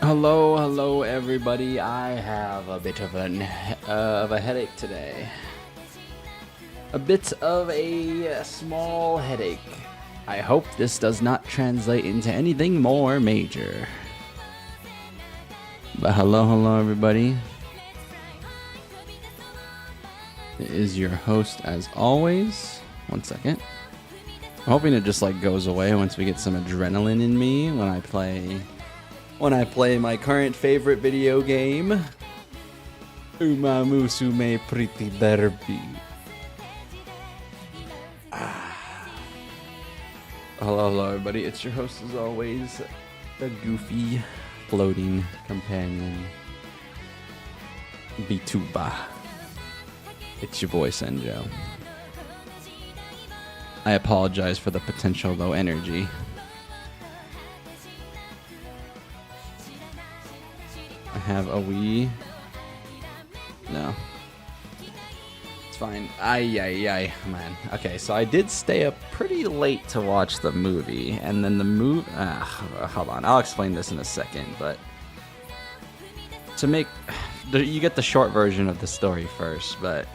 Hello, everybody. I have a bit of a headache today. A bit of a small headache. I hope this does not translate into anything more major. But hello, everybody. It is your host, as always. One second. I'm hoping it just goes away once we get some adrenaline in me when I play my current favorite video game, Uma Musume Pretty Derby. Hello, everybody. It's your host, as always, the goofy, floating companion, vtuber. It's your boy, Senjo. I apologize for the potential low energy. I have a wee. No. It's fine. Ay, man. Okay, so I did stay up pretty late to watch the movie, and then the movie. Hold on, I'll explain this in a second, but to make. You get the short version of the story first, but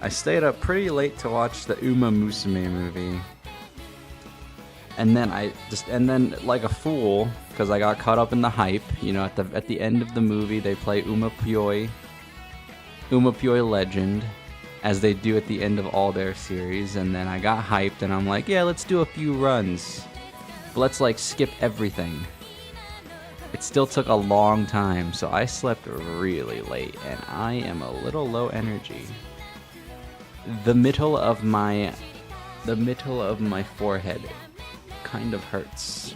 I stayed up pretty late to watch the Uma Musume movie. And then like a fool, because I got caught up in the hype. You know, at the end of the movie, they play Uma Musume Legend, as they do at the end of all their series. And then I got hyped, and I'm like, yeah, let's do a few runs. But let's skip everything. It still took a long time, so I slept really late, and I am a little low energy. The middle of my forehead kind of hurts.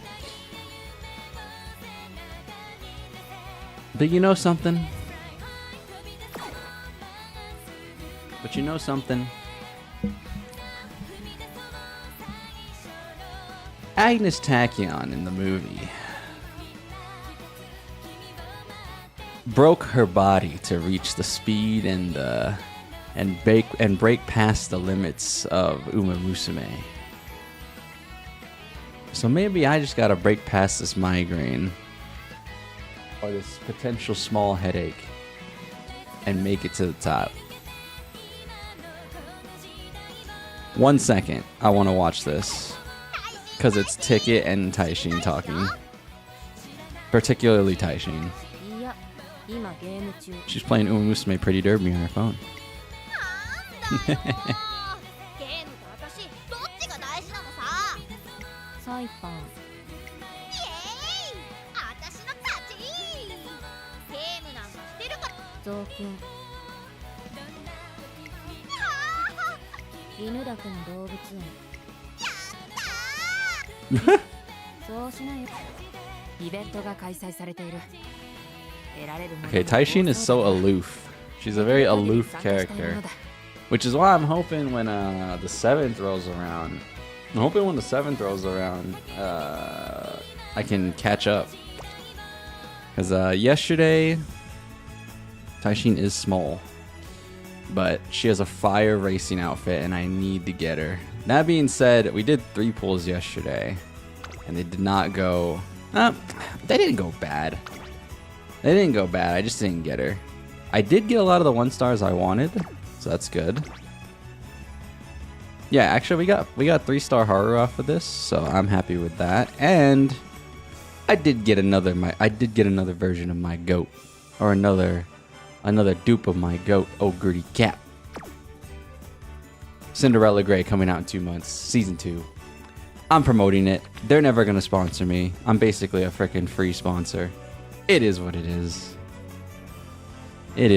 But you know something? Agnes Tachyon in the movie broke her body to reach the speed and break past the limits of Uma Musume. So maybe I just gotta break past this migraine or this potential small headache and make it to the top. 1 second, I want to watch this because it's Ticket and Taishin talking, particularly Taishin. She's playing Uma Musume Pretty Derby on her phone. Okay, Taishin is so aloof. She's a very aloof character, which is why I'm hoping when the 7th rolls around, I can catch up. Because yesterday, Taishin is small, but she has a fire racing outfit, and I need to get her. That being said, we did 3 pulls yesterday, and they did not go. They didn't go bad. I just didn't get her. I did get a lot of the 1 stars I wanted, so that's good. Yeah, actually, we got 3-star Haru off of this, so I'm happy with that. And I did get another version of my goat, or another dupe of my goat, Ogre Cat. Cinderella Grey coming out in 2 months, season 2. I'm promoting it. They're never gonna sponsor me. I'm basically a freaking free sponsor. It is what it is. Hey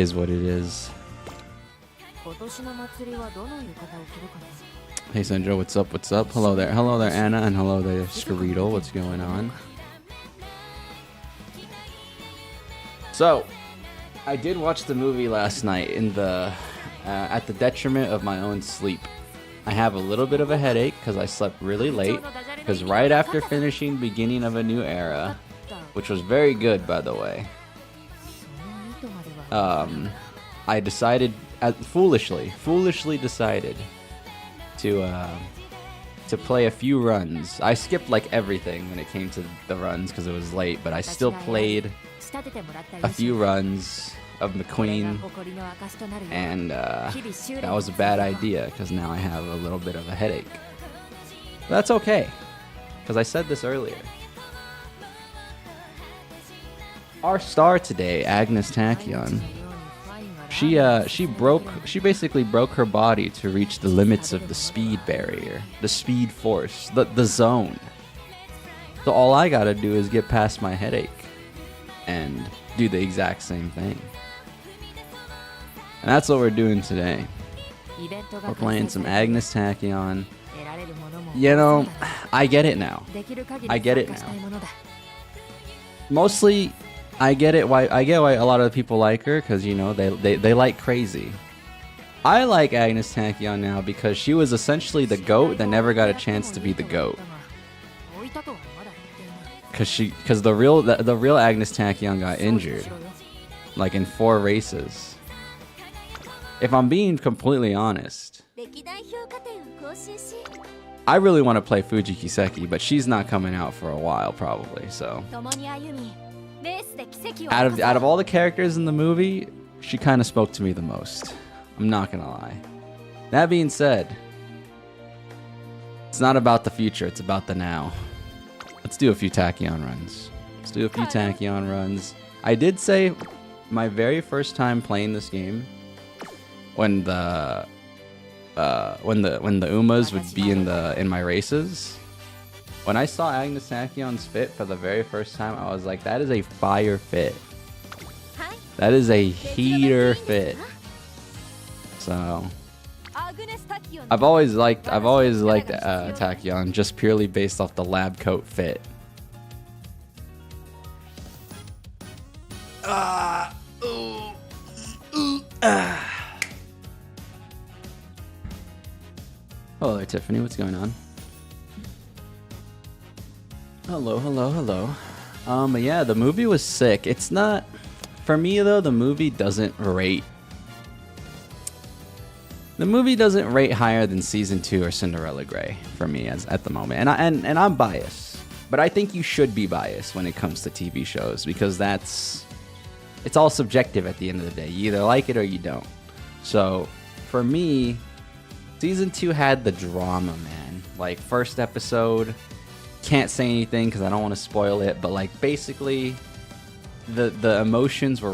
Senjo, what's up? Hello there, Anna, and hello there, Skereedle. What's going on? So, I did watch the movie last night at the detriment of my own sleep. I have a little bit of a headache because I slept really late. Because right after finishing Beginning of a New Era, which was very good, by the way, I decided, foolishly decided to to play a few runs. I skipped like everything when it came to the runs because it was late, but I still played a few runs of McQueen, and that was a bad idea because now I have a little bit of a headache. But that's okay, because I said this earlier. Our star today, Agnes Tachyon, she basically broke her body to reach the limits of the speed barrier, the speed force, the zone. So all I gotta do is get past my headache and do the exact same thing. And that's what we're doing today. We're playing some Agnes Tachyon. You know, I get it now. I get it now. Mostly, I get why a lot of people like her, because, you know, they like crazy. I like Agnes Tachyon now because she was essentially the GOAT that never got a chance to be the GOAT. Because the real Agnes Tachyon got injured, like in 4 races. If I'm being completely honest, I really want to play Fuji Kiseki, but she's not coming out for a while probably. So out of all the characters in the movie, she kind of spoke to me the most. I'm not gonna lie. That being said, it's not about the future, it's about the now. Let's do a few Tachyon runs. I did say my very first time playing this game, when the Umas would be in my races, when I saw Agnes Tachyon's fit for the very first time, I was like, that is a fire fit. That is a heater fit. So I've always liked Tachyon just purely based off the lab coat fit. Hello there, Tiffany. What's going on? Hello. But yeah, the movie was sick. It's not, for me though, the movie doesn't rate higher than season 2 or Cinderella Grey for me as at the moment. And I'm biased, but I think you should be biased when it comes to TV shows, because it's all subjective at the end of the day. You either like it or you don't. So for me, season 2 had the drama, man. Like, first episode, can't say anything because I don't want to spoil it, but like basically the emotions were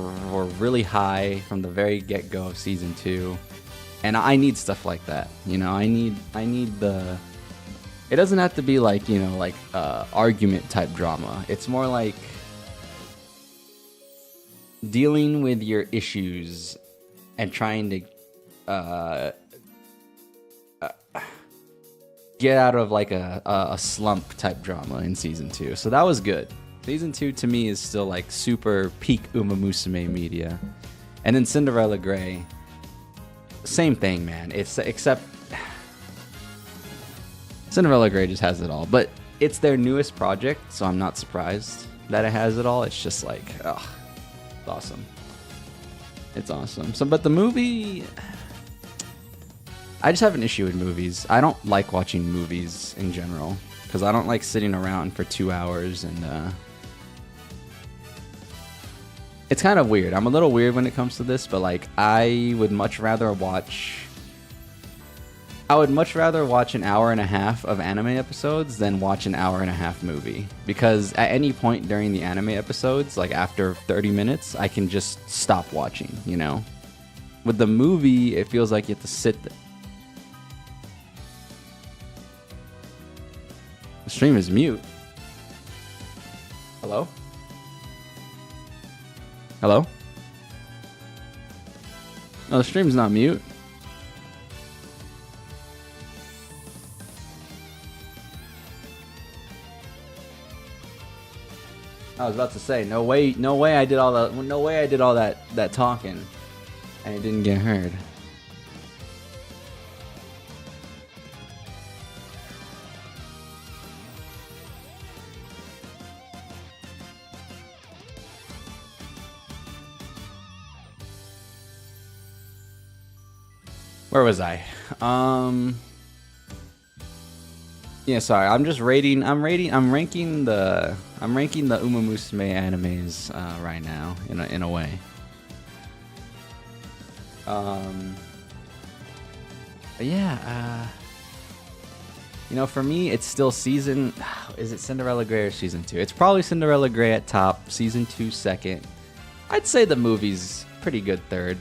really high from the very get-go of season 2. And I need stuff like that. You know, I need the, it doesn't have to be like, you know, like argument type drama. It's more like dealing with your issues and trying to get out of like a slump type drama in season 2. So that was good. Season 2 to me is still like super peak Umamusume media. And then Cinderella Grey, same thing, man. Except Cinderella Grey just has it all. But it's their newest project, so I'm not surprised that it has it all. It's just like, oh, it's awesome. It's awesome. So, but the movie, I just have an issue with movies. I don't like watching movies in general because I don't like sitting around for 2 hours, and it's kind of weird. I'm a little weird when it comes to this, but like I would much rather watch an hour and a half of anime episodes than watch an hour and a half movie, because at any point during the anime episodes, like after 30 minutes, I can just stop watching, you know? With the movie, it feels like you have to sit there. The stream is mute. Hello? Hello? No, the stream's not mute. I was about to say, no way I did all that talking and it didn't get heard. Where was I? Yeah, sorry. I'm just rating. I'm ranking the Umamusume animes right now in a way. But yeah. You know, for me, it's still season. Is it Cinderella Grey or season 2? It's probably Cinderella Grey at top. Season 2 second. I'd say the movie's pretty good third.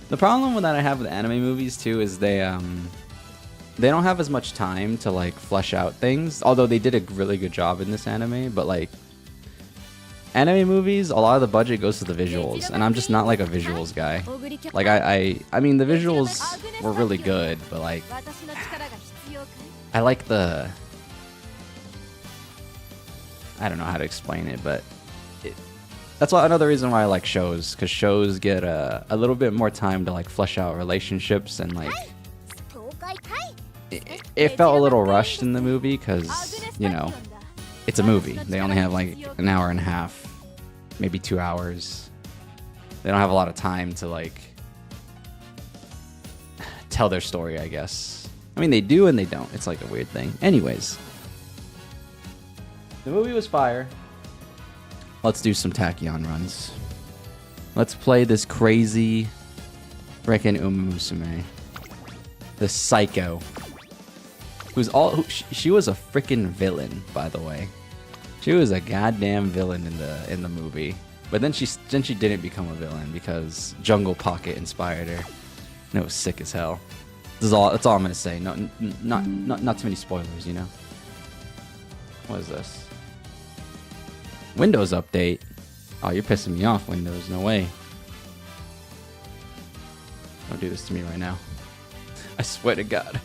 The problem that I have with anime movies too is they don't have as much time to like flesh out things. Although they did a really good job in this anime, but like anime movies, a lot of the budget goes to the visuals, and I'm just not like a visuals guy. Like I mean the visuals were really good, but like I like the, I don't know how to explain it, but that's another reason why I like shows, because shows get a little bit more time to like flesh out relationships, and like it felt a little rushed in the movie because, you know, it's a movie. They only have like an hour and a half, maybe 2 hours. They don't have a lot of time to like tell their story, I guess. I mean, they do and they don't. It's like a weird thing. Anyways, the movie was fire. Let's do some Tachyon runs. Let's play this crazy frickin' Uma Musume. The psycho. She was a frickin' villain, by the way. She was a goddamn villain in the movie. But then she didn't become a villain because Jungle Pocket inspired her. And it was sick as hell. That's all I'm gonna say. Not too many spoilers, you know. What is this? Windows update. Oh, you're pissing me off, Windows. No way. Don't do this to me right now. I swear to God.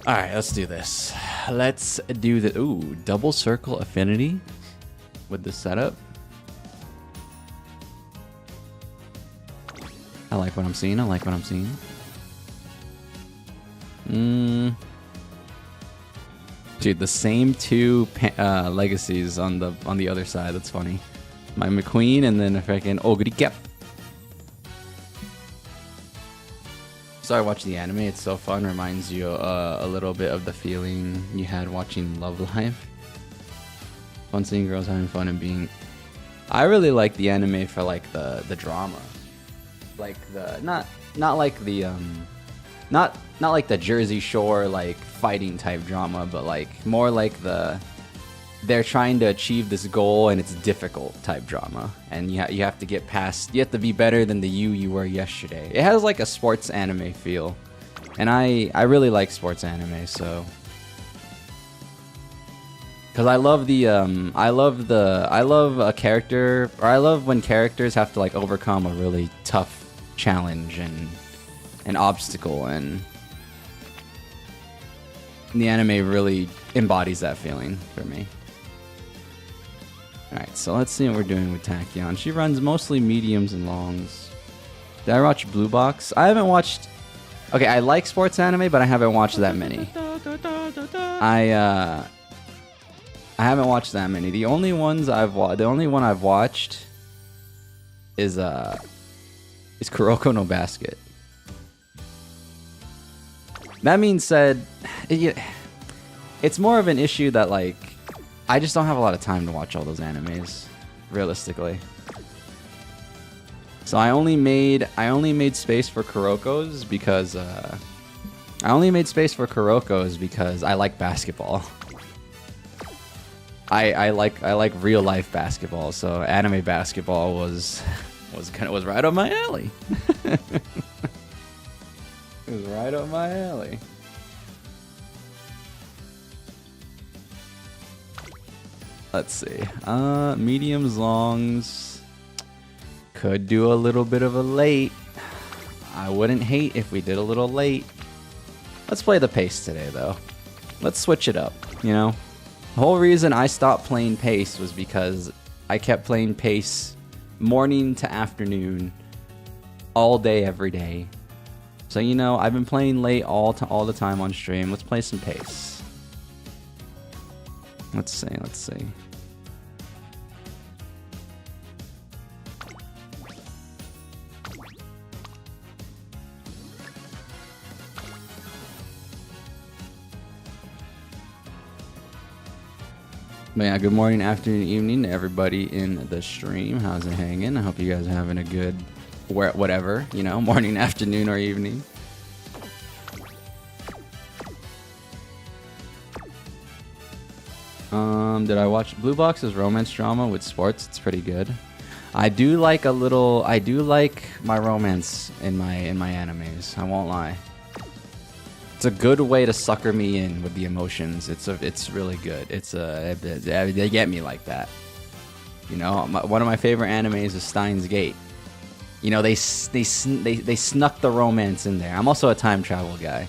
Alright, let's do this. Let's do the... Ooh, double circle affinity with the setup. I like what I'm seeing. I like what I'm seeing. Dude, the same two legacies on the other side. That's funny. My McQueen and then a freaking Ogrikep. So I watched the anime. It's so fun. Reminds you a little bit of the feeling you had watching Love Live. Fun seeing girls having fun and being... I really like the anime for like the drama. Like the not like the not like the Jersey Shore like fighting type drama, but like more like they're trying to achieve this goal and it's difficult type drama, and you have to get past, you have to be better than the you were yesterday. It has like a sports anime feel, and I really like sports anime, so because I love a character, or I love when characters have to like overcome a really tough challenge and an obstacle, and the anime really embodies that feeling for me. Alright, so let's see what we're doing with Tachyon. She runs mostly mediums and longs. Did I watch Blue Box? I haven't watched... Okay, I like sports anime, but I haven't watched that many. I haven't watched that many. The only one I've watched is Kuroko no Basket. That being said, it's more of an issue that like I just don't have a lot of time to watch all those animes, realistically. So I only made space for Kuroko's because I like basketball. I like real life basketball, so anime basketball was right up my alley. It was right up my alley. Let's see. Mediums, longs. Could do a little bit of a late. I wouldn't hate if we did a little late. Let's play the pace today, though. Let's switch it up, you know? The whole reason I stopped playing pace was because I kept playing pace morning to afternoon, all day, every day. So, you know, I've been playing late all the time on stream. Let's play some pace. Let's see. Let's see. But yeah, good morning, afternoon, evening to everybody in the stream. How's it hanging? I hope you guys are having a good, whatever, you know, morning, afternoon, or evening. Did I watch Blue Box's romance drama with sports? It's pretty good. I do like my romance in my animes. I won't lie. It's a good way to sucker me in with the emotions. It's really good. They get me like that. You know, one of my favorite animes is Steins Gate. You know, they snuck the romance in there. I'm also a time travel guy.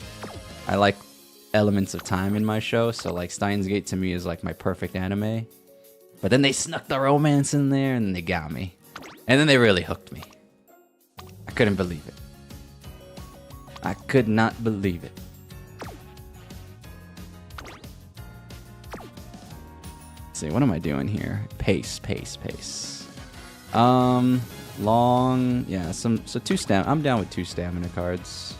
I like elements of time in my show, so like Steins Gate to me is like my perfect anime. But then they snuck the romance in there and they got me. And then they really hooked me. I couldn't believe it. I could not believe it. Let's see, what am I doing here? Pace. Long, yeah, so I'm down with 2 stamina cards.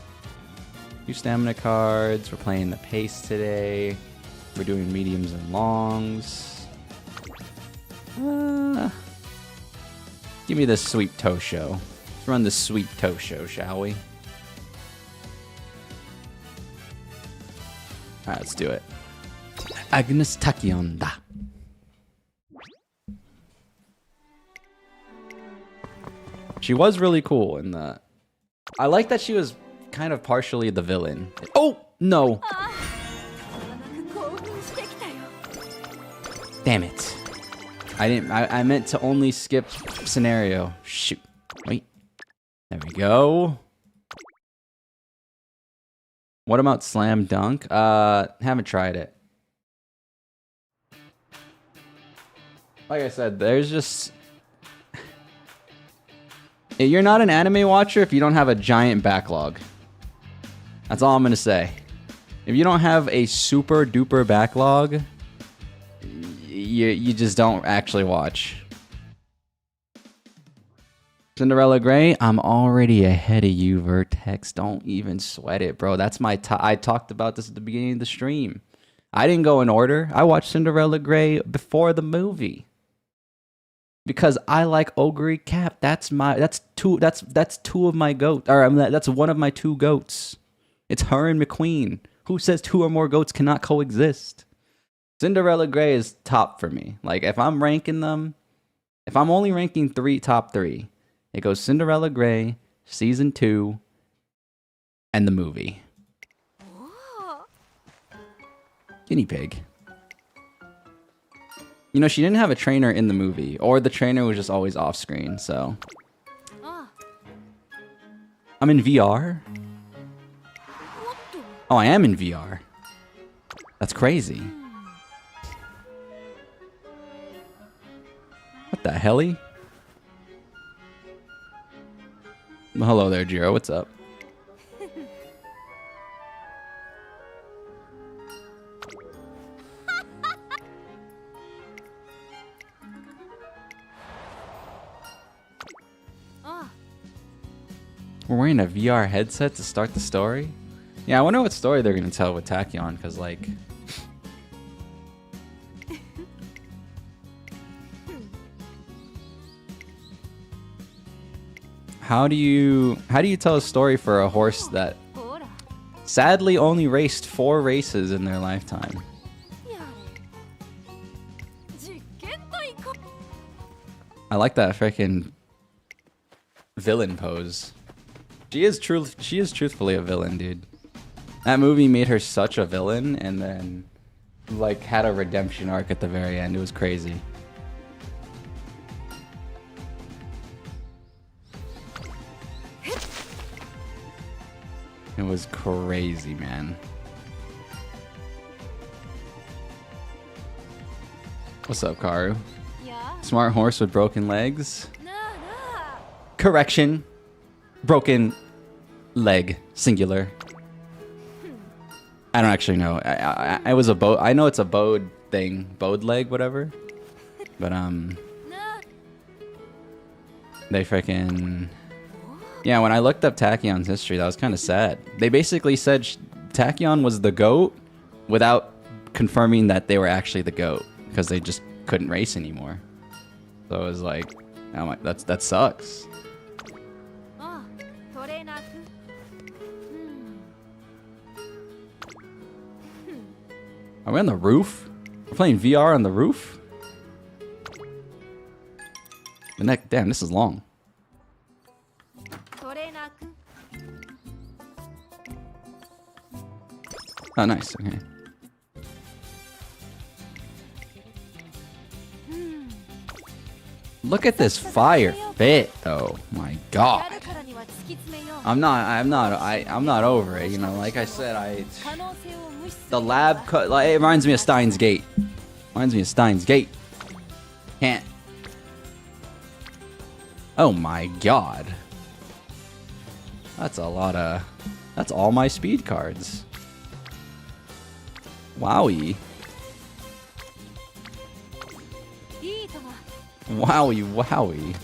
2 stamina cards. We're playing the pace today. We're doing mediums and longs. Give me the sweet toe show. Let's run the sweet toe show, shall we? Alright, let's do it. Agnes Tachyon da. She was really cool in the... I like that she was kind of partially the villain. Oh, no. Damn it. I meant to only skip scenario. Shoot. Wait. There we go. What about Slam Dunk? Haven't tried it. Like I said, there's just... You're not an anime watcher if you don't have a giant backlog. That's all I'm gonna say. If you don't have a super duper backlog, you just don't actually watch. Cinderella Grey, I'm already ahead of you, Vertex. Don't even sweat it, bro. That's my I talked about this at the beginning of the stream. I didn't go in order. I watched Cinderella Grey before the movie. Because I like Ogre Cap. That's two of my goats. Or that's one of my 2 goats. It's her and McQueen. Who says 2 or more goats cannot coexist? Cinderella Grey is top for me. Like if I'm ranking them, if I'm only ranking top 3, it goes Cinderella Grey, season 2, and the movie. Guinea pig. You know, she didn't have a trainer in the movie, or the trainer was just always off screen, so. I'm in VR? Oh, I am in VR. That's crazy. What the helly? Well, hello there, Jiro. What's up? We're wearing a VR headset to start the story? Yeah, I wonder what story they're going to tell with Tachyon, because, like... How do you tell a story for a horse that sadly only raced 4 races in their lifetime? I like that freaking villain pose. She is truthfully a villain, dude. That movie made her such a villain, and then like had a redemption arc at the very end. It was crazy. It was crazy, man. What's up, Karu? Yeah. Smart horse with broken legs? Correction. Broken leg, singular. I don't actually know. I was a bode. I know it's a bode thing, bowed leg, whatever. But they freaking, yeah. When I looked up Tachyon's history, that was kind of sad. They basically said Tachyon was the GOAT without confirming that they were actually the GOAT because they just couldn't race anymore. So it was like, oh my, that sucks. Are we on the roof? We're playing VR on the roof? The neck, damn, this is long. Oh, nice, okay. Look at this fire fit, though. My God. I'm not over it. You know, like I said, the lab cut. Like, it reminds me of Steins Gate. Reminds me of Steins Gate. Can't. Oh my God. That's a lot of. That's all my speed cards. Wowie. Wowie, wowie.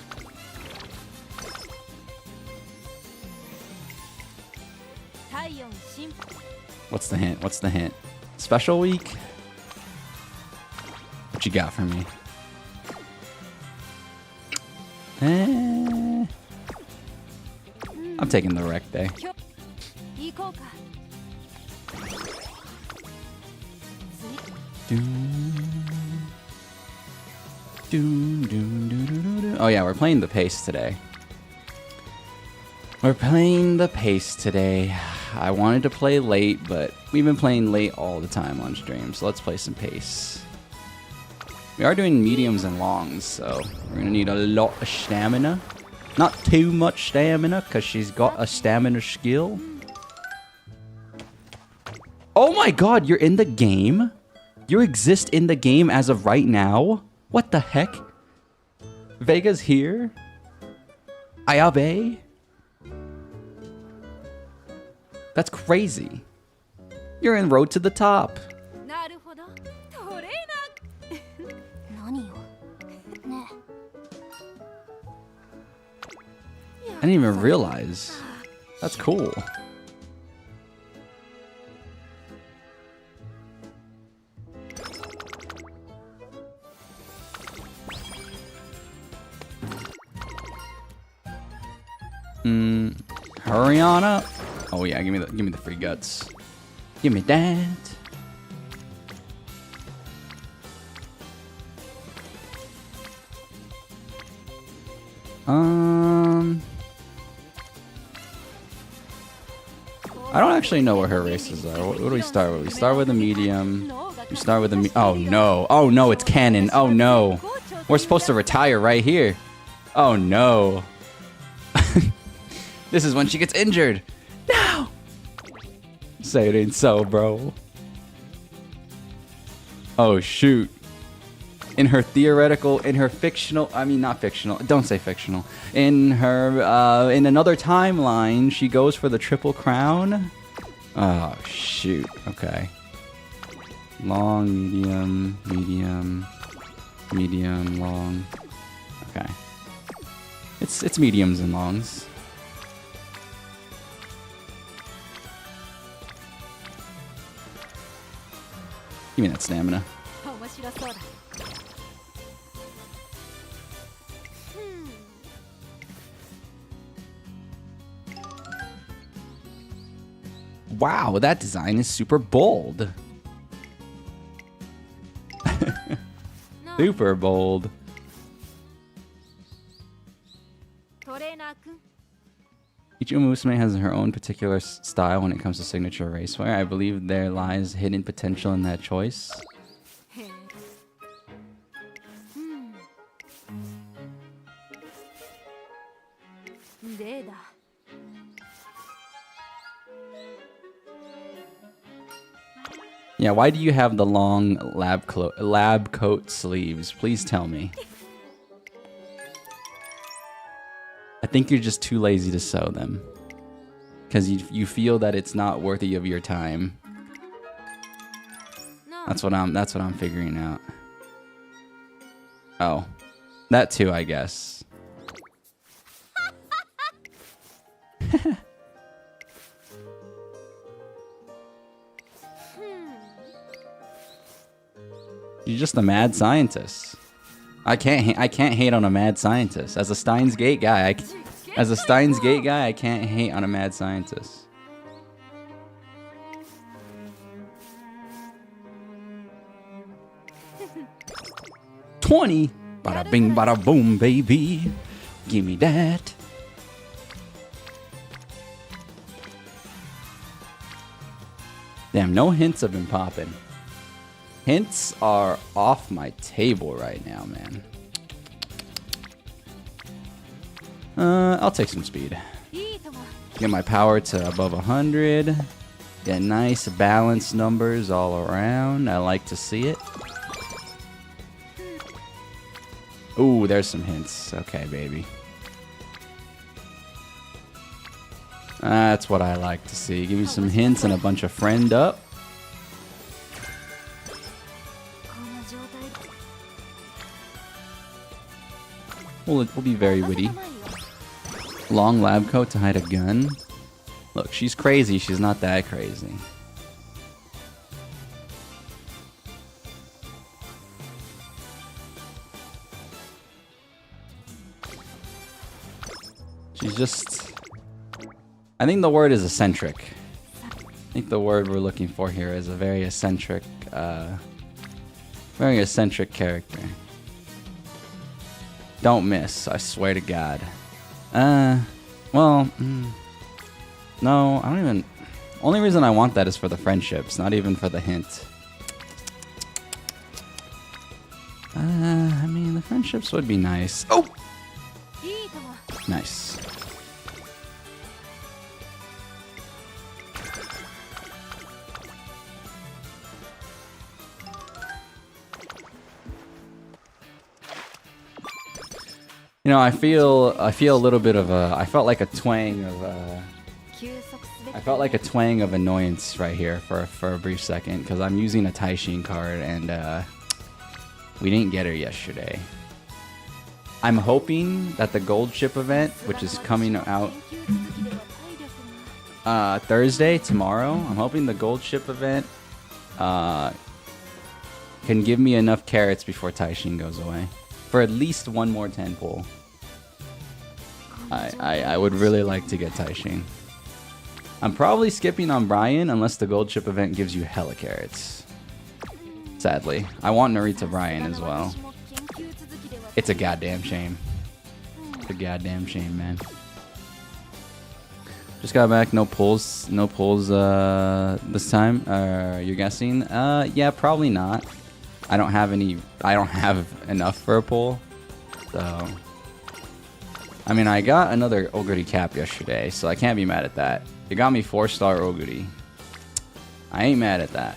What's the hint? What's the hint? Special week? What you got for me? I'm taking the wreck day. Oh yeah, we're playing the pace today. We're playing the pace today. I wanted to play late, but we've been playing late all the time on stream, so let's play some pace. We are doing mediums and longs, so we're gonna need a lot of stamina. Not too much stamina, because she's got a stamina skill. Oh my God, you're in the game? You exist in the game as of right now? What the heck? Vega's here? Ayabe? That's crazy. You're in Road to the Top. I didn't even realize. That's cool. Hurry on up. Oh yeah, give me the free guts. Give me that. I don't actually know what her races are. What do we start with? We start with a medium. We start with a oh no. Oh no, it's canon. Oh no. We're supposed to retire right here. Oh no. This is when she gets injured. No! Say it ain't so, bro. Oh, shoot. In her theoretical, in her fictional, I mean, not fictional, don't say fictional. In her, in another timeline, she goes for the Triple Crown. Oh, shoot. Okay. Long, medium, medium, medium, long. Okay. It's mediums and longs. Give me that stamina. Wow, that design is super bold. Super bold. Each Umamusume has her own particular style when it comes to signature racewear. I believe there lies hidden potential in that choice. Yeah, why do you have the long lab coat sleeves? Please tell me. I think you're just too lazy to sew them. Because you feel that it's not worthy of your time. That's what I'm figuring out. Oh. That too, I guess. You're just a mad scientist. I can't hate on a mad scientist. As a Steins Gate guy, I can't hate on a mad scientist. $20. Bada bing, bada boom, baby. Give me that. Damn, no hints have been popping. Hints are off my table right now, man. I'll take some speed. Get my power to above 100. Get nice balanced numbers all around. I like to see it. Ooh, there's some hints. Okay, baby. That's what I like to see. Give me some hints and a bunch of friend up. We'll be very witty. Long lab coat to hide a gun. Look, she's crazy. She's not that crazy. She's just... I think the word is eccentric. I think the word we're looking for here is a very eccentric character. Don't miss, I swear to God. Well, no, I don't even... Only reason I want that is for the friendships, not even for the hint. I mean, the friendships would be nice. Oh! Nice. You know, I feel a little bit of a... I felt like a twang of annoyance right here for a brief second, because I'm using a Taishin card and we didn't get her yesterday. I'm hoping that the gold ship event, which is coming out Thursday, tomorrow, I'm hoping the gold ship event can give me enough carrots before Taishin goes away. For at least one more 10 pull. I would really like to get Taishin. I'm probably skipping on Brian unless the gold ship event gives you hella carrots. Sadly. I want Narita Brian as well. It's a goddamn shame. It's a goddamn shame, man. Just got back, no pulls this time. You're guessing? Yeah, probably not. I don't have enough for a pull. So I mean, I got another Oguri cap yesterday, so I can't be mad at that. It got me 4-star Oguri. I ain't mad at that.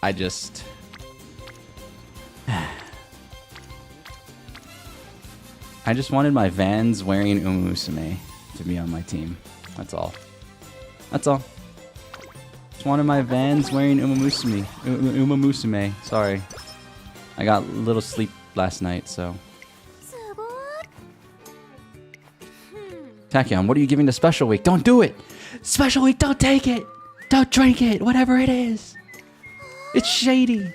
I just... I just wanted my Vans wearing Umamusume to be on my team. That's all. That's all. Just wanted my Vans wearing Umamusume. Sorry. I got little sleep last night, so... Tachyon, what are you giving to Special Week? Don't do it! Special Week, don't take it! Don't drink it, whatever it is! It's shady!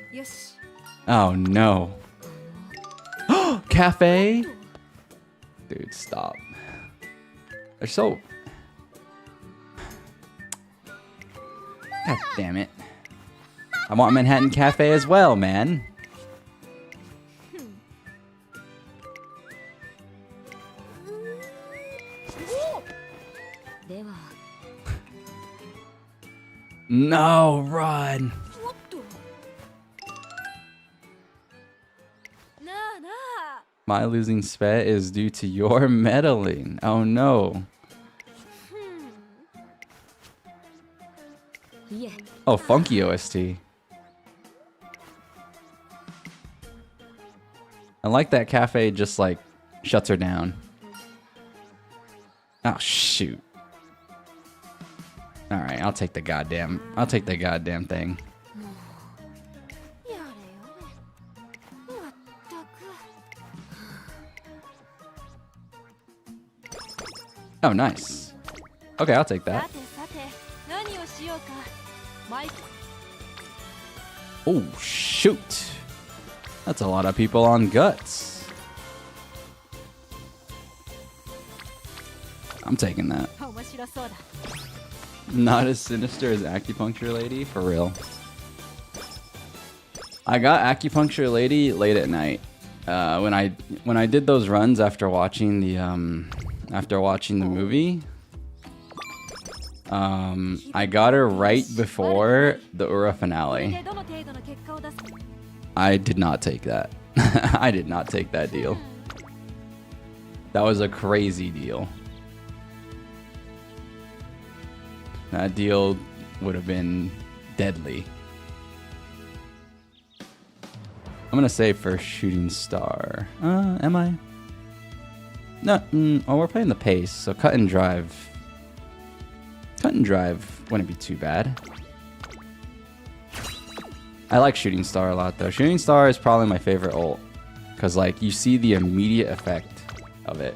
Oh no. Cafe? Dude, stop. They're so... God damn it. I want Manhattan Cafe as well, man. No, run. My losing Svet is due to your meddling. Oh no. Oh, funky OST. I like that Cafe just like shuts her down. Oh shoot. Alright, I'll take the goddamn thing. Oh, nice. Okay, I'll take that. Oh, shoot. That's a lot of people on guts. I'm taking that. Not as sinister as Acupuncture Lady, for real. I got Acupuncture Lady late at night. When I did those runs after watching the movie. I got her right before the Ura finale. I did not take that. I did not take that deal. That was a crazy deal. That deal would have been deadly. I'm gonna say first shooting star. Am I? No. Oh, we're playing the pace, so cut and drive. Cut and drive wouldn't be too bad. I like shooting star a lot though. Shooting star is probably my favorite ult, cause like you see the immediate effect of it.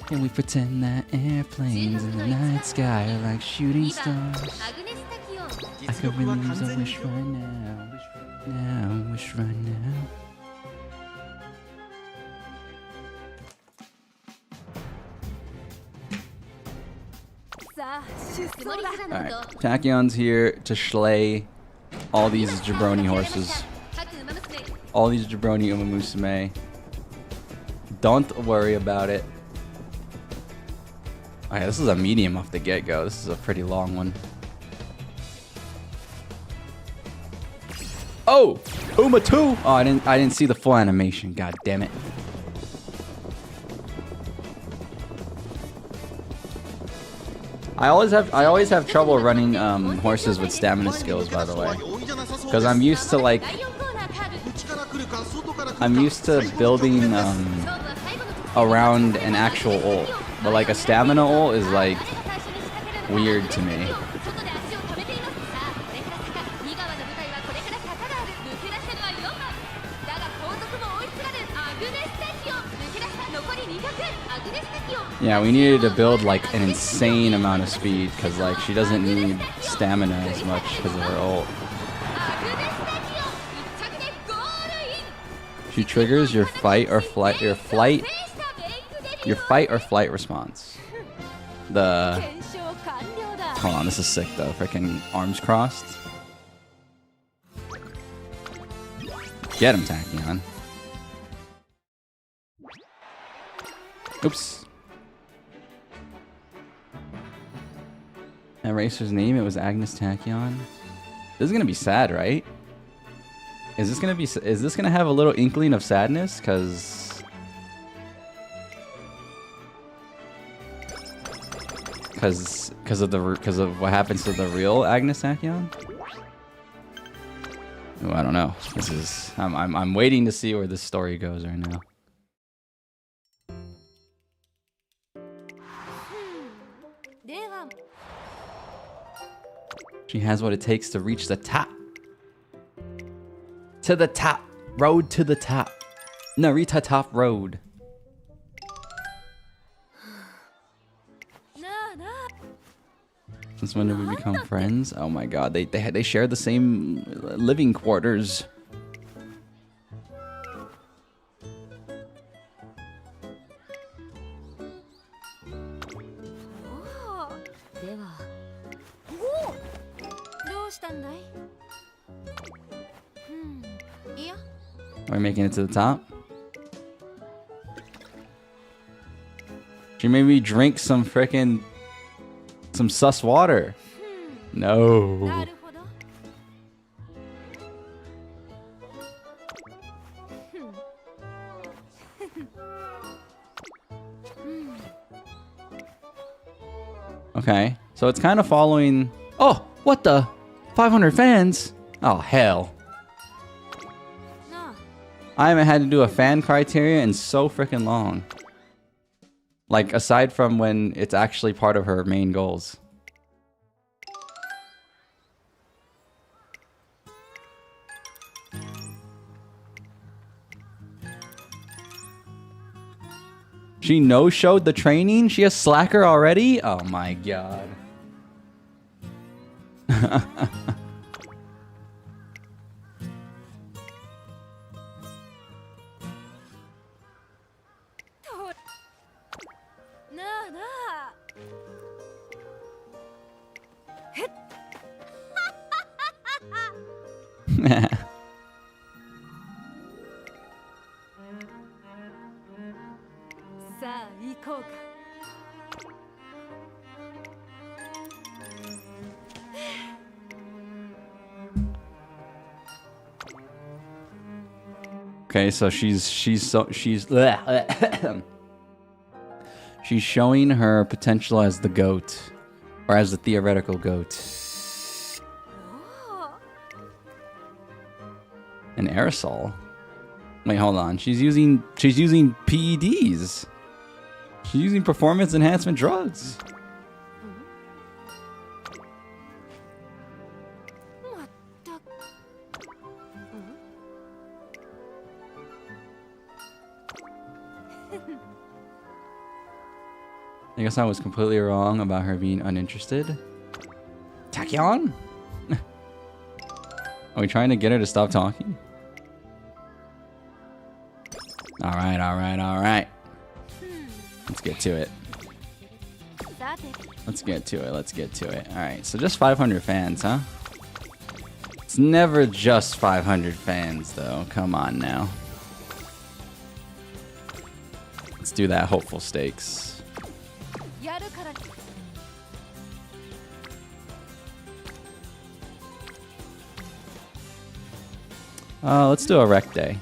Can we pretend that airplanes in the night sky are like shooting stars? I could really use a wish right now. Wish right now. Wish right now. Alright, Tachyon's here to slay all these jabroni horses. All these jabroni Umamusume. Don't worry about it. Okay, this is a medium off the get-go. This is a pretty long one. Oh! Uma 2! Oh, I didn't see the full animation. God damn it. I always have trouble running horses with stamina skills, by the way, because I'm used to building around an actual ult, but like a stamina ult is like weird to me. Yeah, we needed to build like an insane amount of speed because like she doesn't need stamina as much because of her ult. She triggers your fight or flight response. Hold on, this is sick though. Freaking arms crossed. Get him, Tachyon. Oops. That racer's name, it was Agnes Tachyon. This is gonna be sad, right? Is this gonna have a little inkling of sadness? Cause of what happens to the real Agnes Tachyon? Oh, I don't know. This is I'm waiting to see where this story goes right now. She has what it takes to reach the top. To the top. Road to the top. Narita Top Road. Since when did we become friends? Oh my god, they share the same living quarters. Are we making it to the top? She made me drink some sus water. No. Okay, so it's kind of following. Oh, what the? 500 fans? Oh, hell. I haven't had to do a fan criteria in so freaking long. Like, aside from when it's actually part of her main goals. She no-showed the training? She has slacker already? Oh my god. Okay, so she's she's showing her potential as the goat, or as the theoretical goat. An aerosol. Wait, hold on. She's using PEDs. She's using performance enhancement drugs. I guess I was completely wrong about her being uninterested. Tachyon? Are we trying to get her to stop talking? Alright, alright, alright. Let's get to it. Let's get to it, let's get to it. Alright, so just 500 fans, huh? It's never just 500 fans, though. Come on now. Let's do that hopeful stakes. Let's do a rec day.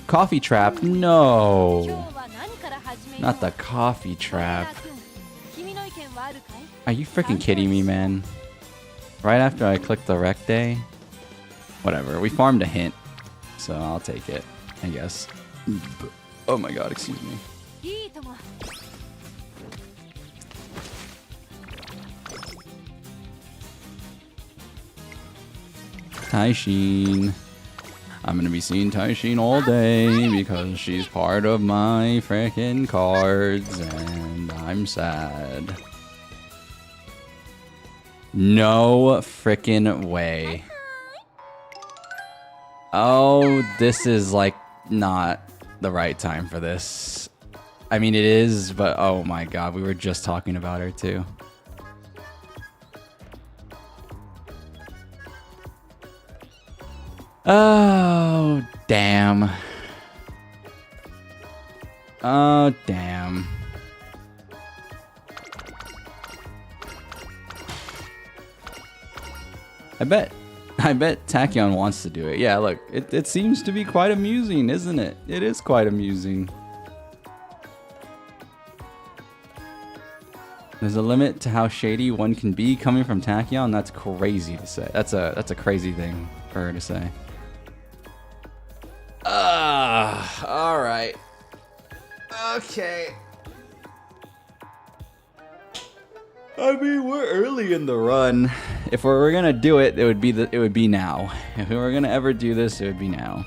Coffee trap? No. Not the coffee trap. Are you freaking kidding me, man? Right after I clicked the rec day? Whatever. We farmed a hint. So I'll take it, I guess. Oh my god, excuse me. Taishin. I'm gonna be seeing Taishin all day because she's part of my frickin' cards and I'm sad. No frickin' way. Oh, this is like not the right time for this. I mean, it is, but oh my god, we were just talking about her too. Oh, damn. Oh, damn. I bet Tachyon wants to do it. Yeah, look, it seems to be quite amusing, isn't it? It is quite amusing. There's a limit to how shady one can be coming from Tachyon. That's crazy to say. That's a crazy thing for her to say. All right. Okay. I mean, we're early in the run. If we were gonna do it, it would be now. If we were gonna ever do this, it would be now.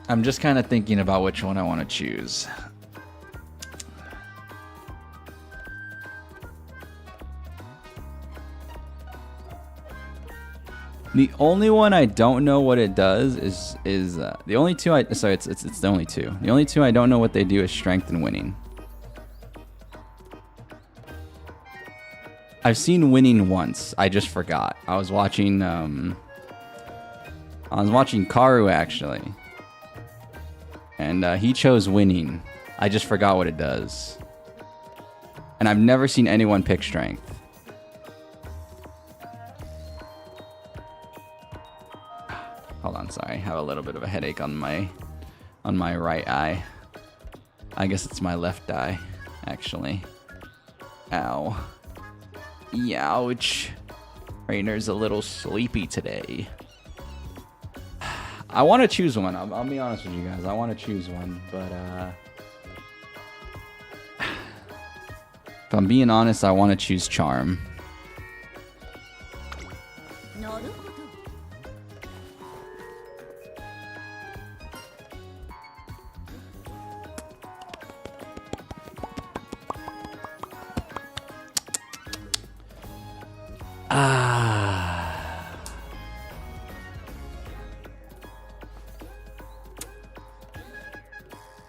I'm just kind of thinking about which one I want to choose. The only one I don't know what it does is the only two I sorry it's the only two. The only two I don't know what they do is strength and winning. I've seen winning once. I just forgot. I was watching Karu actually, and he chose winning. I just forgot what it does, and I've never seen anyone pick strength. Hold on, sorry. I have a little bit of a headache on my right eye. I guess it's my left eye, actually. Ow. Youch. Rainer's a little sleepy today. I want to choose one. I'll be honest with you guys. I want to choose one, but I'm being honest, I want to choose Charm.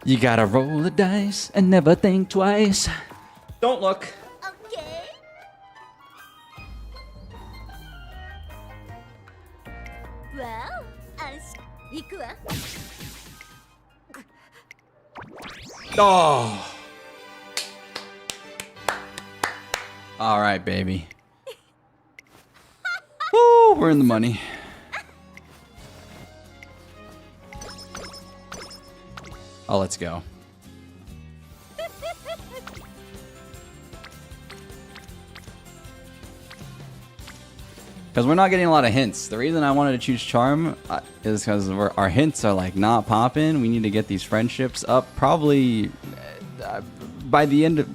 You gotta roll the dice and never think twice. Don't look. Okay. Well, Oh. All right, baby. Woo, we're in the money. Oh, let's go. Because we're not getting a lot of hints. The reason I wanted to choose Charm is because our hints are like not popping. We need to get these friendships up. Probably by the end of...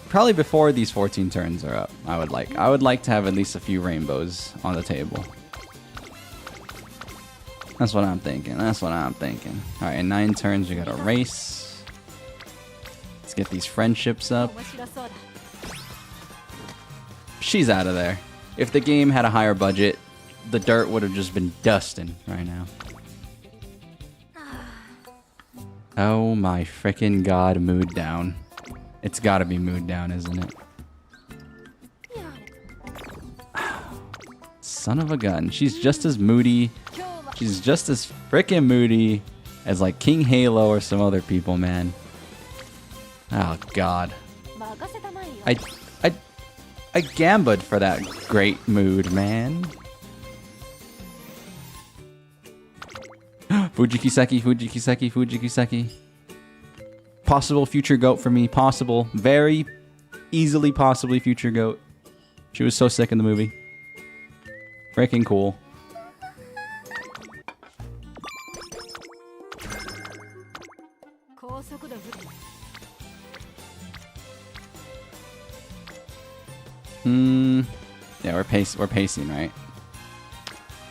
Probably before these 14 turns are up. I would like to have at least a few rainbows on the table. That's what I'm thinking. That's what I'm thinking. All right, in 9 turns, we got a race. Let's get these friendships up. She's out of there. If the game had a higher budget, the dirt would have just been dusting right now. Oh my frickin' god, mood down. It's gotta be mood down, isn't it? Son of a gun. She's just as moody. She's just as frickin' moody as like King Halo or some other people, man. Oh god. I gambled for that great mood, man. Fujikiseki, Fujikiseki, Fujikiseki. Possible future GOAT for me. Possible. Very easily possibly future GOAT. She was so sick in the movie. Freaking cool. Yeah, we're pacing, right?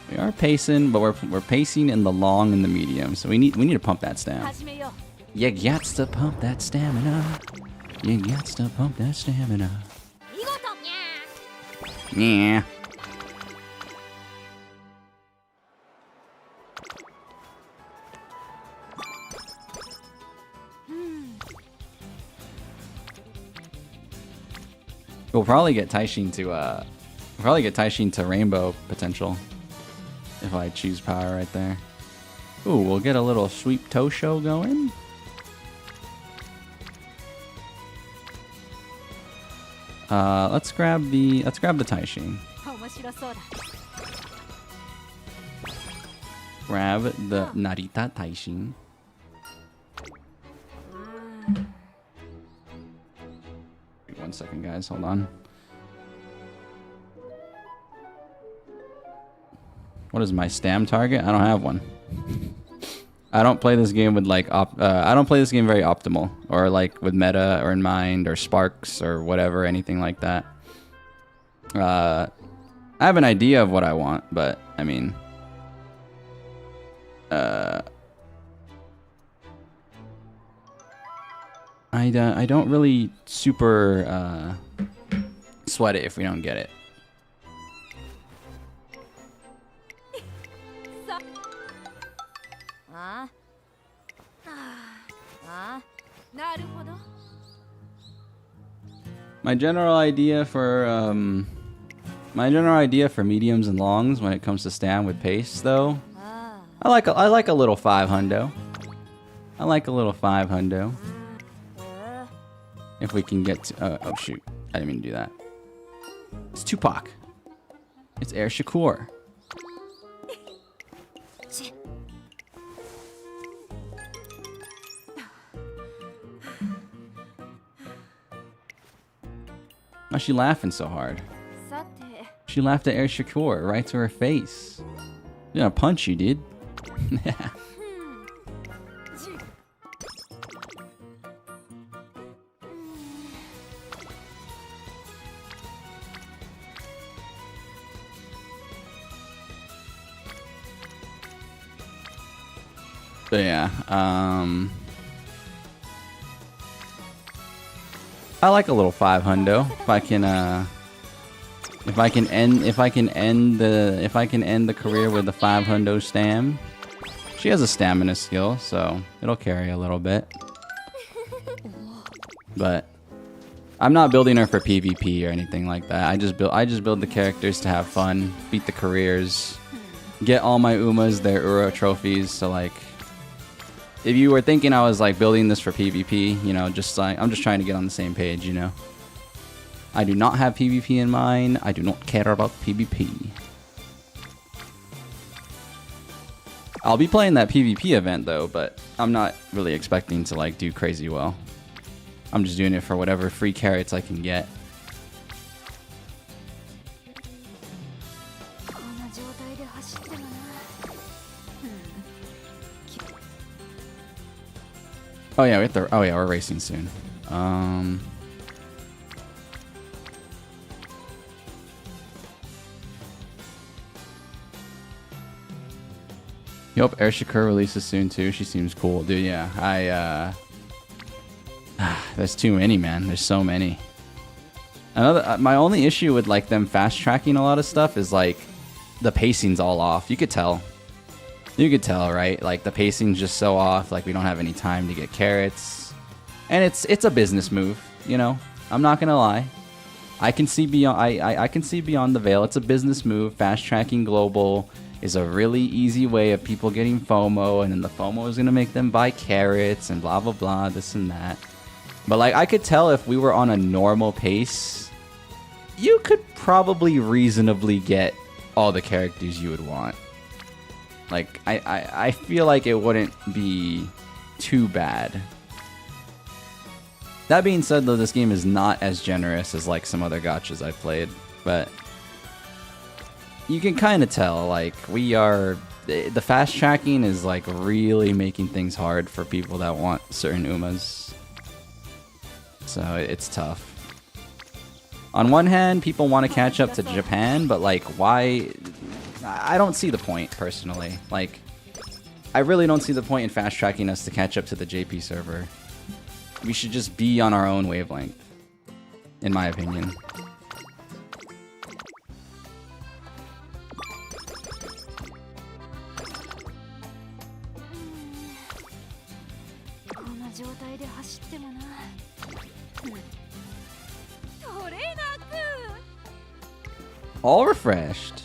We are pacing, but we're pacing in the long and the medium. So we need to pump that stamina. You gots to pump that stamina. You gots to pump that stamina. Yeah. We'll probably get Tachyon to rainbow potential if I choose power right there. Ooh, we'll get a little sweep toe show going. Let's grab the Tachyon. Grab the Narita Tachyon. One second, guys. Hold on. What is my stam target? I don't have one. I don't play this game with like I don't play this game very optimal or like with meta or in mind or sparks or whatever, anything like that. I have an idea of what I want, but I mean, I don't really super sweat it if we don't get it. My general idea for mediums and longs when it comes to stam with pace, though, I like a little 500. I like a little 500. If we can get to, oh shoot, I didn't mean to do that. It's Tupac. It's Air Shakur. Why's she laughing so hard? She laughed at Air Shakur right to her face. I'm gonna punch you, dude. But yeah, I like a little 500. If I can end the career with the 500 stam. She has a stamina skill, so it'll carry a little bit. But I'm not building her for PvP or anything like that. I just build the characters to have fun, beat the careers, get all my Umas their Ura trophies. So like, if you were thinking I was like building this for PvP, you know, just like I'm just trying to get on the same page, you know. I do not have PvP in mind. I do not care about PvP. I'll be playing that PvP event though, but I'm not really expecting to like do crazy well. I'm just doing it for whatever free carrots I can get. Oh yeah, we have to. Oh yeah, we're racing soon. You hope Air Shakur releases soon too. She seems cool, dude. Yeah, there's too many, man. There's so many. My only issue with like them fast tracking a lot of stuff is like the pacing's all off. You could tell. You could tell, right? Like the pacing's just so off. Like we don't have any time to get carrots, and it's a business move. You know, I'm not gonna lie. I can see beyond. I can see beyond the veil. It's a business move. Fast tracking global is a really easy way of people getting FOMO, and then the FOMO is gonna make them buy carrots and blah blah blah, this and that. But like I could tell if we were on a normal pace, you could probably reasonably get all the characters you would want. Like I feel like it wouldn't be too bad. That being said though, this game is not as generous as like some other gachas I've played, but you can kind of tell like the fast tracking is like really making things hard for people that want certain Umas. So it's tough. On one hand, people want to catch up to Japan, but like why? I don't see the point personally. Like I really don't see the point in fast tracking us to catch up to the JP server. We should just be on our own wavelength, in my opinion. All refreshed.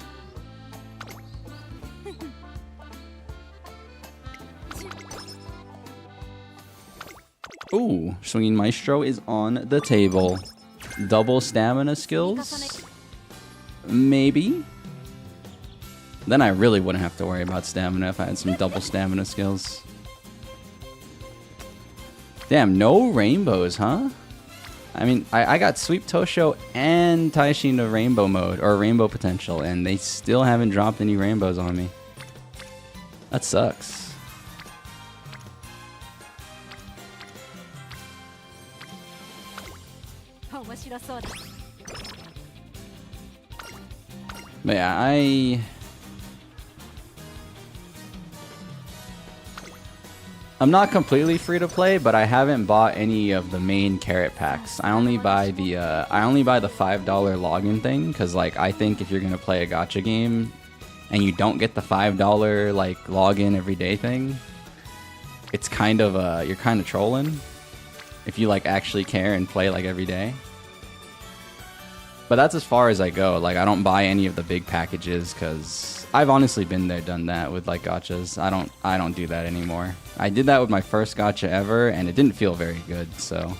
Ooh, Swinging Maestro is on the table. Double stamina skills? Maybe. Then I really wouldn't have to worry about stamina if I had some double stamina skills. Damn, no rainbows, huh? I mean, I got Sweep Tosho and Taishin to rainbow mode, or rainbow potential, and they still haven't dropped any rainbows on me. That sucks. But yeah, I'm not completely free to play, but I haven't bought any of the main carrot packs. I only buy the $5 login thing because like I think if you're gonna play a gacha game and you don't get the $5 like login everyday thing, it's kind of you're kind of trolling if you like actually care and play like every day. But that's as far as I go. Like I don't buy any of the big packages because I've honestly been there, done that with like gachas. I don't do that anymore. I did that with my first gacha ever and it didn't feel very good, so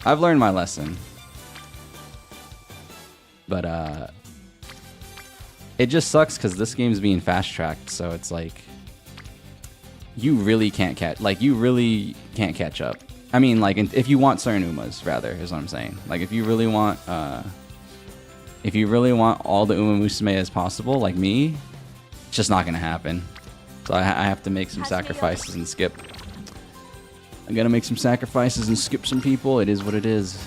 I've learned my lesson. But it just sucks because this game's being fast tracked, so it's like you really can't catch up. I mean, like if you want certain Umas, rather, is what I'm saying. Like if you really want all the Uma Musume as possible, like me, it's just not gonna happen. So I have to make some sacrifices and skip. I gotta make some sacrifices and skip some people. It is what it is.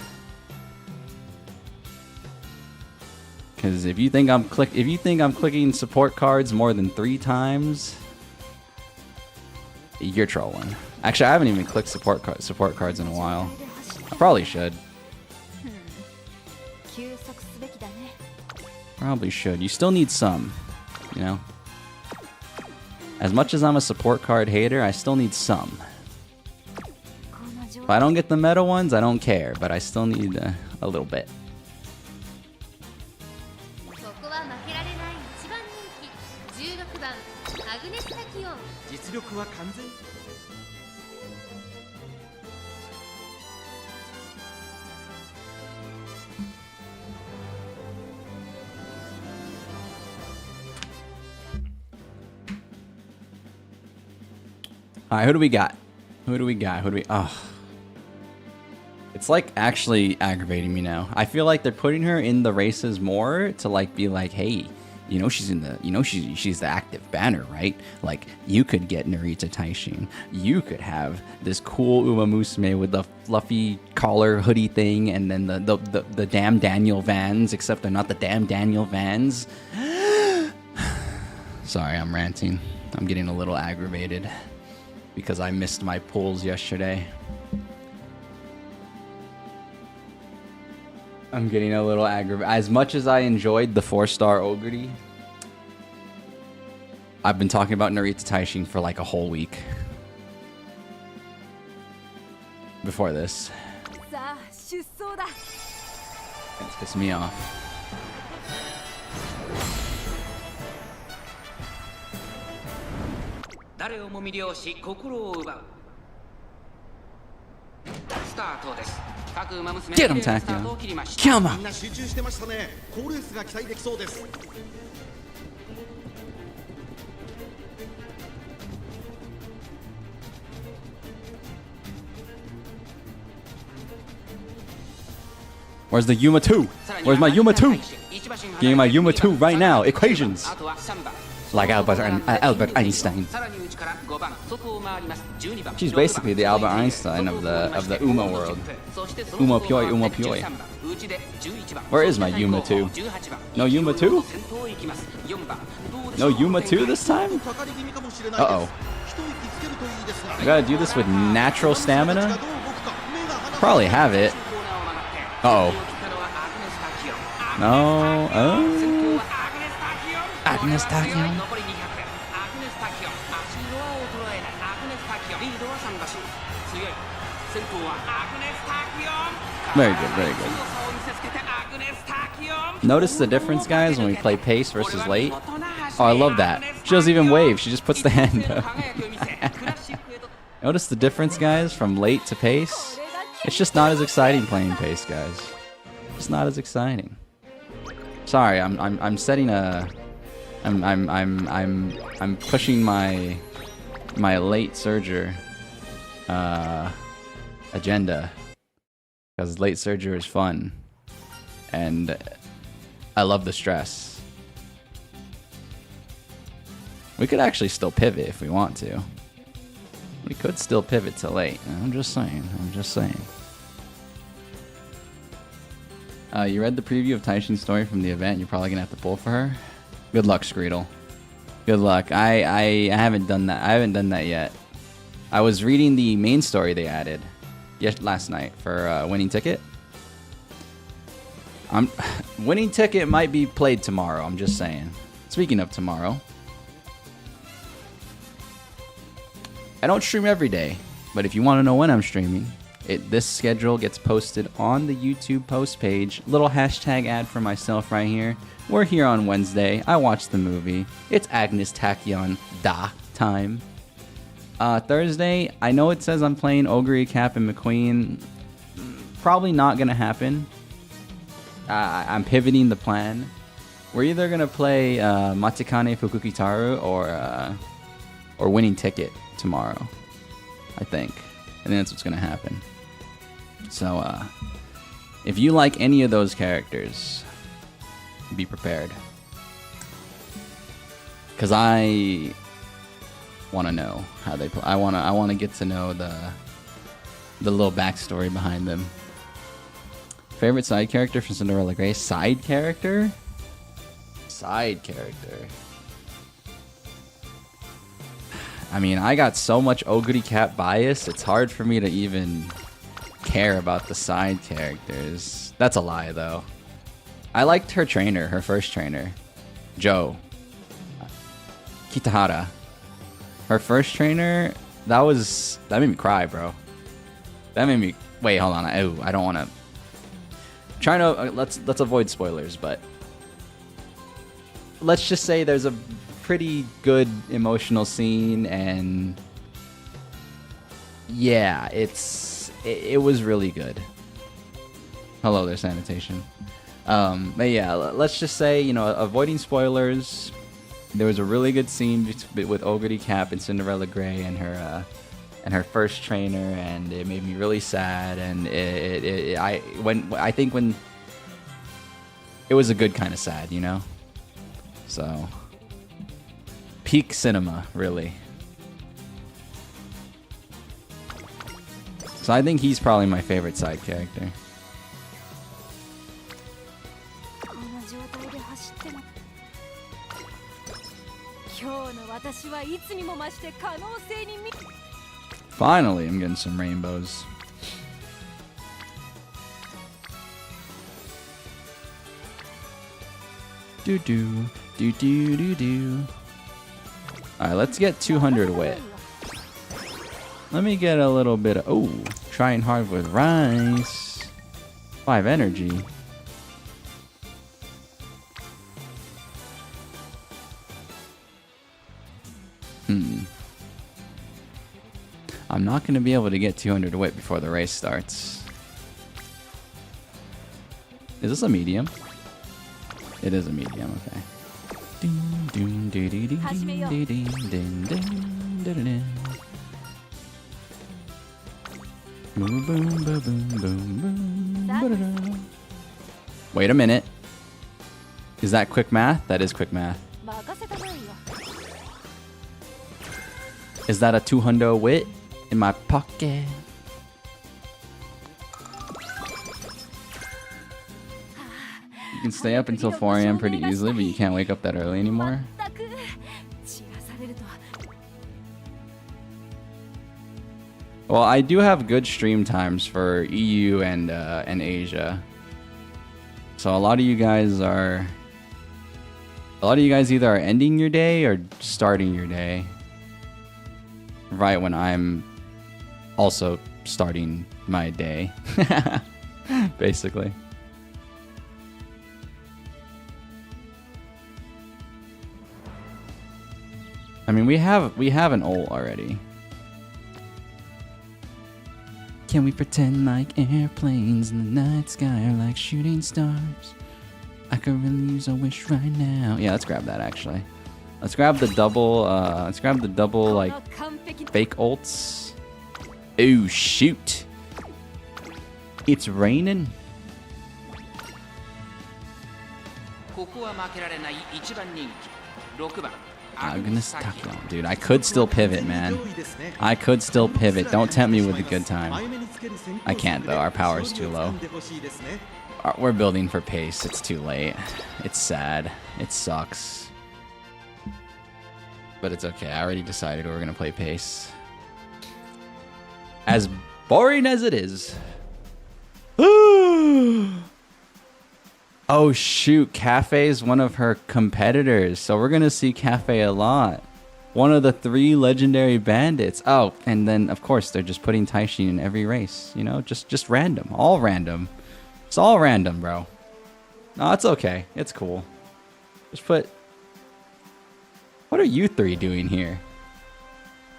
Because if you think I'm clicking support cards more than 3 times, You're trolling. Actually, I haven't even clicked support cards in a while. I probably should. Probably should. You still need some, you know? As much as I'm a support card hater, I still need some. If I don't get the meta ones, I don't care, but I still need a little bit. Alright, who do we got? Who do we got? Who do we... Oh. It's like actually aggravating me now. I feel like they're putting her in the races more to like be like, hey, you know she's in the, you know she's the active banner, right? Like you could get Narita Taishin. You could have this cool Uma Musume with the fluffy collar hoodie thing, and then the damn Daniel Vans, except they're not the damn Daniel Vans. Sorry, I'm ranting. I'm getting a little aggravated because I missed my pulls yesterday. I'm getting a little aggravated. As much as I enjoyed the 4-star Ogre, I've been talking about Narita Taishin for like a whole week. Before this. It's pissing me off. Get him, Tachyon. Kill him. Where's the Yuma 2? Where's my Yuma 2? Give me my Yuma 2 right now. Equations. Like Albert Einstein. She's basically the Albert Einstein of the Uma world. Uma Pyoi. Where is my Yuma 2? No Yuma 2? No Yuma 2 this time? Uh-oh. I gotta do this with natural stamina? Probably have it. Uh-oh. No. Oh. Agnes Tachyon. Very good, very good. Notice the difference, guys, when we play pace versus late? Oh, I love that. She doesn't even wave, she just puts the hand up. Notice the difference, guys, from late to pace? It's just not as exciting playing pace, guys. It's not as exciting. Sorry, I'm setting a... I'm pushing my late surger agenda, because late surger is fun and I love the stress. We could actually still pivot if we want to. We could still pivot to late. I'm just saying. You read the preview of Taishin's story from the event. You're probably gonna have to pull for her. Good luck, Screedle. Good luck. I haven't done that. I haven't done that yet. I was reading the main story they added last night for Winning Ticket. Winning Ticket might be played tomorrow. I'm just saying. Speaking of tomorrow, I don't stream every day, but if you want to know when I'm streaming, this schedule gets posted on the YouTube post page. Little hashtag ad for myself right here. We're here on Wednesday. I watched the movie. It's Agnes Tachyon time. Thursday, I know it says I'm playing Ogre, Cap, and McQueen. Probably not going to happen. I'm pivoting the plan. We're either going to play Matikane Fukukitaru or Winning Ticket tomorrow, I think. I think that's what's going to happen. So, if you like any of those characters, be prepared. Because I want to know how they play. I want to get to know the little backstory behind them. Favorite side character from Cinderella Grey? Side character? Side character. I mean, I got so much Oguri Cat bias, it's hard for me to even care about the side characters. That's a lie, though. I liked her trainer, her first trainer, Joe. Kitahara. Her first trainer, that made me cry, bro. That made me... Wait, hold on. I don't want to... Trying to... let's avoid spoilers, but... Let's just say there's a pretty good emotional scene, and... Yeah, it was really good. Hello there, sanitation. But yeah, let's just say, you know, avoiding spoilers, there was a really good scene with Oguri Cap and Cinderella Grey and her first trainer, and it made me really sad. And I think when it was a good kind of sad, you know. So peak cinema, really. So I think he's probably my favorite side character. Finally, I'm getting some rainbows. Do do do do do do. All right, let's get 200 wit. Let me get a little bit of... Oh, trying hard with rice. 5 energy. I'm not going to be able to get 200 wit before the race starts. Is this a medium? It is a medium, okay. Boom, boom, boom, boom, boom, boom. Wait a minute. Is that quick math? That is quick math. Is that a 200 wit in my pocket? You can stay up until 4 AM pretty easily, but you can't wake up that early anymore. Well, I do have good stream times for EU and Asia. So a lot of you guys either are ending your day or starting your day right when I'm also starting my day, basically. I mean, we have an ult already. Can we pretend like airplanes in the night sky are like shooting stars? I could really use a wish right now. Yeah, let's grab that actually. Let's grab the double. Like fake ults. Oh shoot! It's raining. Agnes Tachyon. Dude, I could still pivot, man. I could still pivot. Don't tempt me with a good time. I can't, though. Our power is too low. We're building for pace. It's too late. It's sad. It sucks. But it's okay. I already decided we're going to play pace. As boring as it is. Oh shoot, Cafe's one of her competitors, so we're gonna see Cafe a lot. One of the 3 legendary bandits. Oh, and then of course they're just putting Tachyon in every race, you know, just random, all random. It's all random, bro. No, it's okay, it's cool. Just put... What are you 3 doing here?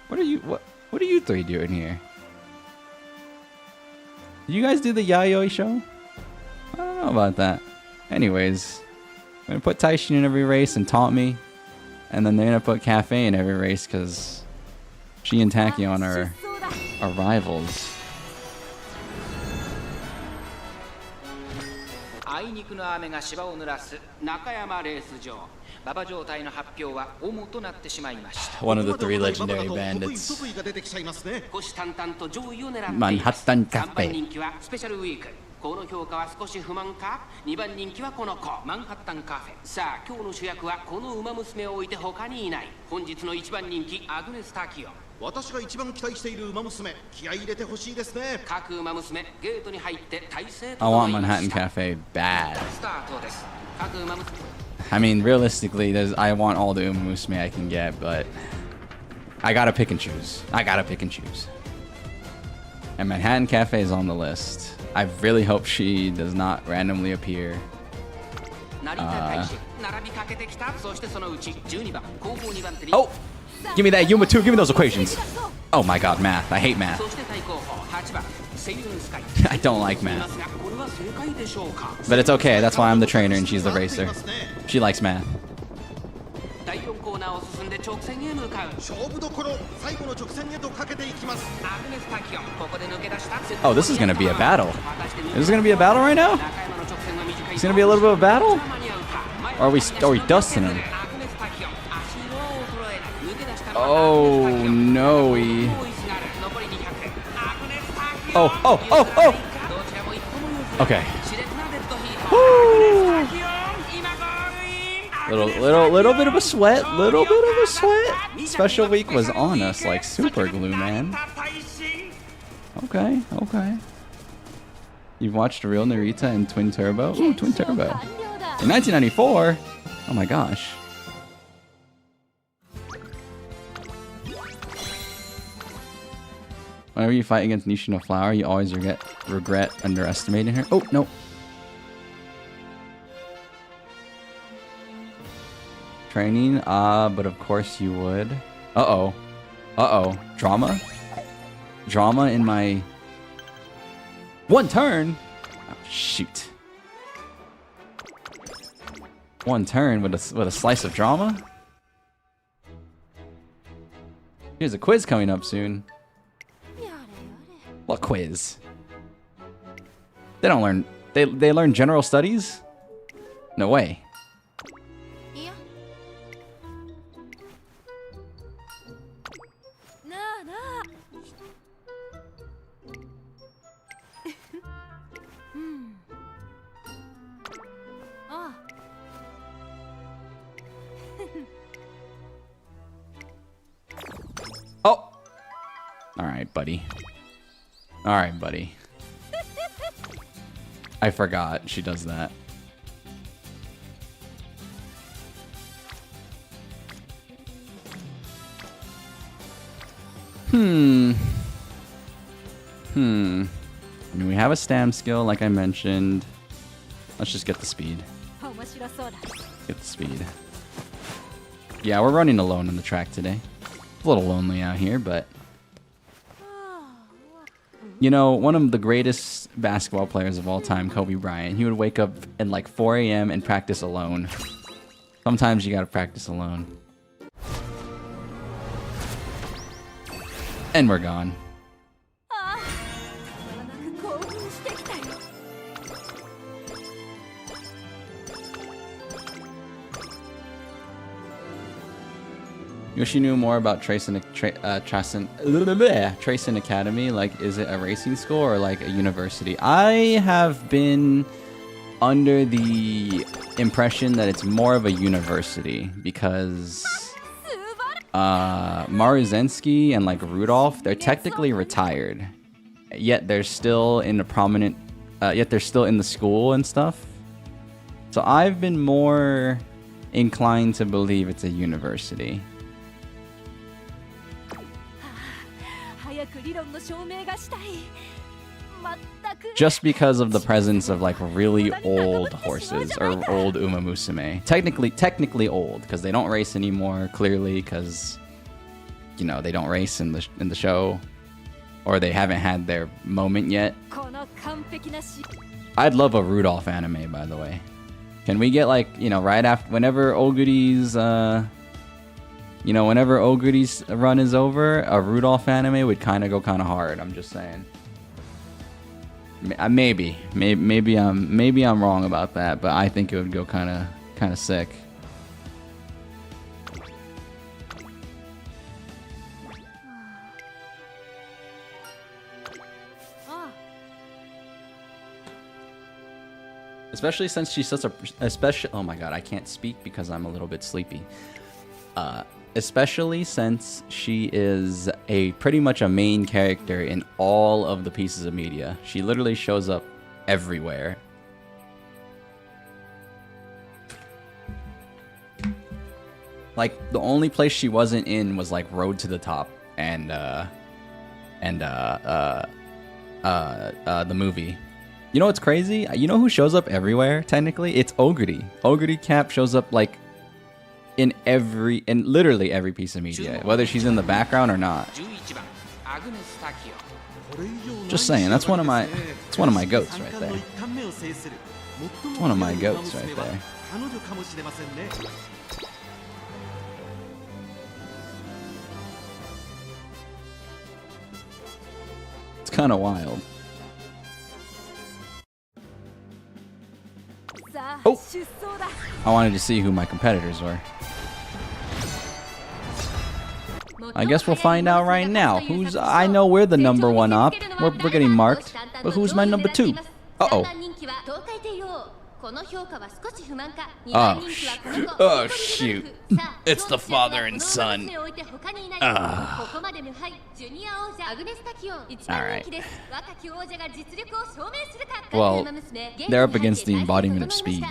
What are you 3 doing here? Did you guys do the Yayoi show? I don't know about that. Anyways, I'm gonna put Tachyon in every race and taunt me, and then they're gonna put Cafe in every race because she and Tachyon are rivals. One of the 3 legendary bandits. Manhattan Cafe. この評価は少し不満か。2番人気はこの子、マンハッタンカフェ。さあ今日の主役はこの馬娘を置いて他にいない。本日の1番人気アグネス・タキオン。私が一番期待している馬娘、気合い入れてほしいですね。各馬娘ゲートに入って体勢 I want Manhattan Cafe bad. スタートです。各馬娘 I mean, realistically, I want all the Umamusume I can get, but I gotta pick and choose. And Manhattan Cafe is on the list. I really hope she does not randomly appear. 成田大使並びかけてきた。そしてそのうち12番後方2番手に Oh! Give me that Yuma 2, give me those equations. Oh my god, math. I hate math. そして対後方8番セイルンスカイ I don't like math. これは正解でしょうか。 But it's okay, that's why I'm the trainer and she's the racer. She likes math. 第4コーナーを進んで直線へ向かう。勝負どころ、最後の直線へとかけていきます。アグネス・タキオンここで抜け出した。 Oh, this is gonna be a battle. Is this gonna be a battle right now? 中山の直線が短い。 It's gonna be a little bit of a battle? 間に合うか。 Or are we dusting him? アグネス・タキオン足色を衰えない。抜け出したのは Oh, アグネスタキオン。 no. 多いすがる。残り200点。アグネス・タキオン Oh, oh, oh, oh! どちらも一歩も譲らない。 Okay. 熾烈なデッドヒート。 Woo! アグネス・タキオン今ゴールイン。 Little bit of a sweat, little bit of a sweat. Special week was on us like super glue, man. Okay. You've watched Real Narita and Twin Turbo? Ooh, Twin Turbo. In 1994? Oh my gosh. Whenever you fight against Nishino Flower, you always regret underestimating her. Oh, no. Training? But of course you would. Uh-oh. Drama? Drama in my... One turn? Oh, shoot. One turn with a slice of drama? Here's a quiz coming up soon. What quiz? They don't learn... They learn general studies? No way. Oh! Alright, buddy. Alright, buddy. I forgot she does that. I mean, we have a stam skill, like I mentioned. Let's just get the speed. Get the speed. Yeah, we're running alone on the track today. A little lonely out here, but... You know, one of the greatest basketball players of all time, Kobe Bryant, he would wake up at like 4 a.m. and practice alone. Sometimes you gotta practice alone. And we're gone. You wish you knew more about Tracing Academy. Like, is it a racing school or like a university? I have been under the impression that it's more of a university because Maruzensky and like Rudolph, they're technically retired, yet they're still in a prominent, yet they're still in the school and stuff. So I've been more inclined to believe it's a university. Just because of the presence of like really old horses or old Umamusume. Technically old because they don't race anymore. Clearly, because you know they don't race in the show, or they haven't had their moment yet. I'd love a Rudolph anime, by the way. Can we get like right after whenever Oguri's whenever Oguri's run is over, a Rudolph anime would kind of go kind of hard. I'm just saying. Maybe I'm wrong about that, but I think it would go kind of sick. Especially since she's such a oh my god, I can't speak because I'm a little bit sleepy. Especially since she is pretty much a main character in all of the pieces of media. She literally shows up everywhere. Like, the only place she wasn't in was like Road to the Top and the movie. You know what's crazy? You know who shows up everywhere, technically? It's Oguri. Oguri Cap shows up, like, in literally every piece of media, whether she's in the background or not. Just saying, that's one of my goats right there. It's one of my goats right there. It's kind of wild. Oh! I wanted to see who my competitors were. I guess we'll find out right now. I know we're the number one op. We're getting marked. But who's my number two? Uh-oh. Oh, shoot. It's the father and son. Alright. Well, they're up against the embodiment of speed.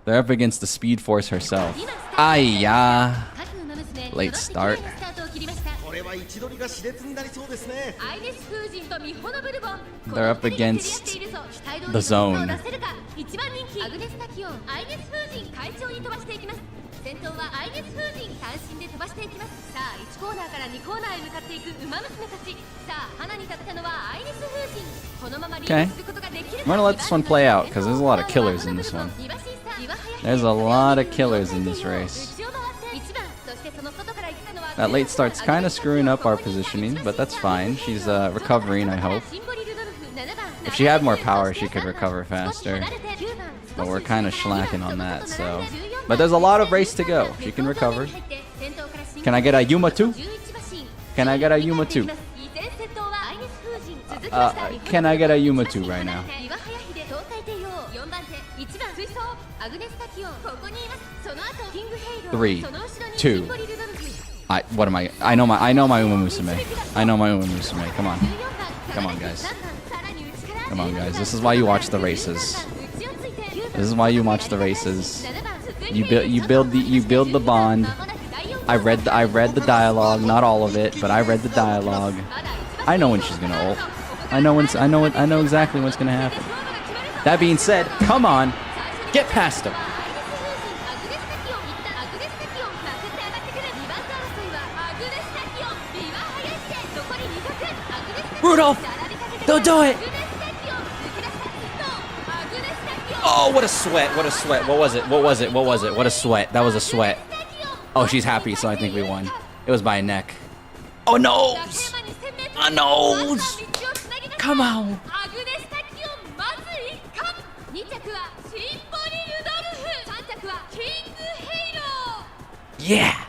They're up against the Speed Force herself. Ayya. Late start. They're up against the zone. Okay. I'm gonna let this one play out because there's a lot of killers in this one. There's a lot of killers in this race. That late start's kind of screwing up our positioning, but that's fine. She's recovering, I hope. If she had more power, she could recover faster. But we're kind of slacking on that, so... But there's a lot of race to go. She can recover. Can I get a Uma too? Can I get a Uma too? Can I get a Uma too right now? 3, 2. What am I? I know my Umamusume. I know my Umamusume. Come on. Come on, guys. Come on, guys. This is why you watch the races. This is why you watch the races. You build the bond. I read the dialogue, not all of it, but I read the dialogue. I know when she's gonna ult. I know exactly what's gonna happen. That being said, come on, get past him. Rudolph, don't do it. Oh, what a sweat! What a sweat! What was it? What was it? What was it? What a sweat! That was a sweat. Oh, she's happy, so I think we won. It was by a neck. Oh, nose! A nose! Come on! Yeah!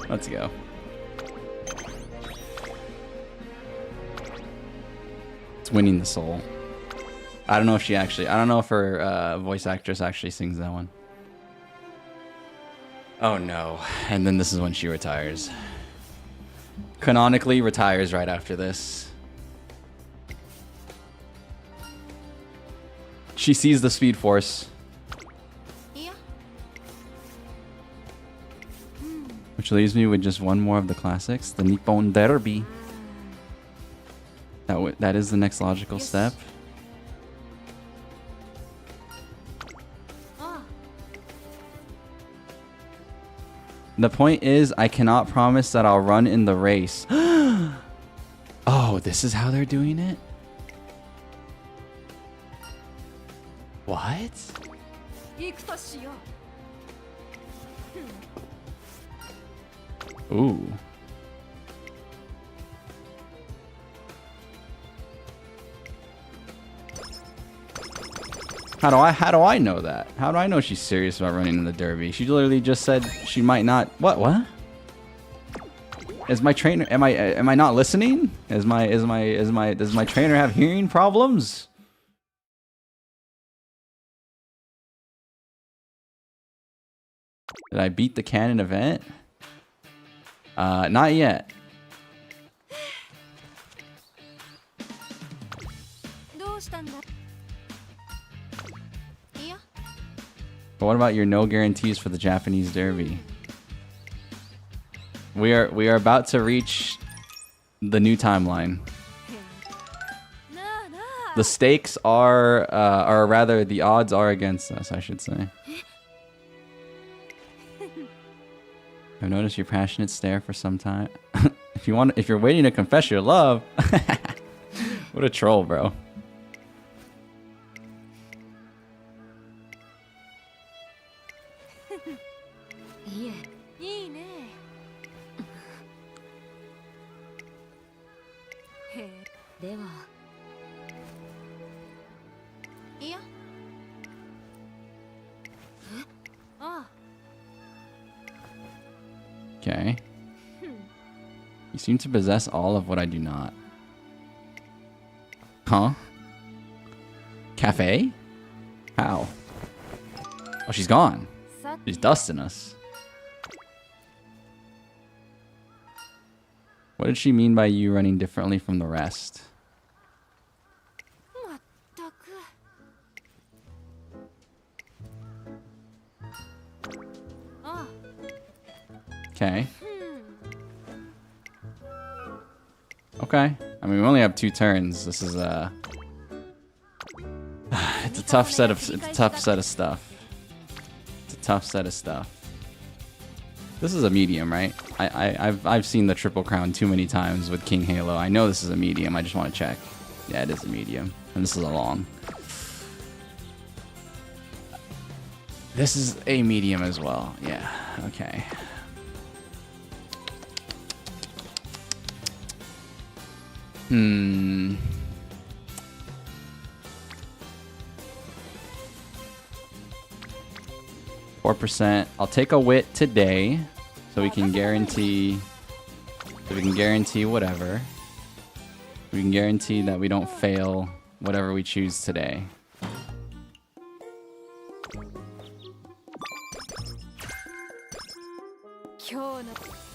Let's go. It's winning the soul. I don't know if her voice actress actually sings that one. Oh no. And then this is when she retires. Canonically retires right after this. She sees the Speed Force. Which leaves me with just one more of the classics, the Nippon Derby. That is the next logical step. The point is, I cannot promise that I'll run in the race. Oh, this is how they're doing it? What? Ooh. How do I know that? How do I know she's serious about running in the derby? She literally just said she might not. What? Is my trainer? Am I not listening? Does my trainer have hearing problems? Did I beat the canon event? Not yet. But what about your no guarantees for the Japanese Derby? We are about to reach the new timeline. The stakes are, or rather, the odds are against us, I should say. I've noticed your passionate stare for some time. If you're waiting to confess your love, what a troll, bro. Okay. You seem to possess all of what I do not. Huh? Cafe? How? Oh, she's gone. She's dusting us. What did she mean by you running differently from the rest? Okay. Okay. I mean, we only have 2 turns. This is it's a tough set of stuff. It's a tough set of stuff. This is a medium, right? I've seen the Triple Crown too many times with King Halo. I know this is a medium. I just want to check. Yeah, it is a medium, and this is a long. This is a medium as well. Yeah. Okay. Hmm. 4%. I'll take a wit today, so we can guarantee. Whatever. We can guarantee that we don't fail whatever we choose today.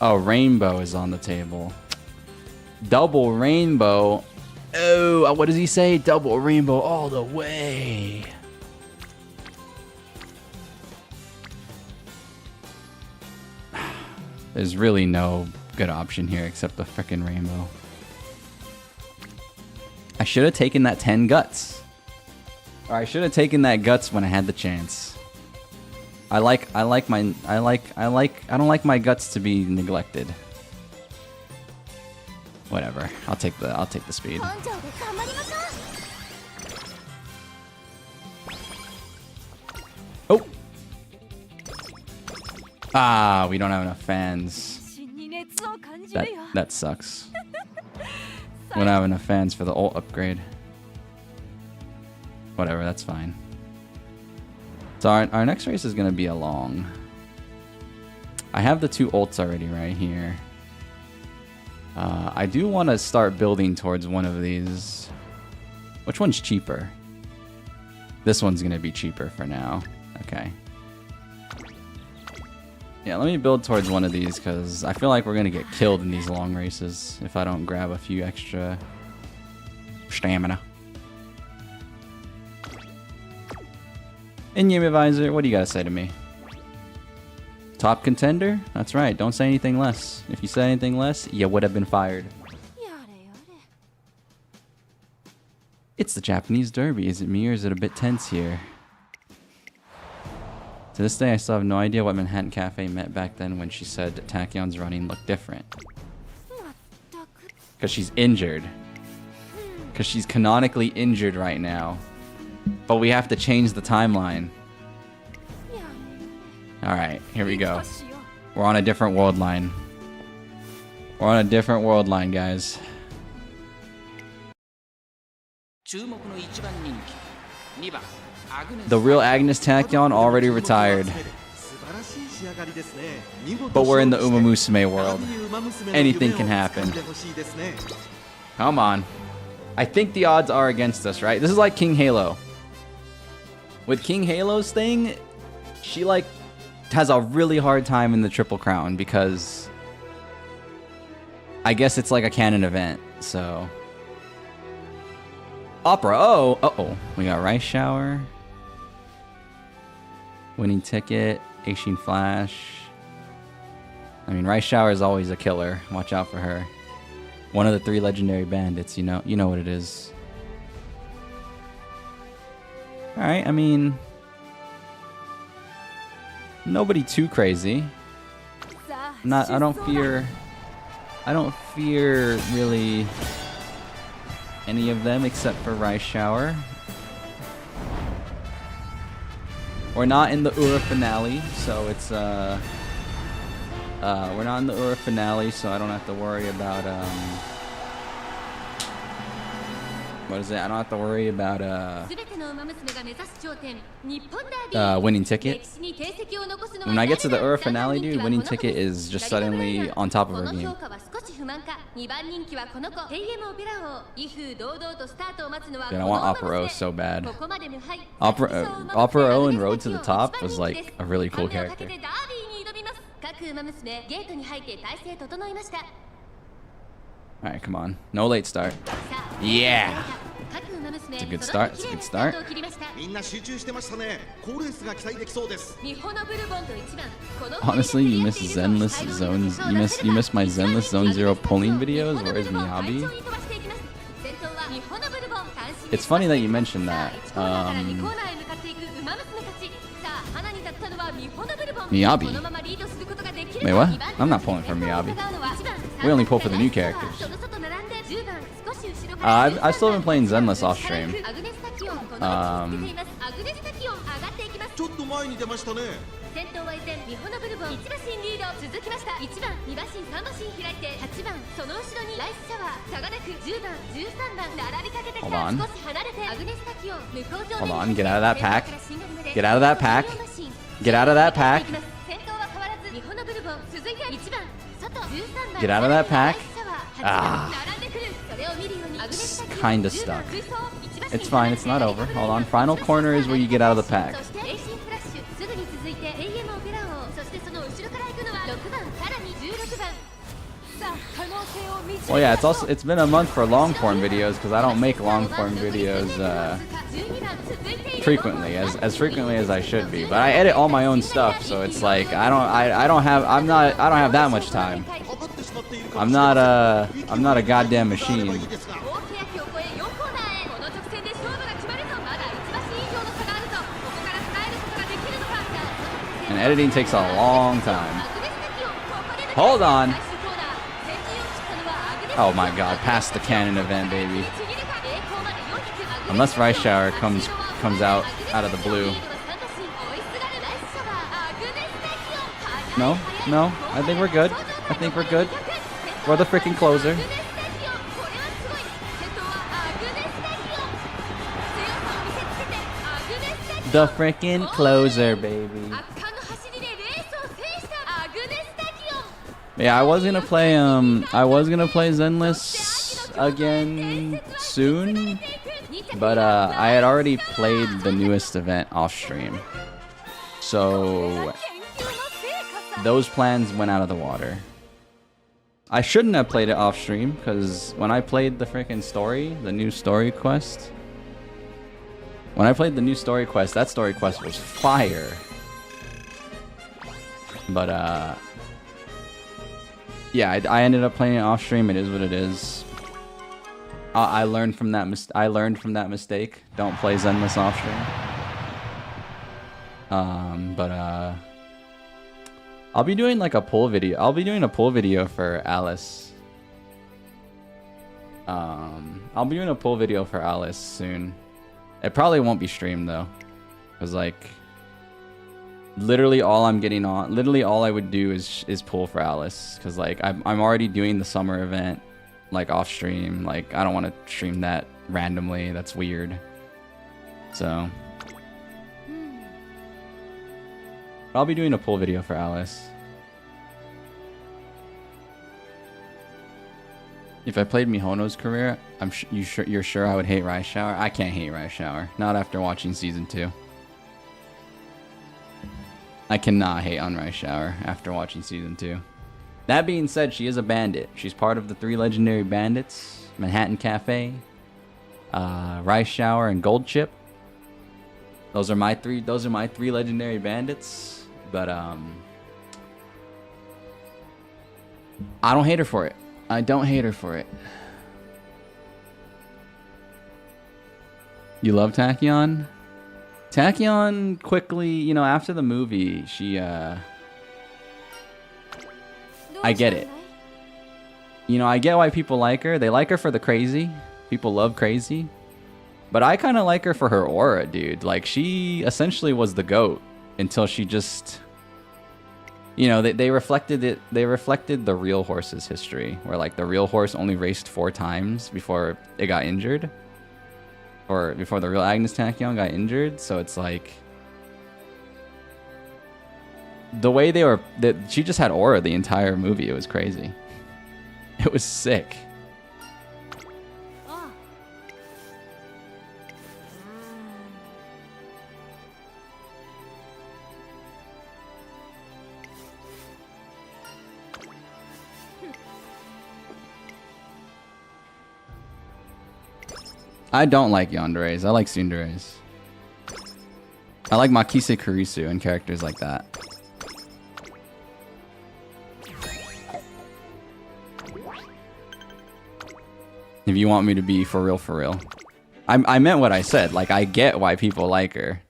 Oh, rainbow is on the table. Double rainbow. Oh, what does he say? Double rainbow all the way. There's really no good option here except the frickin' rainbow. I should have taken that 10 guts. Or I should have taken that guts when I had the chance. I don't like my guts to be neglected. Whatever. I'll take the speed. Oh. Ah, we don't have enough fans. That sucks. We don't have enough fans for the ult upgrade. Whatever, that's fine. So our next race is gonna be a long. I have the 2 ults already right here. I do want to start building towards one of these. Which one's cheaper? This one's going to be cheaper for now. Okay. Yeah, let me build towards one of these because I feel like we're going to get killed in these long races if I don't grab a few extra stamina. Inyumi Visor, what do you got to say to me? Top contender? That's right, don't say anything less. If you said anything less, you would have been fired. It's the Japanese Derby. Is it me or is it a bit tense here? To this day, I still have no idea what Manhattan Cafe meant back then when she said Tachyon's running looked different. Because she's injured. Because she's canonically injured right now. But we have to change the timeline. Alright, here we go. We're on a different world line. We're on a different world line, guys. The real Agnes Tachyon already retired. 仕上がりですね。見事 But we're in the 勝利して Umamusume world. 並びに馬娘の Anything 夢を can happen. 掴んでほしいですね。 Come on. I think the odds are against us, right? This is like King Halo. With King Halo's thing, she like has a really hard time in the Triple Crown because I guess it's like a canon event, so. Opera, uh-oh. We got Rice Shower. Winning Ticket, Aishin Flash. I mean, Rice Shower is always a killer. Watch out for her. One of the 3 legendary bandits, you know what it is. Alright, I mean, nobody too crazy. I don't fear really any of them except for Rice Shower. We're not in the Ura finale, so it's we're not in the Ura finale, so I don't have to worry about what is it? I don't have to worry about winning ticket. When I get to the Ura finale, dude, winning ticket is just suddenly on top of her game. Dude, I want Opera O so bad. Opera O in Road to the Top was like a really cool character. Alright, come on. No late start. Yeah! It's a good start. It's a good start. みんな集中してましたね。好レースが期待できそうです。 Honestly, you miss Zenless Zones. You miss my Zenless Zone Zero pulling videos. Where's Miyabi? It's funny that you mentioned that. Miyabi. Wait, what? I'm not pulling for Miyabi. We only pull for the new characters. I've still been playing Zenless off stream. ちょっと前に出ましたね。 先頭は依然美穂のブルボン1馬身リード続きました1番2馬身3馬身開いて8番その後ろにライスシャワー差がなく10番13番並びかけてきた Hold on. 少し離れてアグネスタキオン向こう上 Hold on, get out of that pack. Get out of that pack. Get out of that pack. 先頭は変わらず美穂のブルボン続いて1番外13番 Get out of that pack. 8番並んでくるそれを見るようにアグネスタキオン Kinda stuck. It's fine, it's not over. Hold on. Final corner is where you get out of the pack. そしてエイシンフラッシュすぐに続いて AM オペラ王そしてその後ろから行くのは6番さらに16番 Well, yeah, it's been a month for long form videos because I don't make long form videos frequently as I should be. But I edit all my own stuff, so it's like I don't have that much time. I'm not a goddamn machine. And editing takes a long time. Hold on. Oh my god, past the canon event, baby. Unless Rice Shower comes out of the blue. No, I think we're good. We're the freaking closer. The freaking closer, baby. Yeah, I was gonna play Zenless again soon, but I had already played the newest event off stream, so those plans went out of the water. I shouldn't have played it off stream because when I played the freaking story, the new story quest, that story quest was fire. But yeah, I ended up playing it off stream. It is what it is. I learned from that mistake. Don't play Zenless off stream. But I'll be doing like a pull video. I'll be doing a pull video for Alice. I'll be doing a pull video for Alice soon. It probably won't be streamed though, cause like literally all I would do is pull for Alice, cause like I'm already doing the summer event like off stream. Like I don't want to stream that randomly. That's weird. So I'll be doing a pull video for Alice. If I played Mihono's career, you're sure I would hate Rise Shower? I can't hate Rise Shower. Not after watching season 2. I cannot hate on Rise Shower after watching season 2. That being said, she is a bandit. She's part of the 3 legendary bandits: Manhattan Cafe, Rice Shower, and Gold Chip. Those are my 3 legendary bandits. But I don't hate her for it. I don't hate her for it. You love Tachyon? Tachyon quickly, you know, after the movie, she I get it. You know, I get why people like her. They like her for the crazy. People love crazy. But I kind of like her for her aura, dude. Like, she essentially was the GOAT until she just... You know, they reflected it. They reflected the real horse's history, where like the real horse only raced 4 times before it got injured, or before the real Agnes Tachyon got injured. So it's like the way she just had aura the entire movie. It was crazy. It was sick. I don't like yanderes. I like tsunderes. I like Makise Kurisu and characters like that. If you want me to be for real. I meant what I said. Like, I get why people like her.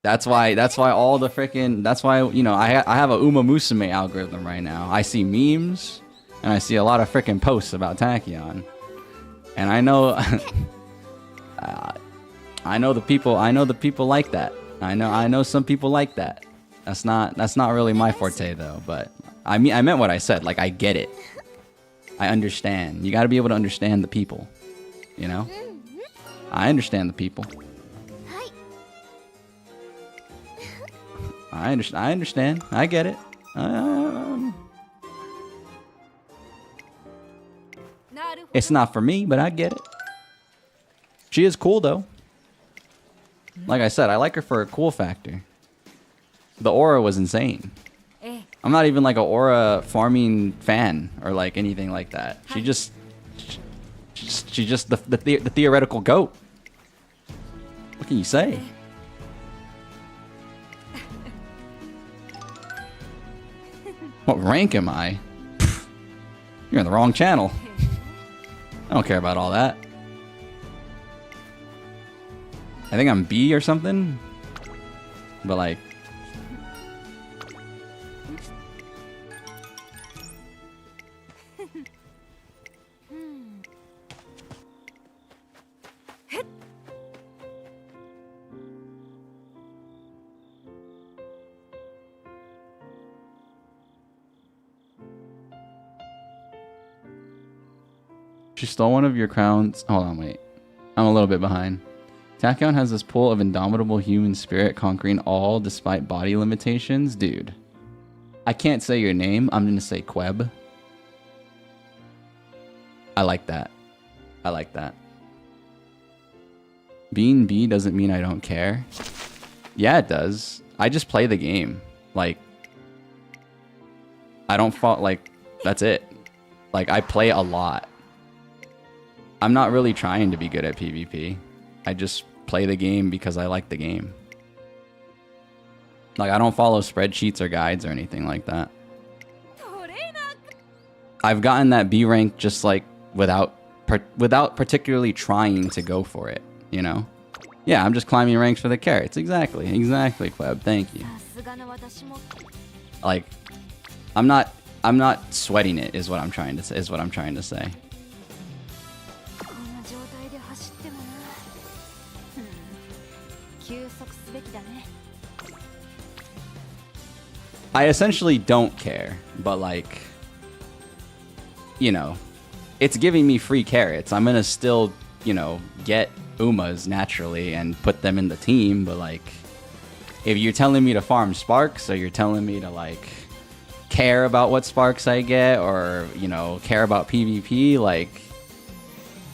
That's why all the freaking... That's why, you know, I have a Uma Musume algorithm right now. I see memes, and I see a lot of freaking posts about Tachyon. And I know... I know the people like that. I know some people like that. That's not really my forte though, but I meant what I said. Like, I get it. I understand. You got to be able to understand the people, you know? I understand the people. I understand. I get it. It's not for me, but I get it. She is cool, though. Like I said, I like her for her cool factor. The aura was insane. I'm not even like a aura farming fan or like anything like that. She's just the theoretical GOAT. What can you say? What rank am I? You're in the wrong channel. I don't care about all that. I think I'm B or something. But like... She stole one of your crowns. Hold on, wait. I'm a little bit behind. Tachyon has this pull of indomitable human spirit conquering all despite body limitations. Dude. I can't say your name. I'm going to say Queb. I like that. I like that. Being B doesn't mean I don't care. Yeah, it does. I just play the game. Like, I don't fall, like, that's it. Like, I play a lot. I'm not really trying to be good at PvP. I just play the game because I like the game. Like, I don't follow spreadsheets or guides or anything like that. I've gotten that B rank just like without particularly trying to go for it, you know? Yeah, I'm just climbing ranks for the carrots. Exactly, Queb. Thank you. Like, I'm not sweating it is what I'm trying to say. I essentially don't care, but like, you know, it's giving me free carrots. I'm gonna still, you know, get Umas naturally and put them in the team, but like, if you're telling me to farm sparks, or you're telling me to like care about what sparks I get, or you know, care about PvP, like,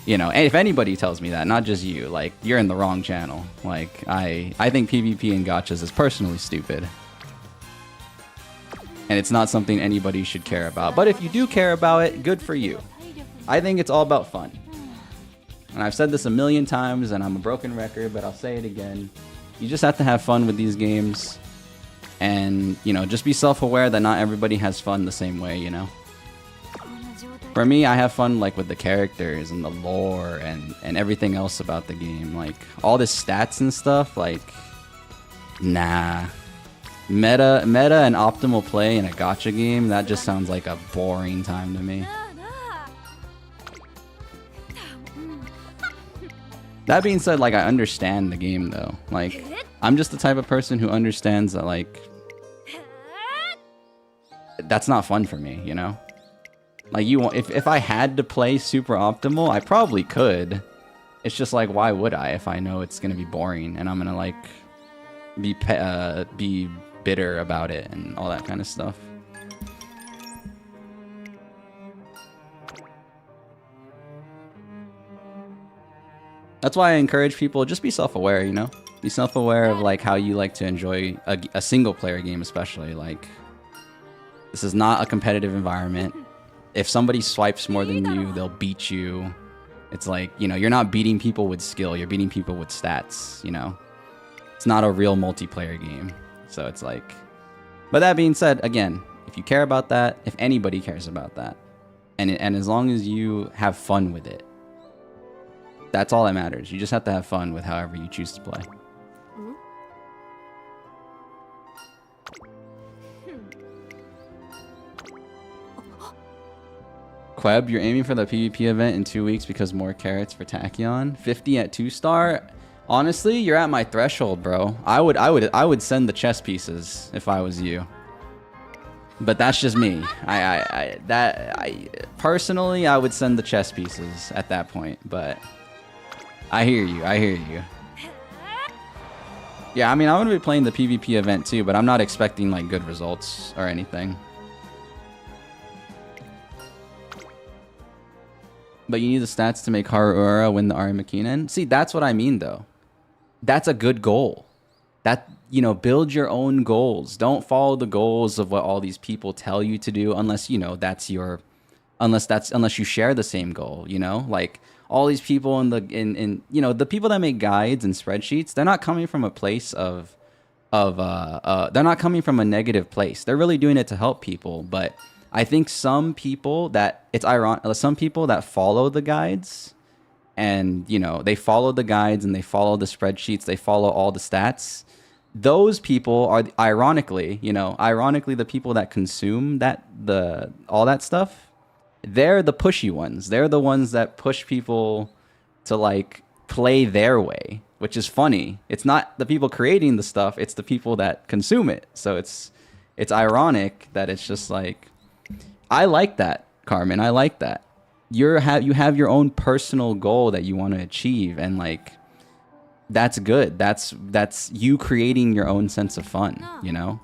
you know, if anybody tells me that, not just you, like, you're in the wrong channel. Like, I think PvP in gachas is personally stupid. And it's not something anybody should care about. But if you do care about it, good for you. I think it's all about fun. And I've said this a million times, and I'm a broken record, but I'll say it again. You just have to have fun with these games. And, you know, just be self-aware that not everybody has fun the same way, you know? For me, I have fun, like, with the characters and the lore and everything else about the game. Like, all the stats and stuff, like, nah. Meta and optimal play in a gacha game, that just sounds like a boring time to me. That being said, like, I understand the game, though. Like, I'm just the type of person who understands that, like, that's not fun for me, you know? Like, if I had to play super optimal, I probably could. It's just like, why would I if I know it's gonna be boring and I'm gonna, like, be bitter about it and all that kind of stuff. That's why I encourage people, just be self-aware, you know? Be self-aware of, like, how you like to enjoy a single-player game, especially. Like, this is not a competitive environment. If somebody swipes more than you, they'll beat you. It's like, you know, you're not beating people with skill, you're beating people with stats, you know? It's not a real multiplayer game. So it's like... But that being said, again, if you care about that, if anybody cares about that, and as long as you have fun with it, that's all that matters. You just have to have fun with however you choose to play. Queb, you're aiming for the PvP event in 2 weeks because more carrots for Tachyon. 50 at 2-star. Honestly, you're at my threshold, bro. I would send the chess pieces if I was you. But that's just me. Personally, I would send the chess pieces at that point. But I hear you. I hear you. Yeah, I mean, I'm gonna be playing the PvP event too, but I'm not expecting like good results or anything. But you need the stats to make Haruura win the Ari Makinen. See, that's what I mean, though. That's a good goal. That, you know, build your own goals. Don't follow the goals of what all these people tell you to do, unless, you know, that's your, unless you share the same goal, you know? Like, all these people in you know, the people that make guides and spreadsheets, they're not coming from a place they're not coming from a negative place. They're really doing it to help people, but I think some people that, it's ironic, some people that follow the guides and, you know, they follow the guides and they follow the spreadsheets, they follow all the stats. Those people are, ironically, you know, the people that consume all that stuff. They're the pushy ones. They're the ones that push people to, like, play their way, which is funny. It's not the people creating the stuff, it's the people that consume it. So it's ironic that it's just like, I like that, Carmen. I like that. You have your own personal goal that you want to achieve, and like, that's good. That's you creating your own sense of fun, you know?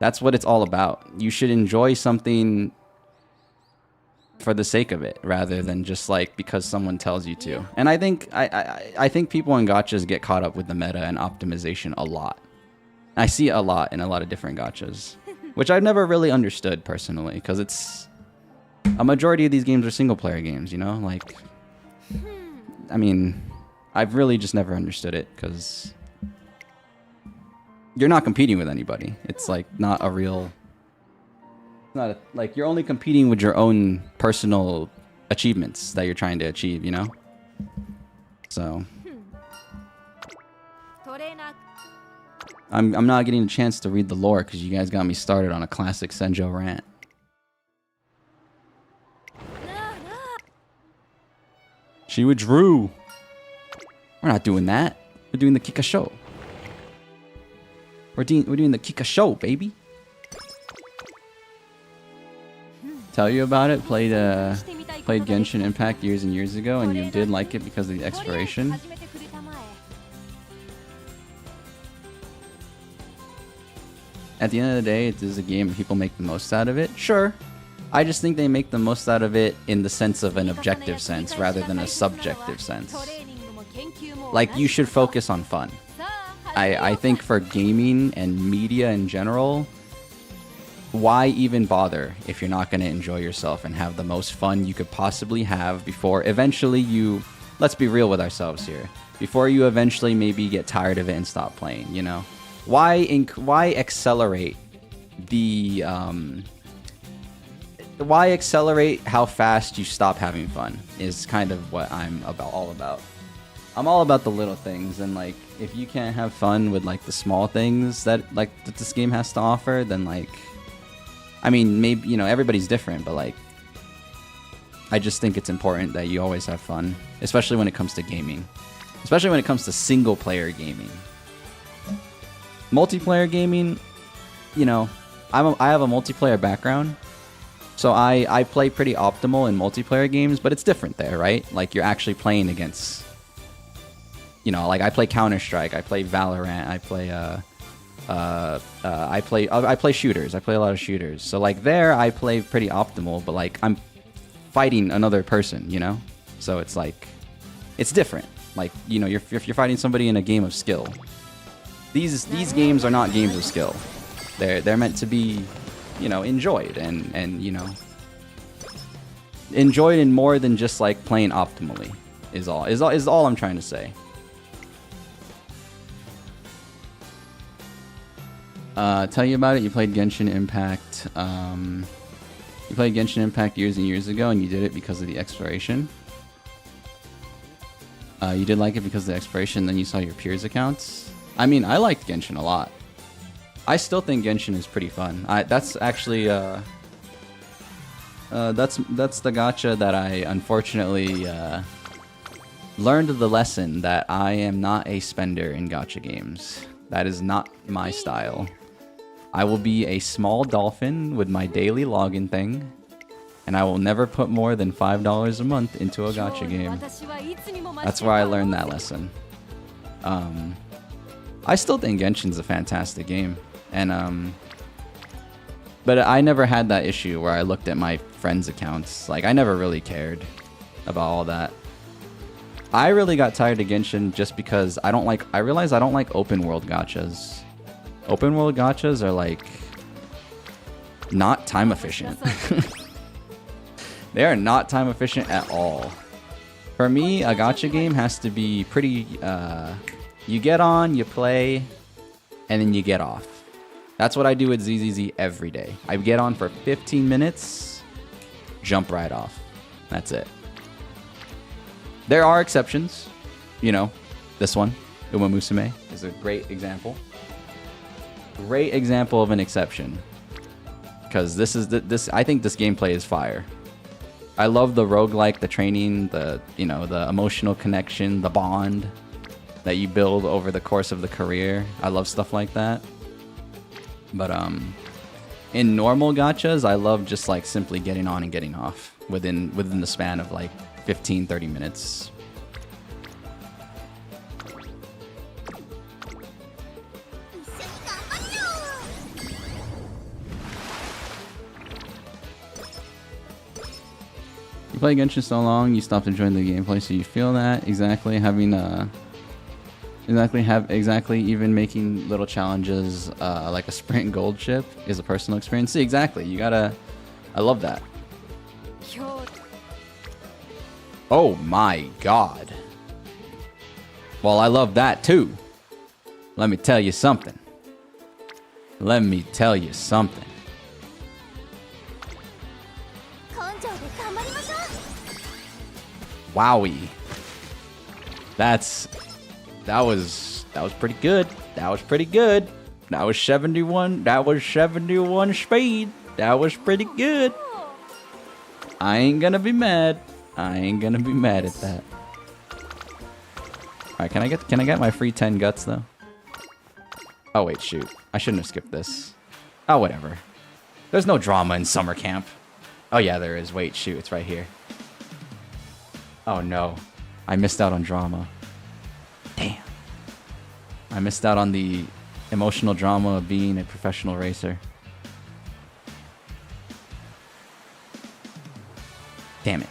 That's what it's all about. You should enjoy something for the sake of it, rather than just like because someone tells you to. And I think I think people in gachas get caught up with the meta and optimization a lot. I see it a lot in a lot of different gachas, which I've never really understood personally, because it's a majority of these games are single player games, you know? Like, I mean, I've really just never understood it, because you're not competing with anybody. It's like not a real, like, you're only competing with your own personal achievements that you're trying to achieve, you know? So I'm not getting a chance to read the lore because you guys got me started on a classic Senjo rant. She withdrew. We're not doing that. We're doing the Kikasho. We're doing the Kikasho, baby. Tell you about it. Played Genshin Impact years and years ago, and you did like it because of the exploration. At the end of the day, it is a game and people make the most out of it. Sure. I just think they make the most out of it in the sense of an objective sense rather than a subjective sense. Like, you should focus on fun. I think for gaming and media in general, why even bother if you're not going to enjoy yourself and have the most fun you could possibly have before eventually you, let's be real with ourselves here, before you eventually maybe get tired of it and stop playing, you know? Why accelerate the why accelerate how fast you stop having fun is kind of what I'm all about. I'm all about the little things, and like, if you can't have fun with like the small things that this game has to offer, then like, I mean, maybe, you know, everybody's different, but like, I just think it's important that you always have fun, especially when it comes to gaming, especially when it comes to single player gaming. Multiplayer gaming, you know, I have a multiplayer background, so I play pretty optimal in multiplayer games, but it's different there, right? Like, you're actually playing against, you know, like I play Counter-Strike, I play Valorant, I play shooters. I play a lot of shooters. So like there, I play pretty optimal, but like I'm fighting another person, you know. So it's like, it's different. Like, you know, if you're fighting somebody in a game of skill, these games are not games of skill. They're meant to be, you know, enjoyed and you know, enjoyed in more than just like playing optimally. Is all I'm trying to say. Tell you about it. You played Genshin Impact. You played Genshin Impact years and years ago, and you did it because of the exploration. You did like it because of the exploration. Then you saw your peers' accounts. I mean, I liked Genshin a lot. I still think Genshin is pretty fun. That's actually that's the gacha that I unfortunately learned the lesson that I am not a spender in gacha games. That is not my style. I will be a small dolphin with my daily login thing, and I will never put more than $5 a month into a gacha game. That's where I learned that lesson. I still think Genshin's a fantastic game, and but I never had that issue where I looked at my friends' accounts. Like, I never really cared about all that. I really got tired of Genshin just because I realized I don't like open world gachas. Open world gachas are like not time efficient. They are not time efficient at all. For me, a gacha game has to be pretty, you get on, you play, and then you get off. That's what I do with ZZZ every day. I get on for 15 minutes, jump right off. That's it. There are exceptions, you know, this one, Umamusume, is a great example. Great example of an exception. Because I think this gameplay is fire. I love the roguelike, the training, the emotional connection, the bond that you build over the course of the career. I love stuff like that. But in normal gachas, I love just like simply getting on and getting off within the span of like 15-30 minutes. You play Genshin so long, you stopped enjoying the gameplay, so you feel that exactly even making little challenges like a sprint gold ship is a personal experience. See, exactly. I love that. Oh my god. Well, I love that too. Let me tell you something. Wowie. That was pretty good. That was 71. That was 71 speed. That was pretty good. I ain't gonna be mad. at that. Alright, can I get my free 10 guts though? Oh wait, shoot. I shouldn't have skipped this. Oh, whatever. There's no drama in summer camp. Oh yeah, there is. Wait, shoot, it's right here. Oh no. I missed out on drama. Damn. I missed out on the emotional drama of being a professional racer. Damn it.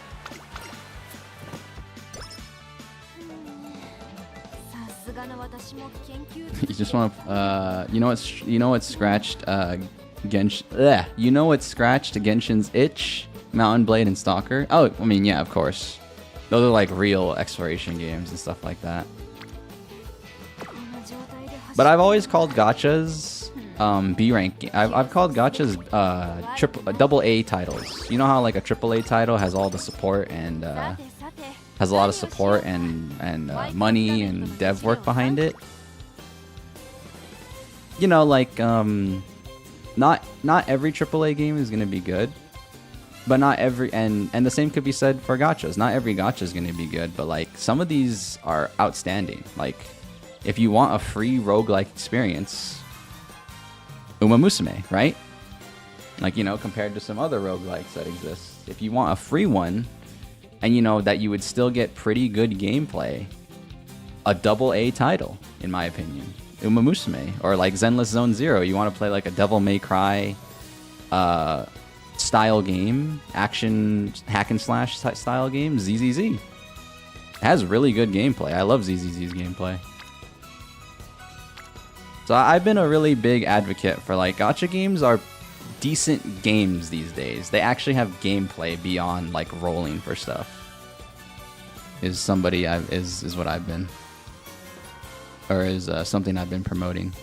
You just want to, you know what's scratched, you know what's scratched Genshin's itch? Mountain Blade and Stalker? Oh, I mean, yeah, of course. Those are like real exploration games and stuff like that. But I've always called gachas B rank. I've called gachas double A titles. You know how like a triple A title has all the support and has a lot of support and money and dev work behind it. You know, like not every triple A game is gonna be good, but not every and the same could be said for gachas. Not every gacha is gonna be good, but like some of these are outstanding. Like if you want a free roguelike experience, Umamusume, right? Like, you know, compared to some other roguelikes that exist. If you want a free one, and you know that you would still get pretty good gameplay, a double A title, in my opinion. Umamusume. Or like Zenless Zone Zero. You want to play like a Devil May Cry style game, action hack and slash style game, ZZZ. It has really good gameplay. I love ZZZ's gameplay. So I've been a really big advocate for like gacha games are decent games these days. They actually have gameplay beyond like rolling for stuff. Is what I've been, or is something I've been promoting.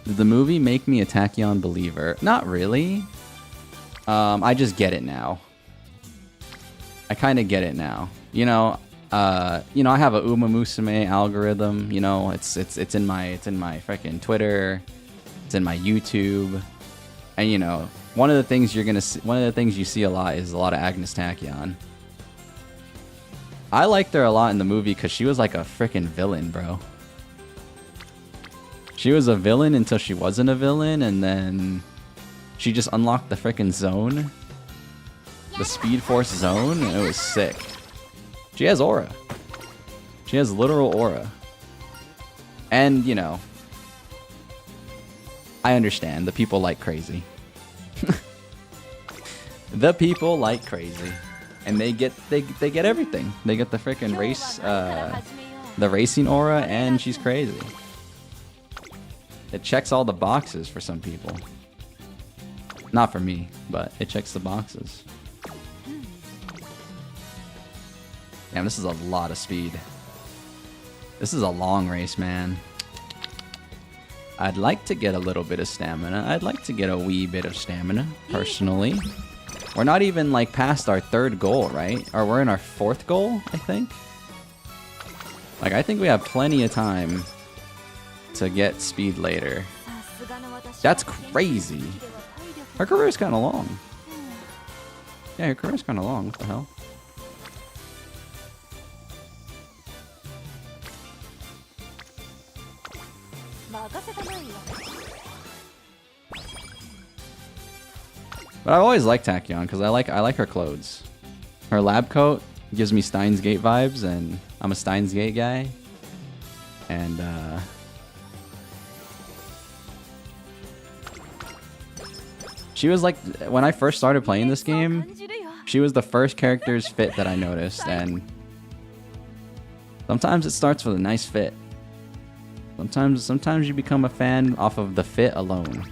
Did the movie make me a Tachyon believer? Not really. I just get it now. I kind of get it now. You know, I have a Umamusume algorithm. You know, it's in my freaking Twitter. It's in my YouTube, and you know, one of the things you see a lot is a lot of Agnes Tachyon. I liked her a lot in the movie because she was like a freaking villain, bro. She was a villain until she wasn't a villain, and then she just unlocked the freaking zone, the Speed Force zone, and it was sick. She has aura. She has literal aura. And, you know, I understand. The people like crazy. The people like crazy. And they get everything. They get the freaking race, the racing aura, and she's crazy. It checks all the boxes for some people. Not for me, but it checks the boxes. Damn, this is a lot of speed. This is a long race, man. I'd like to get a little bit of stamina. I'd like to get a wee bit of stamina, personally. We're not even, like, past our third goal, right? Or we're in our fourth goal, I think? Like, I think we have plenty of time to get speed later. That's crazy. Her career's kind of long. Yeah, her career's kind of long. What the hell? But I've always liked Tachyon because I like her clothes. Her lab coat gives me Steins Gate vibes, and I'm a Steins Gate guy. And she was like, when I first started playing this game, she was the first character's fit that I noticed, and sometimes it starts with a nice fit. Sometimes you become a fan off of the fit alone.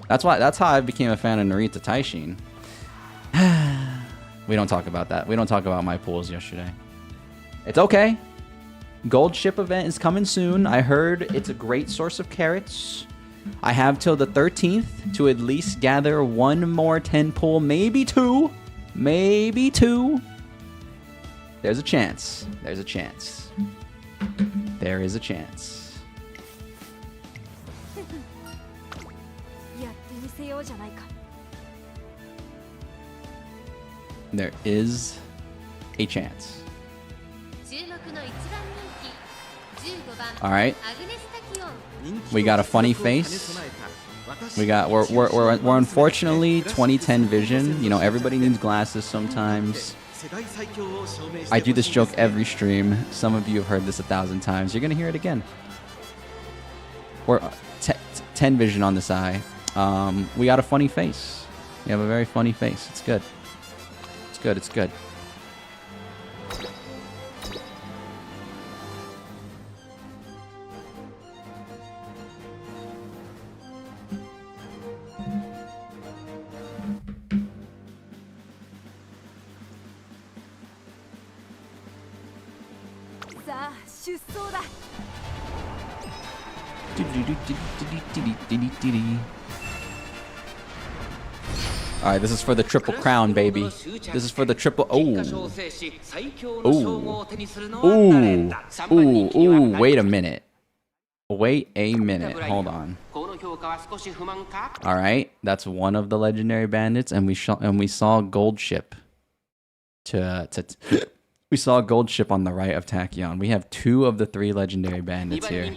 That's how I became a fan of Narita Taishin. We don't talk about that. We don't talk about my pools yesterday. It's okay. Gold ship event is coming soon. I heard it's a great source of carrots. I have till the 13th to at least gather one more 10 pool, maybe two. Maybe two. There's a chance. There's a chance. There is a chance. There is a chance. All right. We got a funny face. We're unfortunately 2010 vision. You know, everybody needs glasses sometimes. I do this joke every stream. Some of you have heard this 1,000 times. You're gonna hear it again. We're 10 vision on this eye. We got a funny face. We have a very funny face. It's good. It's good. It's good. Alright, this is for the triple crown, baby. This is for the triple... Oh. Ooh. Ooh. Ooh. Wait a minute. Wait a minute. Hold on. Alright, that's one of the legendary bandits, and we saw gold ship. We saw a gold ship on the right of Tachyon. We have 2 of the 3 legendary bandits here.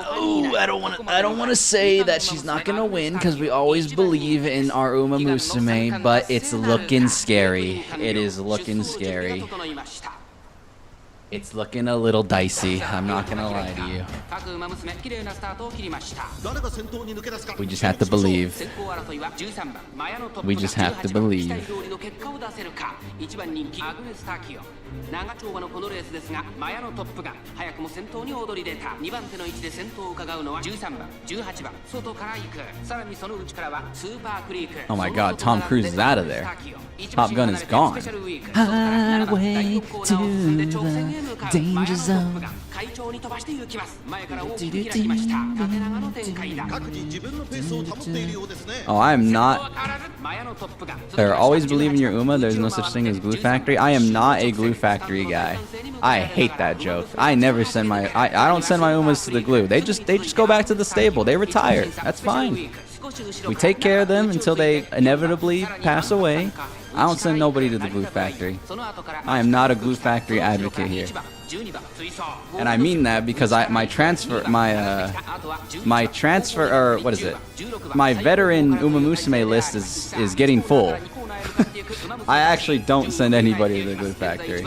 Oh, I don't want to say that she's not gonna win because we always believe in our Uma Musume, but it's looking scary. It is looking scary. It's looking a little dicey. I'm not gonna lie to you. We just have to believe. We just have to believe. Oh my god, Tom Cruise is out of there. Top Gun is gone. Highway to the danger zone. Oh, I am not. They're always believing your Uma. There's no such thing as glue factory. I am not a glue factory guy. I hate that joke. I never send my. I don't send my Umas to the glue. They just go back to the stable. They retire. That's fine. We take care of them until they inevitably pass away. I don't send nobody to the glue factory. I am not a glue factory advocate here. And I mean that because my veteran Umamusume list is getting full. I actually don't send anybody to the glue factory.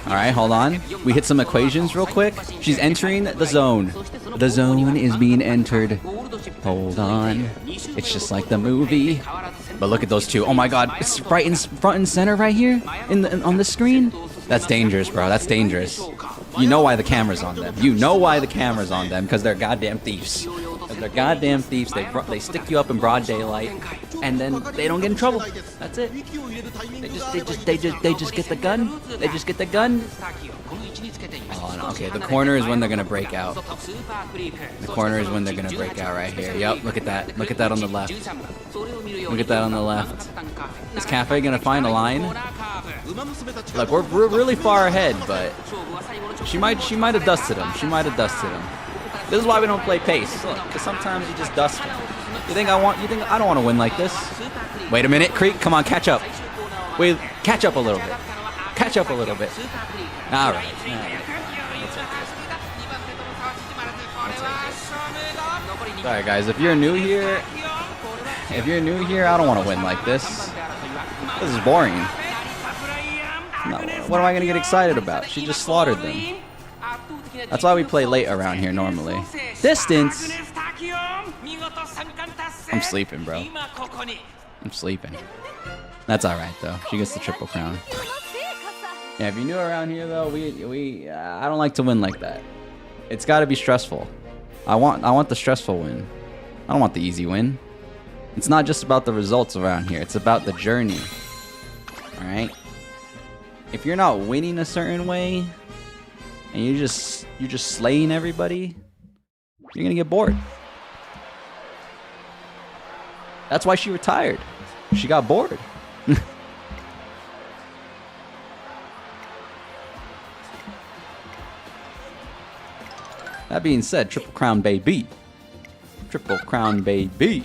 Alright, hold on. We hit some equations real quick. She's entering the zone. The zone is being entered. Hold on. It's just like the movie. But look at those 2. Oh my god, it's right in front and center right here on the screen. That's dangerous, bro. That's dangerous. You know why the camera's on them. You know why the camera's on them, because they're goddamn thieves. They're goddamn thieves. They stick you up in broad daylight, and then they don't get in trouble. That's it. They just get the gun. They just get the gun. Oh, no. Okay, the corner is when they're gonna break out. The corner is when they're gonna break out right here. Yep, look at that. Look at that on the left. Look at that on the left. Is Cafe gonna find a line? Look, we're really far ahead, but she might have dusted him. She might have dusted him. This is why we don't play pace. Look, because sometimes you just dust him. You think I don't want to win like this? Wait a minute, Creek, come on, catch up. Wait, catch up a little bit. Catch up a little bit. All right. Sorry guys, if you're new here, I don't want to win like this. This is boring. No, what am I gonna get excited about? She just slaughtered them. That's why we play late around here normally. Distance. I'm sleeping, bro. I'm sleeping. That's all right though. She gets the triple crown. Yeah, if you're new around here though, I don't like to win like that. It's got to be stressful. I want the stressful win. I don't want the easy win. It's not just about the results around here. It's about the journey. All right. If you're not winning a certain way, and you're just slaying everybody, you're gonna get bored. That's why she retired. She got bored. That being said, Triple Crown baby. Triple Crown baby.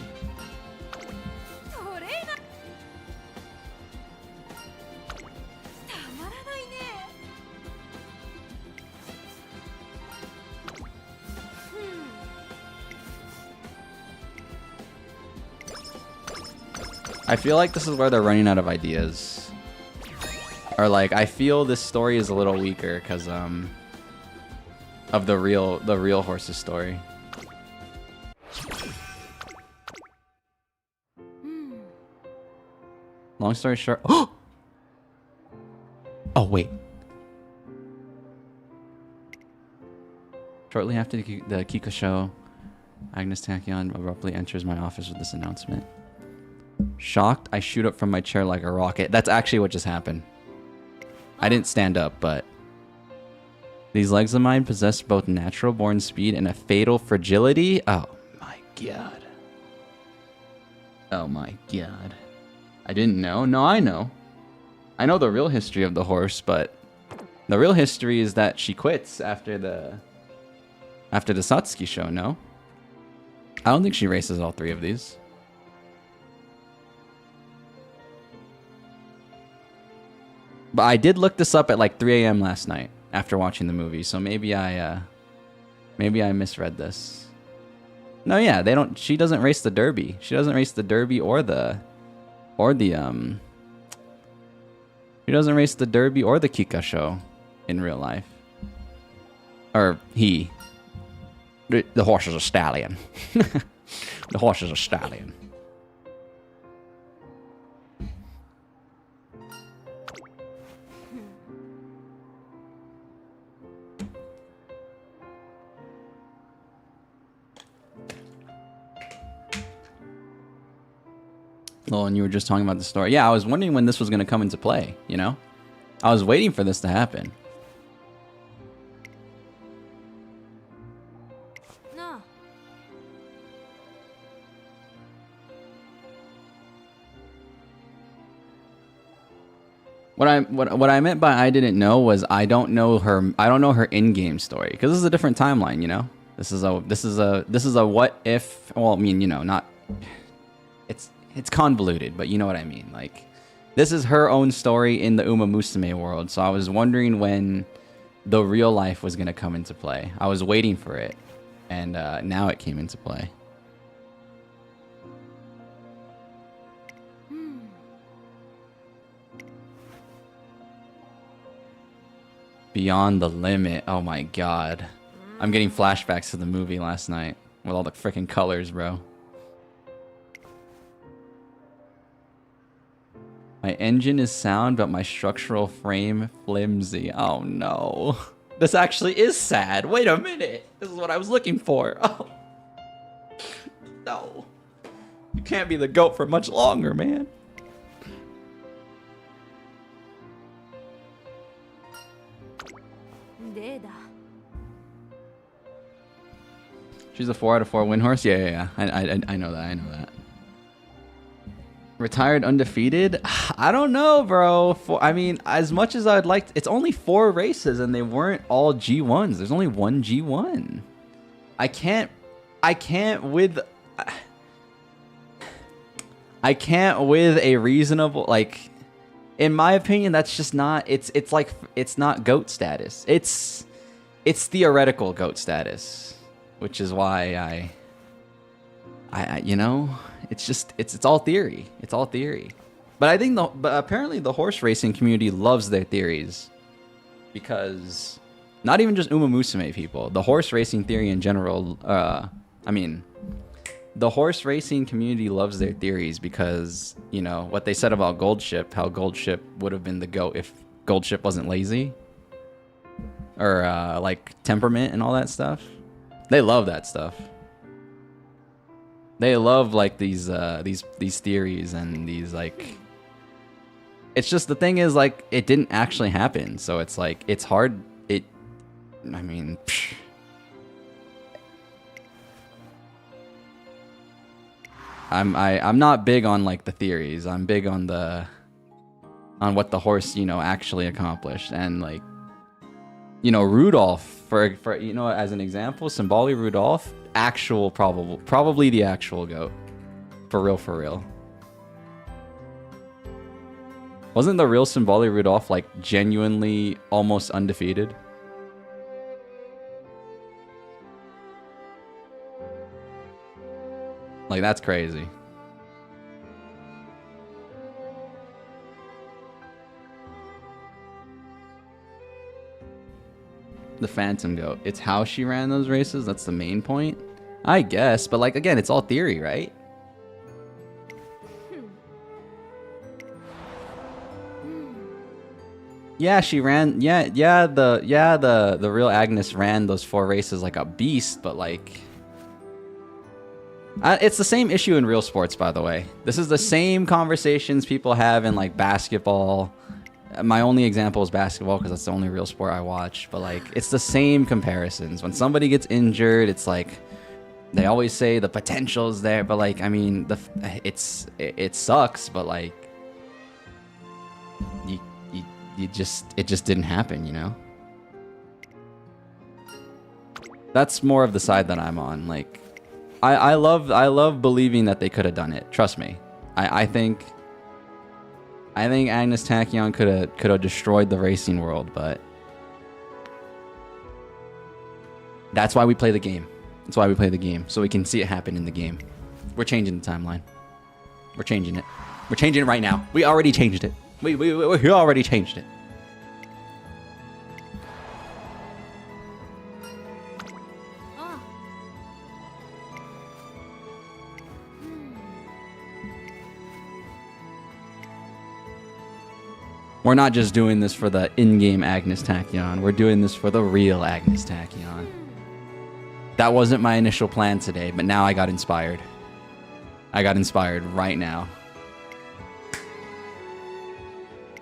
I feel like this is where they're running out of ideas. Or like, I feel this story is a little weaker because of the real horse's story. Long story short. Oh wait. Shortly after the Kika show, Agnes Tachyon abruptly enters my office with this announcement. Shocked, I shoot up from my chair like a rocket. That's actually what just happened. I didn't stand up, but these legs of mine possess both natural born speed and a fatal fragility. Oh my god. Oh my god. I didn't know. No, I know. I know the real history of the horse, but the real history is that she quits after the Satsuki show, no? I don't think she races all three of these. But I did look this up at like 3 a.m. last night after watching the movie, so maybe I misread this. No, yeah, they don't. She doesn't race the Derby. She doesn't race the Derby or the She doesn't race the Derby or the Kika show in real life. Or he. The horse is a stallion. The horse is a stallion. Oh, and you were just talking about the story. Yeah, I was wondering when this was going to come into play, you know? I was waiting for this to happen. No. What I meant by I didn't know was I don't know her in-game story, because this is a different timeline, you know? This is a what if, well, I mean, you know, not it's convoluted, but you know what I mean. Like, this is her own story in the Umamusume world, so I was wondering when the real life was going to come into play. I was waiting for it, and now it came into play. Beyond the Limit. Oh my god. I'm getting flashbacks to the movie last night with all the freaking colors, bro. My engine is sound, but my structural frame flimsy. Oh no. This actually is sad. Wait a minute. This is what I was looking for. Oh. No. You can't be the GOAT for much longer, man. She's a 4 out of 4 win horse? Yeah. I know that. I know that. Retired undefeated? I don't know, bro. I mean, as much as I'd like... It's only 4 races, and they weren't all G1s. There's only one G1. I can't with a reasonable... Like, in my opinion, that's just not... It's like... It's not GOAT status. It's theoretical GOAT status. Which is why I you know... It's just, it's all theory. It's all theory. But I think but apparently the horse racing community loves their theories. Because not even just Umamusume people, the horse racing theory in general, I mean, the horse racing community loves their theories because, you know, what they said about Gold Ship, how Gold Ship would have been the GOAT if Gold Ship wasn't lazy. Or, like, temperament and all that stuff. They love that stuff. They love like these theories and these like. It's just the thing is like it didn't actually happen, so it's like it's hard. I mean, I'm not big on like the theories. I'm big on what the horse, you know, actually accomplished. And like, you know, Rudolph for you know, as an example, Symboli Rudolph, probably the actual GOAT. For real. Wasn't the real Symboli Rudolph like genuinely almost undefeated? Like, that's crazy. The Phantom Goat. It's how she ran those races. That's the main point, I guess. But like, again, it's all theory, right? Yeah, she ran. The real Agnes ran those 4 races like a beast. But like, it's the same issue in real sports, by the way. This is the same conversations people have in like basketball. My only example is basketball because that's the only real sport I watch. But like, it's the same comparisons. When somebody gets injured, it's like they always say the potential is there. But like, I mean, it sucks. But like, it just didn't happen, you know. That's more of the side that I'm on. Like, I love believing that they could have done it. Trust me. I think Agnes Tachyon could have destroyed the racing world, but that's why we play the game. That's why we play the game, so we can see it happen in the game. We're changing the timeline. We're changing it. We're changing it right now. We already changed it. We already changed it. We're not just doing this for the in-game Agnes Tachyon. We're doing this for the real Agnes Tachyon. That wasn't my initial plan today, but now I got inspired. I got inspired right now.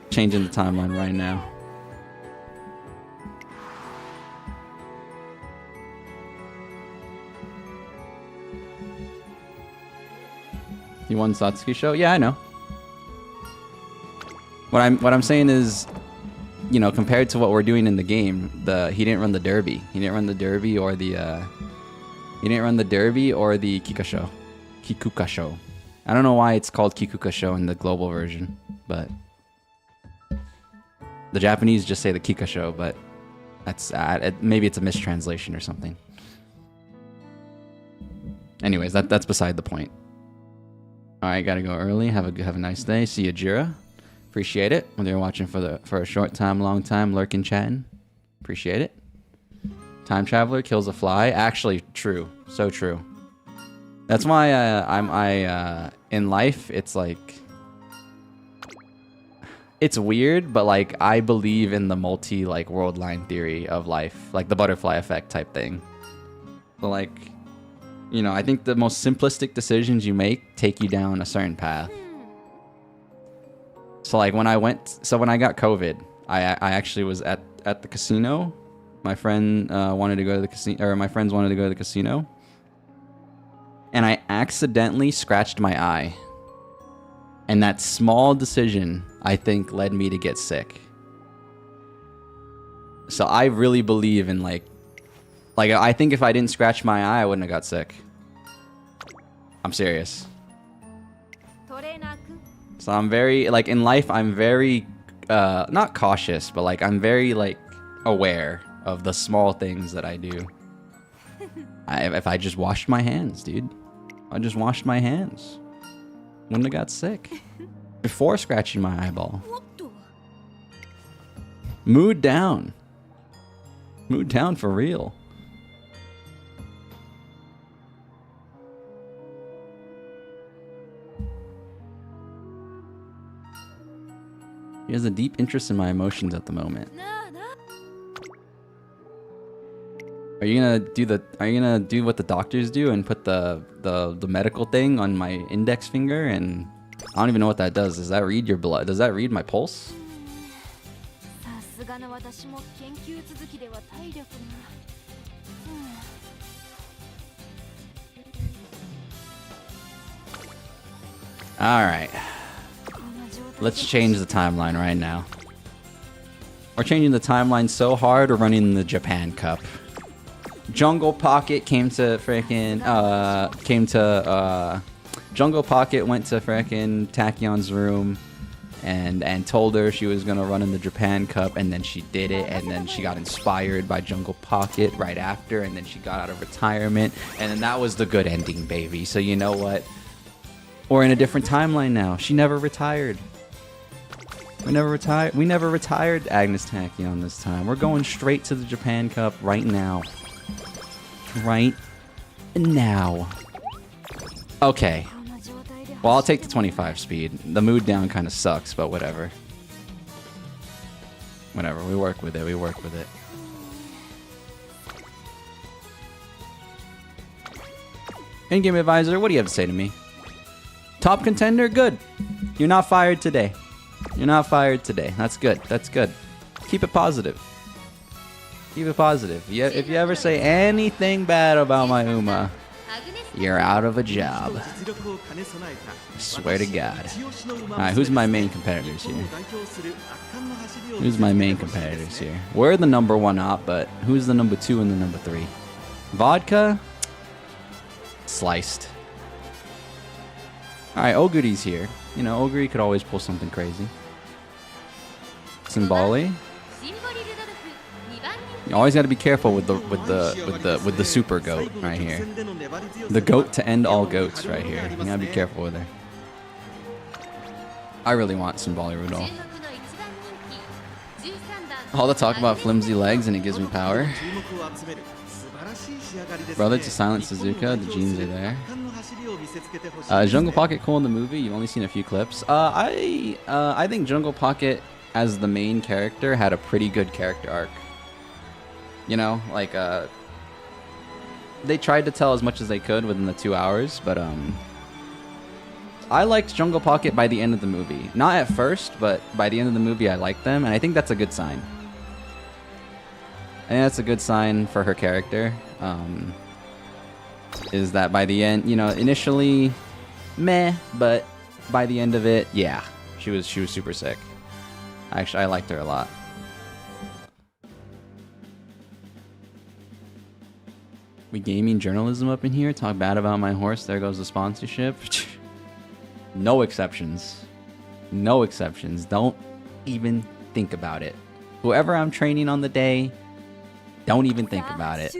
Changing the timeline right now. You won Satsuki show? Yeah, I know. What I'm saying is, you know, compared to what we're doing in the game, he didn't run the derby. He didn't run the derby or the Kikukasho. I don't know why it's called Kikukasho in the global version, but the Japanese just say the Kikasho, but that's maybe it's a mistranslation or something. Anyways, that's beside the point. All right, gotta go early. Have a nice day. See you, Jira. Appreciate it. Whether you're watching for a short time, long time, lurking, chatting. Appreciate it. Time traveler kills a fly. Actually, true. So true. That's why I in life, it's like, it's weird, but like, I believe in the like world line theory of life, like the butterfly effect type thing. So like, you know, I think the most simplistic decisions you make take you down a certain path. So like when I got COVID, I actually was at the casino. My friend wanted to go to the casino, or my friends wanted to go to the casino, and I accidentally scratched my eye. And that small decision, I think, led me to get sick. So I really believe in like I think if I didn't scratch my eye, I wouldn't have got sick. I'm serious. So I'm very, like, in life, I'm very, not cautious, but, like, I'm very, like, aware of the small things that I do. If I just washed my hands, dude. I just washed my hands. Wouldn't have got sick. Before scratching my eyeball. Mood down. Mood down for real. He has a deep interest in my emotions at the moment. Are you gonna do what the doctors do and put the medical thing on my index finger? And I don't even know what that does. Does that read your blood? Does that read my pulse? All right. Let's change the timeline right now. We're changing the timeline so hard, we're running the Japan Cup. Jungle Pocket came to frickin' Jungle Pocket went to frickin' Tachyon's room and told her she was gonna run in the Japan Cup, and then she did it, and then she got inspired by Jungle Pocket right after, and then she got out of retirement, and then that was the good ending, baby. So you know what? We're in a different timeline now. She never retired. We never retired Agnes Tachyon this time. We're going straight to the Japan Cup right now. Right now. Okay. Well, I'll take the 25 speed. The mood down kind of sucks, but whatever. Whatever, we work with it, we work with it. In-game advisor, what do you have to say to me? Top contender? Good. You're not fired today. You're not fired today. That's good. That's good. Keep it positive. Keep it positive. If you ever say anything bad about my Uma, you're out of a job. Swear to God. Alright, who's my main competitors here? Who's my main competitors here? We're the number 1 op, but who's the number 2 and the number 3? Vodka? Sliced. Alright, Oguri's here. You know, Oguri could always pull something crazy. Symboli. You always got to be careful with the super goat right here. The goat to end all goats right here. You gotta be careful with her. I really want Symboli Rudolph. All the talk about flimsy legs and it gives me power. Brother to Silent Suzuka, the genes are there. Is Jungle Pocket cool in the movie? You've only seen a few clips. I think Jungle Pocket as the main character had a pretty good character arc. You know, like they tried to tell as much as they could within the 2 hours, but I liked Jungle Pocket by the end of the movie. Not at first, but by the end of the movie I liked them, and I think that's a good sign. I think that's a good sign for her character. Is that by the end, you know, initially meh, but by the end of it, yeah, she was super sick. Actually, I liked her a lot. We gaming journalism up in here. Talk bad about my horse. There goes the sponsorship. No exceptions. No exceptions. Don't even think about it. Whoever I'm training on the day, don't even think about it.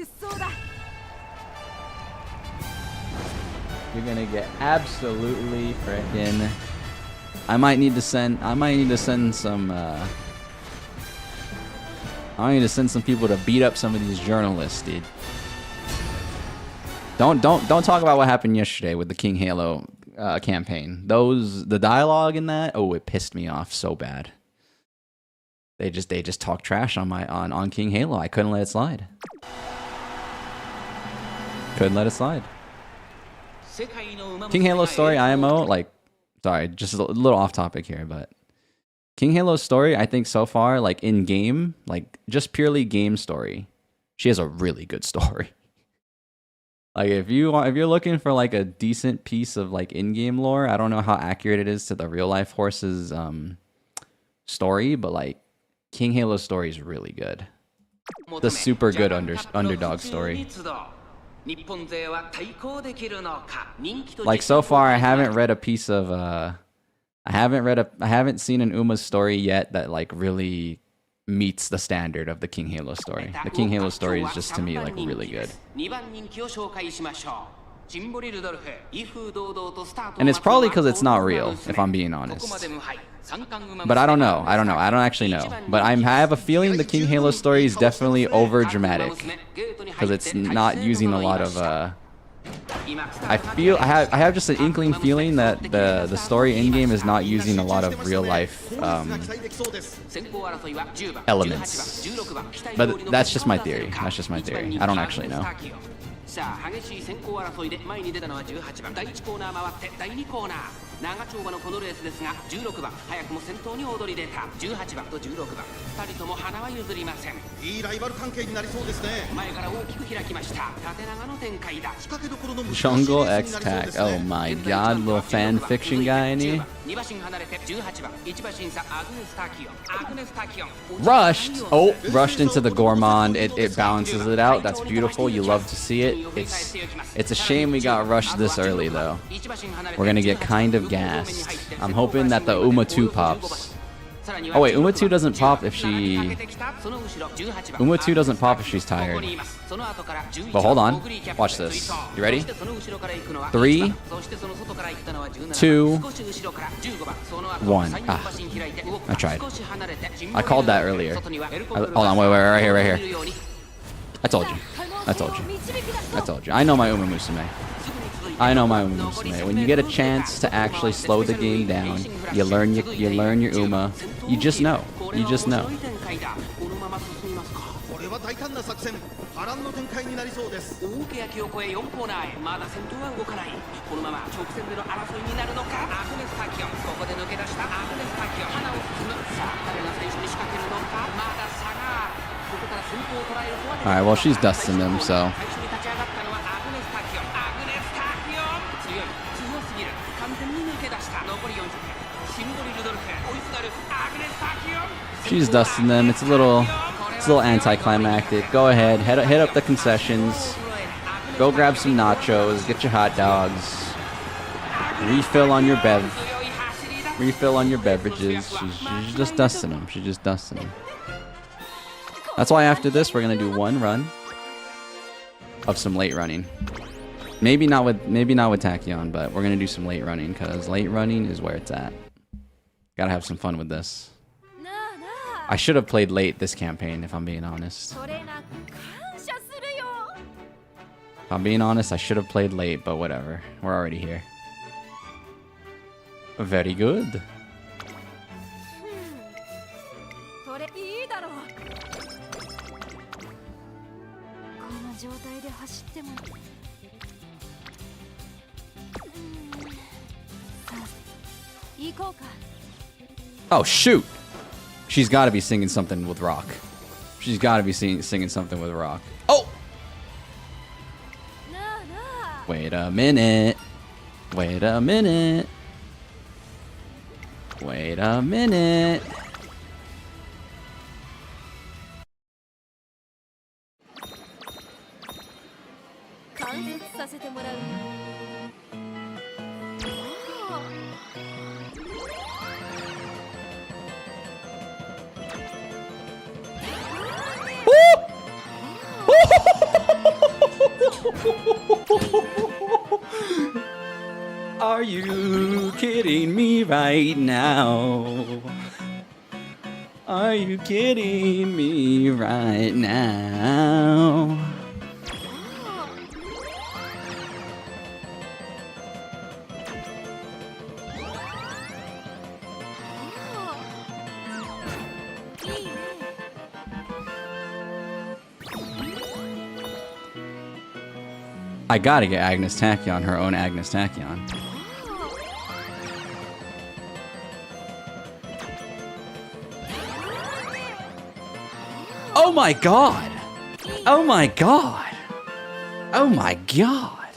You're gonna get absolutely frickin'. I might need to send some people to beat up some of these journalists, dude. Don't talk about what happened yesterday with the King Halo campaign. The dialogue in that, oh, it pissed me off so bad. They just talk trash on King Halo. I couldn't let it slide. Couldn't let it slide. King Halo story IMO, like, sorry, just a little off topic here, but King Halo's story, I think so far, like in game, like just purely game story, she has a really good story. Like if you're looking for like a decent piece of like in-game lore, I don't know how accurate it is to the real life horse's story, but like King Halo's story is really good. The super good underdog story. Like so far, I haven't read a piece of I haven't seen an Uma's story yet that like really meets the standard of the King Halo story. The King Halo story is just to me like really good. And it's probably because it's not real, if I'm being honest. But I don't know. I don't actually know. But I have a feeling the King Halo story is definitely over dramatic because it's not using a lot of I have just an inkling feeling that the story in game is not using a lot of real life elements. But that's just my theory. That's just my theory. I don't actually know. さあ激しい先行争いで前に出たのは18番第1コーナー回って第2コーナー長丁場のこのレースですが16番早くも先頭に躍り出た18番と16番2人とも鼻は譲りません。いいライバル関係になりそうですね。前から大きく開きました。縦長の展開だ。仕掛けどころの難しい Jungle レー X スになりそう Tac. です Oh ね。 my god, little fan fiction guy in here. 2馬身離れて18番1馬身差アグネス・タキヨンアグネス・タキヨン Rushed. Oh, rushed into the gourmand. It balances it out. That's beautiful. You love to see it. It's a shame we got rushed this early though. We're gonna get kind of gassed. I'm hoping that the Uma 2 pops. Oh wait, Uma 2 doesn't pop if she... Uma 2 doesn't pop if she's tired. But hold on. Watch this. You ready? 3, 2, 1. Ah, I tried. I called that earlier. Hold on, wait, right here, right here. I told you. I told you. I told you. I know my Umamusume. I know my Umamusume. When you get a chance to actually slow the game down, you learn your Uma. You just know. You just know. これは大胆な作戦。波乱の展開になりそうです。大けやきを越え4コーナーへまだ先頭は動かない。このまま直線での争いになるのか。アグネス・タキヨンここで抜け出したアグネス・タキヨン花を含む。さあ誰が最初に仕掛けるのか。まだ差がある。ここから先頭を捉えることはできない。 Alright, well, she's dusting them, so... 最初に立ち上がったのはアグネス・タキヨン。アグネス・タキヨン強い強すぎる。完全に抜け出した。残り40分。シンドリ・ルドルフ追いすがるアグネス・タキヨン。 She's dusting them. It's a little anticlimactic. Go ahead, hit up the concessions. Go grab some nachos. Get your hot dogs. Refill on your Refill on your beverages. She's just dusting them. She's just dusting them. That's why after this we're gonna do one run of some late running. Maybe not with Tachyon, but we're gonna do some late running because late running is where it's at. Gotta have some fun with this. I should have played late this campaign, if I'm being honest. If I'm being honest, I should have played late, but whatever. We're already here. Very good. Oh, shoot! She's got to be singing something with rock. She's got to be singing something with rock. Oh! Wait a minute. Wait a minute. Wait a minute. Are you kidding me right now? Are you kidding me right now? I gotta get Agnes Tachyon, her own Agnes Tachyon. Oh my god! Oh my god! Oh my god!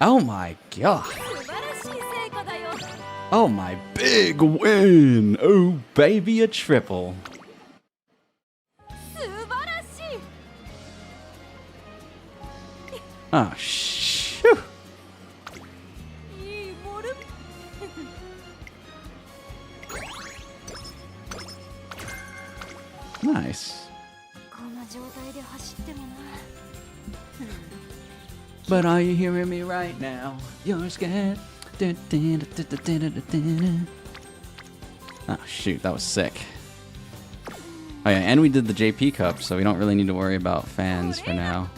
Oh my god! Oh my big win! Oh baby, a triple! Oh, shoo! Nice. But are you hearing me right now? You're scared. Oh, shoot, that was sick. Oh, yeah, and we did the JP Cup, so we don't really need to worry about fans for now.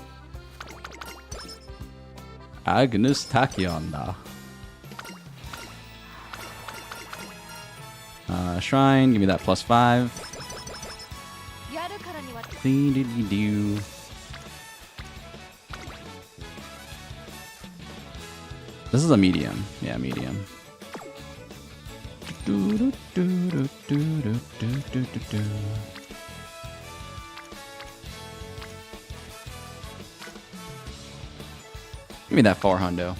Agnes Tachyon da. Shrine, give me that +5. Dee-dee-dee-doo. This is a medium. Yeah, medium. Give me that 400.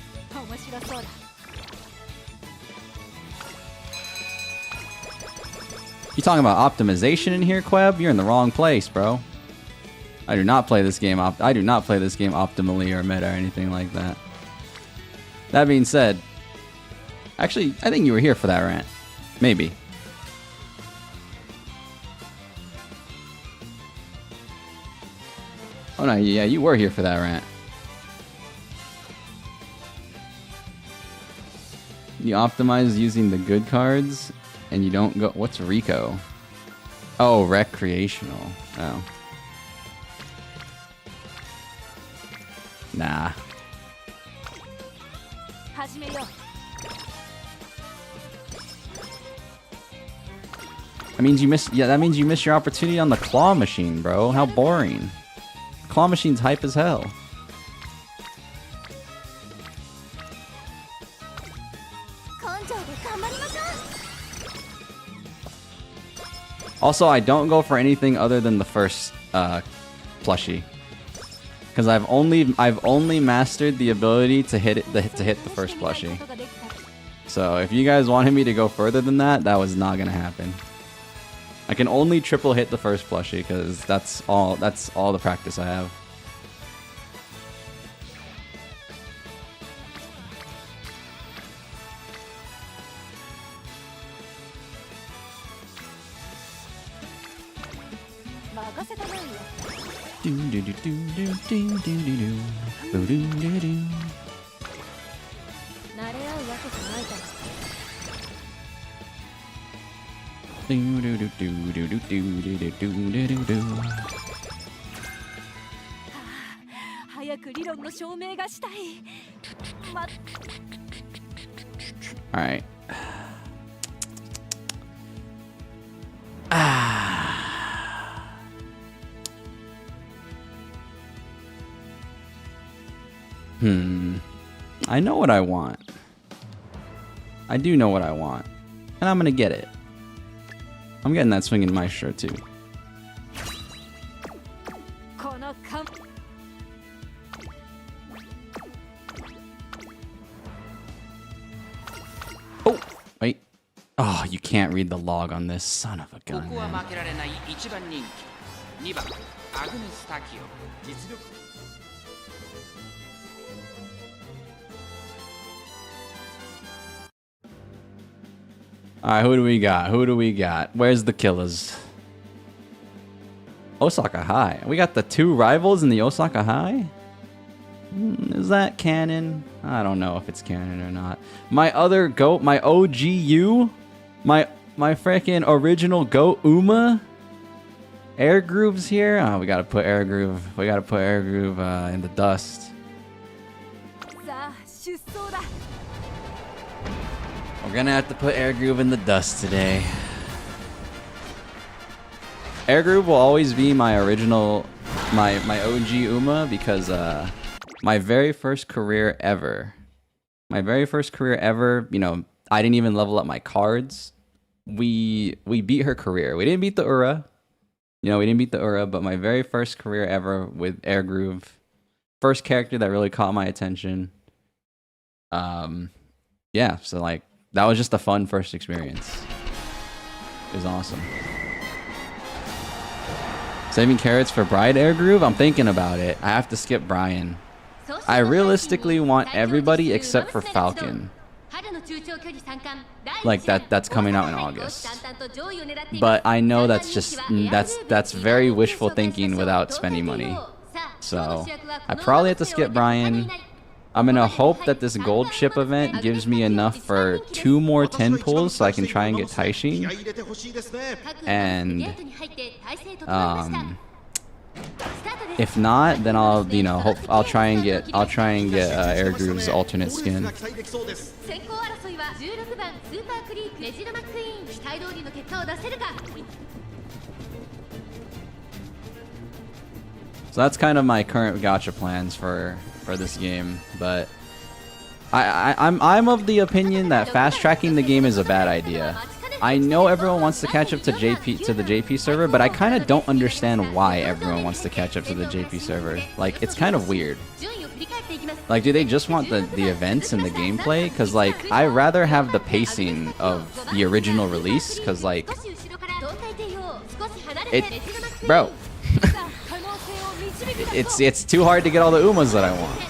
You talking about optimization in here, Queb? You're in the wrong place, bro. I do not play this game optimally or meta or anything like that. That being said, actually, I think you were here for that rant. Maybe. Oh no, yeah, you were here for that rant. You optimize using the good cards, and you don't go... What's Rico? Oh, recreational. Oh. Nah. That means you miss... Yeah, that means you missed your opportunity on the claw machine, bro. How boring. Claw machine's hype as hell. Also, I don't go for anything other than the first plushie, because I've only mastered the ability to hit the first plushie. So if you guys wanted me to go further than that, that was not gonna happen. I can only triple hit the first plushie because that's all the practice I have. All right. I know what I want. I do know what I want. And I'm gonna get it. I'm getting that swinging maestro too. Oh, wait. Oh, you can't read the log on this. Son of a gun, man. Alright, who do we got? Who do we got? Where's the killers? Osaka High. We got the two rivals in the Osaka High? Is that canon? I don't know if it's canon or not. My other goat, my OGU, my freaking original goat, Uma. Air Groove's here. Oh, we gotta put Air Groove. We gotta put Air Groove in the dust. We're gonna have to put Air Groove in the dust today. Air Groove will always be my original, my OG Uma, because my very first career ever, you know, I didn't even level up my cards. We beat her career. We didn't beat the Ura. You know, we didn't beat the Ura, but my very first career ever with Air Groove. First character that really caught my attention. Yeah, so like, that was just a fun first experience. It was awesome. Saving carrots for Bride Air Groove? I'm thinking about it. I have to skip Brian. I realistically want everybody except for Falcon. Like that's coming out in August. But I know that's just that's very wishful thinking without spending money. So I probably have to skip Brian. I'm gonna hope that this gold chip event gives me enough for 2 more 10 pulls so I can try and get Taishin. And if not, then I'll, you know, I'll try and get Air Groove's alternate skin. So that's kind of my current gacha plans for this game, but I'm of the opinion that fast tracking the game is a bad idea. I know everyone wants to catch up to the JP server, but I kind of don't understand why everyone wants to catch up to the JP server. Like, it's kind of weird. Like, do they just want the events and the gameplay? Because, like, I rather have the pacing of the original release, because, like, bro, it's too hard to get all the Umas that I want.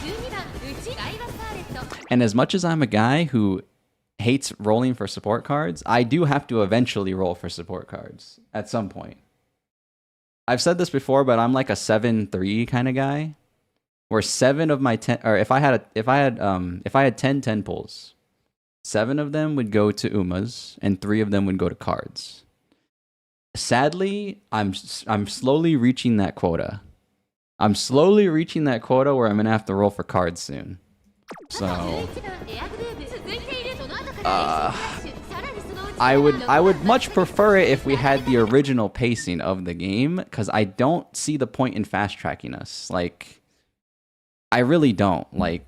And as much as I'm a guy who hates rolling for support cards, I do have to eventually roll for support cards at some point. I've said this before, but I'm like a 7-3 kind of guy, where 7 of my 10, or if I had 10 pulls, 7 of them would go to Umas and 3 of them would go to cards. Sadly, I'm slowly reaching that quota. I'm slowly reaching that quota where I'm gonna have to roll for cards soon. So I would much prefer it if we had the original pacing of the game, because I don't see the point in fast tracking us. Like, I really don't. Like,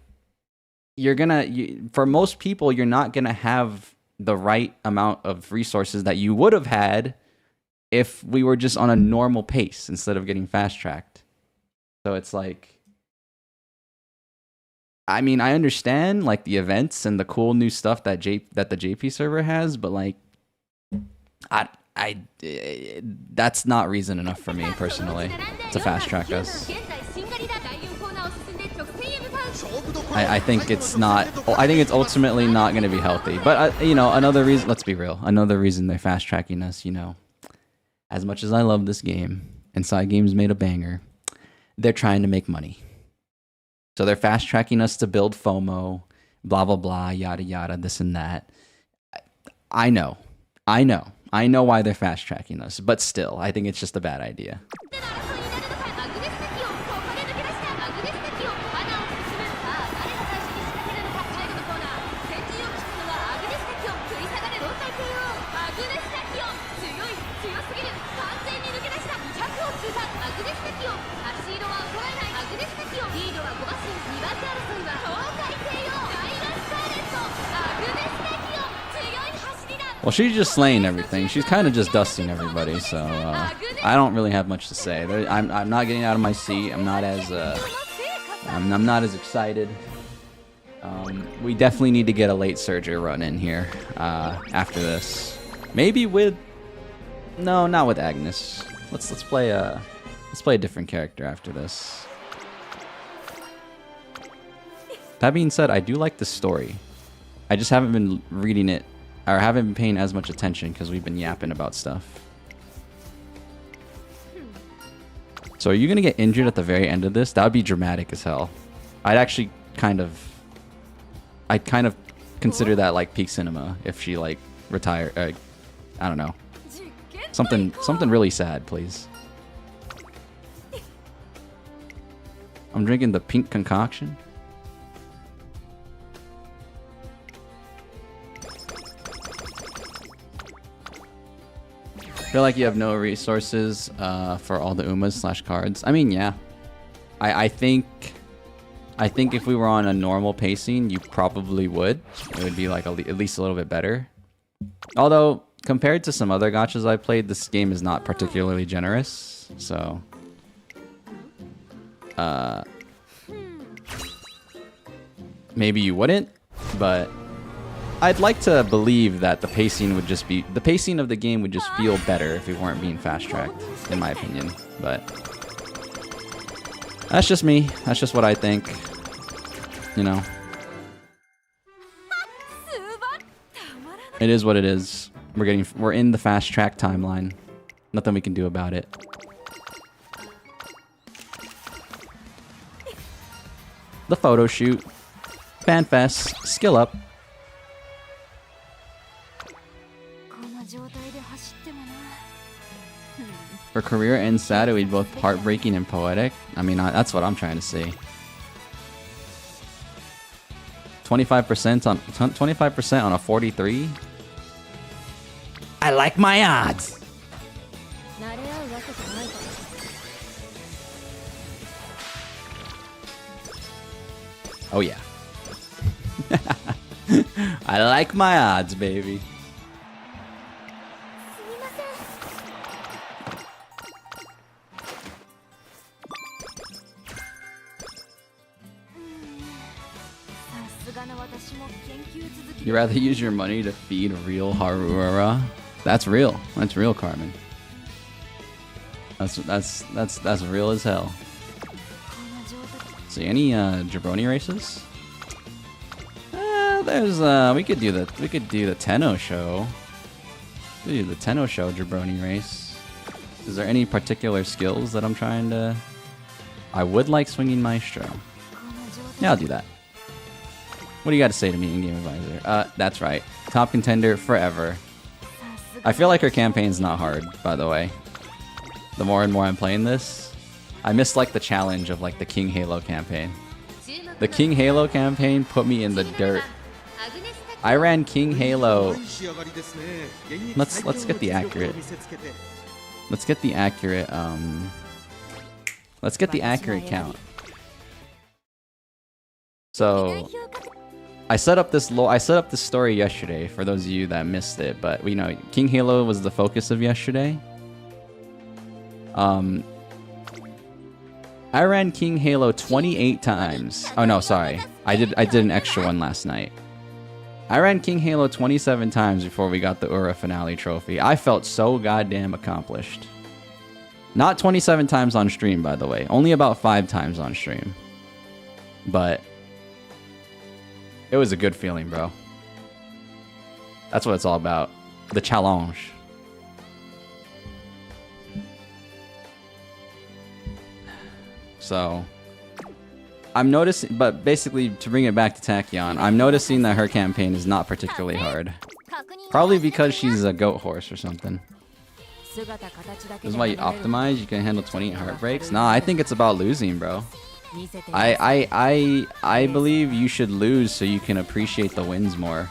for most people, you're not gonna have the right amount of resources that you would have had if we were just on a normal pace instead of getting fast tracked. So it's like, I mean, I understand like the events and the cool new stuff that the JP server has, but like, that's not reason enough for me personally to fast track us. I think it's not. I think it's ultimately not going to be healthy. But you know, another reason. Let's be real. Another reason they're fast tracking us. You know, as much as I love this game, and Side Games made a banger, they're trying to make money. So they're fast tracking us to build FOMO, blah blah blah, yada yada, this and that. I know why they're fast tracking us, but still, I think it's just a bad idea. Well, she's just slaying everything. She's kind of just dusting everybody, so I don't really have much to say. I'm not getting out of my seat. I'm not as I'm not as excited. We definitely need to get a late surger run in here after this. Maybe with not with Agnes. Let's play a different character after this. That being said, I do like the story. I just haven't been reading it, or haven't been paying as much attention because we've been yapping about stuff. So are you going to get injured at the very end of this? That would be dramatic as hell. I'd kind of consider that like peak cinema if she like retired. I don't know. Something really sad, please. I'm drinking the pink concoction. Feel like you have no resources for all the Umas / cards. I mean, yeah. I think if we were on a normal pacing, you probably would. It would be like at least a little bit better. Although, compared to some other gachas I played, this game is not particularly generous. So, maybe you wouldn't, but I'd like to believe that the pacing of the game would just feel better if we weren't being fast tracked, in my opinion. But that's just me. That's just what I think. You know, it is what it is. We're in the fast track timeline. Nothing we can do about it. The photo shoot, fan fest, skill up. For career and sad, it would be both heartbreaking and poetic. I mean, that's what I'm trying to see. 25% on a 43. I like my odds. Oh yeah. I like my odds, baby. You rather use your money to feed real Harura? That's real. That's real, Carmen. That's real as hell. See any jabroni races? There's we could do the Tenno show. We could do the Tenno show jabroni race. Is there any particular skills that I'm trying to? I would like swinging maestro. Yeah, I'll do that. What do you got to say to me, in-game advisor? That's right. Top contender forever. I feel like her campaign's not hard, by the way. The more and more I'm playing this, I miss like the challenge of like the King Halo campaign. The King Halo campaign put me in the dirt. I ran King Halo. Let's get the accurate. Let's get the accurate let's get the accurate count. So I set up this story yesterday for those of you that missed it, but you know, King Halo was the focus of yesterday. I ran King Halo 28 times. Oh no, sorry. I did an extra one last night. I ran King Halo 27 times before we got the Ura finale trophy. I felt so goddamn accomplished. Not 27 times on stream, by the way. Only about 5 times on stream. But it was a good feeling, bro. That's what it's all about. The challenge. So I'm noticing, but basically to bring it back to Tachyon, I'm noticing that her campaign is not particularly hard. Probably because she's a goat horse or something. This is why you optimize, you can handle 28 heartbreaks. Nah, I think it's about losing, bro. I believe you should lose so you can appreciate the wins more.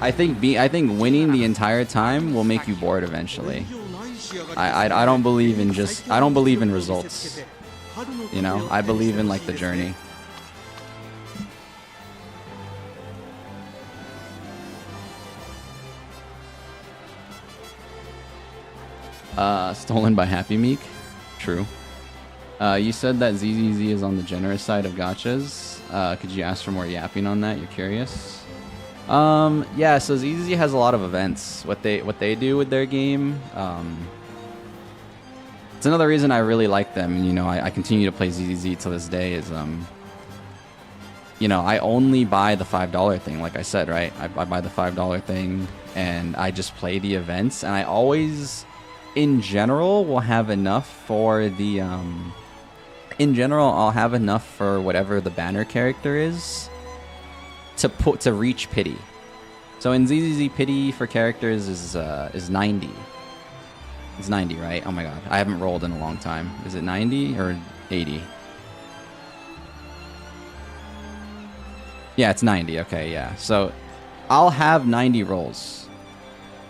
I think winning the entire time will make you bored eventually. I don't believe in results. You know, I believe in like the journey. Stolen by Happy Meek. True. You said that ZZZ is on the generous side of gachas. Could you ask for more yapping on that? You're curious? Yeah, so ZZZ has a lot of events. What they do with their game, it's another reason I really like them. You know, I continue to play ZZZ to this day. Is you know, I only buy the $5 thing, like I said, right? I buy the $5 thing, and I just play the events, and I always, in general, will have enough for the in general, I'll have enough for whatever the banner character is to reach pity. So in ZZZ, pity for characters is 90. It's 90, right? Oh my god, I haven't rolled in a long time. Is it 90 or 80? Yeah, it's 90. Okay, yeah. So I'll have 90 rolls,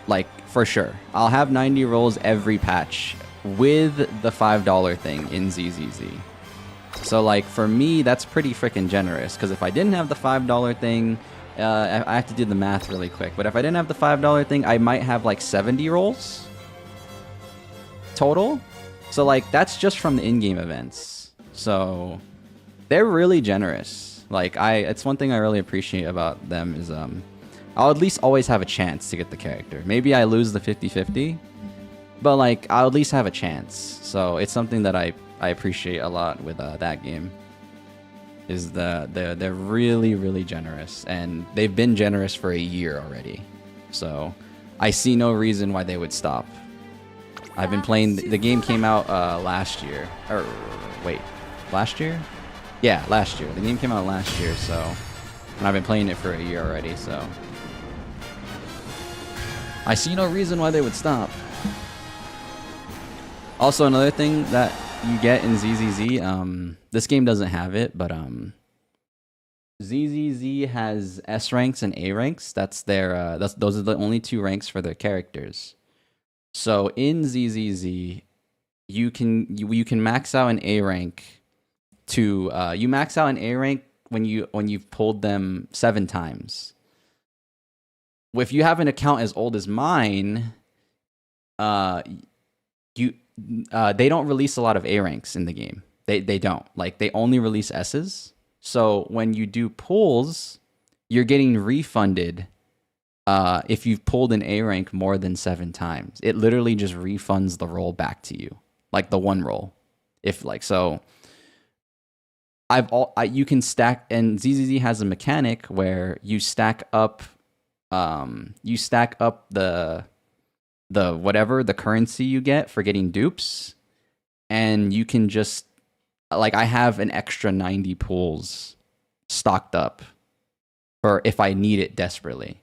like for sure. I'll have 90 rolls every patch with the $5 thing in ZZZ. So like for me, that's pretty freaking generous, because if I didn't have the $5 thing, I have to do the math really quick, but if I didn't have the $5 thing, I might have like 70 rolls total. So like that's just from the in-game events. So they're really generous. Like it's one thing I really appreciate about them is I'll at least always have a chance to get the character. Maybe I lose the 50-50, but like I'll at least have a chance. So it's something that I appreciate a lot with that game. Is they're really generous, and they've been generous for a year already. So I see no reason why they would stop. I've been playing, the game came out last year, or wait, last year? Yeah, last year. The game came out last year, so, and I've been playing it for a year already, so I see no reason why they would stop. Also, another thing that you get in ZZZ, this game doesn't have it, but ZZZ has S ranks and A ranks. That's their those are the only 2 ranks for their characters. So in ZZZ, you can max out an A rank to you max out an A rank when you've pulled them 7 times. If you have an account as old as mine, they don't release a lot of A ranks in the game. They don't. Like, they only release S's. So when you do pulls, you're getting refunded if you've pulled an A rank more than 7 times. It literally just refunds the roll back to you, like the one roll. If like so, you can stack, and ZZZ has a mechanic where you stack up the whatever the currency you get for getting dupes, and you can just like I have an extra 90 pulls stocked up for if I need it desperately.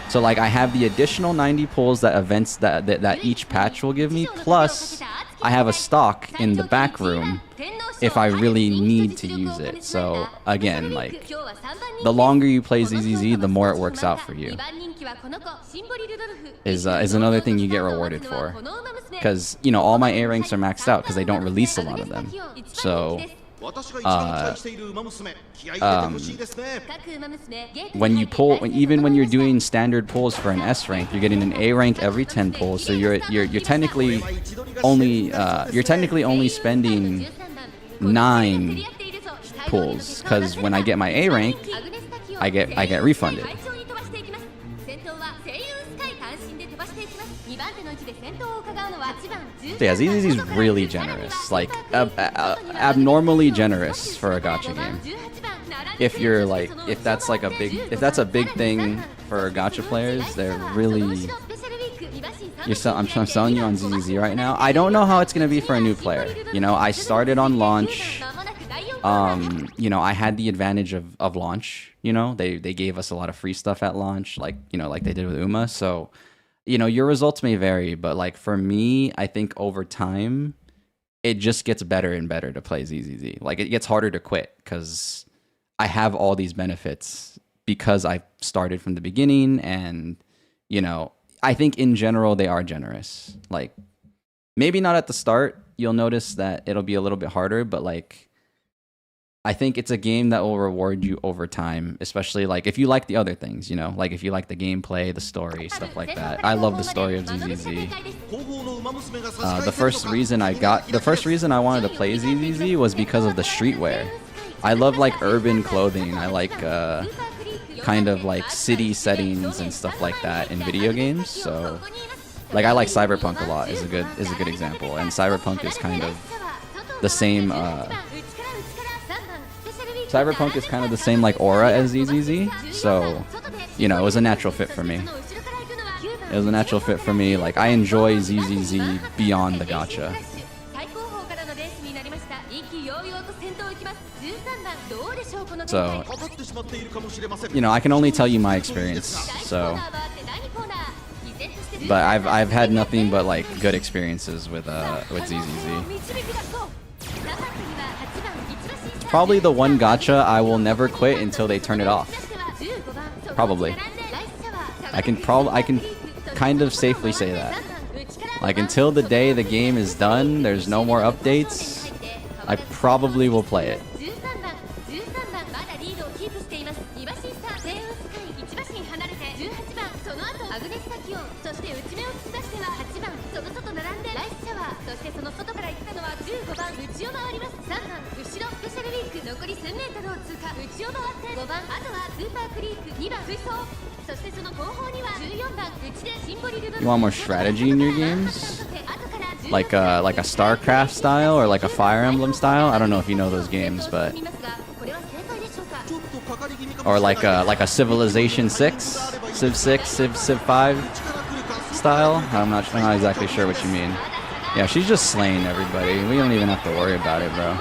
So like I have the additional 90 pulls that events that each patch will give me, plus I have a stock in the back room if I really need to use it. So again, like the longer you play ZZZ, the more it works out for you. Is another thing you get rewarded for, because you know all my A ranks are maxed out because they don't release a lot of them. So when you pull, even when you're doing standard pulls for an S rank, you're getting an A rank every 10 pulls. So you're technically only spending 9 pulls, because when I get my A rank, I get refunded. So yeah, ZZZ is really generous, like abnormally generous for a gacha game. If you're like, if that's a big thing for gacha players, they're really. I'm selling you on ZZZ right now. I don't know how it's gonna be for a new player. You know, I started on launch. You know, I had the advantage of launch. You know, they gave us a lot of free stuff at launch, like like they did with Uma. So, you know, your results may vary, but like for me, I think over time, it just gets better and better to play ZZZ. Like it gets harder to quit because I have all these benefits because I started from the beginning, and you know, I think in general they are generous. Like maybe not at the start, you'll notice that it'll be a little bit harder, but like I think it's a game that will reward you over time, especially like if you like the other things, you know, like if you like the gameplay, the story, stuff like that. I love the story of ZZZ. The first reason I wanted to play ZZZ was because of the streetwear. I love like urban clothing. I like kind of like city settings and stuff like that in video games. So like I like Cyberpunk a lot is a good example, and Cyberpunk is kind of the same. Cyberpunk is kind of the same like aura as ZZZ, so you know it was a natural fit for me. It was a natural fit for me. Like I enjoy ZZZ beyond the gacha. So you know I can only tell you my experience. So, but I've had nothing but like good experiences with ZZZ. Probably the one gacha I will never quit until they turn it off. Probably. I can kind of safely say that. Like until the day the game is done, there's no more updates, I probably will play it. You want more strategy in your games? Like a StarCraft style or like a Fire Emblem style? I don't know if you know those games, but or like a Civilization 6, Civ 6, Civ 5 style. I'm not exactly sure what you mean. Yeah, she's just slaying everybody. We don't even have to worry about it, bro.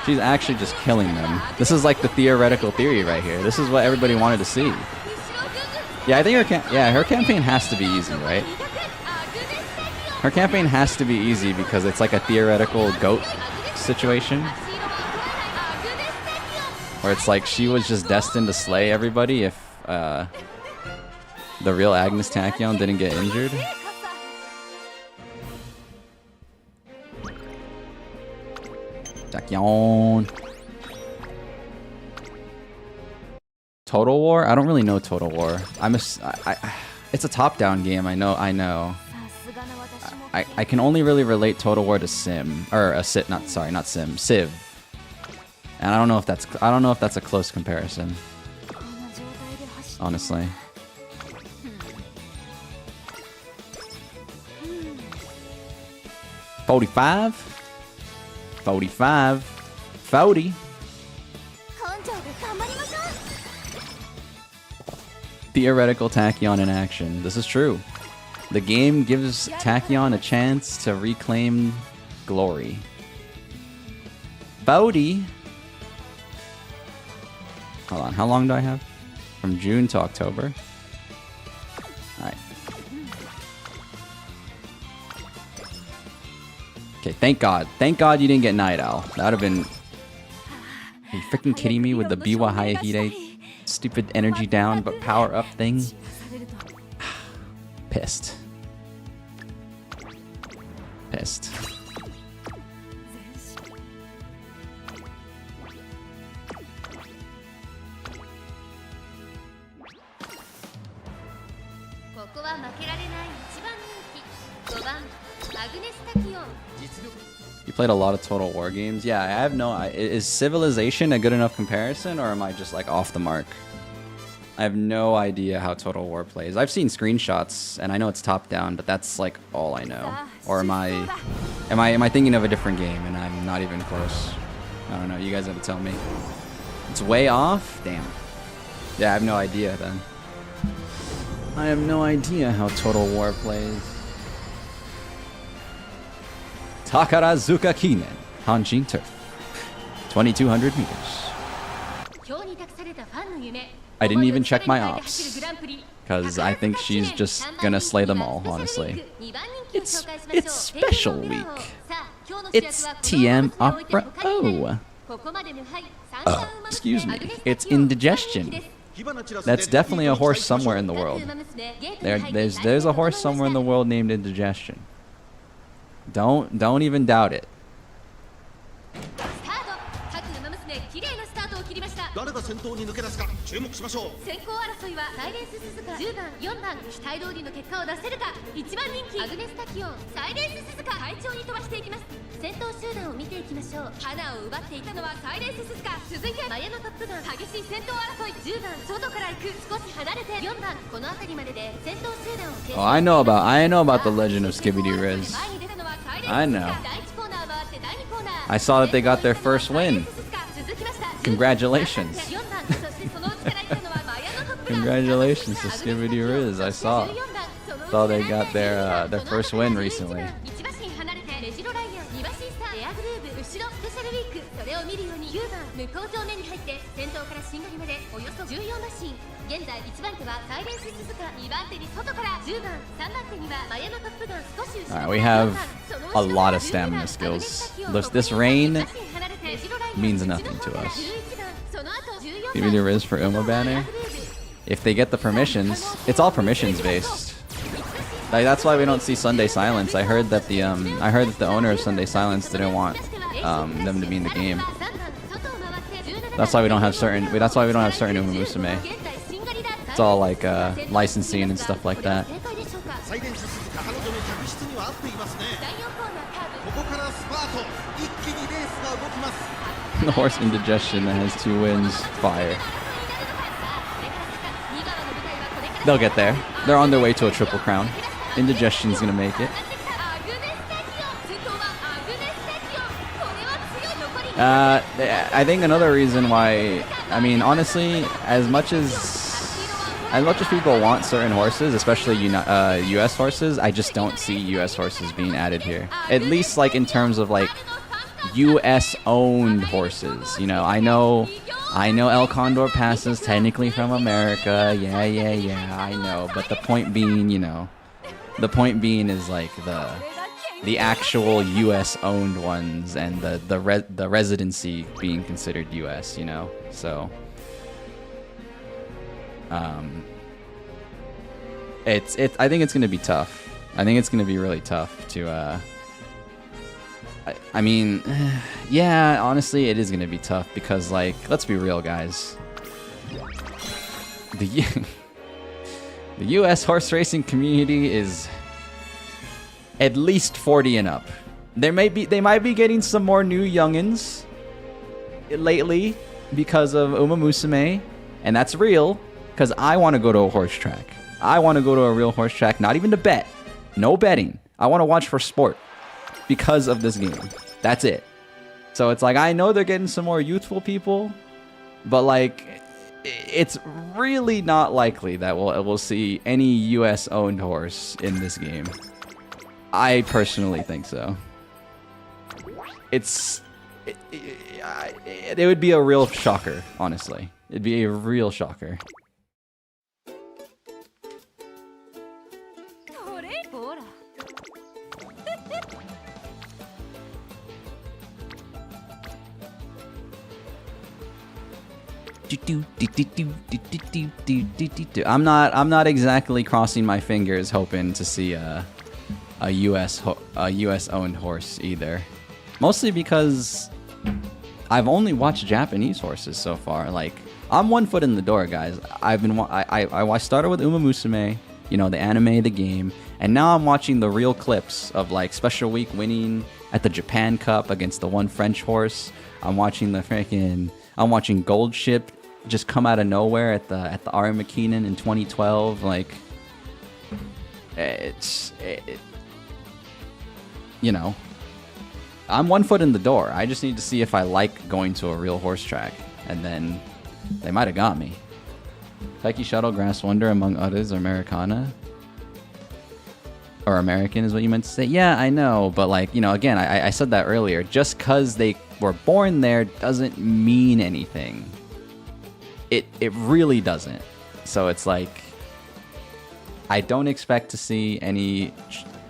She's actually just killing them. This is like the theoretical theory right here. This is what everybody wanted to see. Yeah, I think her campaign has to be easy, right? Her campaign has to be easy because it's like a theoretical GOAT situation. Where it's like she was just destined to slay everybody if the real Agnes Tachyon didn't get injured. Tachyon. Total War? I don't really know Total War. It's a top-down game. I know. I can only really relate Total War to Sim, or a Sit. Not Sim. Civ. And I don't know if that's a close comparison. Honestly. $45? 45? 40? Theoretical Tachyon in action. This is true. The game gives Tachyon a chance to reclaim glory. Bodhi. Hold on, how long do I have? From June to October. Alright. Okay, thank God. Thank God you didn't get Night Owl. That would have been... Are you freaking kidding me with the Biwa Hayahide stupid energy down but power up thing? Pissed. Pissed. You played a lot of Total War games? Yeah, I have no... Is Civilization a good enough comparison, or am I just, like, off the mark? I have no idea how Total War plays. I've seen screenshots, and I know it's top-down, but that's, like, all I know. Or am I thinking of a different game, and I'm not even close? I don't know. You guys have to tell me. It's way off? Damn. Yeah, I have no idea, then. I have no idea how Total War plays. Takarazuka Kinen, Hanshin Turf. 2,200 meters. I didn't even check my ops, because I think she's just gonna slay them all, honestly. It's special week. It's TM Opera O. Excuse me, it's indigestion. That's definitely a horse somewhere in the world. There's a horse somewhere in the world named Indigestion. Don't even doubt it. 誰が先頭に抜け出すか注目しましょう。先行争いはサイレンス鈴鹿10番4番期待通りの結果を出せるか。1番人気アグネスタキオンサイレンス鈴鹿快調に飛ばしていきます。先頭集団を見ていきましょう。花を奪っていたのはサイレンス鈴鹿。続いてマヤのトップガン激しい先頭争い10番外から行く少し離れて4番この辺りまでで先頭集団を形成。 Oh, I know about the legend of Skibidi Riz. I know. I saw that they got their first win. Congratulations. Congratulations to Skibidi Riz. I saw they got their first win recently. Alright, we have a lot of stamina skills. This rain means nothing to us. Skibidi Riz for Uma banner. If they get the permissions, it's all permissions based. Like, that's why we don't see Sunday Silence. I heard that the owner of Sunday Silence didn't want them to be in the game. That's why we don't have certain Umamusume. It's all like licensing and stuff like that. The horse Indigestion that has 2 wins. Fire. They'll get there. They're on their way to a triple crown. Indigestion's gonna make it. I think another reason why, I mean, honestly, as much as people want certain horses, especially US horses, I just don't see US horses being added here. At least, like, in terms of, like, US-owned horses. You know, I know El Condor Pass is technically from America. Yeah, I know. But the point being, you know, is, like, the actual US-owned ones and the residency being considered US, you know? So, I think it's gonna be tough. I think it's gonna be really tough to, I mean, yeah, honestly, it is gonna be tough because, like, let's be real, guys. The US horse racing community is at least 40 and up. They might be getting some more new youngins, lately because of Uma Musume, and that's real, because I want to go to a horse track. I want to go to a real horse track, not even to bet. No betting. I want to watch for sport because of this game. That's it. So it's like, I know they're getting some more youthful people, but like, it's really not likely that we'll see any US-owned horse in this game. I personally think so. It would be a real shocker, honestly. It'd be a real shocker. I'm not exactly crossing my fingers hoping to see a US owned horse either. Mostly because I've only watched Japanese horses so far. Like, I'm one foot in the door, guys. I started with Uma Musume, you know, the anime, the game, and now I'm watching the real clips of like Special Week winning at the Japan Cup against the one French horse. I'm watching Gold Ship just come out of nowhere at the Ari McKinnon in 2012. Like, you know, I'm one foot in the door. I just need to see if I like going to a real horse track, and then they might have got me. Pecky Shuttle, Grass Wonder, among others, Americana. Or American is what you meant to say. Yeah, I know, but like, you know, again, I said that earlier. Just because they were born there doesn't mean anything. It really doesn't. So it's like, I don't expect to see any,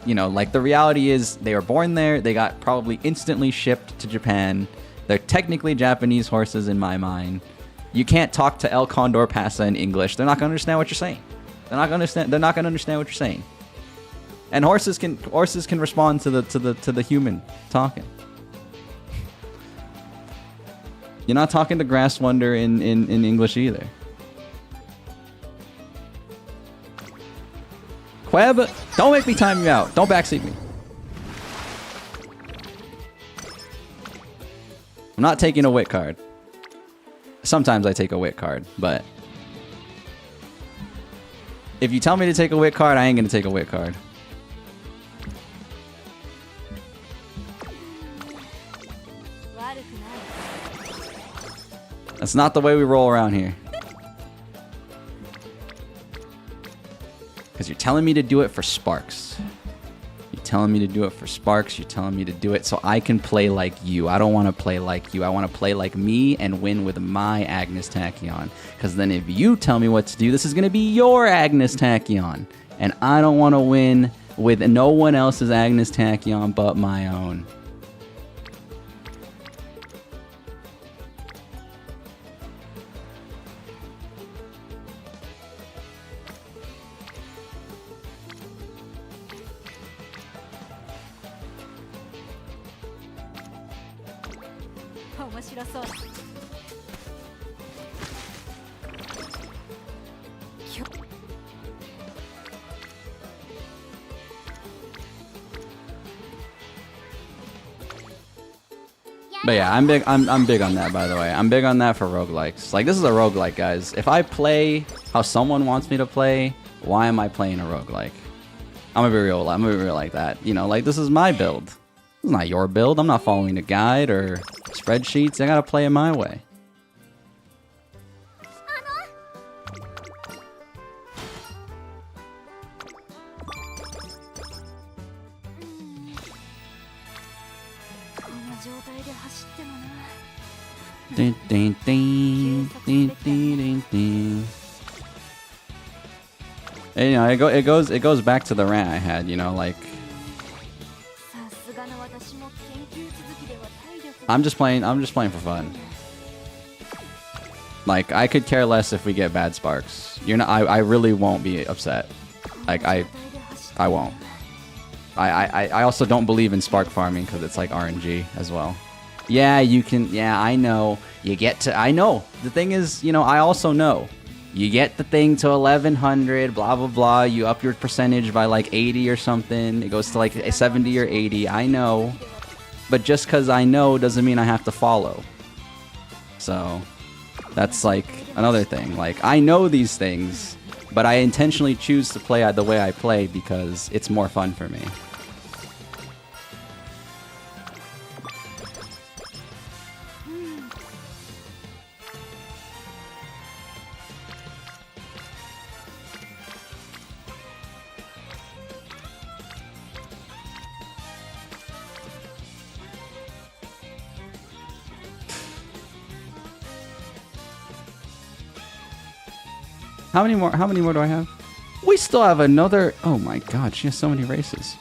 you know, like the reality is they were born there. They got probably instantly shipped to Japan. They're technically Japanese horses in my mind. You can't talk to El Condor Pasa in English. They're not going to understand what you're saying. They're not going to understand what you're saying. And horses can respond to the human talking. You're not talking to Grass Wonder in English either. Queb, don't make me time you out. Don't backseat me. I'm not taking a wit card. Sometimes I take a wit card, but if you tell me to take a wit card, I ain't gonna take a wit card. That's not the way we roll around here. Because you're telling me to do it for sparks. You're telling me to do it for sparks. You're telling me to do it so I can play like you. I don't want to play like you. I want to play like me and win with my Agnes Tachyon. Because then if you tell me what to do, this is going to be your Agnes Tachyon. And I don't want to win with no one else's Agnes Tachyon but my own. But yeah, I'm big on that, by the way. I'm big on that for roguelikes. Like, this is a roguelike, guys. If I play how someone wants me to play, why am I playing a roguelike? I'm gonna be real like that. You know, like, this is my build. This is not your build. I'm not following a guide or spreadsheets. I gotta play it my way. Ding, ding, ding, ding, ding, ding, ding. And, you know, it goes back to the rant I had. You know, like, I'm just playing for fun. Like, I could care less if we get bad sparks. I really won't be upset. Like, I won't. I also don't believe in spark farming because it's like RNG as well. Yeah, you can. Yeah, I know. You get to. I know. The thing is, you know, I also know. You get the thing to 1100, blah, blah, blah. You up your percentage by like 80 or something. It goes to like 70 or 80. I know. But just because I know doesn't mean I have to follow. So that's like another thing. Like, I know these things, but I intentionally choose to play the way I play because it's more fun for me. How many more do I have? We still have another. Oh my god, she has so many races.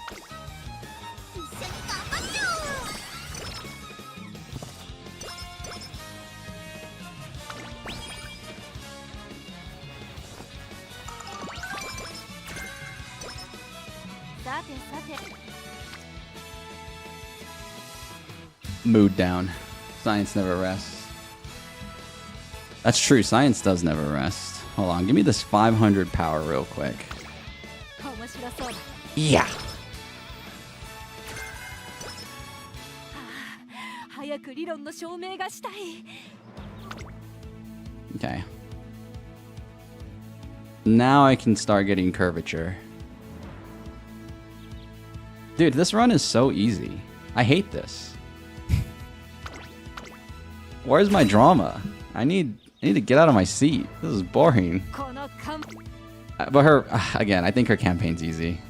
Mood down. Science never rests. That's true, science does never rest. Hold on, give me this 500 power real quick. Yeah. Okay. Now I can start getting curvature. Dude, this run is so easy. I hate this. Where's my drama? I need to get out of my seat. This is boring. But her, again, I think her campaign's easy.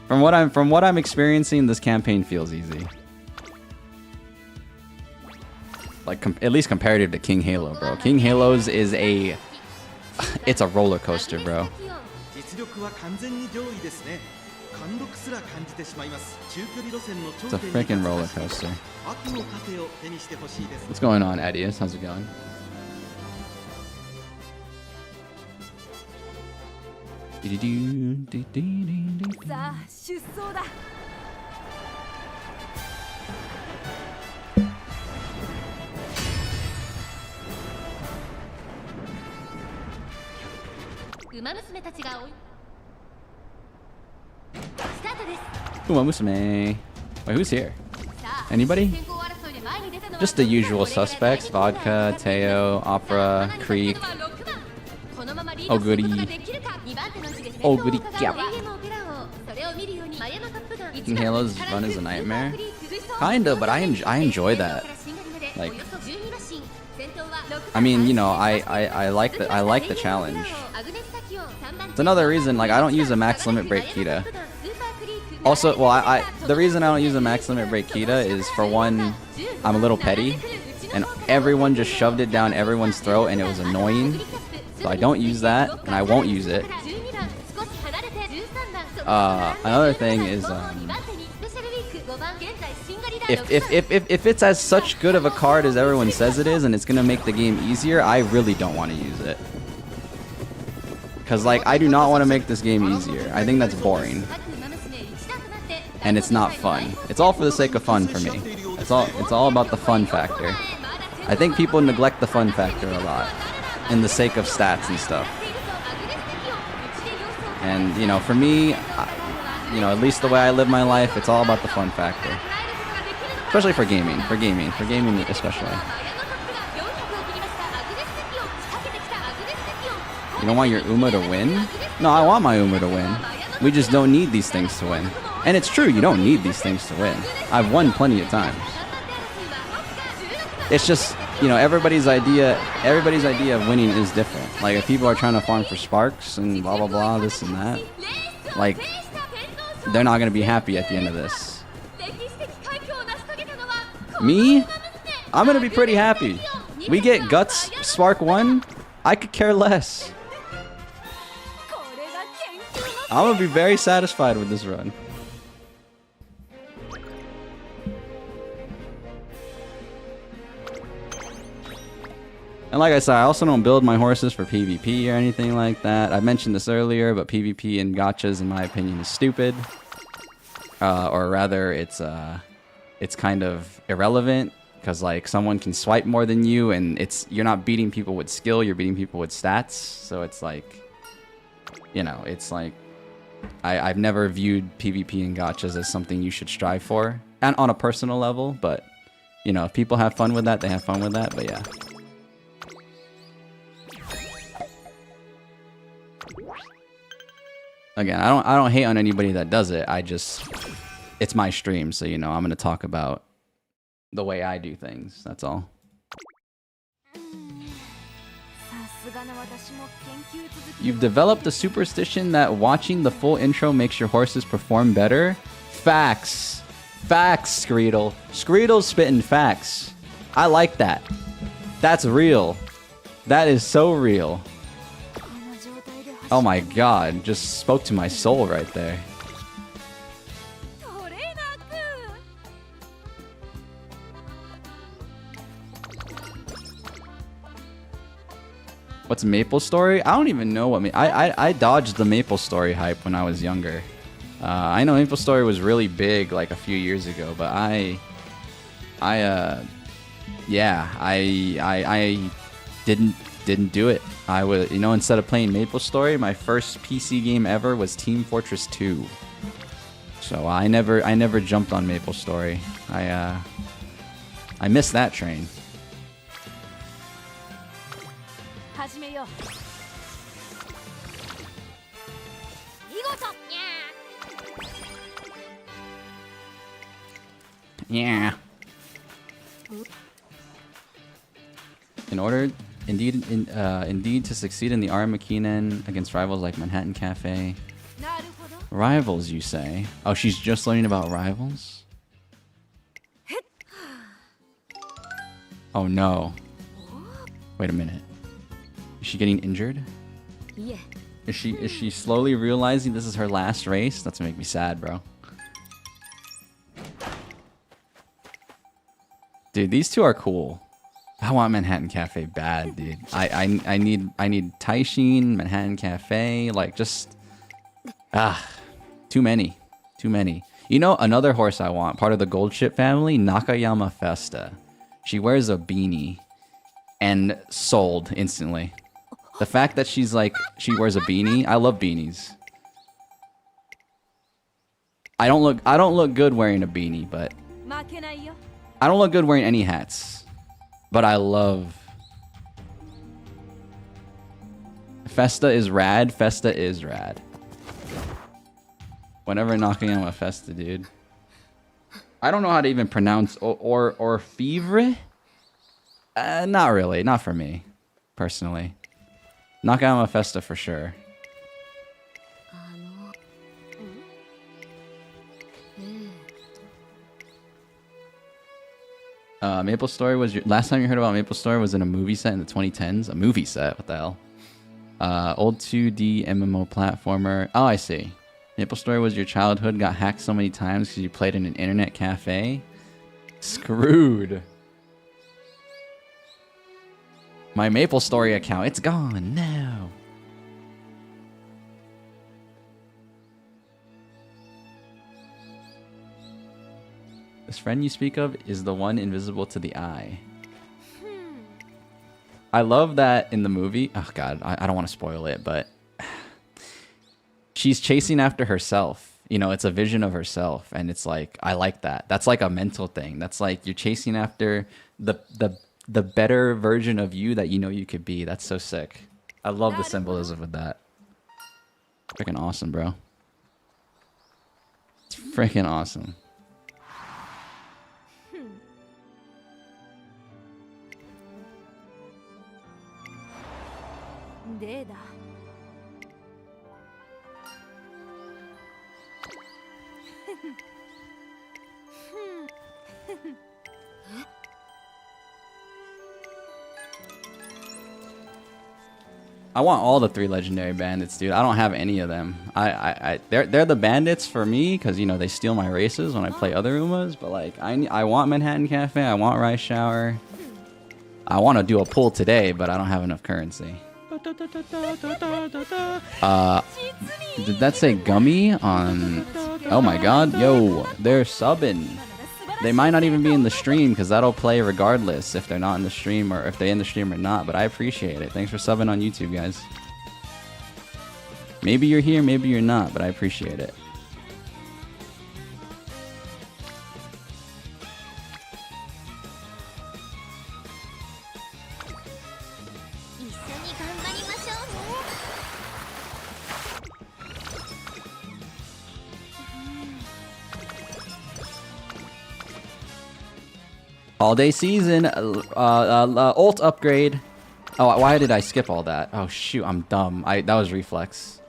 From what I'm experiencing, this campaign feels easy. Like at least comparative to King Halo, bro. King Halo's is it's a roller coaster, bro. It's a freaking roller coaster. What's going on, Adius? How's it going? Uma Musume. Wait, who's here? Anybody? Just the usual suspects. Vodka, Teo, Opera, Creek. Oh goody. Oh goody. Yeah. Halo's run is a nightmare. Kinda, but I enjoy that. Like, I mean, you know, I like the challenge. It's another reason, like, I don't use a max limit break Kita. Also, well, the reason I don't use a max limit break Kita is, for one, I'm a little petty, and everyone just shoved it down everyone's throat, and it was annoying. So I don't use that, and I won't use it. Another thing is, if it's as such good of a card as everyone says it is, and it's gonna make the game easier, I really don't want to use it. Cause like, I do not want to make this game easier. I think that's boring, and it's not fun. It's all for the sake of fun for me. It's all about the fun factor. I think people neglect the fun factor a lot, in the sake of stats and stuff. And you know, for me, you know, at least the way I live my life, it's all about the fun factor. Especially for gaming. For gaming especially. You don't want your Uma to win? No, I want my Uma to win. We just don't need these things to win. And it's true, you don't need these things to win. I've won plenty of times. It's just, you know, everybody's idea of winning is different. Like, if people are trying to farm for sparks and blah blah blah, this and that, like, they're not gonna be happy at the end of this. Me? I'm gonna be pretty happy. We get Guts Spark 1, I could care less. I'm gonna be very satisfied with this run. And like I said, I also don't build my horses for PvP or anything like that. I mentioned this earlier, but PvP in gachas, in my opinion, is stupid. Or rather, it's kind of irrelevant, because like, someone can swipe more than you, and you're not beating people with skill, you're beating people with stats. So it's like, you know, it's like, I've never viewed PvP in gachas as something you should strive for, and on a personal level. But you know, if people have fun with that, they have fun with that. But yeah. Again, I don't hate on anybody that does it. It's my stream, so you know I'm gonna talk about the way I do things. That's all. You've developed a superstition that watching the full intro makes your horses perform better. Facts. Facts, Screedle. Screedle's spitting facts. I like that. That's real. That is so real. Oh my god, just spoke to my soul right there. What's Maple Story? I don't even know what I dodged the Maple Story hype when I was younger. I know Maple Story was really big like a few years ago, but I didn't do it. I was, you know, instead of playing Maple Story, my first PC game ever was Team Fortress 2. So I never jumped on Maple Story. I missed that train. Yeah. Indeed to succeed in the Armakinen against rivals like Manhattan Cafe. Rivals, you say? Oh, she's just learning about rivals? Oh no. Wait a minute. Is she getting injured? Yeah. Is she slowly realizing this is her last race? That's gonna make me sad, bro. Dude, these two are cool. I want Manhattan Cafe bad, dude. I need Taishin, Manhattan Cafe, like just too many. You know, another horse I want, part of the Gold Ship family, Nakayama Festa. She wears a beanie and sold instantly. The fact that she wears a beanie, I love beanies. I don't look good wearing a beanie, but I don't look good wearing any hats. But I love... Festa is rad. Festa is rad. Whenever Nakayama Festa, dude. I don't know how to even pronounce or Fevre? Not really. Not for me. Personally. Nakayama Festa for sure. Maple Story was your last time you heard about Maple Story was in a movie set in the 2010s. A movie set? What the hell? Old 2D MMO platformer. Oh, I see. Maple Story was your childhood, got hacked so many times because you played in an internet cafe. Screwed. My Maple Story account, it's gone. No. This friend you speak of is the one invisible to the eye. I love that in the movie. Oh god, I don't want to spoil it, but she's chasing after herself. You know, it's a vision of herself, and it's like, I like that. That's like a mental thing. That's like you're chasing after the better version of you that you know you could be. That's so sick. I love the symbolism of that. Freaking awesome, bro. It's freaking awesome. I want all the 3 legendary bandits, dude. I don't have any of them. They're the bandits for me because, you know, they steal my races when I play other Umas. But like, I want Manhattan Cafe. I want Rice Shower. I want to do a pull today, but I don't have enough currency. Did that say gummy on? Oh my god, yo, they're subbing. They might not even be in the stream because that'll play regardless if they're not in the stream or if they're in the stream or not, but I appreciate it. Thanks for subbing on YouTube, guys. Maybe you're here, maybe you're not, but I appreciate it. Holiday season, ult upgrade. Oh, why did I skip all that? Oh shoot, I'm dumb. That was reflex.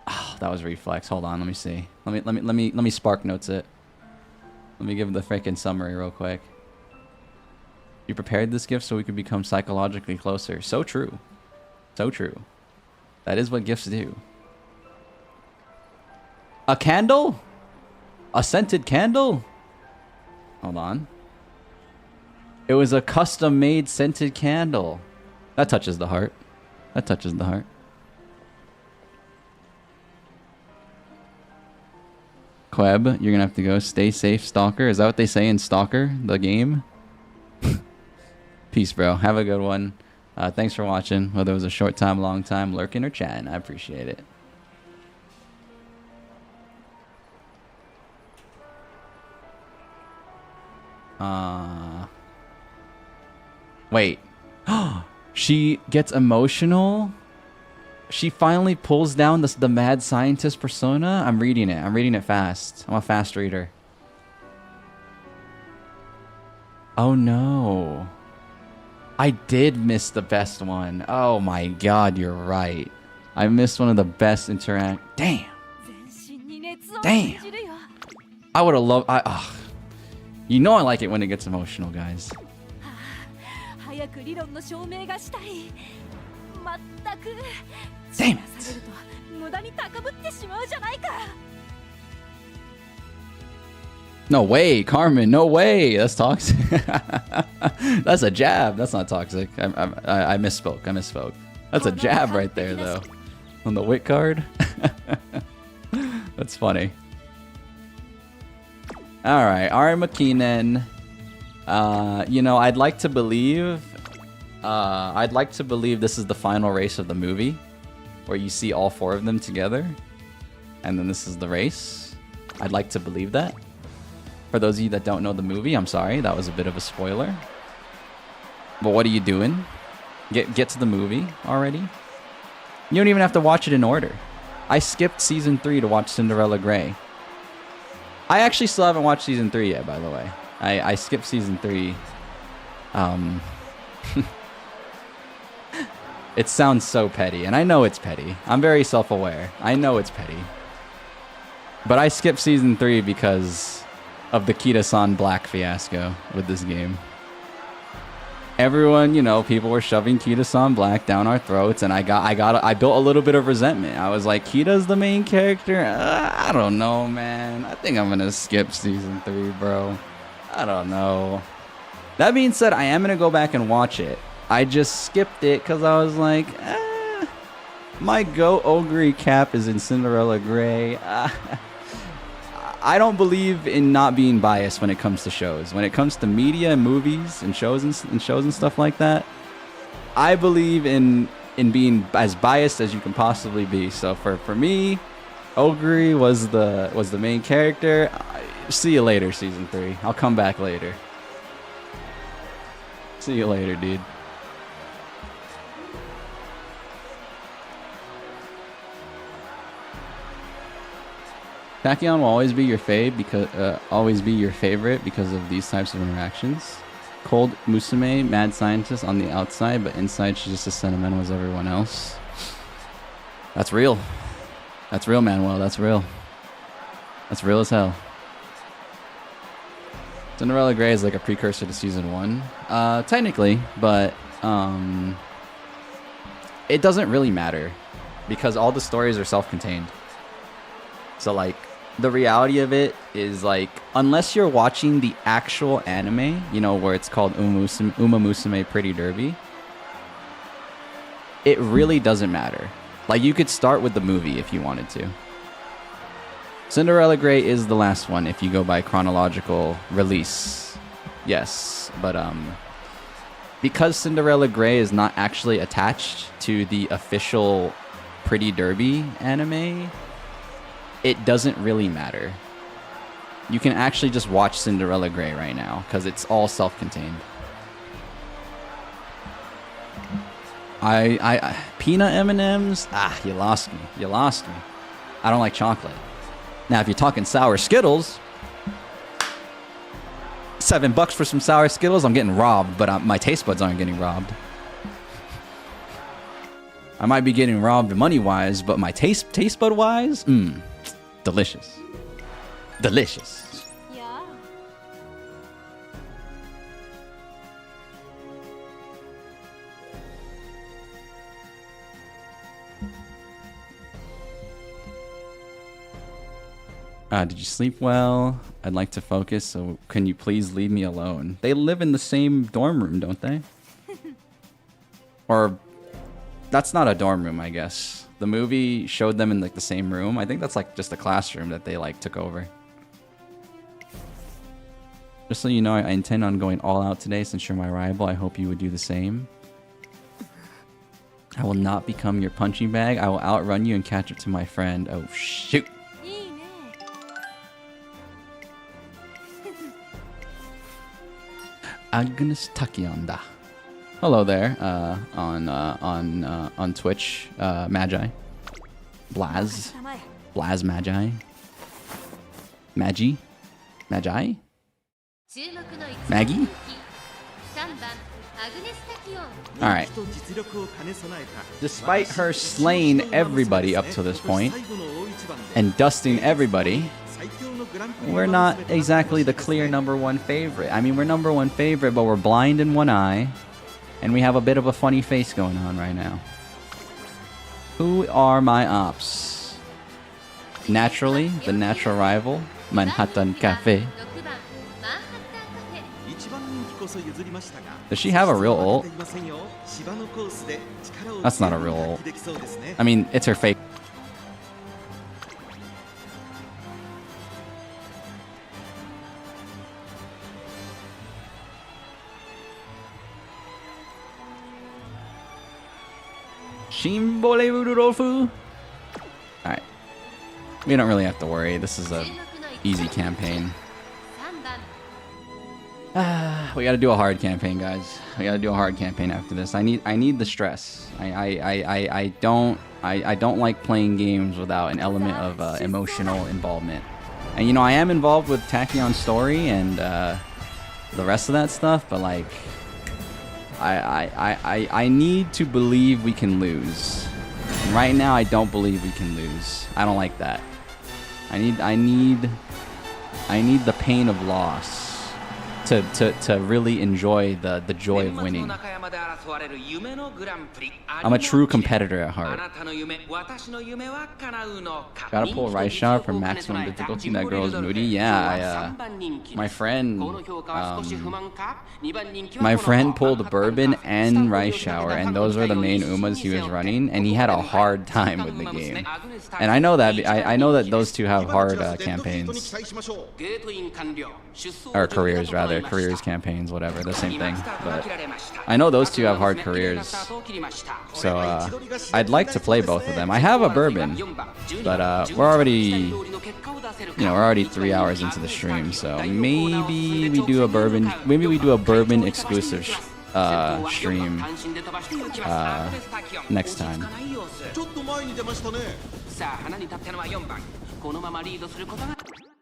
Oh, that was reflex. Hold on, let me see. Let me spark notes it. Let me give the freaking summary real quick. You prepared this gift so we could become psychologically closer. So true. So true. That is what gifts do. A candle? A scented candle? Hold on. It was a custom-made scented candle. That touches the heart. That touches the heart. Queb, you're gonna have to go. Stay safe, Stalker. Is that what they say in Stalker, the game? Peace, bro. Have a good one. Thanks for watching. Whether it was a short time, long time, lurking, or chatting, I appreciate it. Wait. She gets emotional? She finally pulls down the mad scientist persona? I'm reading it. I'm reading it fast. I'm a fast reader. Oh no. I did miss the best one. Oh my god, you're right. I missed one of the best interact. Damn. Damn. I would have loved. You know I like it when it gets emotional, guys. Damn it. No way, Carmen. No way. That's toxic. That's a jab. That's not toxic. I misspoke. I misspoke. That's a jab right there, though. On the wit card. That's funny. All right, Ari McKinnon. You know, I'd like to believe this is the final race of the movie, where you see all four of them together, and then this is the race. I'd like to believe that. For those of you that don't know the movie, I'm sorry, that was a bit of a spoiler. But what are you doing? Get to the movie already. You don't even have to watch it in order. I skipped season 3 to watch Cinderella Grey. I actually still haven't watched season 3 yet, by the way. I skipped season 3. It sounds so petty, and I know it's petty. I'm very self-aware. I know it's petty. But I skipped season 3 because of the Kita-san Black fiasco with this game. Everyone, you know, people were shoving Kita-san Black down our throats, and I built a little bit of resentment. I was like, Kita's the main character? I don't know, man. I think I'm gonna skip season 3, bro. I don't know. That being said, I am gonna go back and watch it. I just skipped it because I was like, my Go Ogre cap is in Cinderella Grey. I don't believe in not being biased when it comes to shows. When it comes to media and movies and shows and stuff like that, I believe in being as biased as you can possibly be. So for me, Ogre was the main character. See you later, season 3. I'll come back later. See you later, dude. Tachyon will always be your favorite because of these types of interactions. Cold Musume, mad scientist on the outside, but inside she's just as sentimental as everyone else. That's real. That's real, Manuel. That's real. That's real as hell. Cinderella Grey is like a precursor to season 1. Technically, but it doesn't really matter because all the stories are self-contained. So like, the reality of it is like, unless you're watching the actual anime, you know, where it's called Uma Musume Pretty Derby, it really doesn't matter. Like, you could start with the movie if you wanted to. Cinderella Grey is the last one if you go by chronological release. Yes, but because Cinderella Grey is not actually attached to the official Pretty Derby anime, it doesn't really matter. You can actually just watch Cinderella Grey right now because it's all self-contained. Peanut M&Ms? You lost me. You lost me. I don't like chocolate. Now, if you're talking sour Skittles $7 for some sour Skittles. I'm getting robbed, but my taste buds aren't getting robbed. I might be getting robbed money-wise, but my taste bud-wise, delicious. Delicious. Yeah. Did you sleep well? I'd like to focus, so can you please leave me alone? They live in the same dorm room, don't they? Or, that's not a dorm room, I guess. The movie showed them in like the same room. I think that's like just a classroom that they like took over. Just so you know, I intend on going all out today since you're my rival. I hope you would do the same. I will not become your punching bag. I will outrun you and catch up to my friend. Oh, shoot. Agnes Tachyon da. Hello there, on Twitch, Magi, Blaz Magi, Maggie, Maggie. All right. Despite her slaying everybody up to this point and dusting everybody, we're not exactly the clear #1 favorite. I mean, we're #1 favorite, but we're blind in one eye, and we have a bit of a funny face going on right now. Who are my ops? Naturally, the natural rival, Manhattan Cafe. Does she have a real ult? That's not a real ult. I mean, it's her fake. Alright. We don't really have to worry. This is a easy campaign. We gotta do a hard campaign, guys. We gotta do a hard campaign after this. I need the stress. I don't like playing games without an element of emotional involvement. And you know, I am involved with Tachyon's story and the rest of that stuff, but like I need to believe we can lose. And right now I don't believe we can lose. I don't like that. I need the pain of loss to really enjoy the joy of winning. I'm a true competitor at heart. Gotta pull Rice Shower for maximum difficulty. That girl's moody. Yeah, my friend pulled Bourbon and Rice Shower, and those were the main Umas he was running, and he had a hard time with the game. And I know that those two have hard campaigns. Or careers, rather. Careers, campaigns, whatever. The same thing. But I know those two have hard careers. So, I'd like to play both of them. I have a Bourbon. But, we're already 3 hours into the stream. So, maybe we do a Bourbon... Maybe we do a Bourbon exclusive stream next time.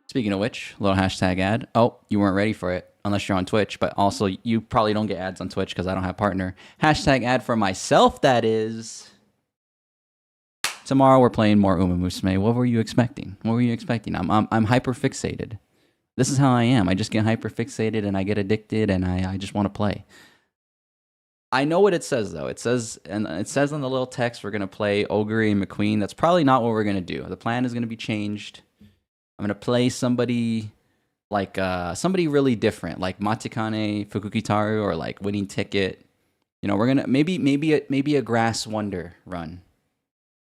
Speaking of which, little hashtag ad. Oh, you weren't ready for it, unless you're on Twitch, but also you probably don't get ads on Twitch because I don't have partner. Hashtag ad for myself, that is. Tomorrow we're playing more Umamusume. What were you expecting? What were you expecting? I'm hyper fixated. This is how I am. I just get hyper fixated and I get addicted and I just want to play. I know what it says though. It says on the little text we're gonna play Ogre and McQueen. That's probably not what we're gonna do. The plan is gonna be changed. I'm gonna play somebody like somebody really different, like Matikane Fukukitaru or like Winning Ticket. You know, we're gonna maybe a Grass Wonder run.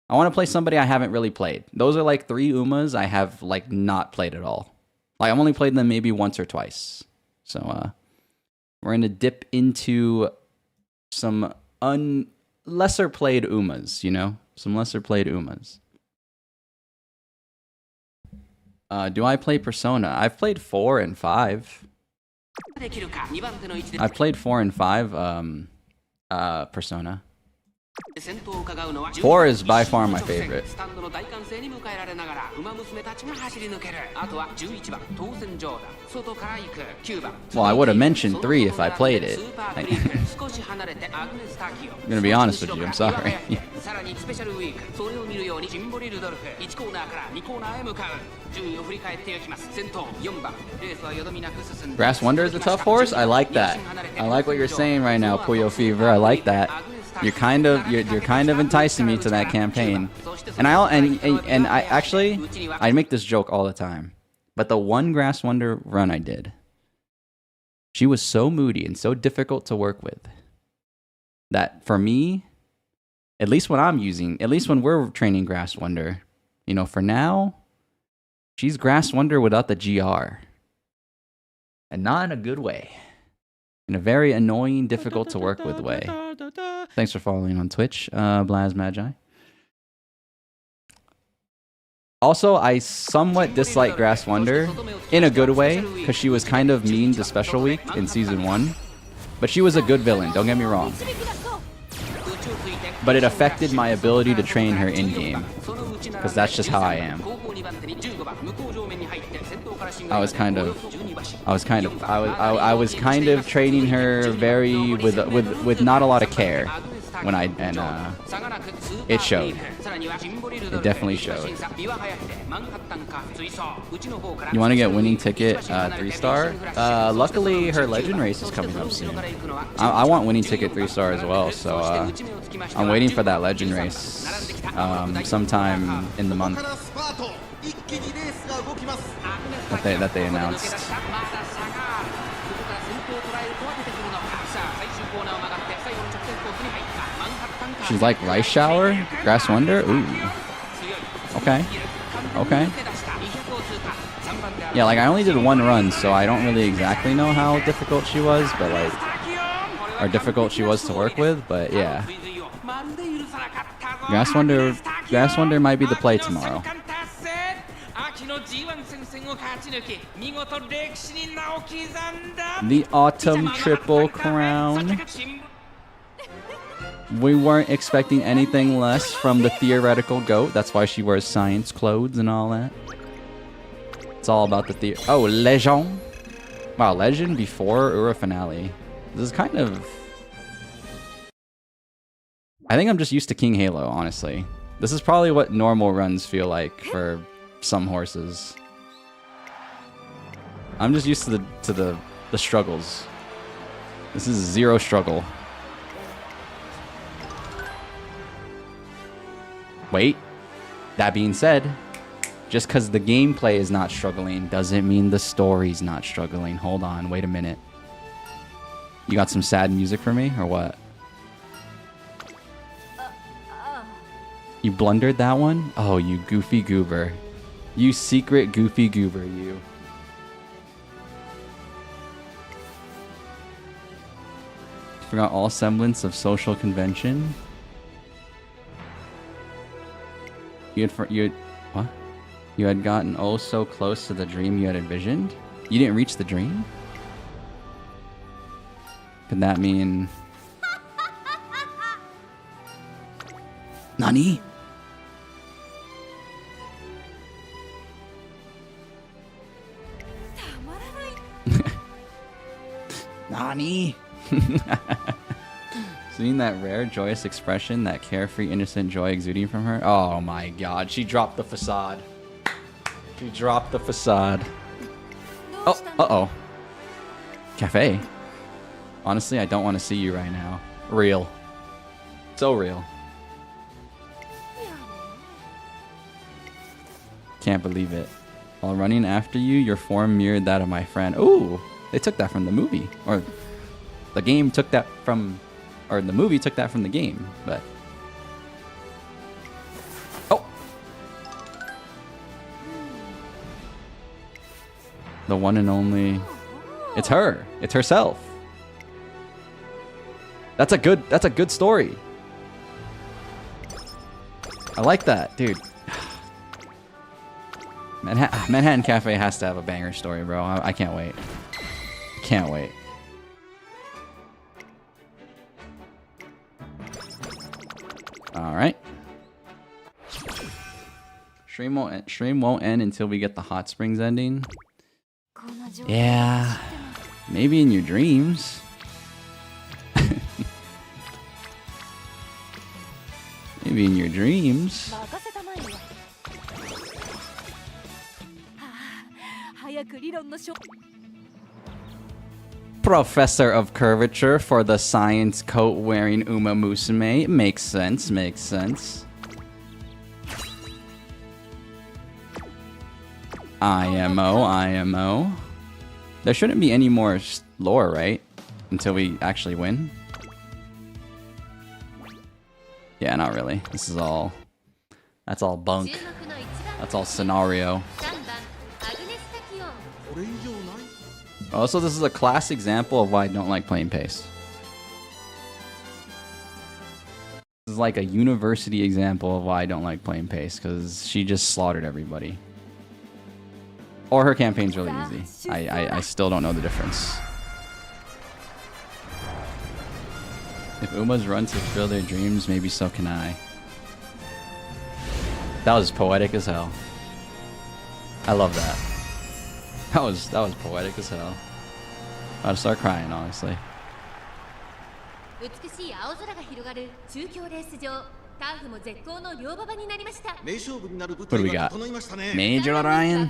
I want to play somebody I haven't really played. Those are like 3 Umas I have like not played at all. Like I've only played them maybe once or twice. So we're gonna dip into some lesser played Umas. You know, some lesser played Umas. Do I play Persona? I've played 4 and 5. I've played 4 and 5 Persona. 4 is by far my favorite. Well, I would have mentioned 3 if I played it. I'm gonna be honest with you, I'm sorry. Grass Wonder is a tough horse? I like that. I like what you're saying right now, Puyo Fever. I like that. You're kind of enticing me to that campaign. And I actually I make this joke all the time. But the one Grass Wonder run I did, she was so moody and so difficult to work with that for me, at least when we're training Grass Wonder, you know, for now, she's Grass Wonder without the GR. And not in a good way. In a very annoying, difficult to work with way. Thanks for following on Twitch, Blaz Magi. Also, I somewhat dislike Grass Wonder in a good way, because she was kind of mean to Special Week in Season 1. But she was a good villain, don't get me wrong. But it affected my ability to train her in-game, because that's just how I am. I was kind of training her very with not a lot of care when it showed. It definitely showed. You want to get winning ticket 3-star? Luckily, her legend race is coming up soon. I want winning ticket 3-star as well, so I'm waiting for that legend race sometime in the month that they announced. She's like Rice Shower? Grass Wonder? Ooh. Okay. Okay. Yeah, like I only did 1 run, so I don't really exactly know how difficult she was, but like, or difficult she was to work with, but yeah. Grass Wonder might be the play tomorrow. The Autumn Triple Crown. We weren't expecting anything less from the theoretical goat. That's why she wears science clothes and all that. It's all about the Oh, Legend. Wow, Legend before Ura Finale. This is kind of... I think I'm just used to King Halo, honestly. This is probably what normal runs feel like for some horses. I'm just used to the struggles. This is 0 struggle. Wait, that being said, just because the gameplay is not struggling doesn't mean the story's not struggling. Hold on, wait a minute. You got some sad music for me, or what? You blundered that one? Oh, you goofy goober. You secret goofy goober, you. Forgot all semblance of social convention. What? You had gotten oh so close to the dream you had envisioned? You didn't reach the dream? Could that mean... Nani? Nani? Seeing that rare, joyous expression, that carefree, innocent joy exuding from her. Oh my god, she dropped the facade. She dropped the facade. Oh, uh-oh. Cafe. Honestly, I don't want to see you right now. Real. So real. Can't believe it. While running after you, your form mirrored that of my friend. Ooh, they took that from the movie. Or the game took that from... Or the movie took that from the game, but... Oh! The one and only... It's her! It's herself! That's a good story! I like that, dude. Manhattan Cafe has to have a banger story, bro. I can't wait. Can't wait. All right. Stream won't end until we get the hot springs ending. Yeah, maybe in your dreams. Maybe in your dreams. Professor of curvature for the science coat wearing Uma Musume. Makes sense, makes sense. IMO. There shouldn't be any more lore, right? Until we actually win. Yeah, not really. This is all... That's all bunk. That's all scenario. Also, this is a class example of why I don't like playing pace. This is like a university example of why I don't like playing pace, because she just slaughtered everybody. Or her campaign's really easy. I still don't know the difference. If Umas run to fulfill their dreams, maybe so can I. That was poetic as hell. I love that. That was poetic as hell. I'd start crying, honestly. What do we got? Major Orion?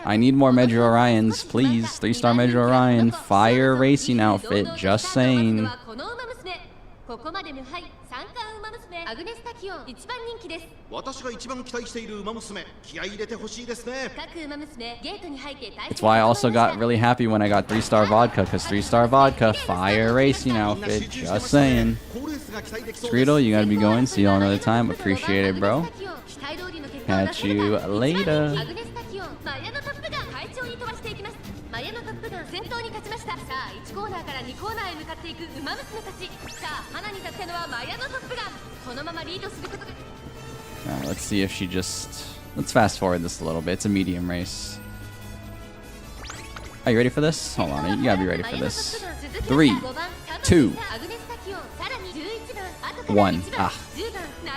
I need more Major Orions, please. 3-star Major Orion. Fire racing outfit, just saying. ここまで無敗三冠馬娘アグネスタキオン一番人気です。私が一番期待している馬娘、気合い入れてほしいですね。各馬娘ゲートに入って大 That's why I also got really happy when I got 3-star vodka, because 3-star vodka, fire racing outfit, just saying. Screedle, you gotta be going. See you all another time. Appreciate it, bro. Catch you later. マヤのトップガン先頭に勝ちました。さあ1コーナーから2コーナーへ向かっていく馬娘たち。さあ花に立ったのはマヤのトップガン。このままリードすることが。Let's see if she just. Let's fast forward this a little bit. It's a medium race. Are you ready for this? Hold on, you gotta be ready for this. 3, 2, 1. Ah,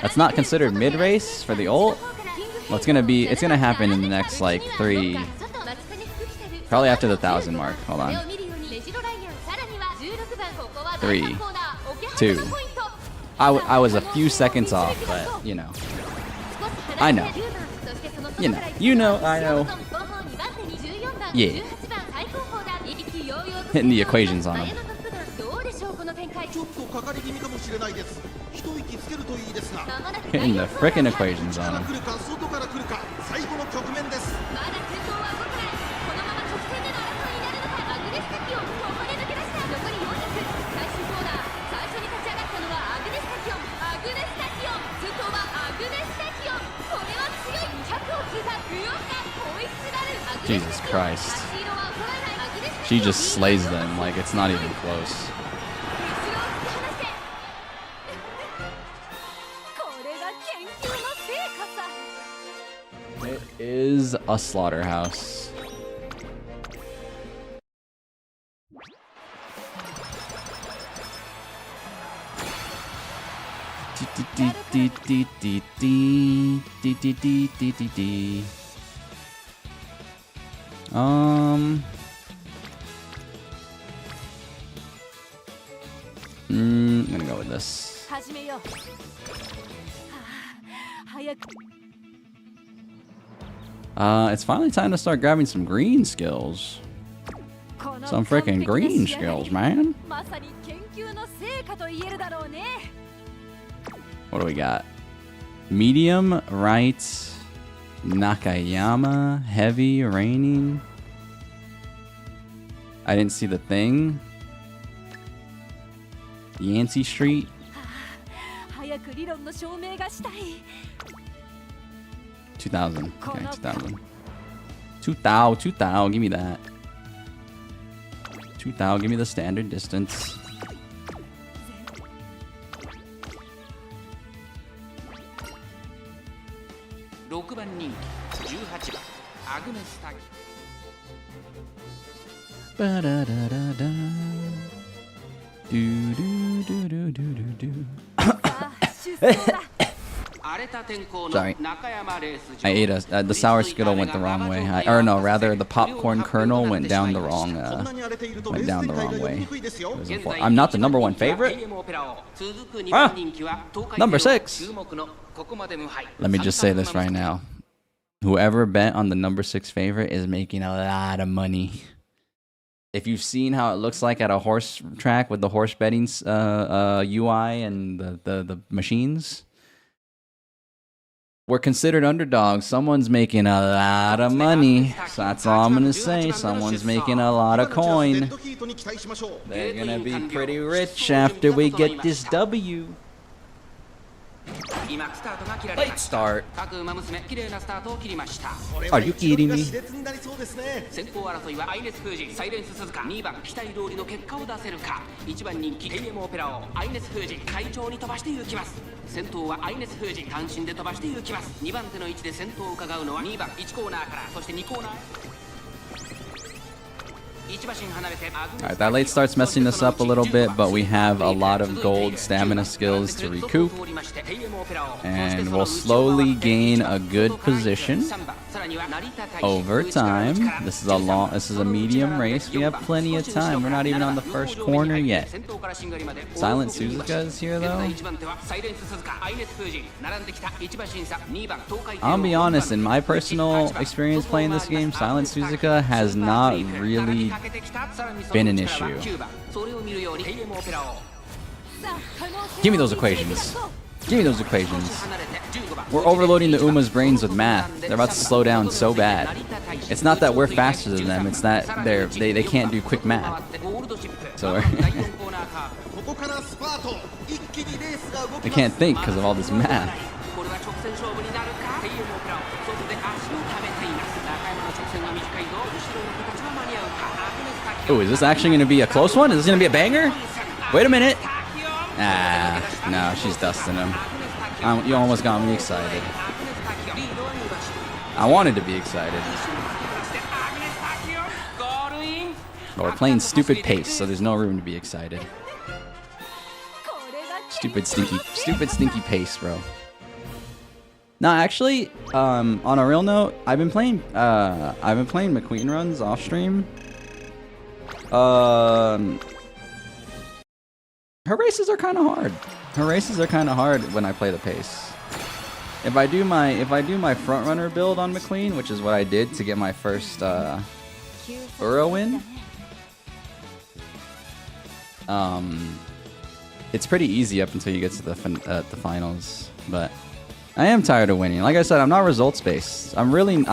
that's not considered mid race for the ult. Well, it's gonna happen in the next like 3. Probably after the 1,000 mark. Hold on. 3, 2. I was a few seconds off, but you know. I know. You know, I know. Yeah. Hitting the equations on him. Hitting the frickin' equations on him. Jesus Christ. She just slays them like it's not even close. It is a slaughterhouse. I'm gonna go with this. It's finally time to start grabbing some green skills. Some freaking green skills, man. What do we got? Medium, right. Nakayama, heavy, raining. I didn't see the thing. Yancey Street. 2,000. Okay, 2,000. 2,000. Give me that. 2,000. Give me the standard distance. Sorry. I ate the sour Skittle went the wrong way. Or no, rather the popcorn kernel went down the wrong way. I'm not the #1 favorite. Ah, #6. Let me just say this right now. Whoever bet on the #6 favorite is making a lot of money. If you've seen how it looks like at a horse track with the horse betting UI and the machines, we're considered underdogs. Someone's making a lot of money. So that's all I'm gonna say. Someone's making a lot of coin. They're gonna be pretty rich after we get this W. Late start. Are you kidding me? 先行争いはアイネス・フージ、サイレンス・鈴鹿、2番期待通りの結果を出せるか、1番人気ヘイエム・オペラをアイネス・フージ快調に飛ばして行きます。先頭はアイネス・フージ単身で飛ばして行きます。2番手の位置で先頭を伺うのは2番1コーナーから、そして2コーナーへ。 Alright, that late start's messing us up a little bit, but we have a lot of gold stamina skills to recoup, and we'll slowly gain a good position over time. This is a medium race. We have plenty of time. We're not even on the first corner yet. Silent Suzuka is here though. I'll be honest, in my personal experience playing this game, Silent Suzuka has not really been an issue. Give me those equations. Give me those equations. We're overloading the Uma's brains with math. They're about to slow down so bad. It's not that we're faster than them, it's that they can't do quick math. So they can't think because of all this math. Oh, is this actually going to be a close one? Is this going to be a banger? Wait a minute. Ah, no, she's dusting him. You almost got me excited. I wanted to be excited. But we're playing stupid pace, so there's no room to be excited. Stupid stinky pace, bro. No, actually, on a real note, I've been playing McQueen runs off stream. Her races are kind of hard. Her races are kind of hard when I play the pace. If I do my front runner build on McQueen, which is what I did to get my first Uro win, it's pretty easy up until you get to the finals. But I am tired of winning. Like I said, I'm not results based. I mean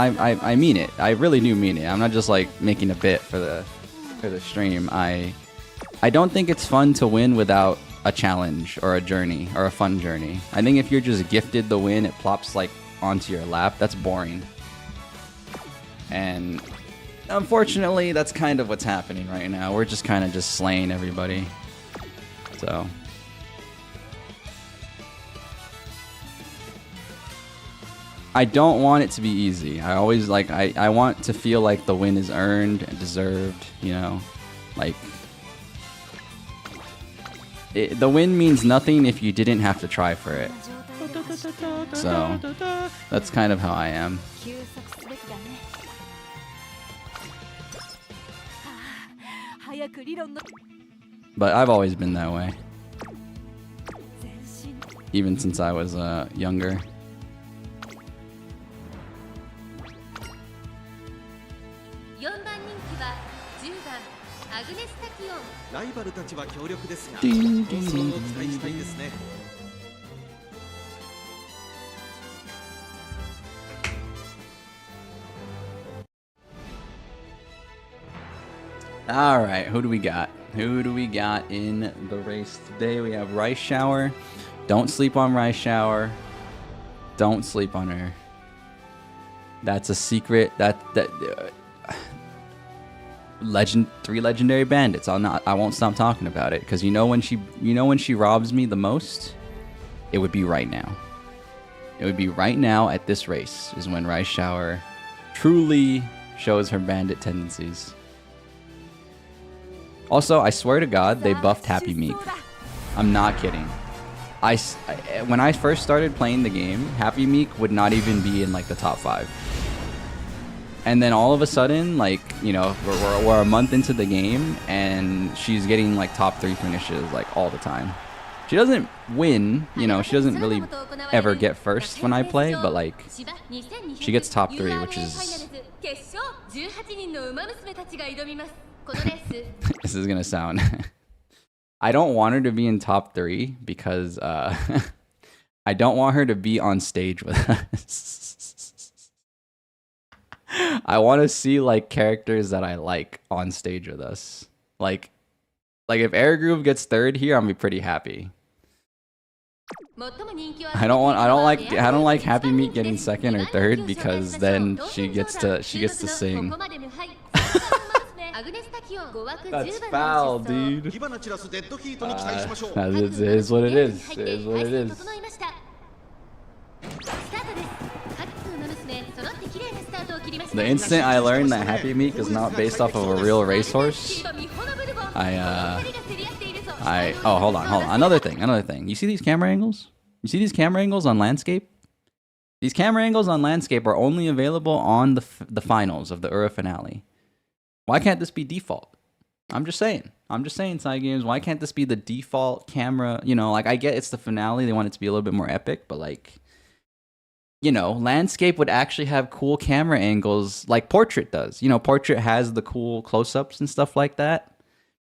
it. I really do mean it. I'm not just like making a bit for the stream. I don't think it's fun to win without a challenge or a journey or a fun journey. I think if you're just gifted the win, it plops like onto your lap. That's boring. And unfortunately, that's kind of what's happening right now. We're just kind of just slaying everybody. So I don't want it to be easy. I always like I want to feel like the win is earned and deserved, you know? Like the win means nothing if you didn't have to try for it. So that's kind of how I am. But I've always been that way. Even since I was younger. All right, who do we got? Who do we got in the race today? We have Rice Shower. Don't sleep on Rice Shower. Don't sleep on her. That's a secret. Three legendary bandits. I won't stop talking about it because you know when she robs me the most, it would be right now. It would be right now at this race is when Rice Shower truly shows her bandit tendencies. Also, I swear to God, they buffed Happy Meek. I'm not kidding. when I first started playing the game, Happy Meek would not even be in like the top 5. And then all of a sudden, like, you know, we're a month into the game and she's getting like top 3 finishes like all the time. She doesn't win, you know, she doesn't really ever get first when I play, but like she gets top 3, which is this is gonna sound I don't want her to be in top 3 because I don't want her to be on stage with us. I want to see like characters that I like on stage with us. Like if Air Groove gets 3rd here, I'm gonna be pretty happy. I don't like Happy Meek getting 2nd or 3rd because then she gets to sing. That's foul, dude. It is what it is. It is what it is. The instant I learned that Happy Meek is not based off of a real racehorse, oh, hold on. Another thing. You see these camera angles? You see these camera angles on landscape? These camera angles on landscape are only available on the finals of the Ura finale. Why can't this be default? I'm just saying, Side Games, why can't this be the default camera? You know, like, I get it's the finale, they want it to be a little bit more epic, but like, you know, landscape would actually have cool camera angles like Portrait does. You know, Portrait has the cool close-ups and stuff like that,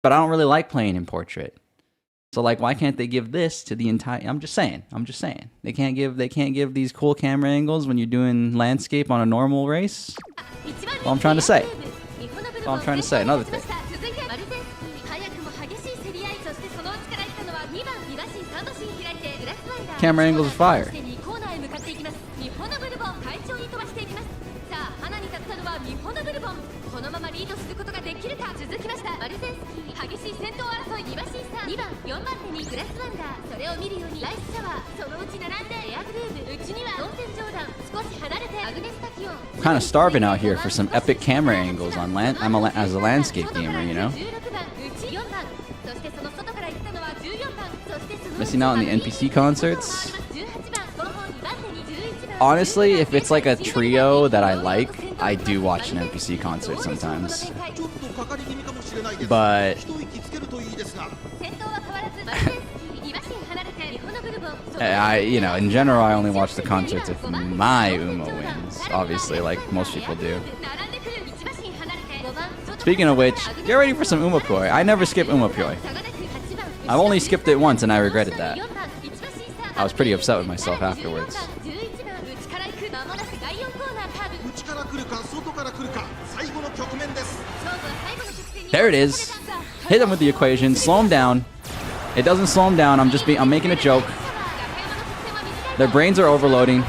but I don't really like playing in Portrait. So like, why can't they give this to the entire? I'm just saying. They can't give these cool camera angles when you're doing landscape on a normal race. That's all I'm trying to say. That's all I'm trying to say. Another thing. Camera angles are fire. I'm kind of starving out here for some epic camera angles on land. As a landscape gamer, you know. Missing out on the NPC concerts. Honestly, if it's like a trio that I like, I do watch an NPC concert sometimes. But you know, in general, I only watch the concerts if my Uma wins. Obviously, like most people do. Speaking of which, get ready for some Umapoi. I never skip Umapoi. I've only skipped it once and I regretted that. I was pretty upset with myself afterwards. There it is. Hit him with the equation. Slow him down. It doesn't slow him down. I'm making a joke. Their brains are overloading.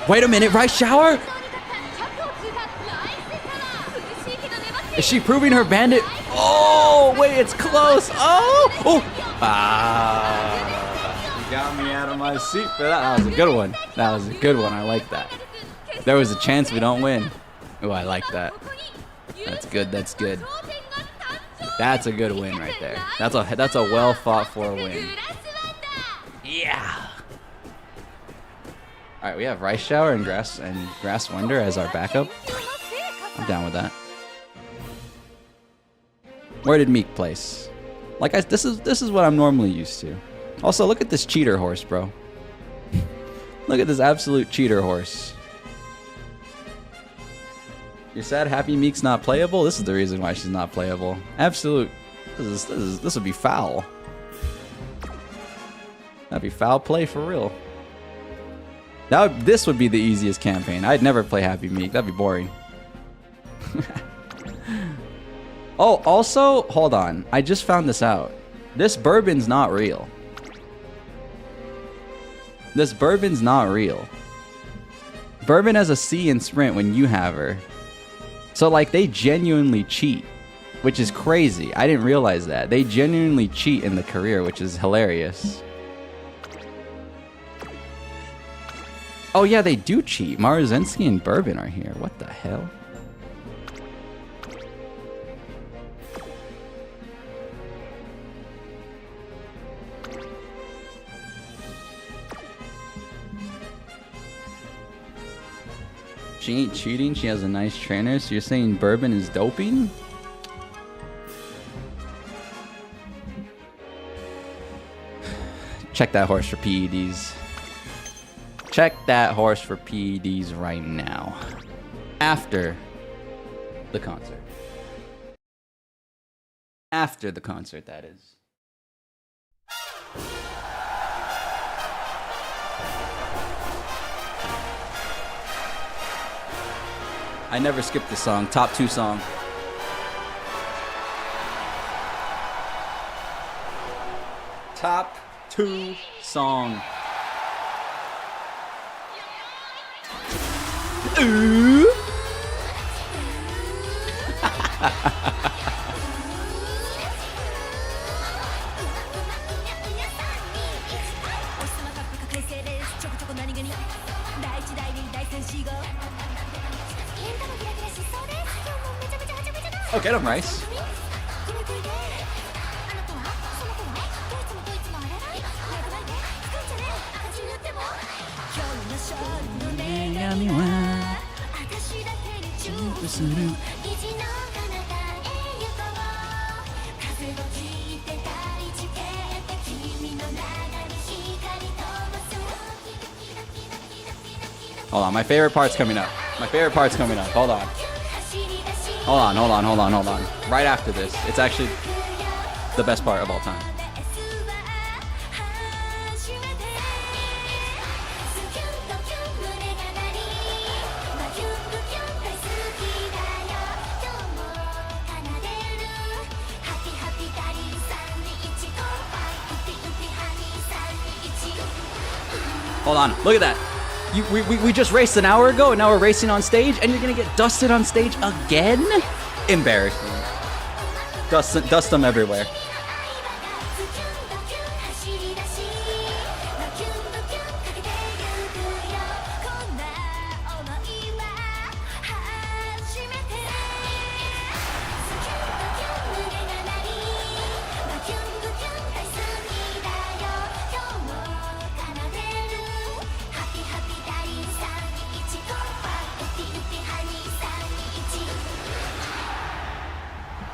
Wait a minute, right shower? Is she proving her bandit? Oh, wait, it's close. Oh. You got me out of my seat for that. That was a good one. I like that. There was a chance we don't win. Oh, I like that. That's good. That's a good win right there. That's a well fought for win. Yeah. All right, we have Rice Shower and Grass Wonder as our backup. I'm down with that. Where did Meek place? Like, this is what I'm normally used to. Also, look at this cheater horse, bro. Look at this absolute cheater horse. You're sad Happy Meek's not playable? This is the reason why she's not playable. Absolute. This would be foul. That'd be foul play for real. This would be the easiest campaign. I'd never play Happy Meek. That'd be boring. Oh, also, hold on. I just found this out. This bourbon's not real. Bourbon has a C in sprint when you have her. So, like, they genuinely cheat, which is crazy. I didn't realize that. They genuinely cheat in the career, which is hilarious. Oh, yeah, they do cheat. Maruzensky and Bourbon are here. What the hell? She ain't cheating. She has a nice trainer. So you're saying bourbon is doping? Check that horse for PEDs. Check that horse for PEDs right now. After the concert. After the concert, that is. I never skip this song. Top 2 song. Top 2 song. Ooh. Oh, get him, Rice. Hold on, my favorite part's coming up. My favorite part's coming up. Hold on. Hold on, hold on, hold on, hold on. Right after this, it's actually the best part of all time. Hold on, look at that. We just raced an hour ago, and now we're racing on stage, and you're gonna get dusted on stage again? Embarrassing. Dust them everywhere.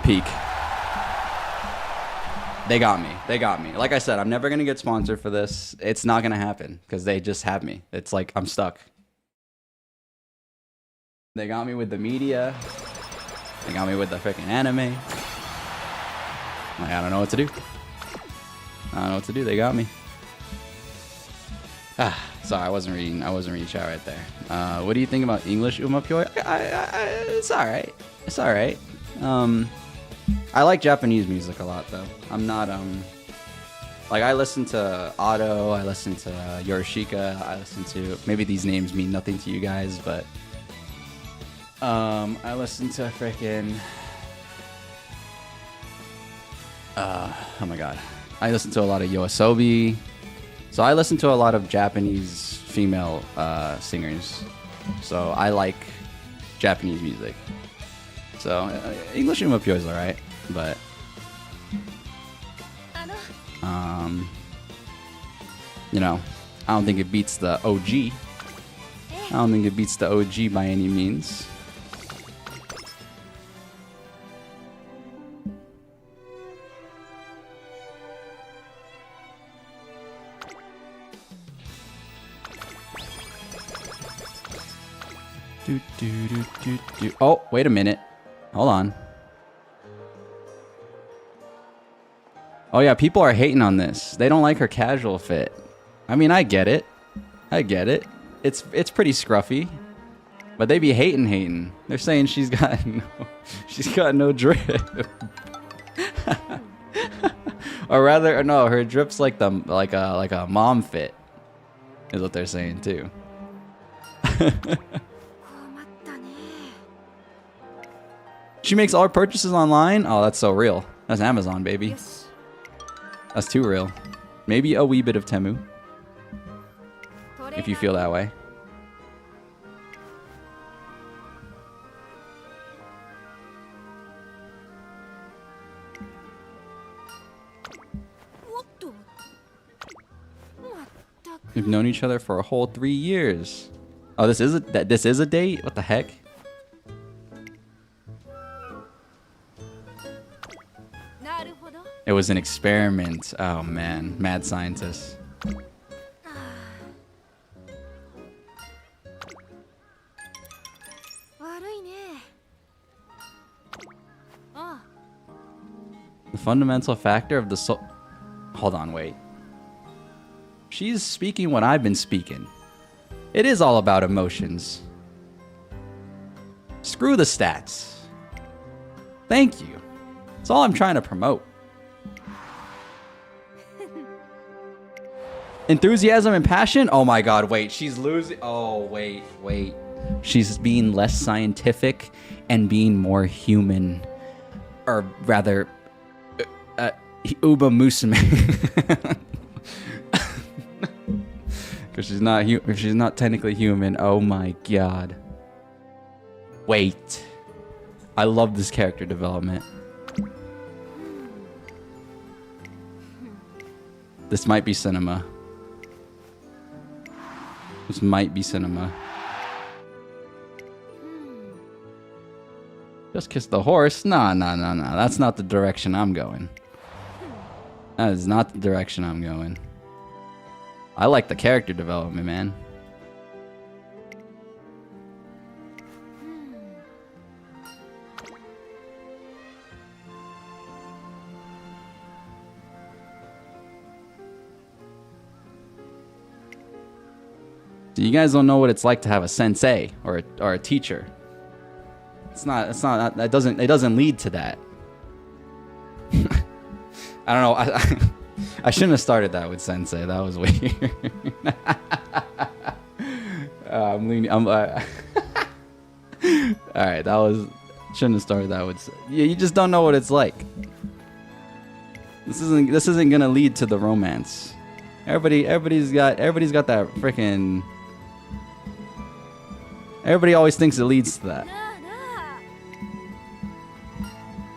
Peak. They got me. They got me. Like I said, I'm never going to get sponsored for this. It's not going to happen because they just have me. It's like I'm stuck. They got me with the media. They got me with the freaking anime. Like, I don't know what to do. I don't know what to do. They got me. Ah, sorry, I wasn't reading chat right there. What do you think about English Umamusume? It's all right. It's all right. I like Japanese music a lot, though. I'm not, like, I listen to Otto, I listen to Yorishika, I listen to, maybe these names mean nothing to you guys, but, I listen to freaking, oh my god. I listen to a lot of Yoasobi, so I listen to a lot of Japanese female, singers, so I like Japanese music. So, English Umamusume is alright, but, you know, I don't think it beats the OG. I don't think it beats the OG by any means. Oh, wait a minute. Hold on. Oh yeah, people are hating on this. They don't like her casual fit. I mean, I get it. I get it. It's pretty scruffy. But they be hating. They're saying she's got no drip. Or rather, no, her drip's like a mom fit. Is what they're saying too. She makes all her purchases online? Oh, that's so real. That's Amazon, baby. That's too real. Maybe a wee bit of Temu. If you feel that way. We've known each other for a whole 3 years. Oh, this is a date? What the heck? It was an experiment. Oh man, mad scientist. The fundamental factor of the soul. Hold on, wait. She's speaking what I've been speaking. It is all about emotions. Screw the stats. Thank you. That's all I'm trying to promote. Enthusiasm and passion? Oh my god, wait. She's losing. Oh, wait. She's being less scientific and being more human. Or rather, Uma Musume. Because she's not technically human. Oh my god. Wait. I love this character development. This might be cinema. This might be cinema. Just kiss the horse? Nah. That's not the direction I'm going. That is not the direction I'm going. I like the character development, man. So you guys don't know what it's like to have a sensei or a teacher. It's not it doesn't lead to that. I don't know. I shouldn't have started that with sensei. That was weird. I'm leaning. All right, shouldn't have started that with. You just don't know what it's like. This isn't gonna lead to the romance. Everybody's got that freaking. Everybody always thinks it leads to that.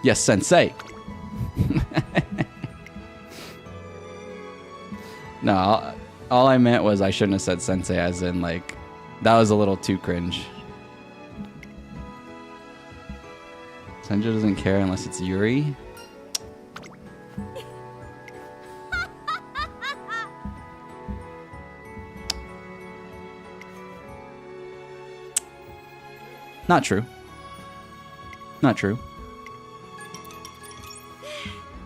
Yes, sensei. No, all I meant was I shouldn't have said sensei, as in, like, that was a little too cringe. Senju doesn't care unless it's Yuri. Not true. Not true.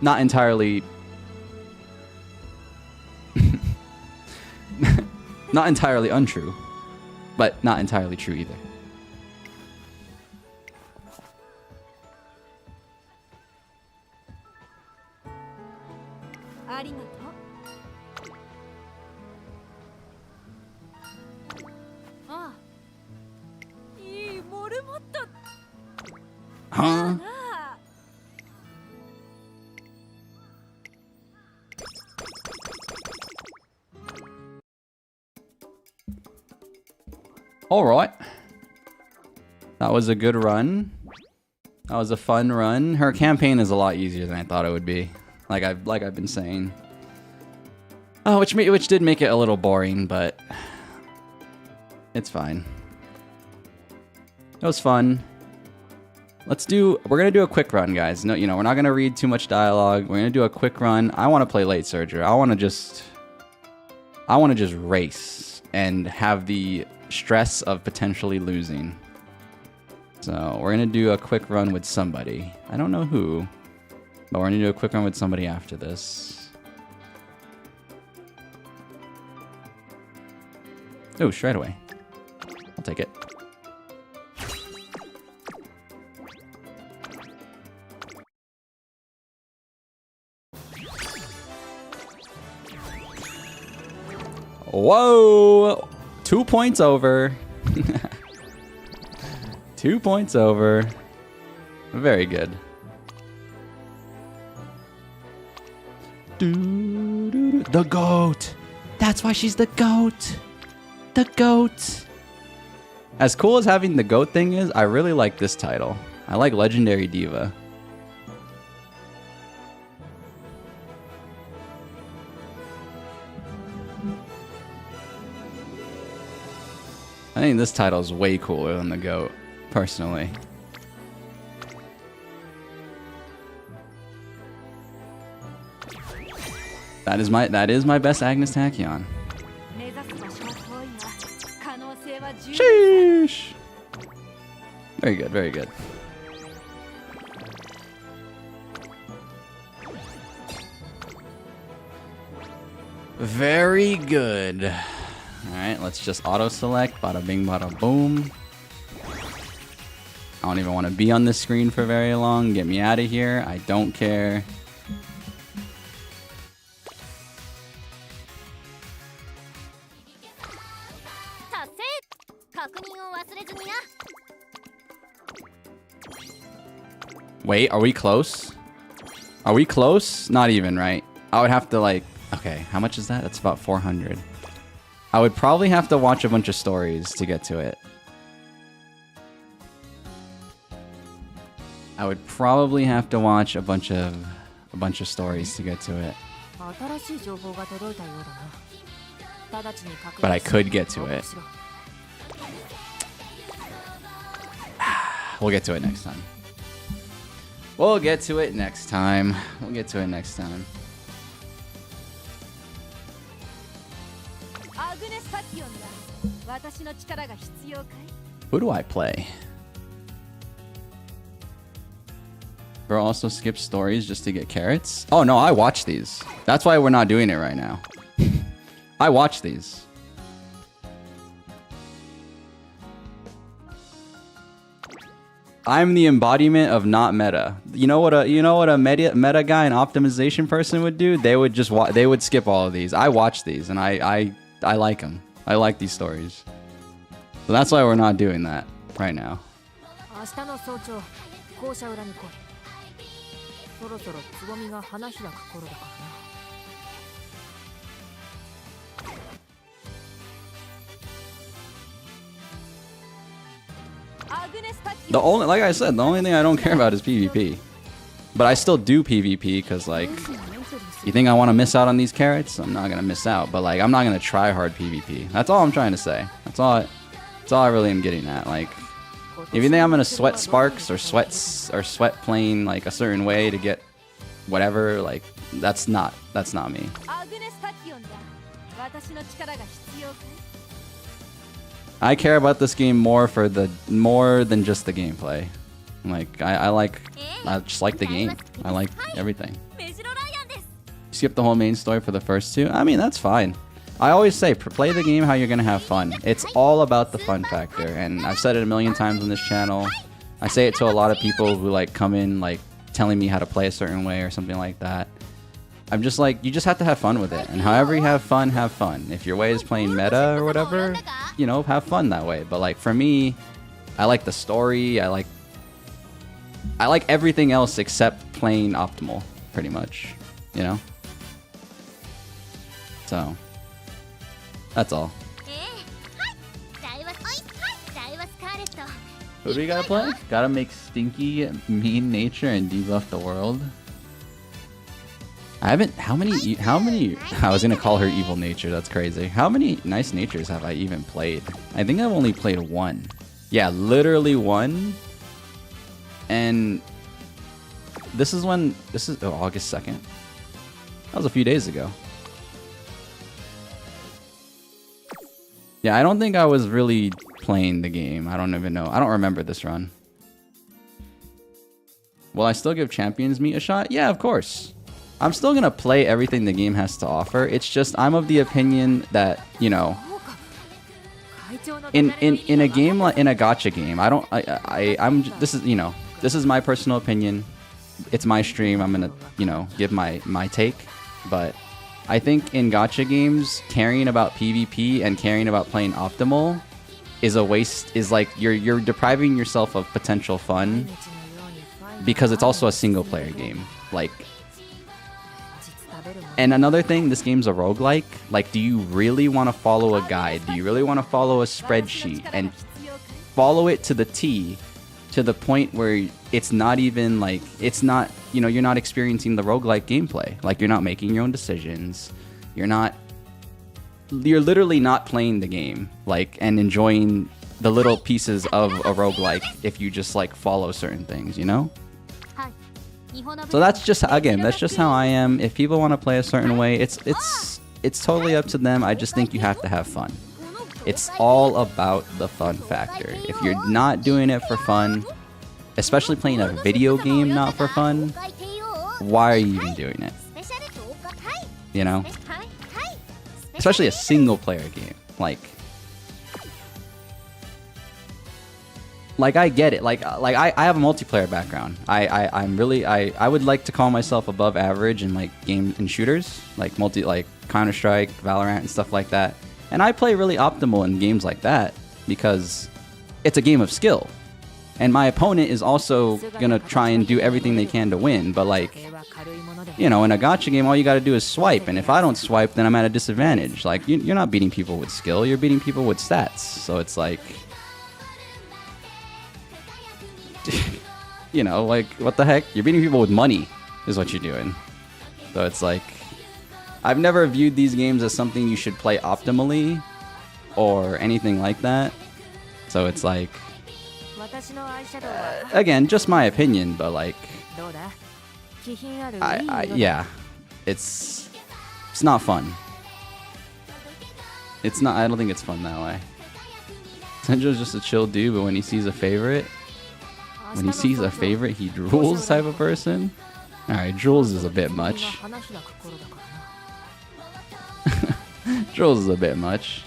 Not entirely... not entirely untrue, but not entirely true either. Huh? All right. That was a good run. That was a fun run. Her campaign is a lot easier than I thought it would be. Like I've been saying. Oh, which did make it a little boring, but it's fine. It was fun. We're gonna do a quick run, guys. No, we're not gonna read too much dialogue. We're gonna do a quick run. I want to play late surgery. I want to just race and have the stress of potentially losing. So we're gonna do a quick run with somebody. I don't know who, but we're gonna do a quick run with somebody after this. Oh, straight away. I'll take it. Whoa! 2 points over. 2 points over. Very good. The goat. That's why she's the goat. The goat. As cool as having the goat thing is, I really like this title. I like Legendary Diva. I think this title is way cooler than the GOAT, personally. That is my best Agnes Tachyon. Sheesh. Very good, very good. Very good. Alright, let's just auto-select. Bada bing, bada boom. I don't even want to be on this screen for very long. Get me out of here. I don't care. Wait, are we close? Are we close? Not even, right? I would have to like... Okay, how much is that? That's about 400. I would probably have to watch a bunch of stories to get to it. I would probably have to watch a bunch of stories to get to it. But I could get to it. We'll get to it next time. We'll get to it next time. We'll get to it next time. Who do I play? Bro also skips stories just to get carrots? Oh no, I watch these. That's why we're not doing it right now. I watch these. I'm the embodiment of not meta. You know what a meta guy, an optimization person would do? They would just they would skip all of these. I watch these and I like them. I like these stories. So that's why we're not doing that right now. The only, like I said, the only thing I don't care about is PvP. But I still do PvP because, like, you think I want to miss out on these carrots? I'm not gonna miss out, but like, I'm not gonna try hard PvP. That's all I'm trying to say. That's all I really am getting at. Like, if you think I'm gonna sweat sparks or sweat playing like a certain way to get whatever, like, that's not me. I care about this game more than just the gameplay. Like, I just like the game. I like everything. Skip the whole main story for the first two. I mean, that's fine. I always say, play the game how you're gonna have fun. It's all about the fun factor, and I've said it a million times on this channel. I say it to a lot of people who like come in like telling me how to play a certain way or something like that. I'm just like, you just have to have fun with it, and however you have fun, have fun. If your way is playing meta or whatever, you know, have fun that way. But like for me, I like the story. I like everything else except playing optimal, pretty much. You know. So that's all. Who do we gotta play? Gotta make stinky, mean nature and debuff the world. I haven't. How many? I was gonna call her evil nature. That's crazy. How many nice natures have I even played? I think I've only played one. Yeah, literally one. And this is August 2nd. That was a few days ago. Yeah, I don't think I was really playing the game. I don't even know. I don't remember this run. Will I still give Champions Meet a shot? Yeah, of course. I'm still gonna play everything the game has to offer. It's just I'm of the opinion that, you know, in a game like in a gacha game, this is, you know, this is my personal opinion. It's my stream. I'm gonna, you know, give my take, but I think in gacha games, caring about PvP and caring about playing optimal is a waste. Is like you're depriving yourself of potential fun because it's also a single player game. Like, and another thing, this game's a roguelike. Like, do you really want to follow a guide? Do you really want to follow a spreadsheet and follow it to the T, to the point where it's not even like, it's not, you know, you're not experiencing the roguelike gameplay. Like, you're not making your own decisions. You're not you're literally not playing the game, like, and enjoying the little pieces of a roguelike if you just like follow certain things, you know? So that's just, again, that's just how I am. If people want to play a certain way, it's totally up to them. I just think you have to have fun. It's all about the fun factor. If you're not doing it for fun, especially playing a video game not for fun, why are you even doing it? You know? Especially a single player game. Like I get it. Like I have a multiplayer background. I would like to call myself above average in like game and shooters, like Counter-Strike, Valorant and stuff like that. And I play really optimal in games like that because it's a game of skill. And my opponent is also gonna try and do everything they can to win, but like, you know, in a gacha game, all you gotta do is swipe, and if I don't swipe, then I'm at a disadvantage. Like, you're not beating people with skill, you're beating people with stats. So it's like, you know, like, what the heck? You're beating people with money, is what you're doing. So it's like, I've never viewed these games as something you should play optimally, or anything like that. So it's like, again, just my opinion, but like, yeah, it's not fun. It's not. I don't think it's fun that way. Tenjo's just a chill dude, but when he sees a favorite, he drools type of person. All right, drools is a bit much. Drools is a bit much.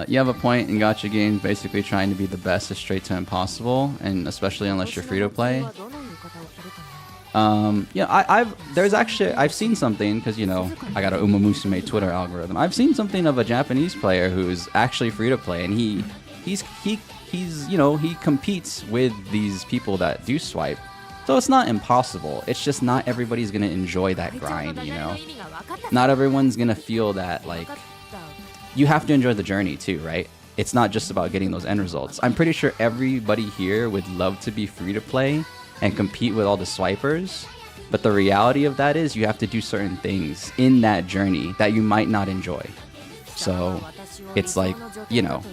You have a point in gacha games basically trying to be the best is straight to impossible, and especially unless you're free to play. Yeah, I've seen something, because, you know, I got a Umamusume Twitter algorithm. I've seen something of a Japanese player who's actually free to play, and he's you know, he competes with these people that do swipe. So it's not impossible. It's just not everybody's gonna enjoy that grind, you know? Not everyone's gonna feel that, like, you have to enjoy the journey too, right? It's not just about getting those end results. I'm pretty sure everybody here would love to be free to play and compete with all the swipers, but the reality of that is you have to do certain things in that journey that you might not enjoy. So it's like, you know,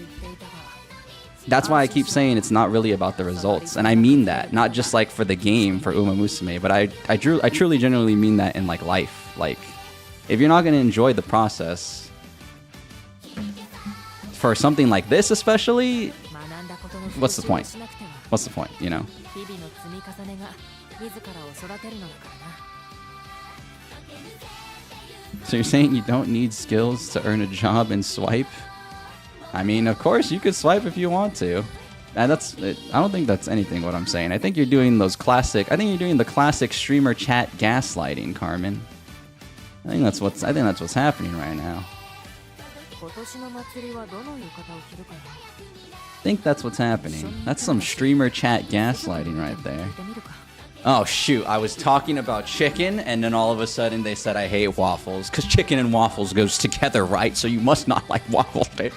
that's why I keep saying it's not really about the results, and I mean that, not just like for the game, for Uma Musume, but I truly genuinely mean that in like life. Like, if you're not going to enjoy the process for something like this, especially, what's the point? What's the point, you know? So you're saying you don't need skills to earn a job and swipe? I mean, of course, you could swipe if you want to. And I don't think that's anything what I'm saying. I think you're doing the classic streamer chat gaslighting, Carmen. I think that's what's happening right now. I think that's what's happening. That's some streamer chat gaslighting right there. Oh shoot, I was talking about chicken, and then all of a sudden they said I hate waffles, because chicken and waffles goes together, right? So you must not like waffles, right?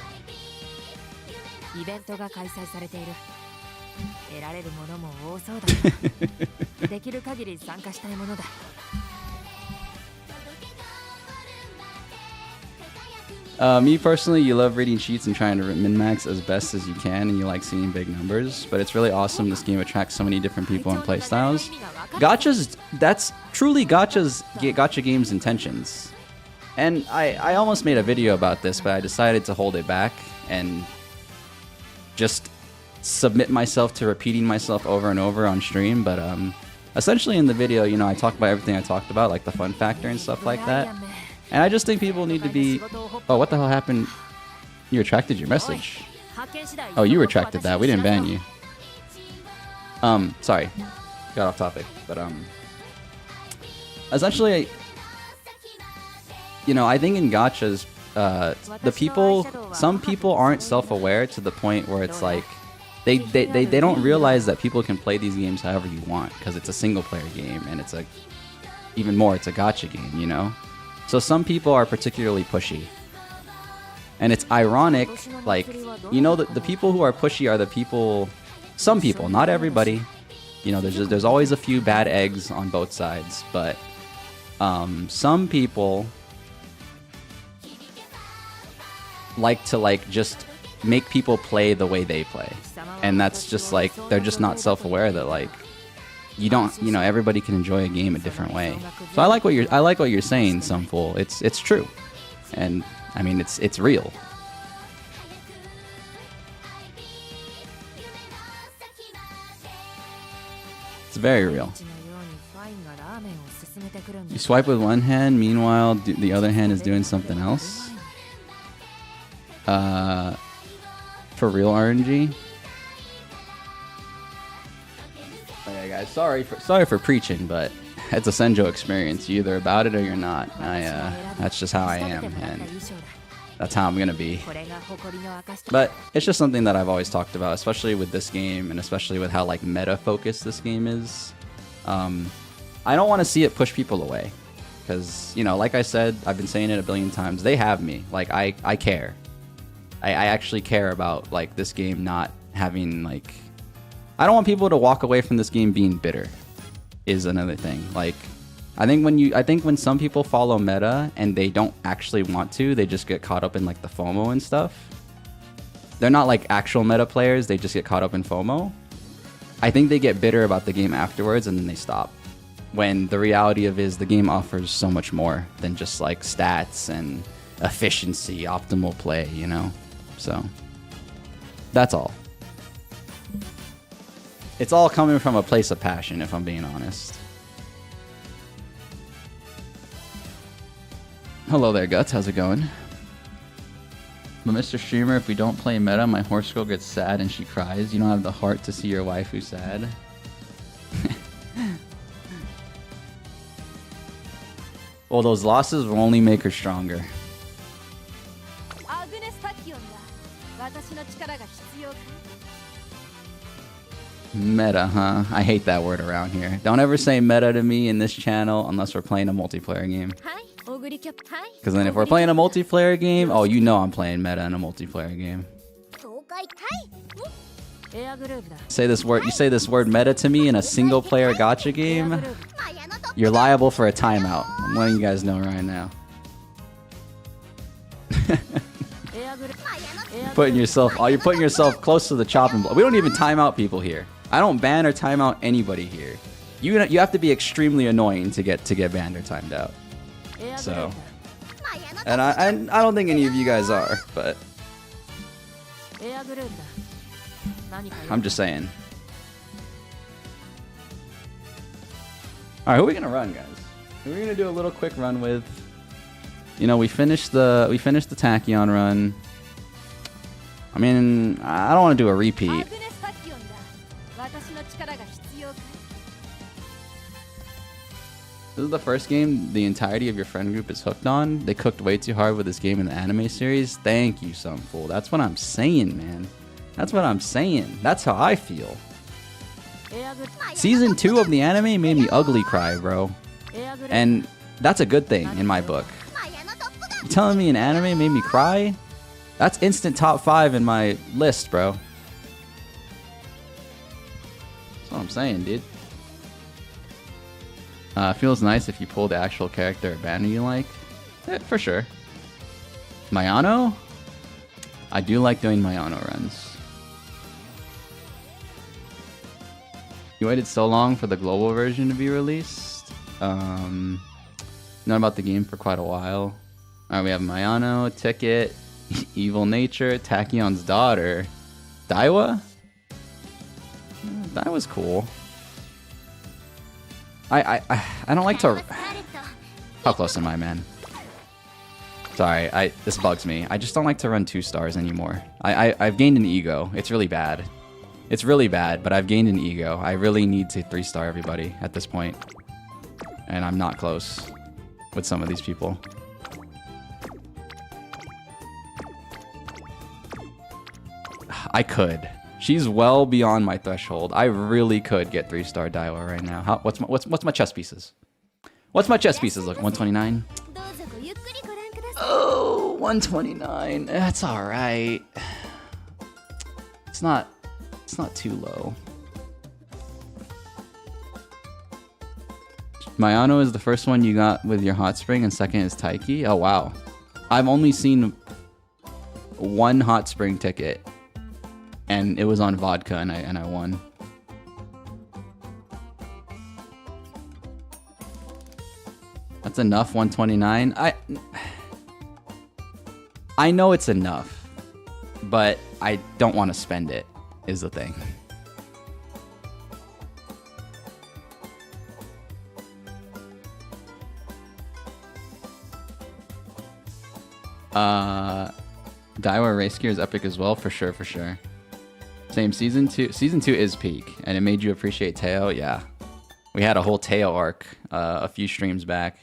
Me personally, you love reading cheats and trying to min-max as best as you can, and you like seeing big numbers, but it's really awesome this game attracts so many different people and playstyles. Gachas, that's truly gacha games' intentions. And I almost made a video about this, but I decided to hold it back and just submit myself to repeating myself over and over on stream. But essentially in the video, you know, I talked about everything I talked about, like the fun factor and stuff like that. And I just think people need to be... Oh, what the hell happened? You retracted your message. Oh, you retracted that. We didn't ban you. Sorry. Got off topic. But, essentially, you know, I think in gachas, some people aren't self-aware to the point where it's like, they don't realize that people can play these games however you want, because it's a single-player game, and it's even more, it's a gacha game, you know? So some people are particularly pushy. And it's ironic, like, you know, the people who are pushy are the people, some people, not everybody. You know, there's always a few bad eggs on both sides, but some people like to like just make people play the way they play, and that's just like they're just not self-aware that like you don't, you know, everybody can enjoy a game a different way. So I like what you're saying, some fool. It's true, and I mean it's real. It's very real. You swipe with one hand, meanwhile the other hand is doing something else. For real RNG. Oh yeah, guys, sorry for preaching, but it's a Senjo experience. You're either about it or you're not. That's just how I am, and that's how I'm gonna be. But it's just something that I've always talked about, especially with this game, and especially with how like meta focused this game is. I don't want to see it push people away, because, you know, like I said, I've been saying it a billion times. They have me. Like I care. I actually care about like this game not having like. I don't want people to walk away from this game being bitter. Is another thing. Like, I think when some people follow meta and they don't actually want to, they just get caught up in like the FOMO and stuff. They're not like actual meta players. They just get caught up in FOMO. I think they get bitter about the game afterwards and then they stop. When the reality of is the game offers so much more than just like stats and efficiency, optimal play, you know? So that's all. It's all coming from a place of passion, if I'm being honest. Hello there, Guts. How's it going? But Mr. Streamer, if we don't play meta, my horse girl gets sad and she cries. You don't have the heart to see your waifu sad. Well, those losses will only make her stronger. Agnes Tachyon da. Watashi no chikara ga hitsuyou ka? Meta, huh? I hate that word around here. Don't ever say meta to me in this channel unless we're playing a multiplayer game. Because then if we're playing a multiplayer game, oh, you know I'm playing meta in a multiplayer game. Say this word. You say this word meta to me in a single player gacha game, you're liable for a timeout. I'm letting you guys know right now. You're putting yourself close to the chopping block. We don't even time out people here. I don't ban or time out anybody here. You have to be extremely annoying to get banned or timed out. So, and I don't think any of you guys are, but I'm just saying. All right, who are we gonna run, guys? Who are we gonna do a little quick run with? You know, we finished the Tachyon run. I mean, I don't want to do a repeat. This is the first game the entirety of your friend group is hooked on. They cooked way too hard with this game in the anime series. Thank you, some fool. That's what I'm saying, man. That's what I'm saying. That's how I feel. Season 2 of the anime made me ugly cry, bro. And that's a good thing in my book. You telling me an anime made me cry? That's instant top 5 in my list, bro. That's what I'm saying, dude. Feels nice if you pull the actual character or banner you like. For sure. Mayano? I do like doing Mayano runs. You waited so long for the global version to be released. Known about the game for quite a while. Alright, we have Mayano, Ticket, Evil Nature, Tachyon's daughter. Daiwa? Daiwa's cool. I don't like to... How close am I, man? Sorry, this bugs me. I just don't like to run 2 stars anymore. I've gained an ego. It's really bad. It's really bad, but I've gained an ego. I really need to 3-star everybody at this point. And I'm not close with some of these people. I could. She's well beyond my threshold. I really could get 3-star Daiwa right now. What's my chess pieces? What's my chess pieces look? 129? Oh, 129. That's all right. It's not too low. Mayano is the first one you got with your hot spring, and second is Taiki. Oh wow. I've only seen one hot spring ticket, and it was on vodka, and I won. That's enough, 129. I know it's enough, but I don't want to spend it, is the thing. Daiwa Race Gear is epic as well, for sure, for sure. Same season 2. Season 2 is peak, and it made you appreciate Teo. Yeah, we had a whole Teo arc a few streams back.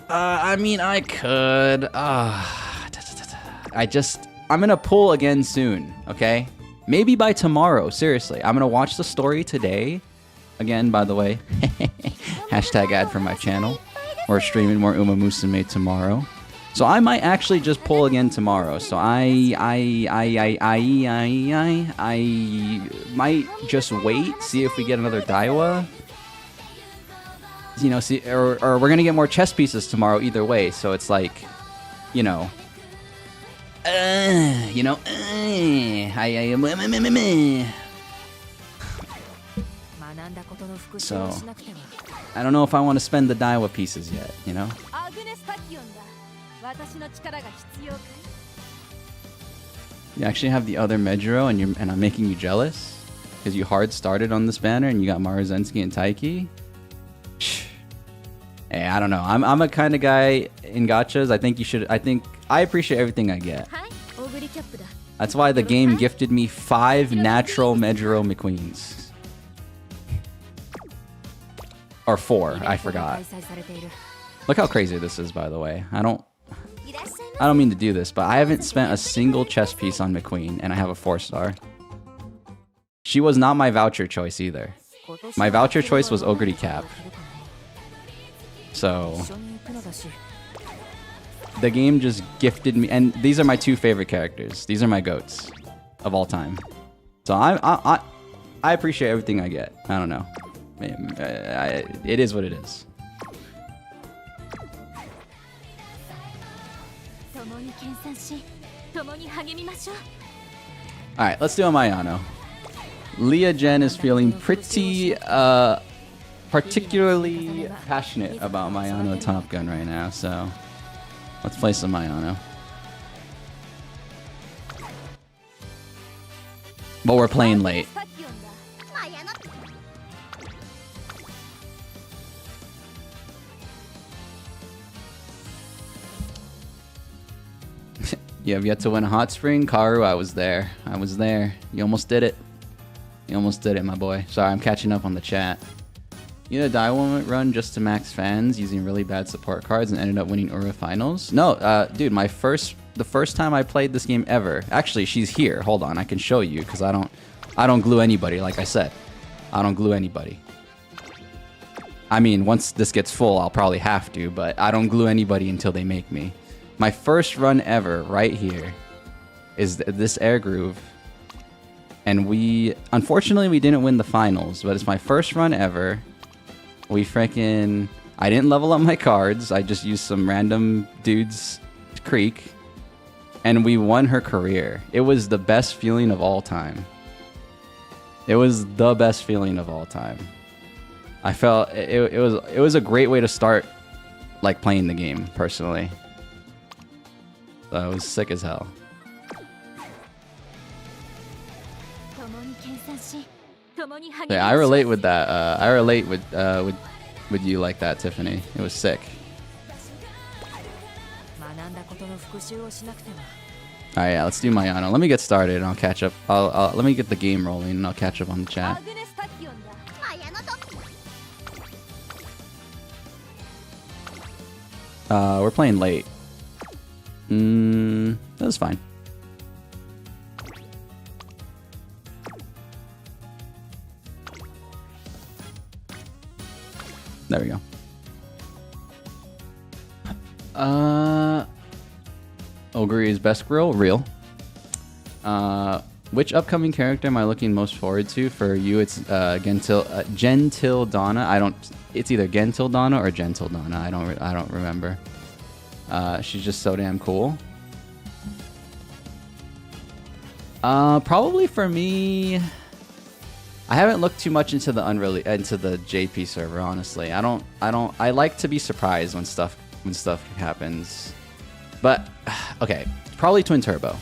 I mean, I could. I'm gonna pull again soon, okay? Maybe by tomorrow, seriously. I'm gonna watch the story today. Again, by the way, hashtag ad for my channel. We're streaming more Uma Musume tomorrow. So I might actually just pull again tomorrow. So I might just wait, see if we get another Daiwa. You know, see, or we're gonna get more chess pieces tomorrow either way. So it's like, you know, so I don't know if I want to spend the Daiwa pieces yet, you know. You actually have the other Medjuro, and I'm making you jealous because you hard started on this banner and you got Maruzensky and Taiki. Hey, I don't know. I'm a kind of guy in gachas. I think you should. I appreciate everything I get. That's why the game gifted me 5 natural Medjuro McQueens. Or 4, I forgot. Look how crazy this is, by the way. I don't mean to do this, but I haven't spent a single chess piece on McQueen, and I have a 4-star. She was not my voucher choice either. My voucher choice was Ogre Cap. So the game just gifted me, and these are my 2 favorite characters. These are my goats of all time. So I appreciate everything I get. I don't know. It is what it is. Alright, let's do a Mayano. Leah Jen is feeling pretty particularly passionate about Mayano Top Gun right now, so let's play some Mayano. But we're playing late. You have yet to win a hot spring? Karu, I was there. I was there. You almost did it. You almost did it, my boy. Sorry, I'm catching up on the chat. You had a Daiwa run just to max fans using really bad support cards and ended up winning Ura finals? No, dude, the first time I played this game ever. Actually, she's here. Hold on, I can show you because I don't glue anybody, like I said. I don't glue anybody. I mean, once this gets full, I'll probably have to, but I don't glue anybody until they make me. My first run ever, right here, is this air groove. And unfortunately, we didn't win the finals, but it's my first run ever. I didn't level up my cards. I just used some random dude's creek. And we won her career. It was the best feeling of all time. It was the best feeling of all time. I felt it was a great way to start like playing the game, personally. So it was sick as hell. Yeah, I relate with that. I relate with you like that, Tiffany. It was sick. Alright, yeah, let's do Mayano. Let me get started and I'll catch up. Let me get the game rolling and I'll catch up on the chat. We're playing late. That was fine. There we go. Ogre is best grill? Real. Which upcoming character am I looking most forward to? For you, it's Gentil Donna. I don't. It's either Gentil Donna or Gentle Donna. I don't remember. She's just so damn cool. Probably for me, I haven't looked too much into the JP server. Honestly, I like to be surprised when stuff happens. But okay, probably Twin Turbo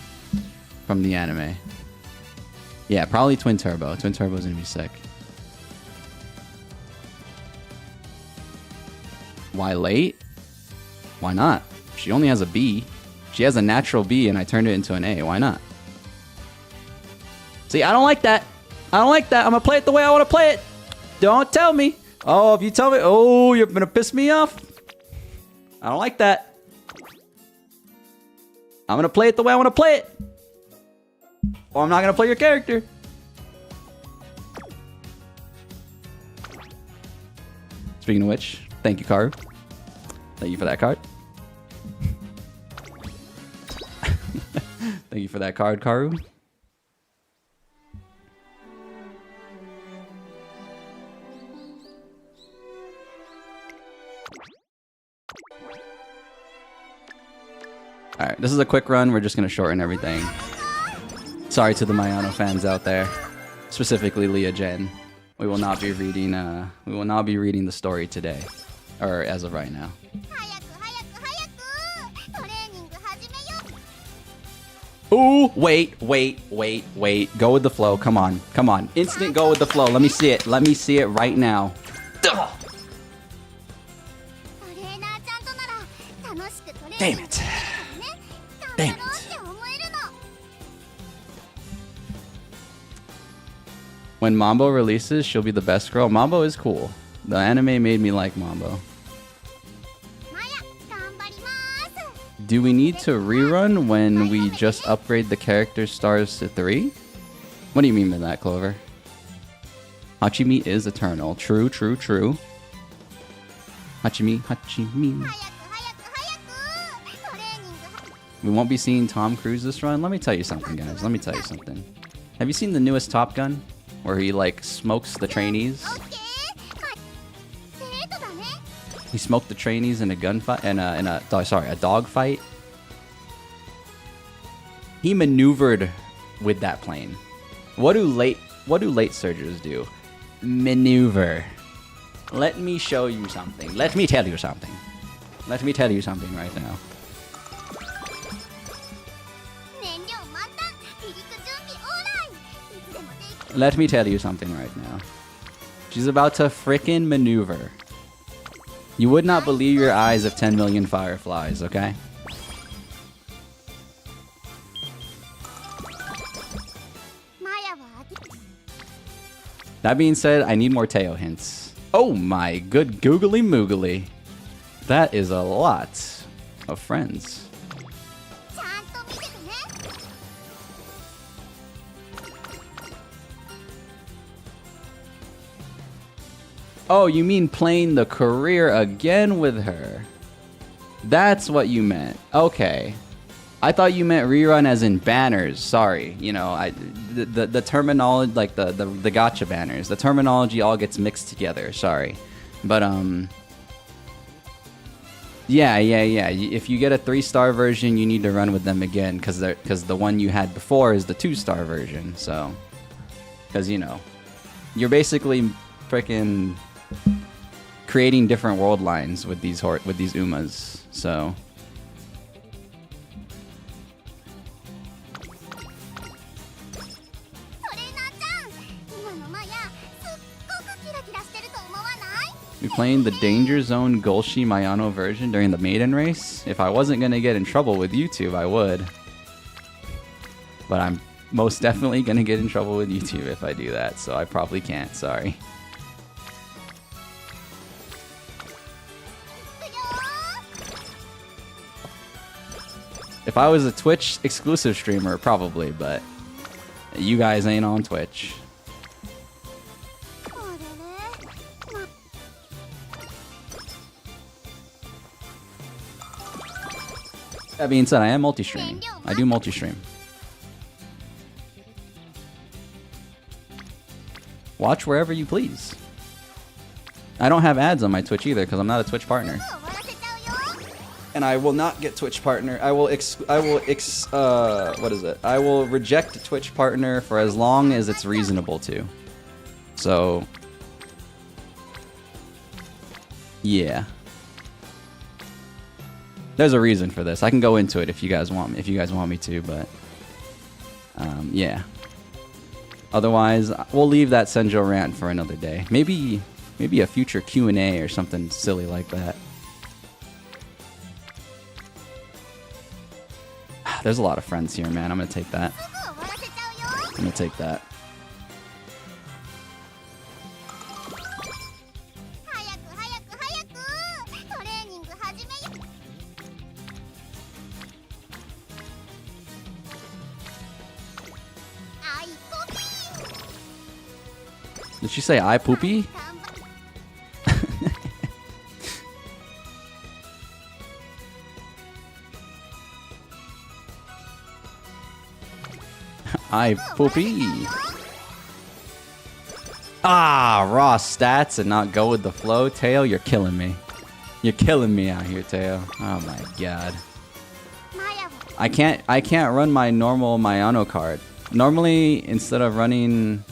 from the anime. Yeah, probably Twin Turbo. Twin Turbo's gonna be sick. Why late? Why not? She only has a B. She has a natural B and I turned it into an A. Why not? See, I don't like that. I don't like that. I'm gonna play it the way I want to play it. Don't tell me. Oh, if you tell me, oh, you're gonna piss me off. I don't like that. I'm gonna play it the way I want to play it. Or I'm not gonna play your character. Speaking of which, thank you, Karu. Thank you for that card. Thank you for that card, Karu. Alright, this is a quick run. We're just going to shorten everything. Sorry to the Mayano fans out there. Specifically Leah Jen. We will not be reading the story today. Or as of right now. Ooh, wait. Go with the flow. Come on. Instant go with the flow. Let me see it. Let me see it right now. Ugh. Damn it. Damn it. When Mambo releases, she'll be the best girl. Mambo is cool. The anime made me like Mambo. Do we need to rerun when we just upgrade the character stars to 3? What do you mean by that, Clover? Hachimi is eternal. True. Hachimi. We won't be seeing Tom Cruise this run? Let me tell you something, guys. Let me tell you something. Have you seen the newest Top Gun? Where he, like, smokes the trainees? He smoked the trainees in a gunfight, a dogfight. He maneuvered with that plane. What do late surgers do? Maneuver. Let me show you something. Let me tell you something. Let me tell you something right now. Let me tell you something right now. She's about to frickin' maneuver. You would not believe your eyes of 10 million fireflies, okay? That being said, I need more Teo hints. Oh my good googly moogly. That is a lot of friends. Oh, you mean playing the career again with her? That's what you meant. Okay. I thought you meant rerun as in banners. Sorry. You know, the terminology, like the gacha banners, the terminology all gets mixed together. Sorry. But, yeah. If you get a 3-star version, you need to run with them again because the one you had before is the 2-star version. So, because, you know, you're basically freaking creating different world lines with these Umas, so we playing the Danger Zone Golshi Mayano version during the maiden race. If I wasn't gonna get in trouble with YouTube, I would, but I'm most definitely gonna get in trouble with YouTube if I do that, so I probably can't. Sorry. If I was a Twitch exclusive streamer, probably, but you guys ain't on Twitch. That being said, I am multi-streaming. I do multi-stream. Watch wherever you please. I don't have ads on my Twitch either because I'm not a Twitch partner. And I will not get Twitch partner. I will I will reject Twitch partner for as long as it's reasonable to. So yeah. There's a reason for this. I can go into it if you guys want me to, but yeah. Otherwise, we'll leave that Senjo rant for another day. Maybe a future Q&A or something silly like that. There's a lot of friends here, man. I'm gonna take that. I'm gonna take that. Did she say I poopy? I poopy. Ah, raw stats and not go with the flow. Teo, you're killing me. You're killing me out here, Teo. Oh my god. I can't run my normal Mayano card. Normally, instead of running,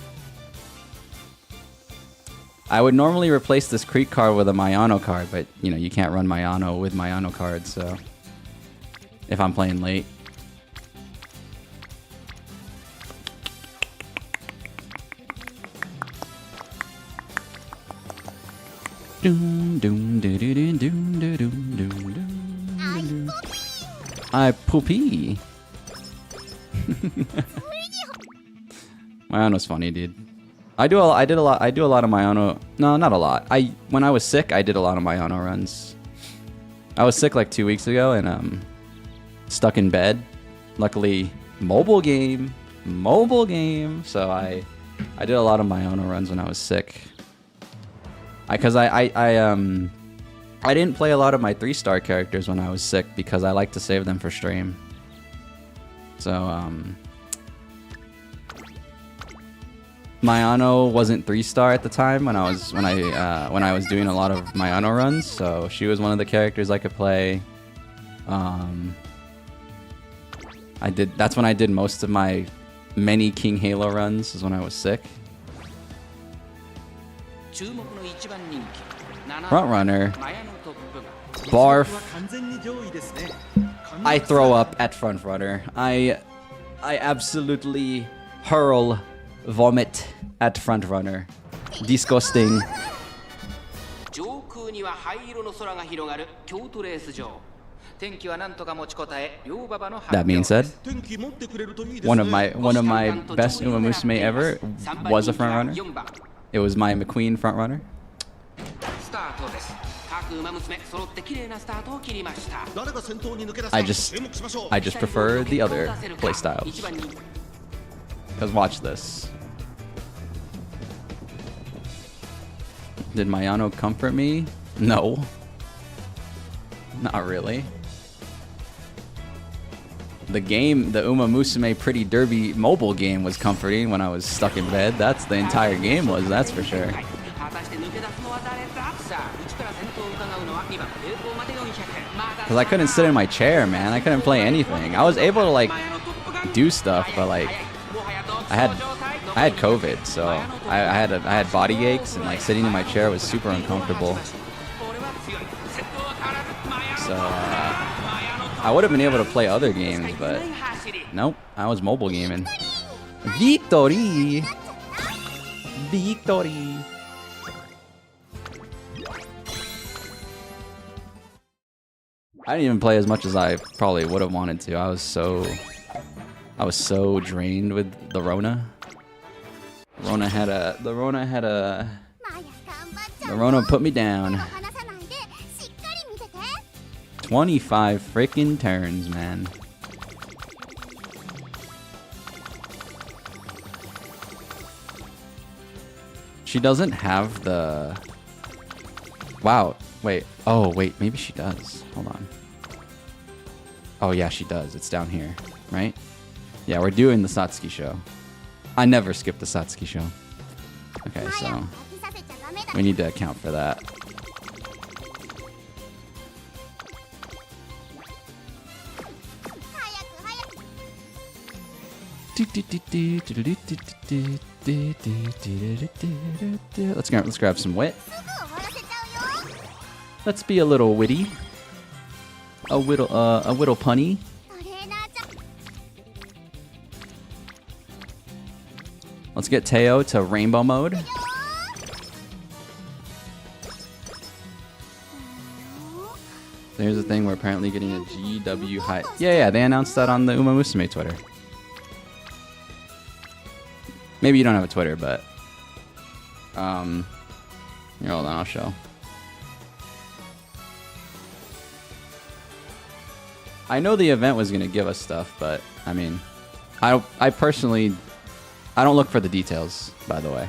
I would normally replace this Creek card with a Mayano card, but you know, you can't run Mayano with Mayano cards, so if I'm playing late. I poopy. Mayano's funny, dude. I do a lot of Mayano. No, not a lot. When I was sick, I did a lot of Mayano runs. I was sick like 2 weeks ago and stuck in bed. Luckily, mobile game. So I did a lot of Mayano runs when I was sick. Because I didn't play a lot of my 3-star characters when I was sick because I like to save them for stream. So Mayano wasn't 3-star at the time when I was doing a lot of Mayano runs, so she was one of the characters I could play. That's when I did most of my many King Halo runs, is when I was sick. Front runner. Barf. I throw up at front runner. I absolutely hurl vomit at front runner. Disgusting. That being said, one of my best Umamusume ever was a front runner. It was my McQueen front runner. I just prefer the other playstyles. Because watch this. Did Mayano comfort me? No. Not really. The Umamusume Pretty Derby mobile game was comforting when I was stuck in bed. That's the entire game was, that's for sure. Because I couldn't sit in my chair, man. I couldn't play anything. I was able to like do stuff, but like I had COVID, so I had body aches, and like sitting in my chair was super uncomfortable. So I would have been able to play other games, but nope, I was mobile gaming. Victory! Victory! I didn't even play as much as I probably would have wanted to. I was so drained with the Rona. The Rona put me down. 25 freaking turns, man. She doesn't have the... Wow, wait. Oh, wait, maybe she does. Hold on. Oh, yeah, she does. It's down here, right? Yeah, we're doing the Satsuki show. I never skip the Satsuki show. Okay, so we need to account for that. Let's grab some wit. Let's be a little witty. A whittle punny. Let's get Teo to rainbow mode. There's a thing we're apparently getting a GW high. Yeah, they announced that on the Umamusume Twitter. Maybe you don't have a Twitter, but here, hold on, I'll show. I know the event was gonna give us stuff, but I mean, I personally, I don't look for the details. By the way,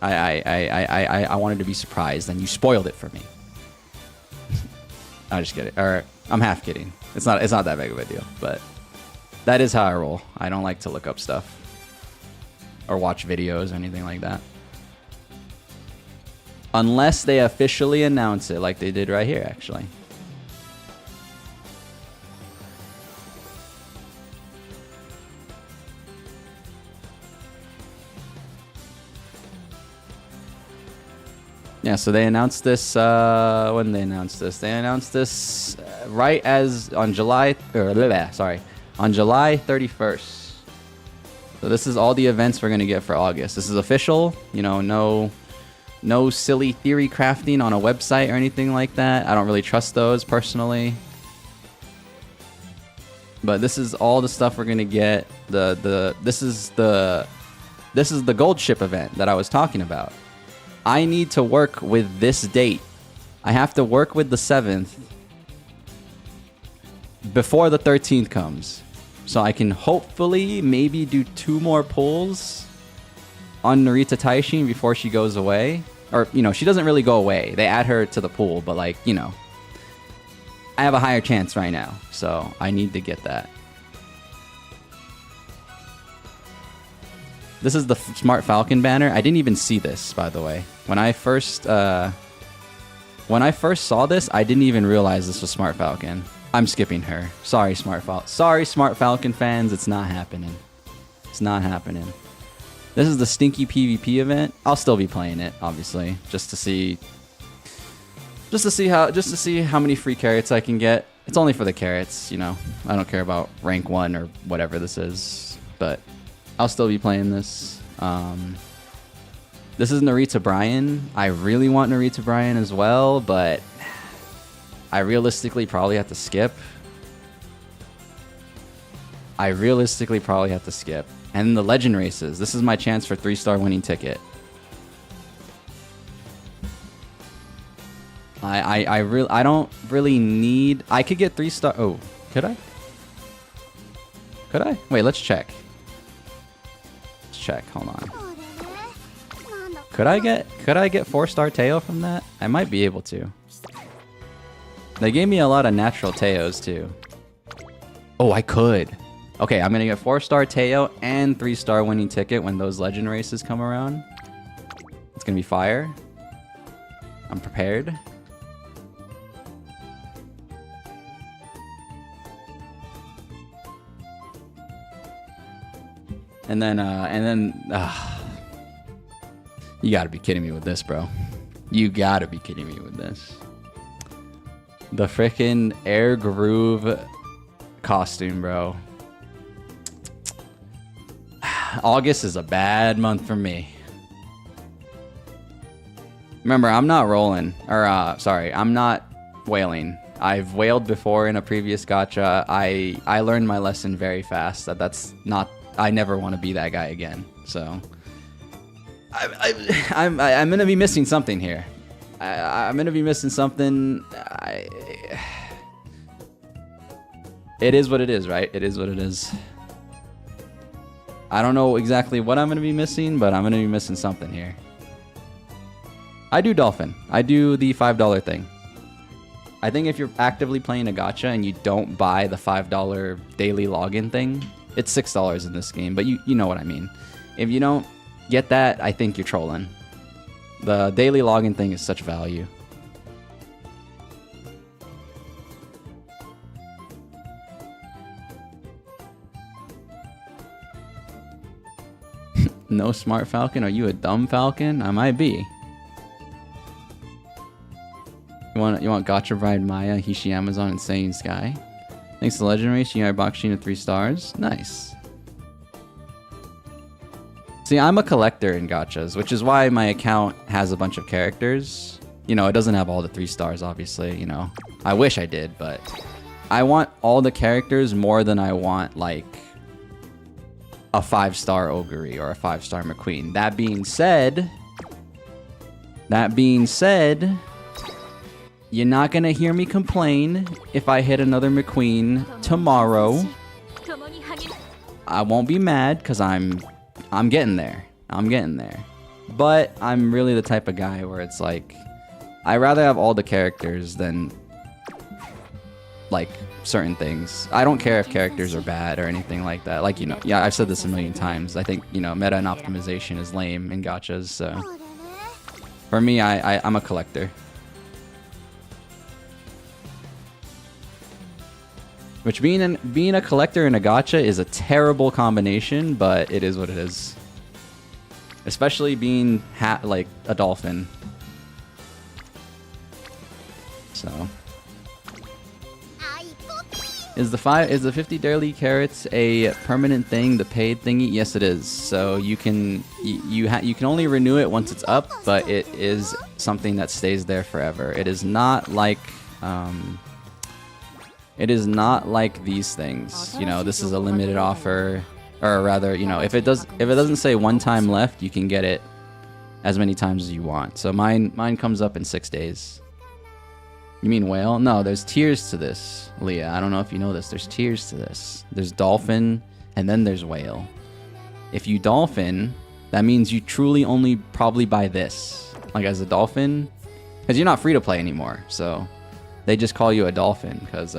I wanted to be surprised, and you spoiled it for me. I'm just kidding, or I'm half kidding. It's not that big of a deal, but that is how I roll. I don't like to look up stuff or watch videos or anything like that, unless they officially announce it, like they did right here, actually. Yeah, so they announced this, when did they announce this? They announced this right as on July 31st. So this is all the events we're going to get for August. This is official, you know, no silly theory crafting on a website or anything like that. I don't really trust those personally. But this is all the stuff we're going to get. This is the gold ship event that I was talking about. I need to work with this date. I have to work with the 7th before the 13th comes. So I can hopefully maybe do 2 more pulls on Narita Taishin before she goes away. Or, you know, she doesn't really go away. They add her to the pool, but like, you know, I have a higher chance right now. So I need to get that. This is the Smart Falcon banner. I didn't even see this, by the way. When I first saw this, I didn't even realize this was Smart Falcon. I'm skipping her. Sorry, Smart Falcon fans. It's not happening. It's not happening. This is the Stinky PvP event. I'll still be playing it, obviously, just to see how many free carrots I can get. It's only for the carrots, you know. I don't care about rank 1 or whatever this is, but I'll still be playing this. This is Narita Bryan. I really want Narita Bryan as well, but I realistically probably have to skip. And the legend races. This is my chance for 3-star winning ticket. I don't really need. I could get 3-star. Oh, could I? Wait, let's check. Hold on. Could I get 4-star Teo from that? I might be able to. They gave me a lot of natural Teos too. Oh, I could. Okay, I'm gonna get 4-star Teo and 3-star winning ticket when those legend races come around. It's gonna be fire. I'm prepared. And then, you gotta be kidding me with this, bro. You gotta be kidding me with this. The frickin' Air Groove costume, bro. August is a bad month for me. Remember, I'm not rolling. Or, sorry, I'm not whaling. I've whaled before in a previous gacha. I learned my lesson very fast. That's not... I never want to be that guy again. So... I'm gonna be missing something here. I'm gonna be missing something. It is what it is, right? It is what it is. I don't know exactly what I'm gonna be missing, but I'm gonna be missing something here. I do Dolphin. I do the $5 thing. I think if you're actively playing a gacha and you don't buy the $5 daily login thing, it's $6 in this game, but you know what I mean. If you don't get that, I think you're trolling. The daily login thing is such value. No smart falcon? Are you a dumb falcon? I might be. You want Gacha Bride Maya, Hishi Amazon, Insane Sky? Thanks to Legendary, Shinyar Bakshina 3 stars. Nice. See, I'm a collector in gachas, which is why my account has a bunch of characters. You know, it doesn't have all the 3 stars, obviously, you know. I wish I did, but I want all the characters more than I want, like, a 5-star Ogre or a 5-star McQueen. That being said, you're not gonna hear me complain if I hit another McQueen tomorrow. I won't be mad because I'm getting there. I'm getting there. But I'm really the type of guy where it's like, I'd rather have all the characters than like certain things. I don't care if characters are bad or anything like that. Like, you know, yeah, I've said this a million times. I think, you know, meta and optimization is lame in gachas, so for me, I'm a collector. Which being a collector in a gacha is a terrible combination, but it is what it is. Especially being like a dolphin. So is the 50 daily carrots a permanent thing, the paid thingy? Yes, it is. So you can only renew it once it's up, but it is something that stays there forever. It is not like these things. You know, this is a limited offer, or rather, you know, if it doesn't say one time left, you can get it as many times as you want. So mine comes up in 6 days. You mean whale? No, there's tiers to this, Leah. I don't know if you know this. There's tiers to this. There's dolphin, and then there's whale. If you dolphin, that means you truly only probably buy this, like as a dolphin, because you're not free to play anymore. So they just call you a dolphin because,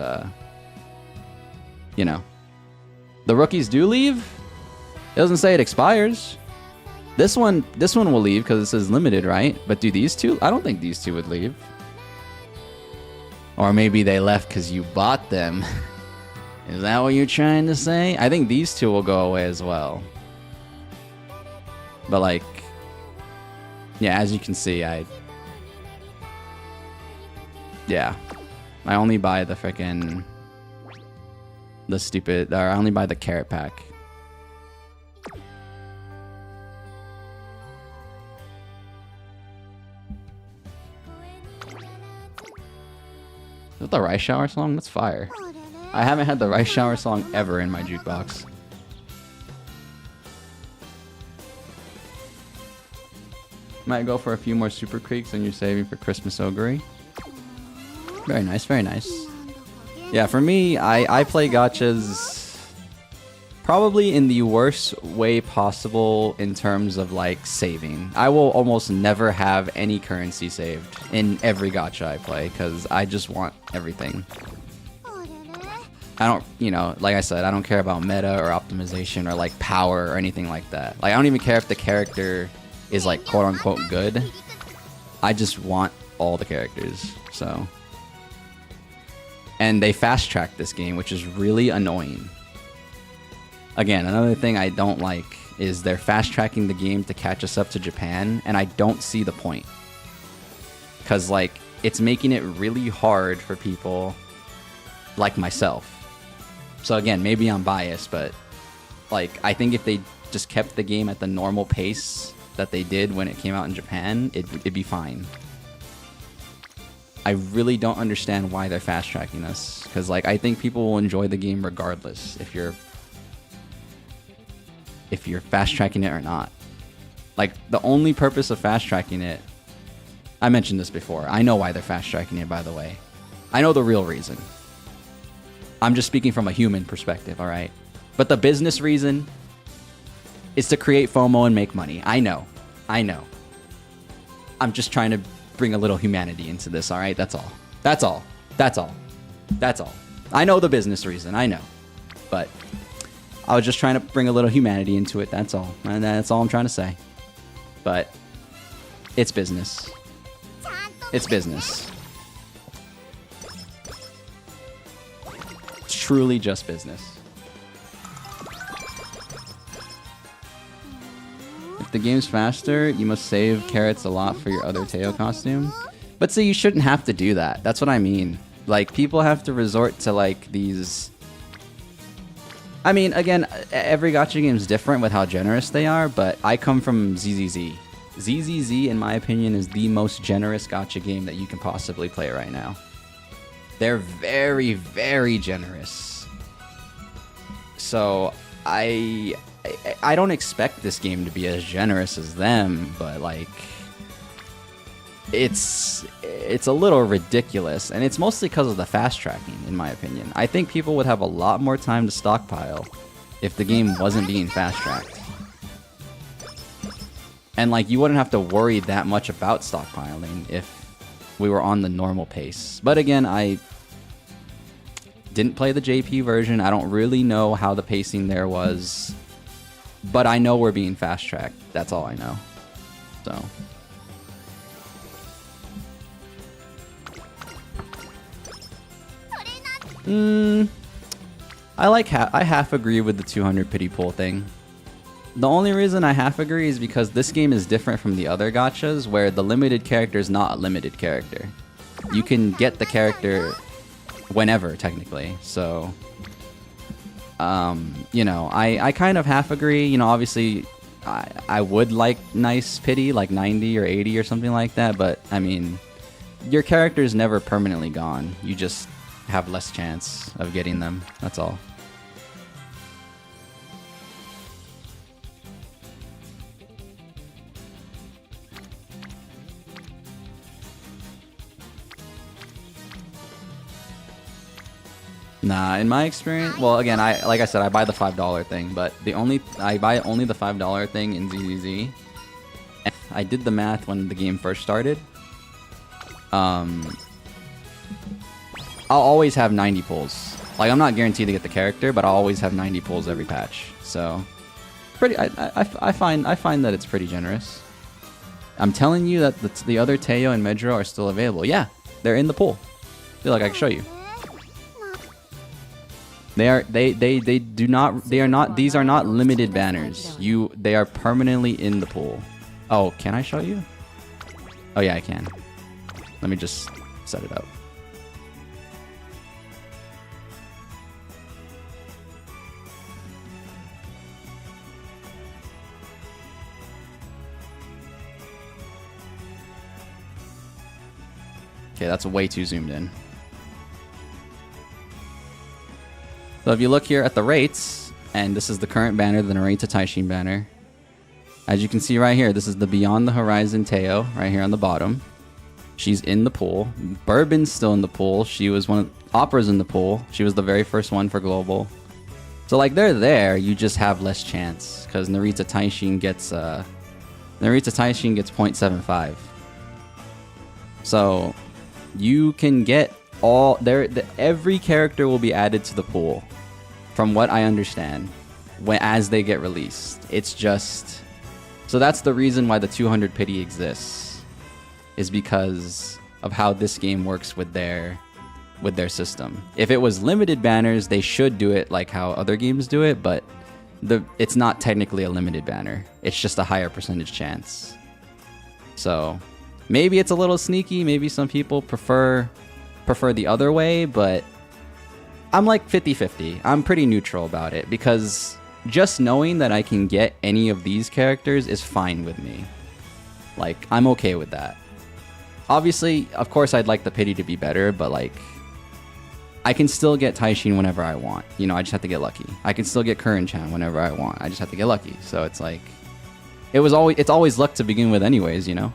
you know, the rookies do leave. It doesn't say it expires. This one will leave because it says limited, right? But do these two? I don't think these two would leave. Or maybe they left because you bought them. Is that what you're trying to say? I think these two will go away as well. But like, yeah, as you can see, I only buy the frickin' I only buy the carrot pack. Is that the rice shower song? That's fire. I haven't had the rice shower song ever in my jukebox. Might go for a few more super creeks and you're saving for Christmas Ogre. Very nice, very nice. Yeah, for me, I play gachas probably in the worst way possible in terms of like saving. I will almost never have any currency saved in every gacha I play because I just want everything. I don't, you know, like I said, I don't care about meta or optimization or like power or anything like that. Like I don't even care if the character is like quote unquote good. I just want all the characters, so. And they fast track this game, which is really annoying. Again, another thing I don't like is they're fast tracking the game to catch us up to Japan, and I don't see the point. Because, like, it's making it really hard for people like myself. So again, maybe I'm biased, but like, I think if they just kept the game at the normal pace that they did when it came out in Japan, it'd be fine. I really don't understand why they're fast tracking this, because like I think people will enjoy the game regardless if you're fast tracking it or not. Like the only purpose of fast tracking it, I mentioned this before. I know why they're fast tracking it, by the way. I know the real reason. I'm just speaking from a human perspective, all right? But the business reason is to create FOMO and make money. I know. I'm just trying to bring a little humanity into this, all right? That's all. That's all. I know the business reason, I know. But I was just trying to bring a little humanity into it, that's all. And that's all I'm trying to say. but it's business. It's business. It's truly just business. If the game's faster, you must save carrots a lot for your other Teo costume. But see, you shouldn't have to do that. That's what I mean. Like, people have to resort to, like, these... I mean, again, every gacha game is different with how generous they are, but I come from ZZZ. ZZZ, in my opinion, is the most generous gacha game that you can possibly play right now. They're very, very generous. So, I don't expect this game to be as generous as them, but, like... It's a little ridiculous, and it's mostly because of the fast tracking, in my opinion. I think people would have a lot more time to stockpile if the game wasn't being fast tracked. And like, you wouldn't have to worry that much about stockpiling if we were on the normal pace. But again, I didn't play the JP version. I don't really know how the pacing there was, but I know we're being fast tracked. That's all I know. So. I half agree with the 200 pity pool thing. The only reason I half agree is because this game is different from the other gachas where the limited character is not a limited character. You can get the character whenever, technically. So, you know, I kind of half agree. You know, obviously, I would like nice pity, like 90 or 80 or something like that. But, I mean, your character is never permanently gone. You just have less chance of getting them. That's all. Nah, in my experience, well, again, like I said, I buy the $5 thing, but I buy only the $5 thing in ZZZ. I did the math when the game first started. I'll always have 90 pulls. Like, I'm not guaranteed to get the character, but I'll always have 90 pulls every patch. So, I find that it's pretty generous. I'm telling you that the other Teo and Medro are still available. Yeah, they're in the pool. I feel like I can show you. These are not limited banners. They are permanently in the pool. Oh, can I show you? Oh yeah, I can. Let me just set it up. Okay, that's way too zoomed in. So if you look here at the rates, and this is the current banner, the Narita Taishin banner. As you can see right here, this is the Beyond the Horizon Teo, right here on the bottom. She's in the pool. Bourbon's still in the pool. She was Opera's in the pool. She was the very first one for Global. So like, they're there, you just have less chance, because Narita Taishin gets 0.75. So you can get every character will be added to the pool, from what I understand, as they get released. It's just, so that's the reason why the 200 pity exists, is because of how this game works with their system. If it was limited banners, they should do it like how other games do it, but it's not technically a limited banner. It's just a higher percentage chance. So maybe it's a little sneaky. Maybe some people prefer the other way, but I'm like 50-50. I'm pretty neutral about it, because just knowing that I can get any of these characters is fine with me. Like, I'm okay with that. Obviously, of course, I'd like the pity to be better, but like, I can still get Taishin whenever I want. You know, I just have to get lucky. I can still get Kurin-chan whenever I want. I just have to get lucky. So it's like, it's always luck to begin with anyways, you know?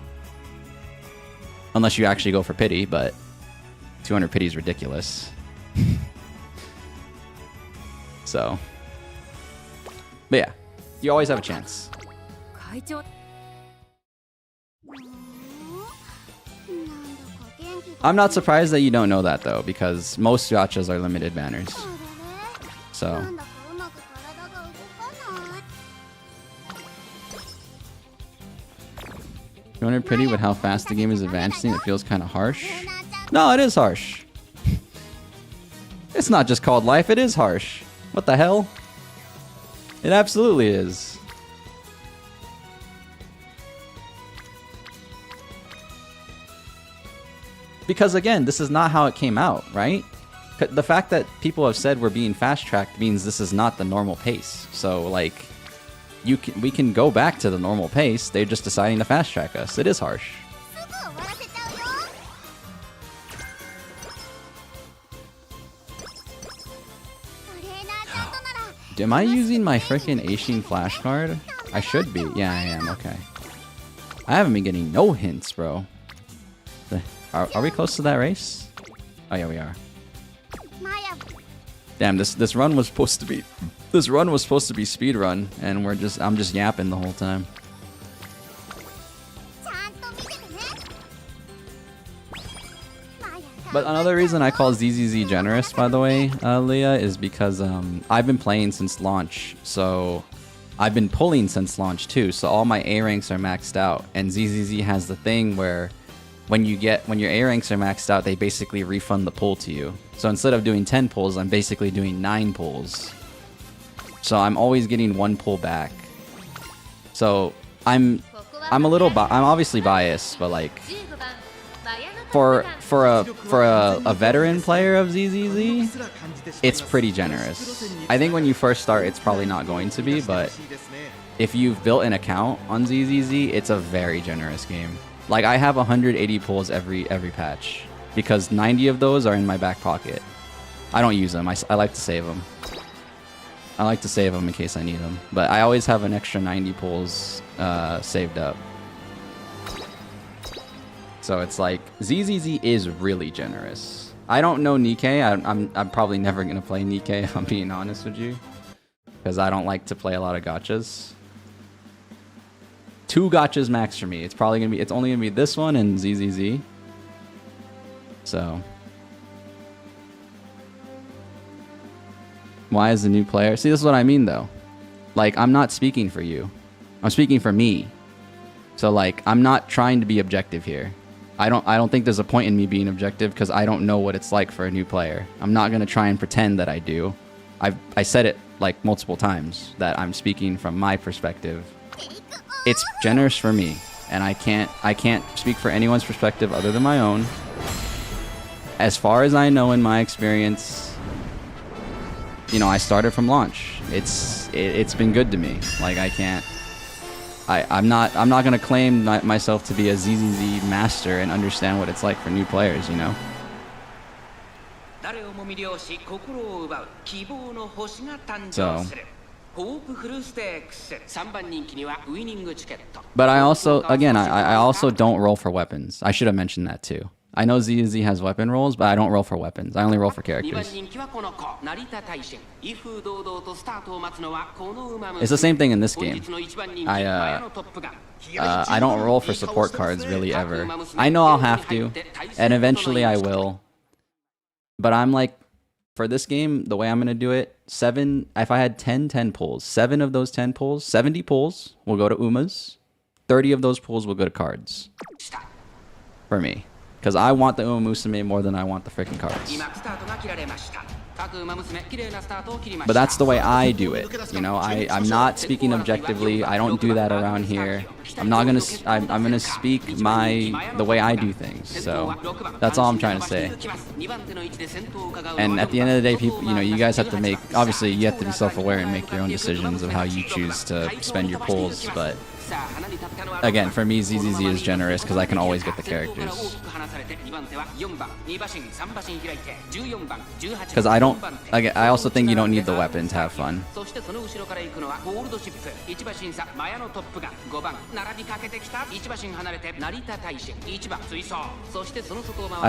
Unless you actually go for pity, but 200 pity is ridiculous. So, but yeah, you always have a chance. I'm not surprised that you don't know that though, because most gachas are limited banners. So. You wonder pity with how fast the game is advancing, it feels kind of harsh. No, it is harsh. It's not just called life, it is harsh. What the hell? It absolutely is. Because again, this is not how it came out, right? The fact that people have said we're being fast-tracked means this is not the normal pace. So, like, we can go back to the normal pace. They're just deciding to fast-track us. It is harsh. Am I using my freaking Aishin flashcard? I should be. Yeah, I am. Okay. I haven't been getting no hints, bro. Are we close to that race? Oh yeah, we are. Damn, this run was supposed to be speed run, and I'm just yapping the whole time. But another reason I call ZZZ generous, by the way, Leah, is because I've been playing since launch, so I've been pulling since launch too. So all my A ranks are maxed out, and ZZZ has the thing where when your A ranks are maxed out, they basically refund the pull to you. So instead of doing 10 pulls, I'm basically doing 9 pulls. So I'm always getting 1 pull back. So I'm obviously biased, but like for a veteran player of ZZZ, it's pretty generous. I think when you first start, it's probably not going to be, but if you've built an account on ZZZ, it's a very generous game. Like, I have 180 pulls every patch, because 90 of those are in my back pocket. I don't use them. I like to save them. I like to save them in case I need them. But I always have an extra 90 pulls saved up. So it's like, ZZZ is really generous. I don't know Nikkei. I'm probably never going to play Nikkei, if I'm being honest with you, because I don't like to play a lot of gachas. 2 gachas max for me. It's only gonna be this one and ZZZ. So why is the new player? See, this is what I mean though. Like, I'm not speaking for you. I'm speaking for me. So like, I'm not trying to be objective here. I don't think there's a point in me being objective, because I don't know what it's like for a new player. I'm not gonna try and pretend that I do. I said it like multiple times that I'm speaking from my perspective. It's generous for me, and I can't speak for anyone's perspective other than my own. As far as I know in my experience, you know, I started from launch. It's been good to me. Like, I'm not gonna claim myself to be a ZZZ master and understand what it's like for new players, you know. So. But I also, again, I also don't roll for weapons. I should have mentioned that too. I know ZZ has weapon rolls, but I don't roll for weapons. I only roll for characters. It's the same thing in this game. I don't roll for support cards really ever. I know I'll have to, and eventually I will. But I'm like, for this game, the way I'm going to do it, if I had 10 pulls, 7 of those 10 pulls, 70 pulls will go to Umas. 30 of those pulls will go to cards. For me. Because I want the Umamusume more than I want the freaking cards. But that's the way I do it. You know, I'm not speaking objectively. I don't do that around here. I'm gonna speak the way I do things. So that's all I'm trying to say. And at the end of the day, people, you know, you guys have to make, obviously you have to be self-aware and make your own decisions of how you choose to spend your pulls, but again, for me, ZZZ is generous because I can always get the characters. Because I also think you don't need the weapon to have fun. I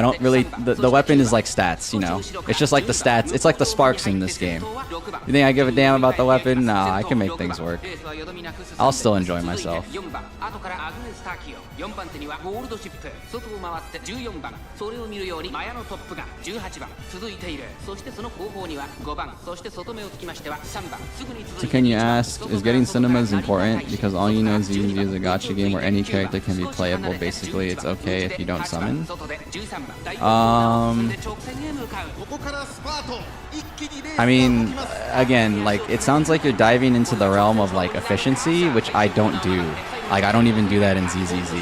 don't really, the weapon is like stats, you know? It's just like the stats, it's like the sparks in this game. You think I give a damn about the weapon? Nah, I can make things work. I'll still enjoy myself. myself. 4番後からアグネス・タキオ4番手にはゴールドシップ外を回って14番それを見るようにマヤのトップガン18番続いているそしてその後方には5番そして外目をつきましては3番すぐに続 So いて can you ask, is getting cinemas important? Because all you know is ZZ is a gacha game where any character can be playable. Basically, it's okay if you don't summon. ここからスパート一気にレース I が mean, 動きます again, like, it sounds like you're diving into the realm of, like, efficiency, which I don't do. Like, I don't even do that in ZZZ.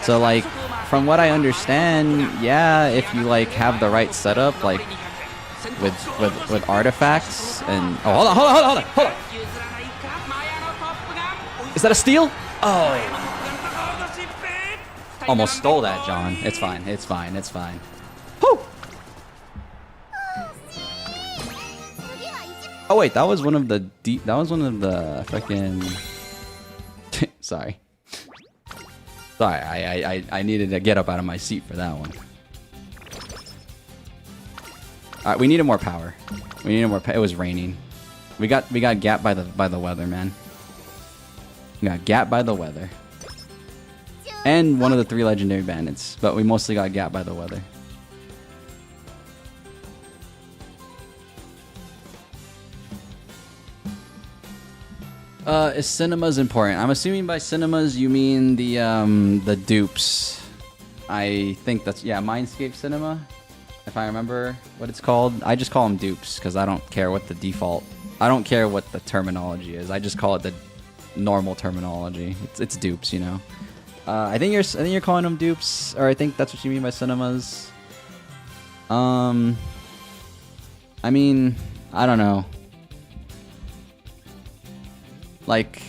So, like, from what I understand, yeah, if you, like, have the right setup, like, with artifacts and... Oh, hold on! Is that a steal? Oh. Almost stole that, John. It's fine. Whew. Oh wait, that was one of the fucking... Sorry. I needed to get up out of my seat for that one. Alright, we needed more power. It was raining. We got gapped by the weather, man. We got gapped by the weather. And one of the 3 legendary bandits, but we mostly got gapped by the weather. Is cinemas important? I'm assuming by cinemas you mean the dupes. I think that's, yeah, Mindscape Cinema, if I remember what it's called. I just call them dupes because I don't care what the default, I don't care what the terminology is. I just call it the normal terminology. It's dupes, you know. I think you're calling them dupes, or I think that's what you mean by cinemas. I mean, I don't know. Like,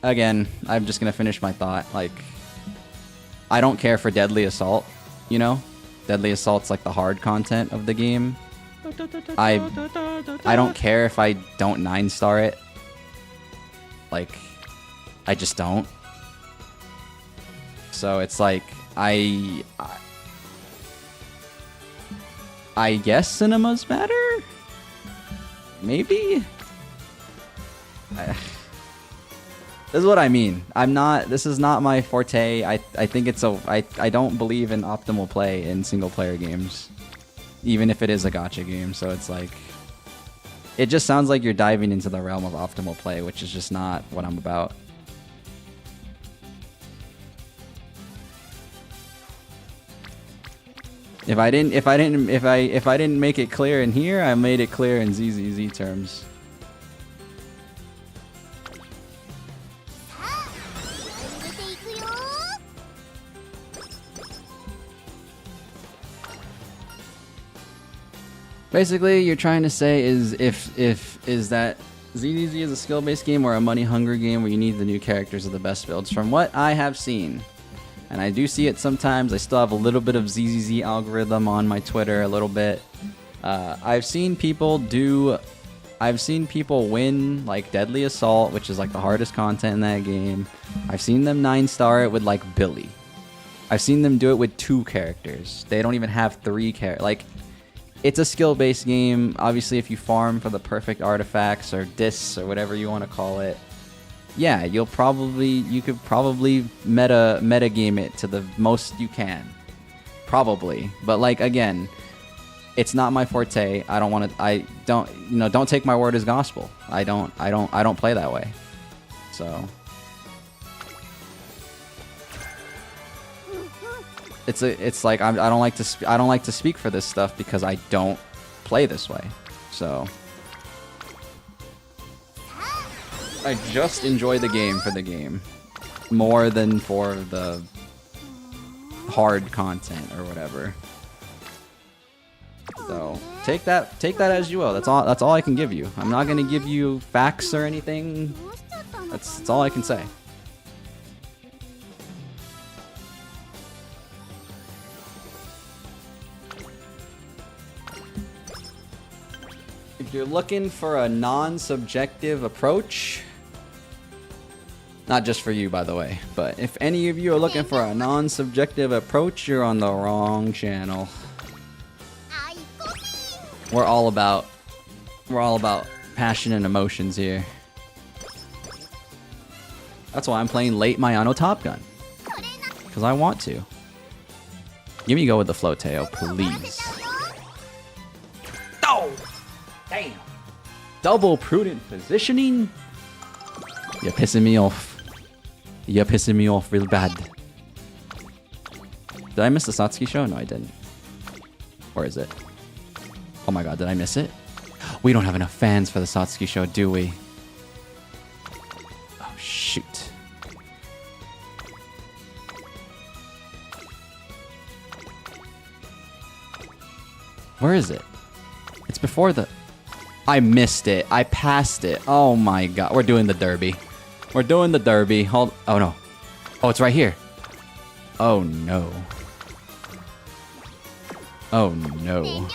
again, I'm just gonna finish my thought. Like, I don't care for Deadly Assault, you know? Deadly Assault's like the hard content of the game. I don't care if I don't 9-star it. Like, I just don't. So it's like, I guess cinemas matter? Maybe? This is what I mean. This is not my forte. I think I don't believe in optimal play in single player games. Even if it is a gacha game. So it's like, it just sounds like you're diving into the realm of optimal play, which is just not what I'm about. If I didn't make it clear in here, I made it clear in ZZZ terms. Basically, you're trying to say is that ZZZ is a skill-based game or a money-hungry game where you need the new characters of the best builds. From what I have seen, and I do see it sometimes, I still have a little bit of ZZZ algorithm on my Twitter, a little bit. I've seen people win like Deadly Assault, which is like the hardest content in that game. I've seen them 9-star it with like Billy. I've seen them do it with 2 characters. They don't even have 3 characters. Like, it's a skill-based game. Obviously, if you farm for the perfect artifacts or discs or whatever you want to call it, yeah, you could probably meta game it to the most you can. Probably. But like, again, it's not my forte. Don't take my word as gospel. I don't play that way. So it's like I don't like to speak for this stuff because I don't play this way. So I just enjoy the game for the game more than for the hard content or whatever. So take that as you will. That's all I can give you. I'm not gonna give you facts or anything. That's all I can say. If you're looking for a non-subjective approach, not just for you, by the way, but if any of you are looking for a non-subjective approach, you're on the wrong channel. We're all about passion and emotions here. That's why I'm playing late Mayano Top Gun. Because I want to. Give me go with the Floteo, please. Oh! Damn! Double prudent positioning? You're pissing me off. You're pissing me off real bad. Did I miss the Satsuki show? No, I didn't. Or is it? Oh my god, did I miss it? We don't have enough fans for the Satsuki show, do we? Oh, shoot. Where is it? It's before the... I missed it. I passed it. Oh my god. We're doing the derby. We're doing the derby. Hold... Oh no. Oh, it's right here. Oh no. Oh no.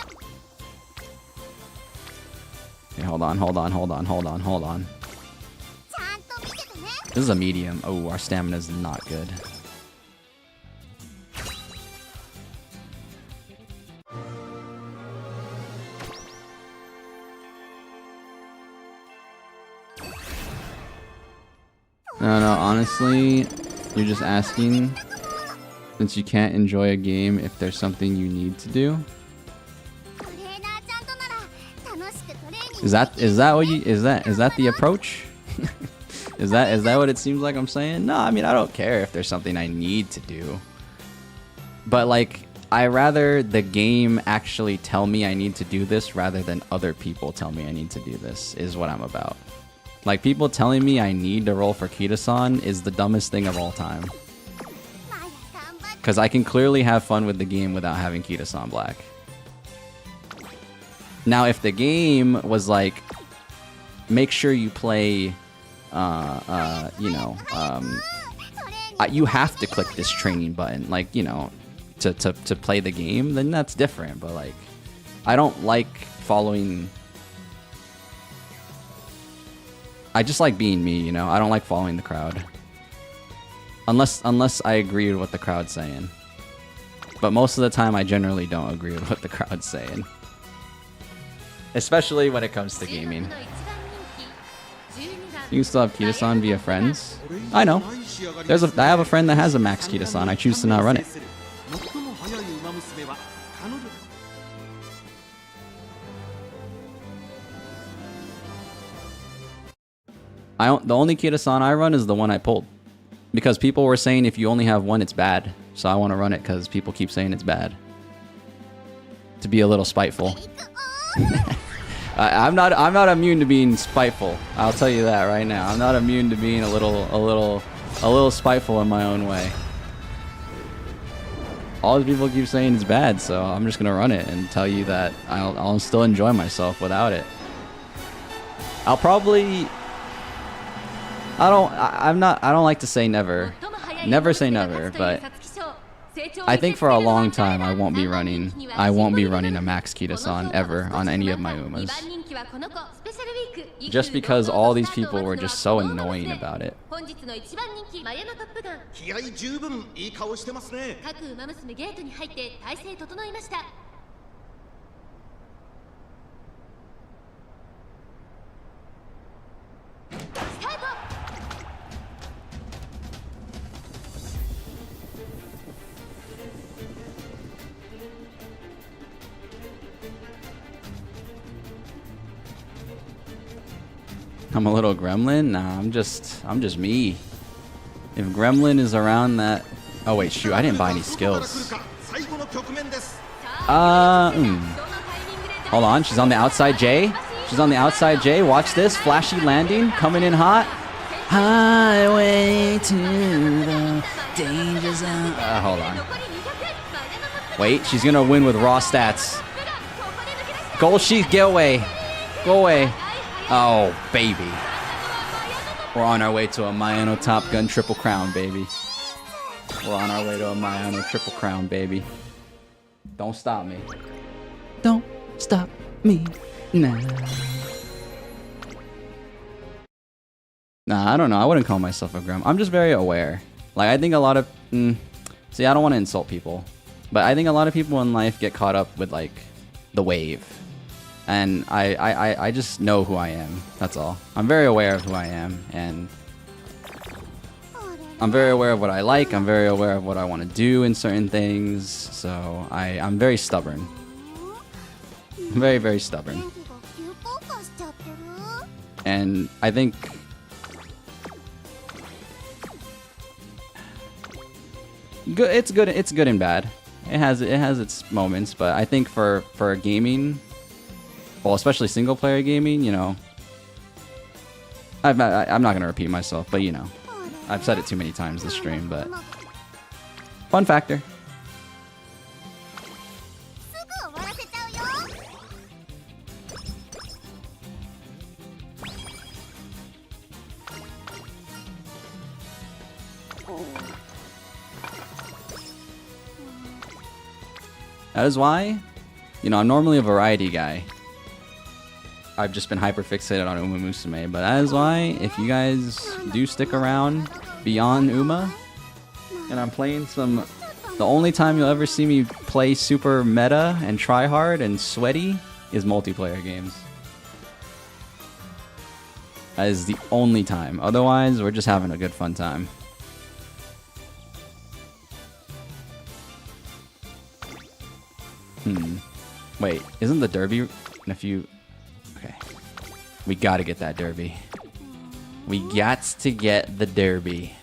Okay, hold on, hold on, hold on, hold on, hold on. This is a medium. Oh, our stamina is not good. No, honestly, you're just asking since you can't enjoy a game if there's something you need to do. Is that what you is that the approach? is that what it seems like I'm saying? No, I mean, I don't care if there's something I need to do. But like, I rather the game actually tell me I need to do this rather than other people tell me I need to do this is what I'm about. Like, people telling me I need to roll for Kita-san is the dumbest thing of all time. Because I can clearly have fun with the game without having Kita-san black. Now, if the game was like, make sure you play, you have to click this training button, like, you know, to play the game, then that's different. But like, I don't like following... I just like being me, you know? I don't like following the crowd. Unless I agree with what the crowd's saying. But most of the time, I generally don't agree with what the crowd's saying. Especially when it comes to gaming. You can still have Kita-san via friends. I know. I have a friend that has a max Kita-san. I choose to not run it. The only Kita-san I run is the one I pulled. Because people were saying if you only have one, it's bad. So I want to run it because people keep saying it's bad. To be a little spiteful. I'm not immune to being spiteful. I'll tell you that right now. I'm not immune to being a little spiteful in my own way. All the people keep saying it's bad, so I'm just gonna run it and tell you that I'll still enjoy myself without it. I'll probably... I don't like to say never. Never say never, but I think for a long time I won't be running a max Kita-san ever on any of my Umas. Just because all these people were just so annoying about it. 気合十分いい顔してますね。各馬娘ゲートに入って体勢整いました。スタート。 I'm a little gremlin? Nah, I'm just me. If gremlin is around that... Oh wait, shoot, I didn't buy any skills. Hold on, she's on the outside J. She's on the outside J. Watch this, flashy landing, coming in hot. Highway to the danger zone. Hold on. Wait, she's gonna win with raw stats. Gold sheet, get away. Go away. Oh, baby. We're on our way to a Mayano Top Gun triple crown, baby. We're on our way to a Mayano triple crown, baby. Don't stop me. Don't stop me now. Nah, I don't know. I wouldn't call myself a grem. I'm just very aware. Like, I think a lot of... see, I don't want to insult people. But I think a lot of people in life get caught up with, like, the wave. And I just know who I am. That's all. I'm very aware of who I am, and I'm very aware of what I like. I'm very aware of what I want to do in certain things. So I'm very stubborn. Very, very stubborn. And I think it's good and bad. It has its moments, but I think for gaming, well, especially single player gaming, you know, I'm not gonna repeat myself, but you know, I've said it too many times this stream, but fun factor. That is why, you know, I'm normally a variety guy. I've just been hyper fixated on Uma Musume, but that is why, if you guys do stick around beyond Uma, and I'm playing some, the only time you'll ever see me play super meta and try hard and sweaty is multiplayer games. That is the only time. Otherwise, we're just having a good fun time. Wait, isn't the derby in a few... Okay. We gotta get that derby. We got to get the derby.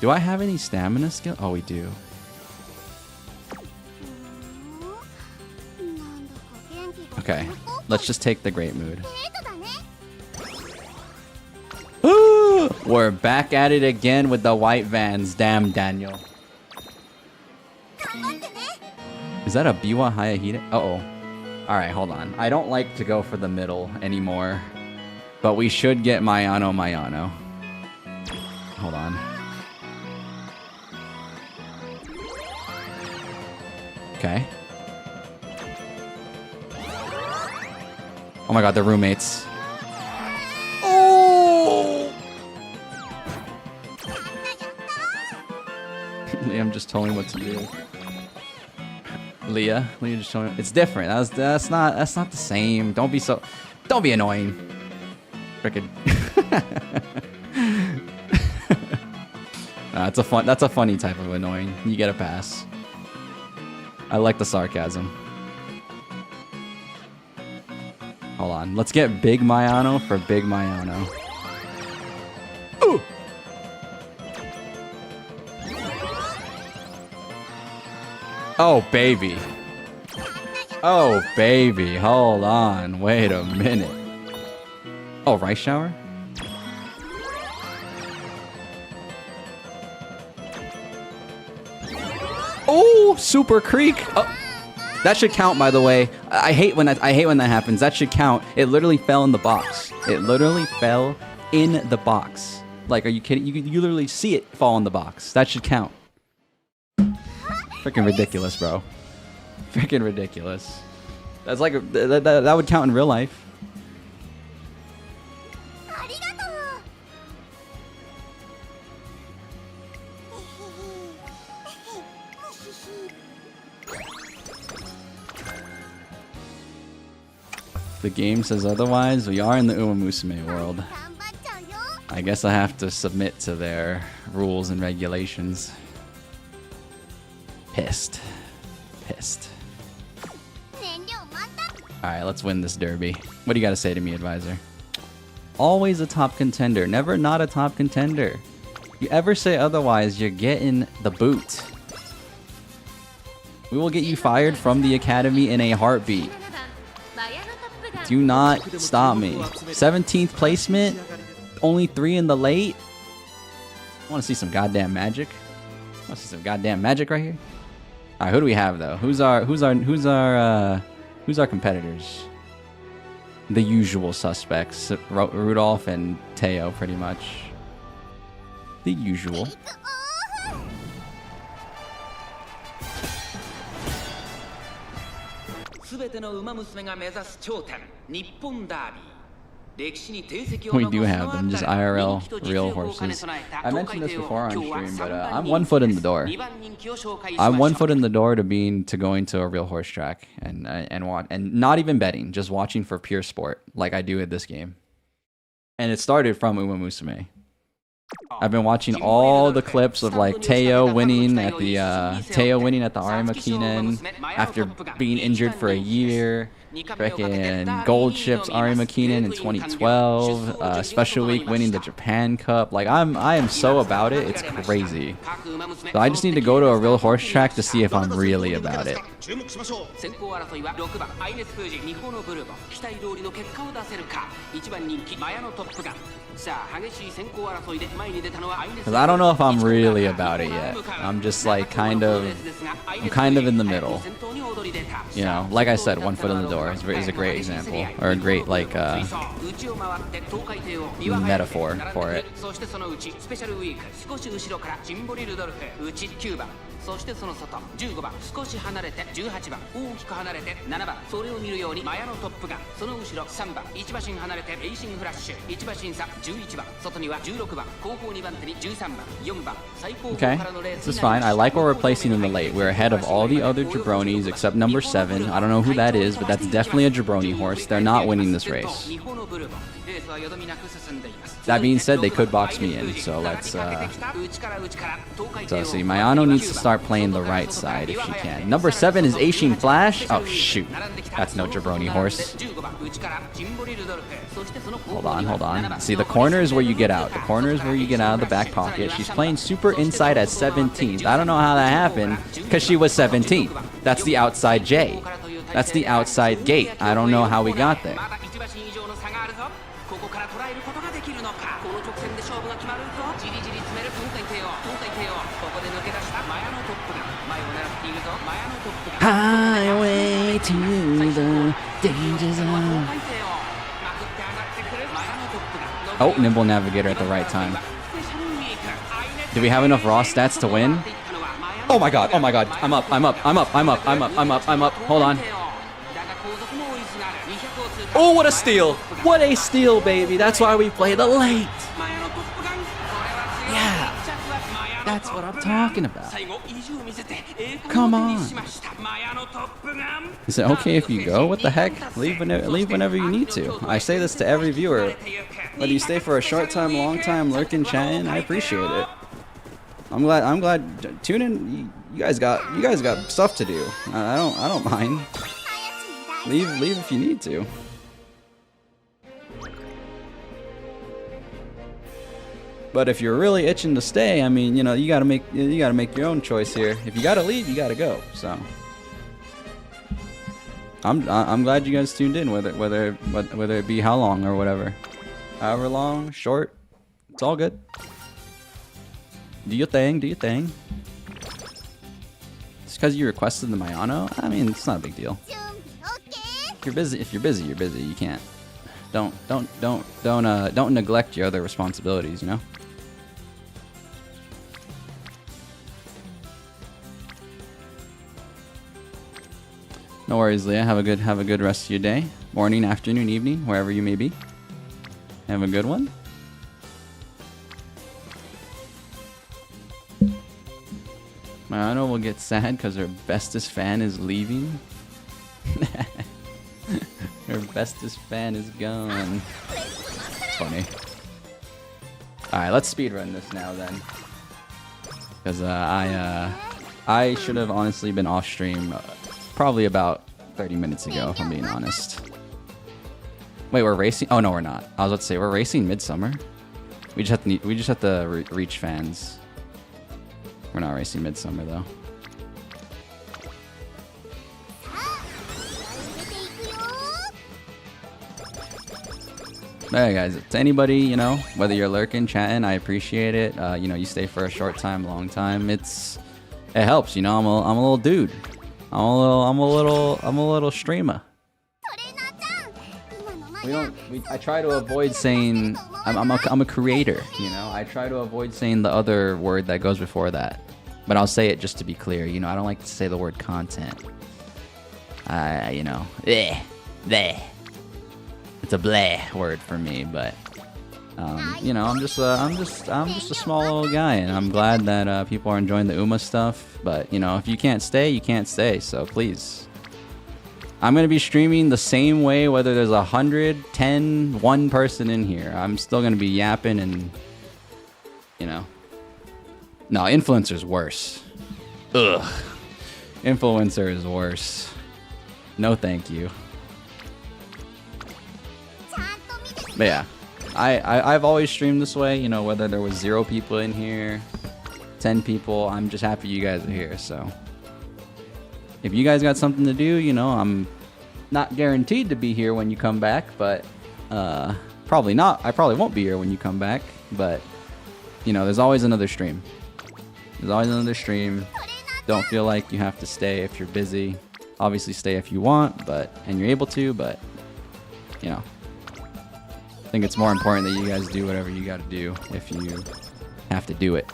Do I have any stamina skill? Oh, we do. Okay, let's just take the great mood. Ooh, we're back at it again with the white vans. Damn, Daniel. Is that a Biwa Hayahide? Uh-oh. Alright, hold on. I don't like to go for the middle anymore. But we should get Mayano Mayano. Hold on. Okay. Oh my god, they're roommates. Oh! Liam just told me what to do. Leah just showing. It's different. That's not the same. Don't be annoying. Frickin'. That's a funny type of annoying. You get a pass. I like the sarcasm. Hold on. Let's get Big Mayano for Big Mayano. Ooh. Oh, baby. Oh, baby. Hold on. Wait a minute. Oh, rice shower? Oh, super creek. Oh, that should count, by the way. I hate when that happens. That should count. It literally fell in the box. It literally fell in the box. Like, are you kidding? You literally see it fall in the box. That should count. Freaking ridiculous, bro. Freaking ridiculous. That's like that would count in real life. The game says otherwise. We are in the Umamusume world. I guess I have to submit to their rules and regulations. Pissed. Alright, let's win this derby. What do you got to say to me, advisor? Always a top contender. Never not a top contender. You ever say otherwise, you're getting the boot. We will get you fired from the academy in a heartbeat. Do not stop me. 17th placement? Only 3 in the late? I want to see some goddamn magic. I want to see some goddamn magic right here. Alright, who do we have though? Who's our competitors? The usual suspects. Rudolph and Teo, pretty much. The usual. We do have them, just IRL real horses. I mentioned this before on stream, but I'm 1 foot in the door. I'm 1 foot in the door to going to a real horse track and not even betting, just watching for pure sport, like I do at this game. And it started from Umamusume. I've been watching all the clips of like Teo winning at the Arimakinen after being injured for a year. Frickin' Gold Ships Arimakinen in 2012. Special Week winning the Japan Cup. Like I am so about it. It's crazy. So I just need to go to a real horse track to see if I'm really about it. 注目しましょう。 先行争いは6番アイネス・フージ日本のブルボ期待通りの結果を出せるか1番人気マヤのトップガンさあ激しい先行争いで前に出たのはアイネス Because I don't know if I'm really about it yet. I'm just like I'm kind of in the middle. You know, like I said, one foot in the door is a great example, or a great like metaphor for it. そしてそのうちスペシャルウィーク少し後ろからジンボリ・ルドルフ内9番そしてその外15番少し離れて18番大きく離れて7番それを見るようにマヤのトップガンその後ろ3番1馬身離れてレイシングフラッシュ1馬身差11番外には16番後方2番手に13番4番最高峰 Okay, からのレー this ス is fine. I like what we're placing in the late. We're ahead of all the other jabronis except number 7. I don't know who that is, but that's definitely a jabroni horse. They're not winning this race. That being said, they could box me in, so let's so see, Mayano needs to start playing the right side if she can. Number 7 is Aishin Flash. Oh shoot, that's no jabroni horse. Hold on. See, the corner is where you get out. The corner is where you get out of the back pocket. She's playing super inside at 17th. I don't know how that happened, because she was 17th. That's the outside J. That's the outside gate. I don't know how we got there. ここから捉えることができるのかこの直線で勝負が決まるぞじりじり詰める今回帝王ここで抜け出したマヤのトップガン前を狙っているぞマヤのトップガン Highway to the danger zone. Oh, Nimble Navigator at the right time. Do we have enough raw stats to win? Oh my god, I'm up. Hold on. Oh, what a steal! What a steal, baby! That's why we play the late! Yeah! That's what I'm talking about. Come on! Is it okay if you go? What the heck? Leave whenever you need to. I say this to every viewer. Whether you stay for a short time, long time, lurking, chatting, I appreciate it. I'm glad. Tune in. You guys got stuff to do. I don't mind. Leave if you need to. But if you're really itching to stay, I mean, you know, you gotta make your own choice here. If you gotta leave, you gotta go. So I'm glad you guys tuned in, whether it be how long or whatever, however long, short, it's all good. Do your thing. Just because you requested the Mayano, I mean, it's not a big deal. If you're busy, you're busy. You can't. Don't neglect your other responsibilities, you know? No worries, Leah. Have a good rest of your day. Morning, afternoon, evening, wherever you may be. Have a good one. Mayano will get sad because her bestest fan is leaving. Her bestest fan is gone. It's funny. Alright, let's speedrun this now then. Because I should have honestly been off stream probably about 30 minutes ago, if I'm being honest. Wait, we're racing? Oh no, we're not. I was about to say we're racing Midsummer. We just have to reach fans. We're not racing Midsummer though. Hey guys, to anybody, you know, whether you're lurking, chatting, I appreciate it. You know, you stay for a short time, long time. It helps, you know. I'm a little dude. I'm a little streamer. I try to avoid saying I'm a creator, you know. I try to avoid saying the other word that goes before that. But I'll say it just to be clear, you know. I don't like to say the word content. You know, bleh. It's a bleh word for me, but you know, I'm just a small little guy, and I'm glad that people are enjoying the Uma stuff. But you know, if you can't stay, you can't stay. So please, I'm gonna be streaming the same way whether there's 100, 10, 1 person in here. I'm still gonna be yapping and, you know. No, influencer's worse. Ugh. Influencer is worse. No thank you. But yeah, I've always streamed this way, you know, whether there was 0 people in here, 10 people, I'm just happy you guys are here, so. If you guys got something to do, you know, I'm not guaranteed to be here when you come back, but probably not. I probably won't be here when you come back, but, you know, there's always another stream. There's always another stream. Don't feel like you have to stay if you're busy. Obviously stay if you want, and you're able to, but, you know. I think it's more important that you guys do whatever you gotta do if you have to do it.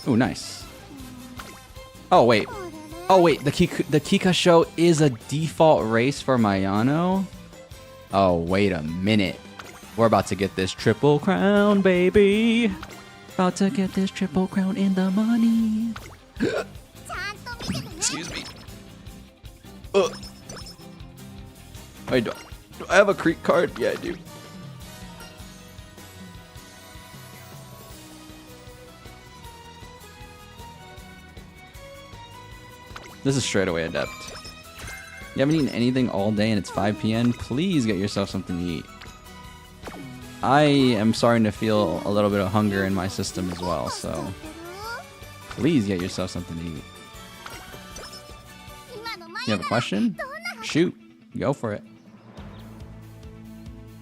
Ooh, nice. Oh, wait. Oh, wait. The Kika show is a default race for Mayano? Oh, wait a minute. We're about to get this triple crown, baby. About to get this triple crown in the money. Excuse me. Wait, do I have a Creek card? Yeah, I do. This is straight away adept. You haven't eaten anything all day and it's 5 p.m. Please get yourself something to eat. I am starting to feel a little bit of hunger in my system as well, so please get yourself something to eat. You have a question? Shoot. Go for it.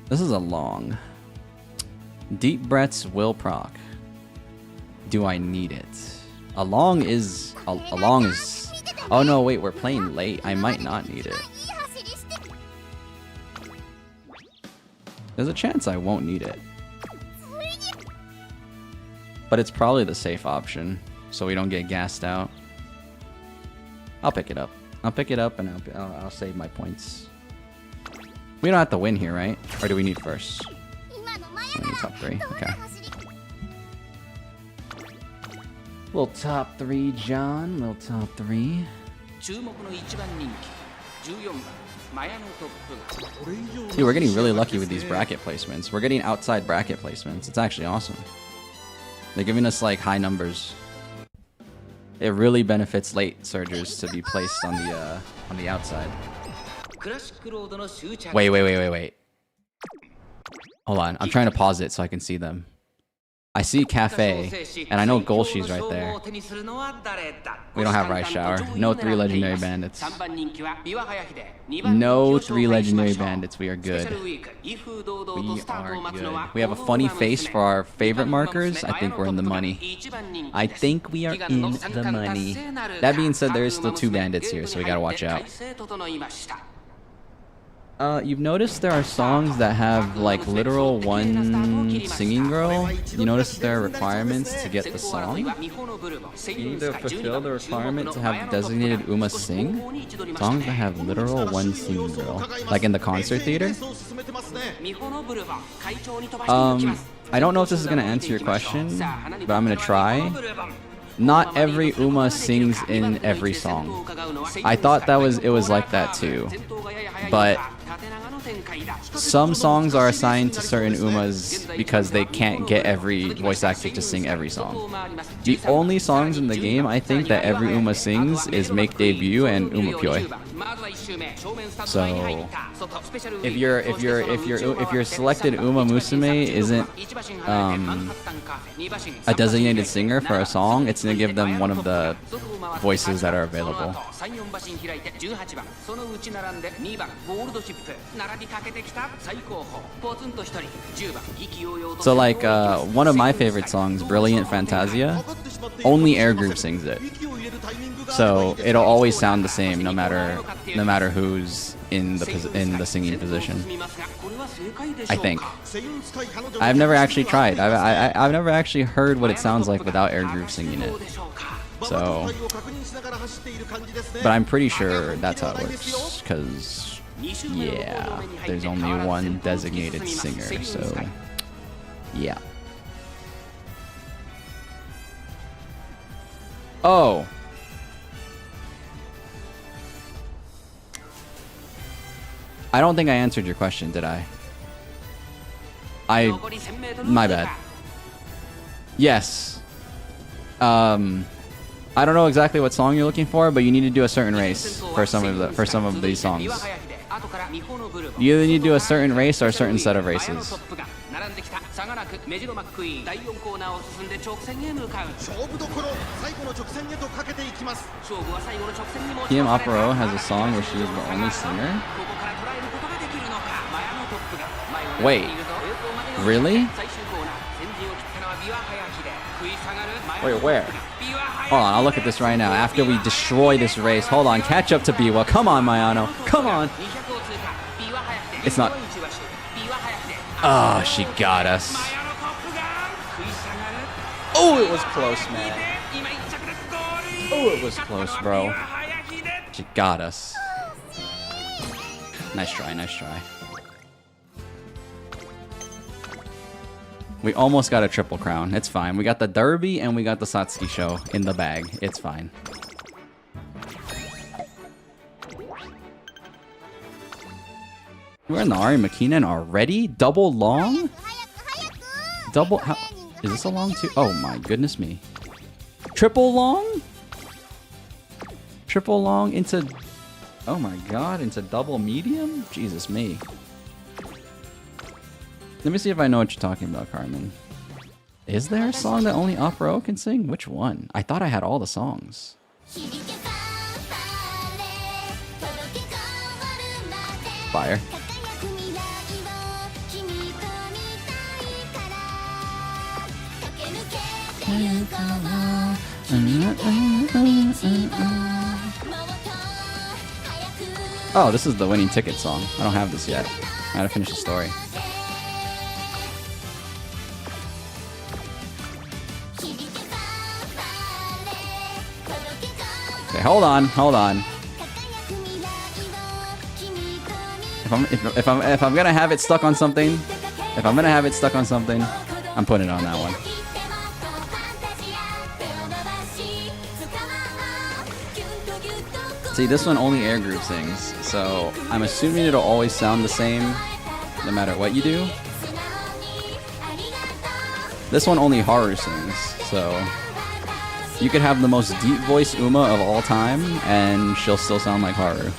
This is a long. Deep breaths will proc. Do I need it? A long is... Oh no, wait, we're playing late. I might not need it. There's a chance I won't need it. But it's probably the safe option, so we don't get gassed out. I'll pick it up. I'll pick it up and I'll save my points. We don't have to win here, right? Or do we need first? We need top 3. Okay. Little top 3, John. Little top 3. Dude, we're getting really lucky with these bracket placements. We're getting outside bracket placements. It's actually awesome. They're giving us like high numbers. It really benefits late surgers to be placed on the outside. Wait. Hold on. I'm trying to pause it so I can see them. I see Cafe, and I know Golshi's right there. We don't have Rice Shower. No 3 Legendary Bandits. No 3 Legendary Bandits. We are good. We are good. We have a funny face for our favorite markers. I think we're in the money. I think we are in the money. That being said, there is still 2 bandits here, so we gotta watch out. You've noticed there are songs that have like literal one singing girl. You notice there are requirements to get the song. You either fulfill the requirement to have designated Uma sing songs that have literal one singing girl, like in the concert theater. I don't know if this is gonna answer your question, but I'm gonna try. Not every Uma sings in every song. I thought it was like that too, but some songs are assigned to certain Umas because they can't get every voice actor to sing every song. The only songs in the game I think that every Uma sings is Make Debut and Uma Pyoy. So if your selected Uma Musume isn't a designated singer for a song, it's gonna give them one of the voices that are available. So like one of my favorite songs, Brilliant Fantasia, only air group sings it. So it'll always sound the same no matter who's in the singing position. I think. I've never actually tried. I've never actually heard what it sounds like without air group singing it. So, but I'm pretty sure that's how it works, because, yeah, there's only one designated singer, so, yeah. Oh. I don't think I answered your question, did I? My bad. Yes. I don't know exactly what song you're looking for, but you need to do a certain race for some of these songs. You either need to do a certain race or a certain set of races. TM Opera has a song where she is the only singer. Wait, really? Wait, where? Hold on, I'll look at this right now. After we destroy this race. Hold on, catch up to Biwa. Come on, Mayano. Come on. It's not. Oh, she got us. Oh, it was close, man. Oh, it was close, bro. She got us. Nice try, nice try. We almost got a triple crown. It's fine. We got the Derby and we got the Satsuki show in the bag. It's fine. We're in the Ari Makinen already? Double long? Double... How, is this a long too? Oh my goodness me. Triple long? Triple long into... Oh my god, into double medium? Jesus me. Let me see if I know what you're talking about, Carmen. Is there a song that only Opera can sing? Which one? I thought I had all the songs. Fire. Oh, this is the winning ticket song. I don't have this yet. I gotta finish the story. Okay, hold on, hold on. If I'm gonna have it stuck on something, I'm putting it on that one. See, this one only air group sings, so I'm assuming it'll always sound the same no matter what you do. This one only Haru sings, so you could have the most deep voice Uma of all time, and she'll still sound like Haru.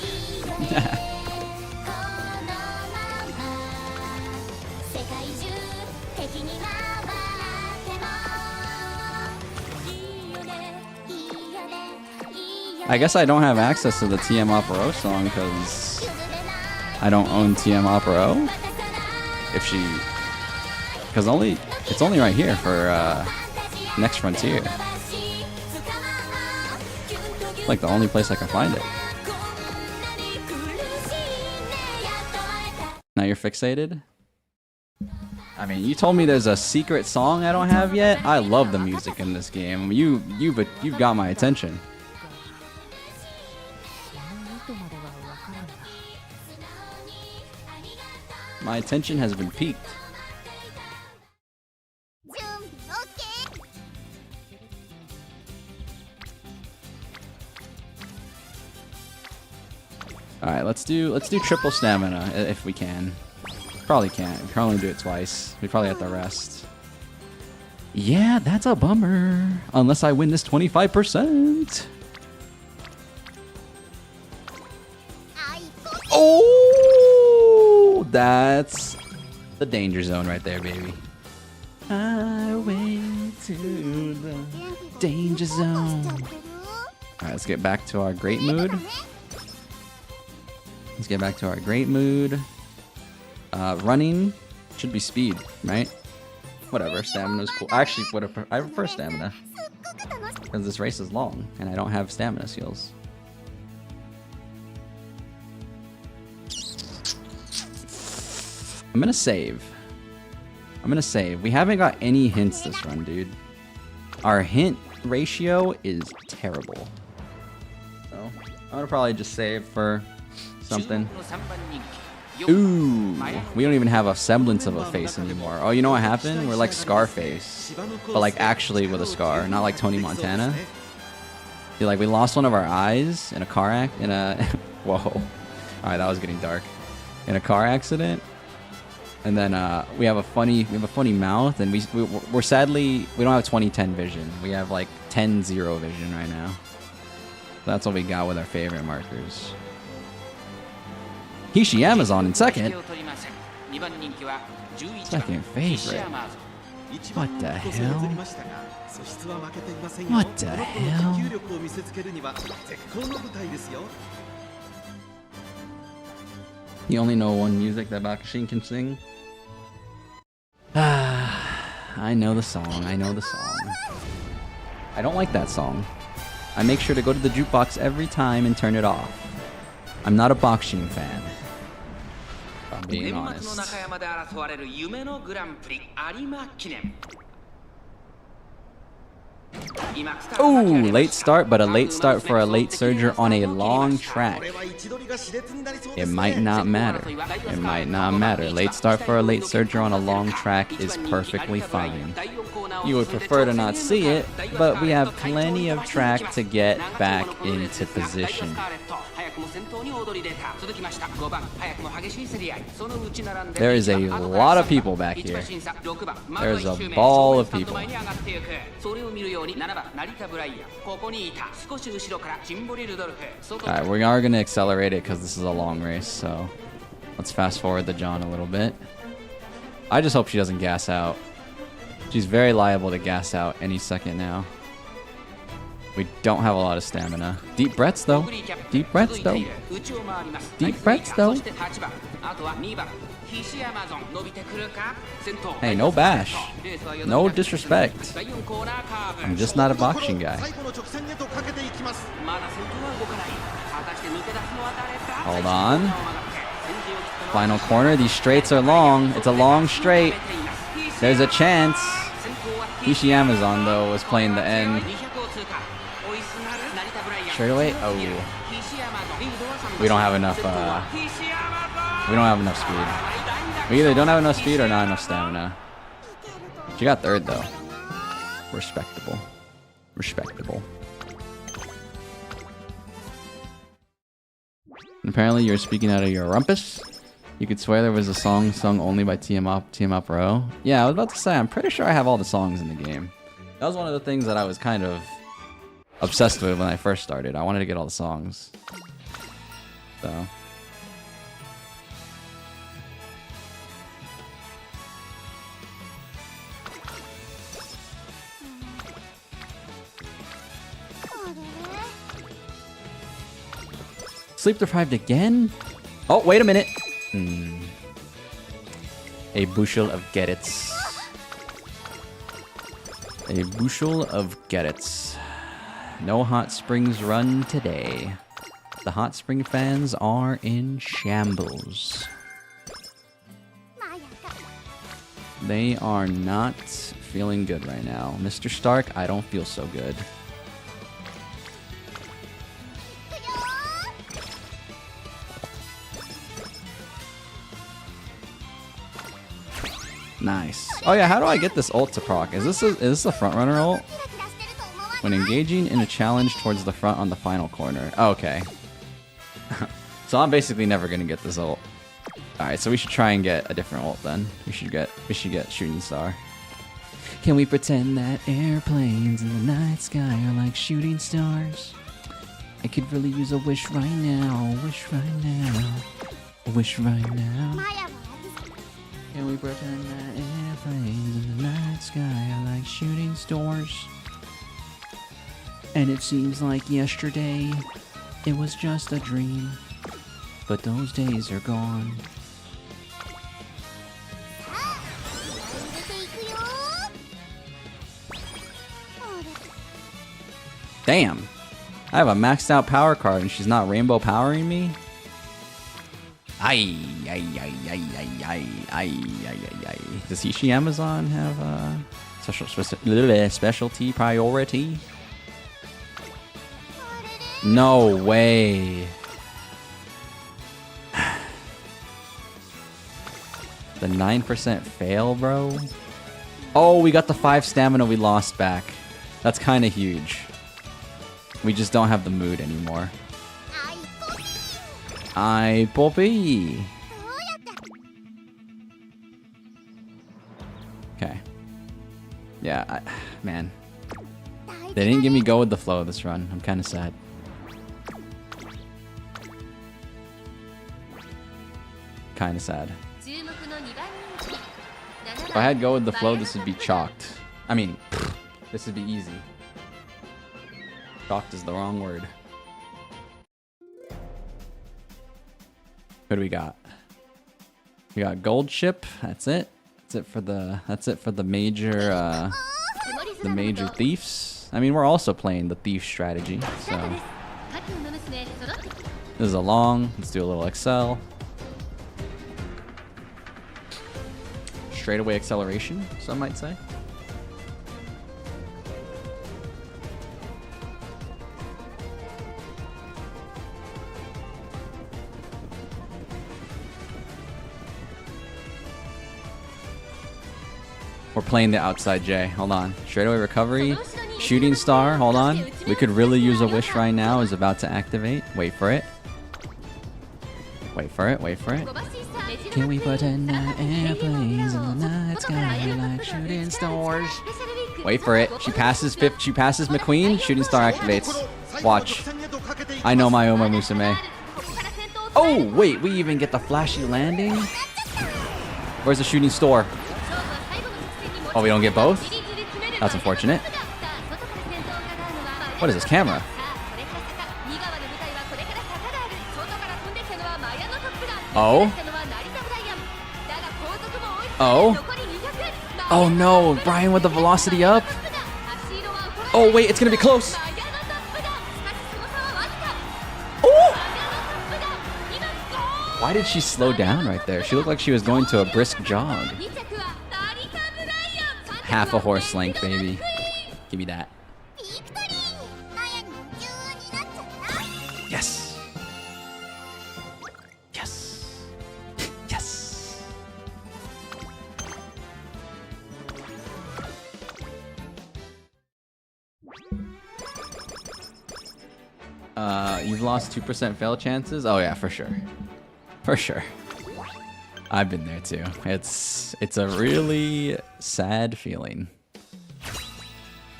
I guess I don't have access to the TM Opera song because I don't own TM Opera. If she... Because it's only right here for Next Frontier. Like the only place I can find it. Now you're fixated? I mean, you told me there's a secret song I don't have yet. I love the music in this game. You've got my attention. My attention has been piqued. All right, let's do triple stamina if we can. Probably can't. We can only do it twice. We probably have to rest. Yeah, that's a bummer. Unless I win this 25%. Oh, that's the danger zone right there, baby. Highway to the danger zone. All right, let's get back to our great mood. Running should be speed, right? Whatever, stamina's cool. Actually, I prefer stamina. Because this race is long, and I don't have stamina skills. I'm gonna save. We haven't got any hints this run, dude. Our hint ratio is terrible. So, I'm gonna probably just save for something. Ooh, we don't even have a semblance of a face anymore. Oh, you know what happened? We're like Scarface, but like actually with a scar, not like Tony Montana. Feel like we lost one of our eyes in a car whoa. All right, that was getting dark. In a car accident, and then we have a funny mouth, and we're sadly we don't have 20/10 vision. We have like 10/0 vision right now. That's what we got with our favorite markers. Hishiyama's on in second. Second favorite. What the hell? What the hell? You only know one music that Bakushin can sing? I know the song. I don't like that song. I make sure to go to the jukebox every time and turn it off. I'm not a Bakushin fan. If I'm being honest. Ooh, late start, but a late start for a late surger on a long track. It might not matter. Late start for a late surger on a long track is perfectly fine. You would prefer to not see it, but we have plenty of track to get back into position. There is a lot of people back here. There's a ball of people. Alright, we are going to accelerate it because this is a long race, so let's fast forward the John a little bit. I just hope she doesn't gas out. She's very liable to gas out any second now. We don't have a lot of stamina. Deep breaths though. Deep breaths though. Deep breaths though. Hey, no bash. No disrespect. I'm just not a boxing guy. Hold on. Final corner. These straights are long. It's a long straight. There's a chance. Ishiyama's on though, was playing the end. Straight away? Oh. We don't have enough, speed. We either don't have enough speed or not enough stamina. She got third though. Respectable. And apparently you're speaking out of your rumpus. You could swear there was a song sung only by TM Up Row. Yeah, I was about to say, I'm pretty sure I have all the songs in the game. That was one of the things that I was kind of obsessed with when I first started. I wanted to get all the songs. So. Sleep deprived again? Oh, wait a minute. A bushel of Gettits. A bushel of Gettits. No hot springs run today. The hot spring fans are in shambles. They are not feeling good right now. Mr. Stark, I don't feel so good. Nice. Oh yeah, how do I get this ult to proc? Is this a front runner ult? When engaging in a challenge towards the front on the final corner. Oh, okay. So I'm basically never gonna get this ult. Alright, so we should try and get a different ult then. We should get Shooting Star. Can we pretend that airplanes in the night sky are like shooting stars? I could really use a wish right now. Wish right now. Wish right now. Can we pretend that airplanes in the night sky are like shooting stars? And it seems like yesterday, it was just a dream. But those days are gone. Damn. I have a maxed out power card and she's not rainbow powering me? Ay, ay, ay, ay, ay, ay, ay, ay, ay. Does Hishi Amazon have a specialty priority? No way. The 9% fail, bro. Oh, we got the 5 stamina we lost back. That's kind of huge. We just don't have the mood anymore. Ay, Poppy. Okay. Yeah, man. They didn't give me go with the flow this run. I'm kind of sad. Kind of sad. If I had go with the flow, this would be chalked. I mean, this would be easy. Chalked is the wrong word. What do we got? We got gold ship. That's it. That's it for the major thieves. I mean, we're also playing the thief strategy. So this is a long. Let's do a little Excel. Straightaway acceleration, some might say. We're playing the outside J. Hold on. Straightaway recovery. Shooting star. Hold on. We could really use a wish right now. Is about to activate. Wait for it. Wait for it. Wait for it. Can we pretend that airplanes in the night sky like shooting stars? Wait for it. She passes McQueen. Shooting star activates. Watch. I know my Uma Musume. Oh, wait. We even get the flashy landing? Where's the shooting star? Oh, we don't get both? That's unfortunate. What is this camera? Oh? Oh? Oh no, Brian with the velocity up? Oh wait, it's gonna be close! Oh! Why did she slow down right there? She looked like she was going to a brisk jog. Half a horse length, baby. Give me that. Yes! Yes! Yes! You've lost 2% fail chances? Oh yeah, for sure. For sure. I've been there too. It's a really sad feeling.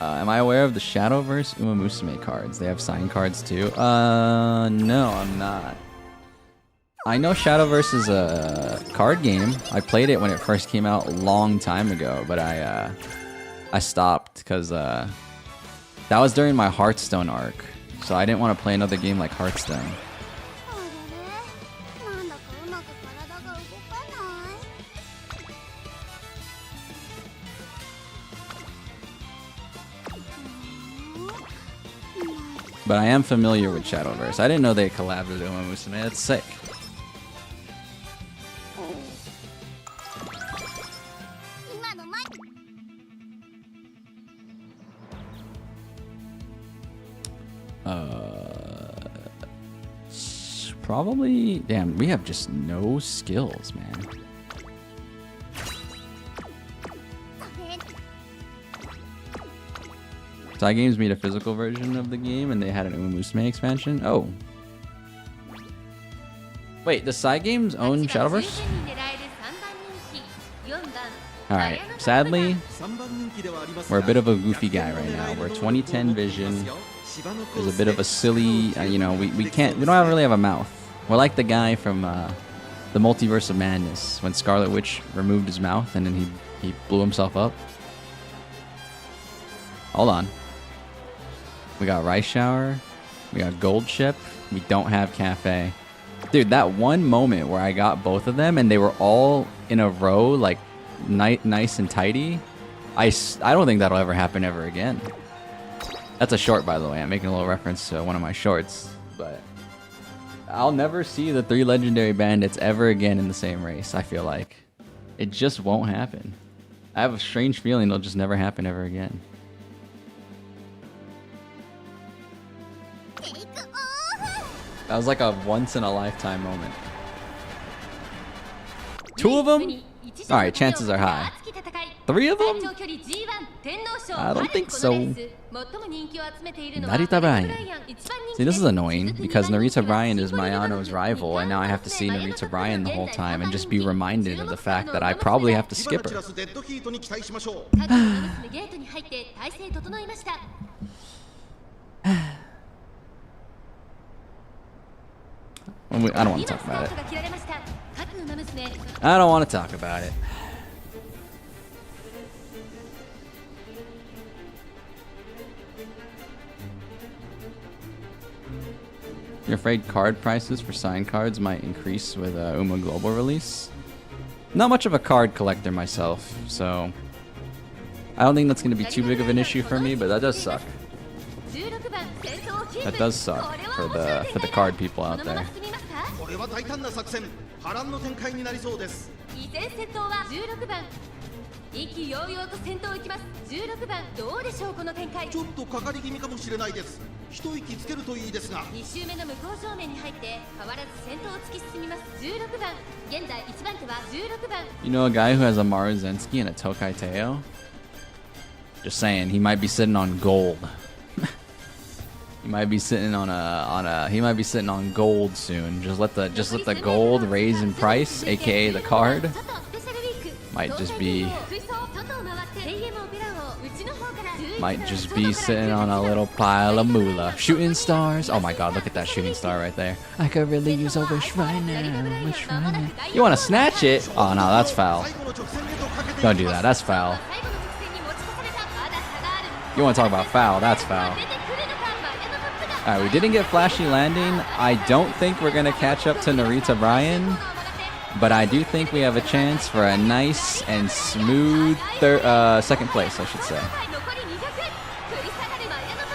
Am I aware of the Shadowverse Umamusume cards? They have signed cards too? No, I'm not. I know Shadowverse is a card game. I played it when it first came out a long time ago, but I stopped because that was during my Hearthstone arc. So I didn't want to play another game like Hearthstone. But I am familiar with Shadowverse. I didn't know they collabed with Umamusume. That's sick. Probably... Damn, we have just no skills, man. Side Games made a physical version of the game and they had an Umamusume expansion. Oh. Wait, the Side Games own Shadowverse? Alright, sadly, we're a bit of a goofy guy right now. We're 2010 vision. There's a bit of a silly, you know, we don't really have a mouth. We're like the guy from the Multiverse of Madness when Scarlet Witch removed his mouth and then he blew himself up. Hold on. We got Rice Shower. We got Gold Ship. We don't have Cafe. Dude, that one moment where I got both of them and they were all in a row, like nice and tidy. I don't think that'll ever happen ever again. That's a short, by the way. I'm making a little reference to one of my shorts. But I'll never see the 3 legendary bandits ever again in the same race, I feel like. It just won't happen. I have a strange feeling it'll just never happen ever again. That was like a once-in-a-lifetime moment. 2 of them? Alright, chances are high. 3 of them? I don't think so. Narita Bryan. See, this is annoying because Narita Bryan is Mayano's rival, and now I have to see Narita Bryan the whole time and just be reminded of the fact that I probably have to skip her. I don't want to talk about it. I don't want to talk about it. You're afraid card prices for signed cards might increase with Uma Global release? Not much of a card collector myself, so I don't think that's going to be too big of an issue for me, but that does suck. That does suck for the card people out there. You know a guy who has a Maruzensky and a Tokai Teo? Just saying, he might be sitting on gold. He might be sitting on he might be sitting on gold soon. Just let the gold raise in price, aka the card. Might just be sitting on a little pile of moolah. Shooting stars. Oh my god, look at that shooting star right there. I could really use a wish right now. Wish right now. You want to snatch it? Oh no, that's foul. Don't do that. That's foul. You want to talk about foul? That's foul. Alright, we didn't get flashy landing. I don't think we're going to catch up to Narita Bryan. But I do think we have a chance for a nice and smooth second place, I should say.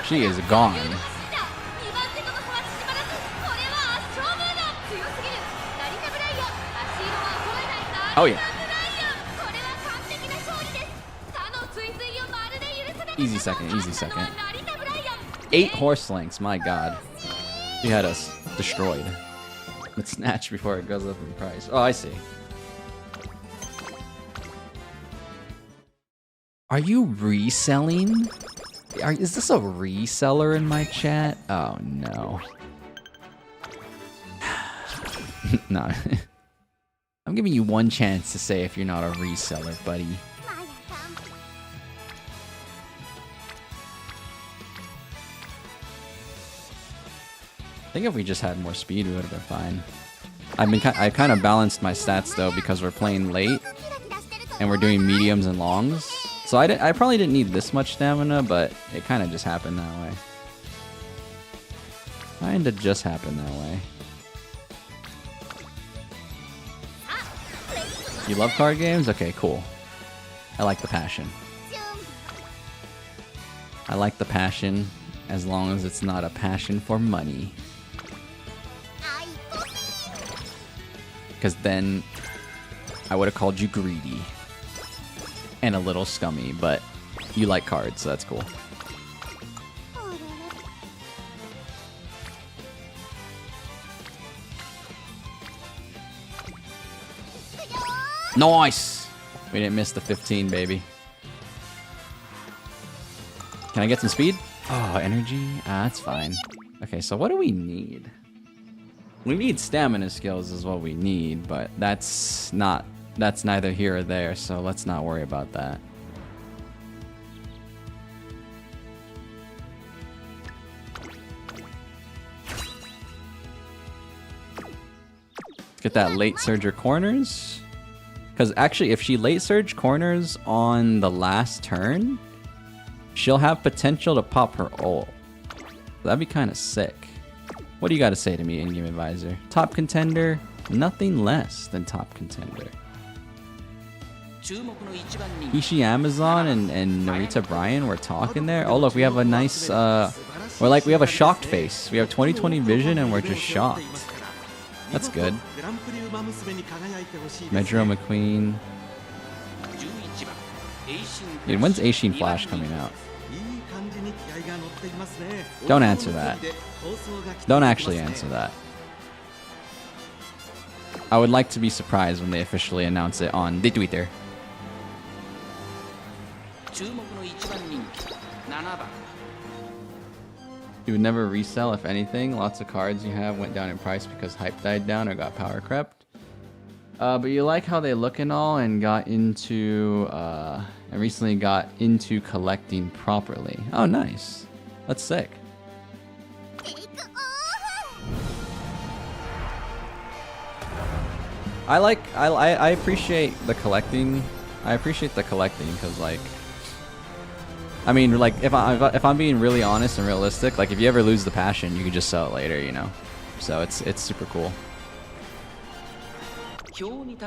She is gone. Oh yeah. Easy second, easy second. 8 horse lengths, my god. She had us destroyed. Let's snatch before it goes up in price. Oh, I see. Are you reselling? Is this a reseller in my chat? Oh no. No. I'm giving you one chance to say if you're not a reseller, buddy. I think if we just had more speed, we would have been fine. I kind of balanced my stats though because we're playing late and we're doing mediums and longs. So I probably didn't need this much stamina, but it kind of just happened that way. Kinda just happened that way. You love card games? Okay, cool. I like the passion. I like the passion as long as it's not a passion for money. Because then I would have called you greedy and a little scummy, but you like cards, so that's cool. Nice! We didn't miss the 15, baby. Can I get some speed? Oh, energy? Ah, that's fine. Okay, so what do we need? We need stamina skills is what we need, but that's neither here or there, so let's not worry about that. Let's get that late surger corners. Because actually, if she late surge corners on the last turn, she'll have potential to pop her ult. That'd be kind of sick. What do you got to say to me, in-game advisor? Top contender? Nothing less than top contender. Hishi Amazon and Narita Bryan were talking there. Oh look, we have a nice we have a shocked face. We have 20/20 vision and we're just shocked. That's good. Metro McQueen. Dude, when's Aishin Flash coming out? Don't answer that. Don't actually answer that. I would like to be surprised when they officially announce it on the Twitter. You would never resell, if anything. Lots of cards you have went down in price because hype died down or got power crept. But you like how they look and all, and got into and recently got into collecting properly. Oh, nice. That's sick. I appreciate the collecting. I appreciate the collecting because, like, I mean, like, if I'm being really honest and realistic, like, if you ever lose the passion, you can just sell it later, you know. So it's super cool.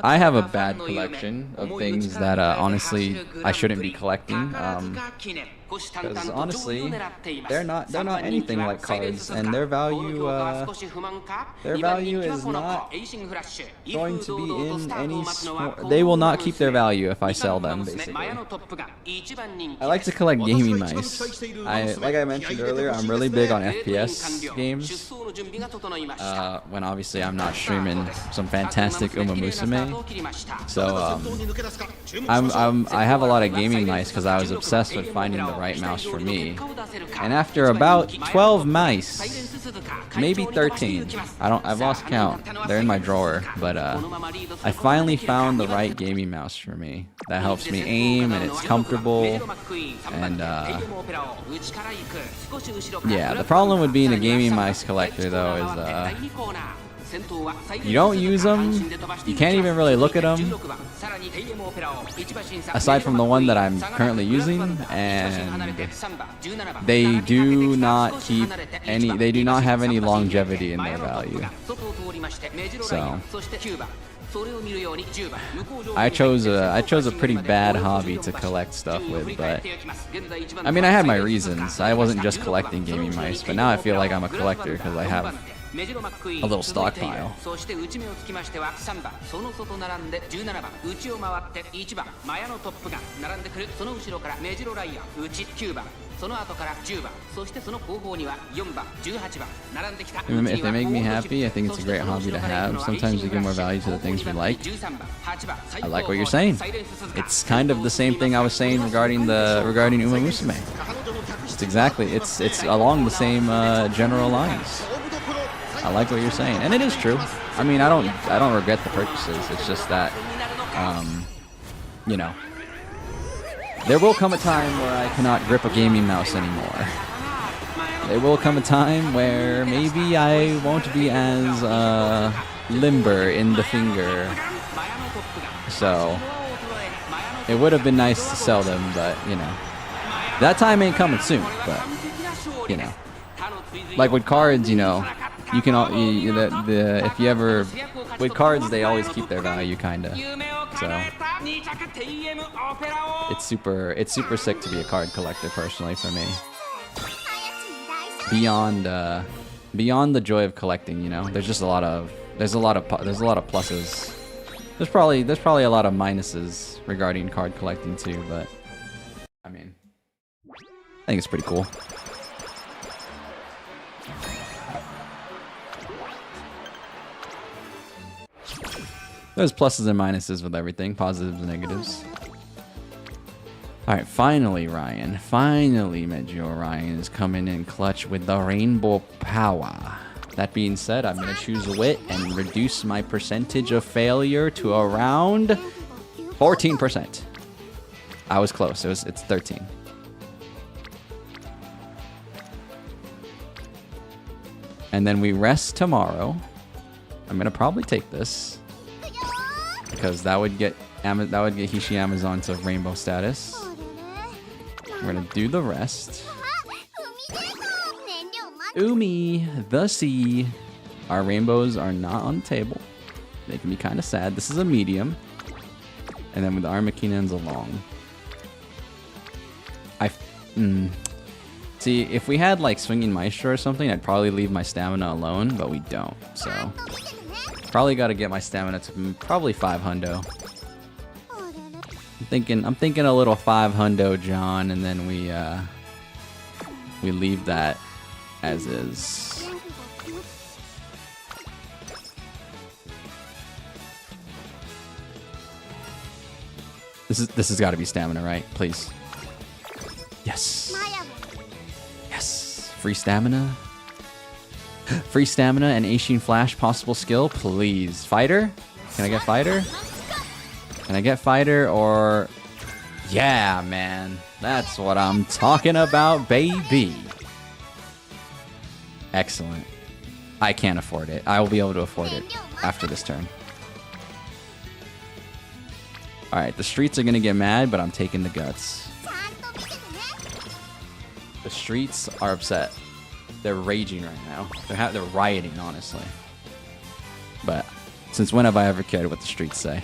I have a bad collection of things that honestly I shouldn't be collecting. Because honestly, they're not anything like cards, and their value is not going to be in any. They will not keep their value if I sell them. Basically, I like to collect gaming mice. Like I mentioned earlier, I'm really big on FPS games. When obviously I'm not streaming some fantastic Uma Musume. So I have a lot of gaming mice because I was obsessed with finding the right mouse for me. And after about 12 mice, maybe 13, I've lost count. They're in my drawer, but I finally found the right gaming mouse for me. That helps me aim, and it's comfortable. And yeah, the problem with being a gaming mice collector though is you don't use them, you can't even really look at them, aside from the one that I'm currently using, and they do not have any longevity in their value. So I chose a pretty bad hobby to collect stuff with, but I mean, I had my reasons. I wasn't just collecting gaming mice, but now I feel like I'm a collector because I have a little stockpile. If they make me happy, I think it's a great hobby to have. Sometimes you give more value to the things we like. I like what you're saying. It's kind of the same thing I was saying regarding Uma Musume. It's along the same general lines. I like what you're saying, and it is true. I mean, I don't regret the purchases. It's just that, you know, there will come a time where I cannot grip a gaming mouse anymore. There will come a time where maybe I won't be as limber in the finger. So it would have been nice to sell them, but you know, that time ain't coming soon. But you know, like with cards, you know. You can if you ever with cards, they always keep their value kinda. So it's super sick to be a card collector personally for me. Beyond the joy of collecting, you know, there's a lot of pluses. There's probably a lot of minuses regarding card collecting too, but I mean, I think it's pretty cool. There's pluses and minuses with everything, positives and negatives. Alright, finally Ryan. Finally Medjo Ryan is coming in clutch with the Rainbow Power. That being said, I'm going to choose Wit and reduce my percentage of failure to around 14%. I was close. It's 13. And then we rest tomorrow. I'm going to probably take this. Because that would get Hishi Amazon to rainbow status. We're gonna do the rest. Umi, the sea. Our rainbows are not on the table. They can be kind of sad. This is a medium. And then with the Armakinens along. See, if we had like Swinging Maestro or something, I'd probably leave my stamina alone, but we don't. So probably got to get my stamina to probably 5 hundo. I'm thinking a little 5 hundo, John, and then we leave that as is. This has got to be stamina, right? Please. Yes. Yes. Free stamina. Free stamina and Aishin Flash possible skill, please. Fighter? Can I get fighter? Can I get fighter or... Yeah, man. That's what I'm talking about, baby. Excellent. I can't afford it. I will be able to afford it after this turn. Alright, the streets are going to get mad, but I'm taking the guts. The streets are upset. They're raging right now. They're rioting, honestly. But since when have I ever cared what the streets say?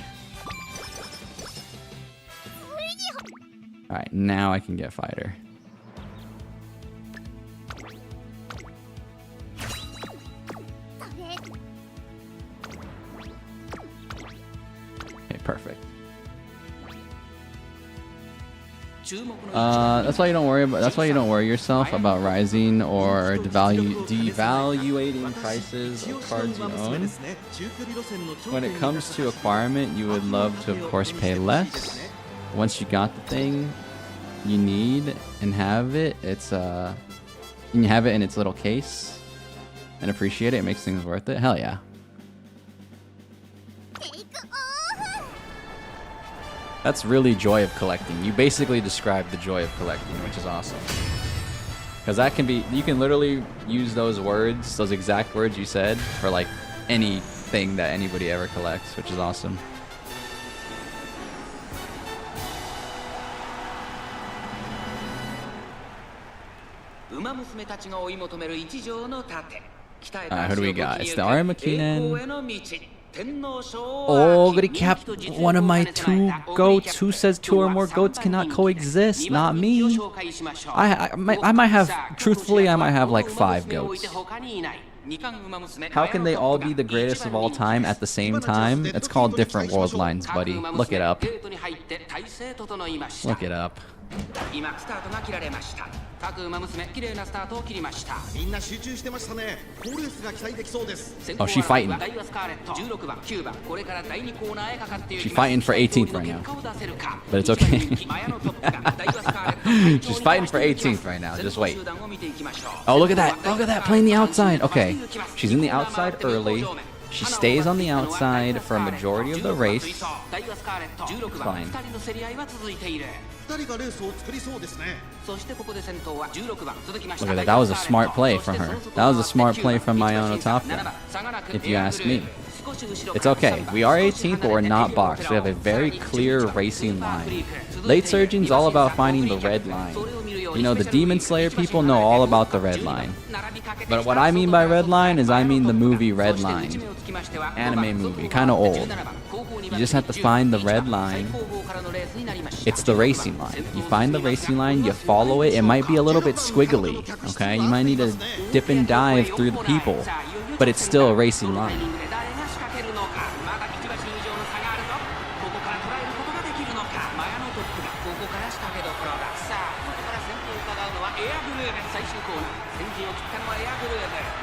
Alright, now I can get fighter. Okay, perfect. That's why you don't worry about. That's why you don't worry yourself about rising or devaluating prices of cards you own. When it comes to acquirement, you would love to, of course, pay less. Once you got the thing you need and have it, and you have it in its little case and appreciate it, it makes things worth it. Hell yeah. That's really joy of collecting. You basically described the joy of collecting, which is awesome. Because that can be, you can literally use those words, those exact words you said, for like anything that anybody ever collects, which is awesome. Alright, who do we got? It's the Armakinen. Oh, goody cap, one of my 2 goats. Who says 2 or more goats cannot coexist? Not me. I might have, truthfully, I might have like 5 goats. How can they all be the greatest of all time at the same time? It's called different world lines, buddy. Look it up. Look it up. Oh, she's fighting. She's fighting for 18th right now. But it's okay. She's fighting for 18th right now. Just wait. Oh, look at that. Look at that. Playing the outside. Okay. She's in the outside early. She stays on the outside for a majority of the race. Fine. Look at that. That was a smart play from her. That was a smart play from Mayano Tachyon, if you ask me. It's okay. We are 18th, but we're not boxed. We have a very clear racing line. Late surging's all about finding the red line. You know, the Demon Slayer people know all about the red line. But what I mean by red line is I mean the movie Red Line. Anime movie. Kind of old. You just have to find the red line. It's the racing line. You find the racing line, you follow it. It might be a little bit squiggly, okay? You might need to dip and dive through the people. But it's still a racing line.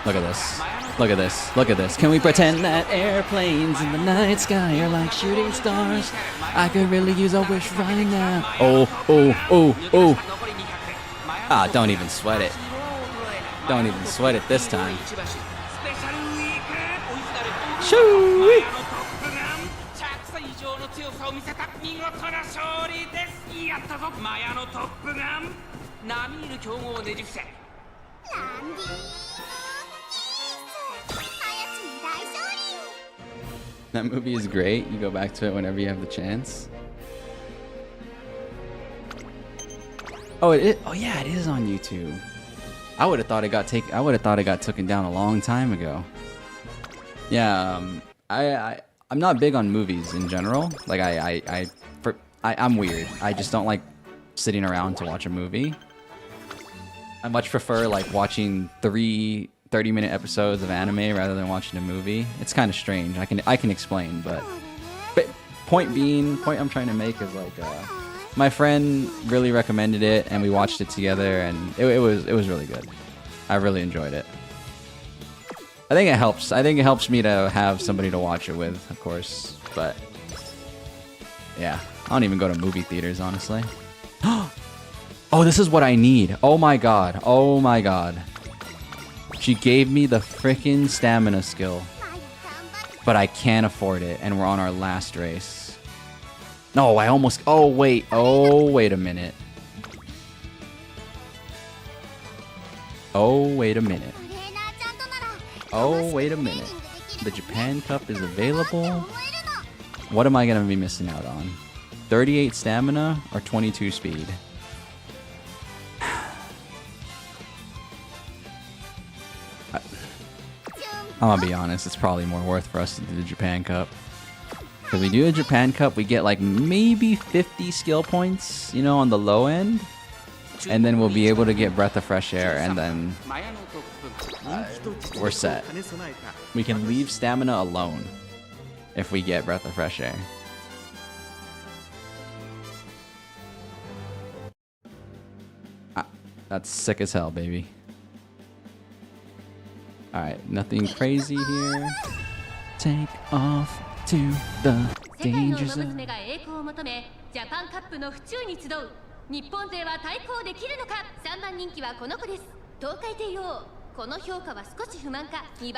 Look at this. Look at this. Look at this. Can we pretend that airplanes in the night sky are like shooting stars? I could really use a wish right now. Oh, oh, oh, oh. Ah, don't even sweat it. Don't even sweat it this time. Shoo! That movie is great. You go back to it whenever you have the chance. Oh, oh yeah, it is on YouTube. I would have thought it got taken. I would have thought it got taken down a long time ago. Yeah, I I'm not big on movies in general. Like I'm weird. I just don't like sitting around to watch a movie. I much prefer like watching 3 30-minute episodes of anime rather than watching a movie. It's kind of strange. I can explain, but point I'm trying to make is like my friend really recommended it and we watched it together and it was really good. I really enjoyed it. I think it helps. I think it helps me to have somebody to watch it with, of course. But yeah, I don't even go to movie theaters, honestly. Oh, this is what I need. Oh my god. Oh my god. She gave me the freaking stamina skill. But I can't afford it, and we're on our last race. No, I almost... Oh, wait. Oh, wait a minute. Oh, wait a minute. Oh, wait a minute. The Japan Cup is available. What am I going to be missing out on? 38 stamina or 22 speed? I'm gonna be honest, it's probably more worth for us to do the Japan Cup. Because we do the Japan Cup, we get like maybe 50 skill points, you know, on the low end. And then we'll be able to get Breath of Fresh Air, and then we're set. We can leave stamina alone if we get Breath of Fresh Air. That's sick as hell, baby. Alright, nothing crazy here. Take off to the danger zone.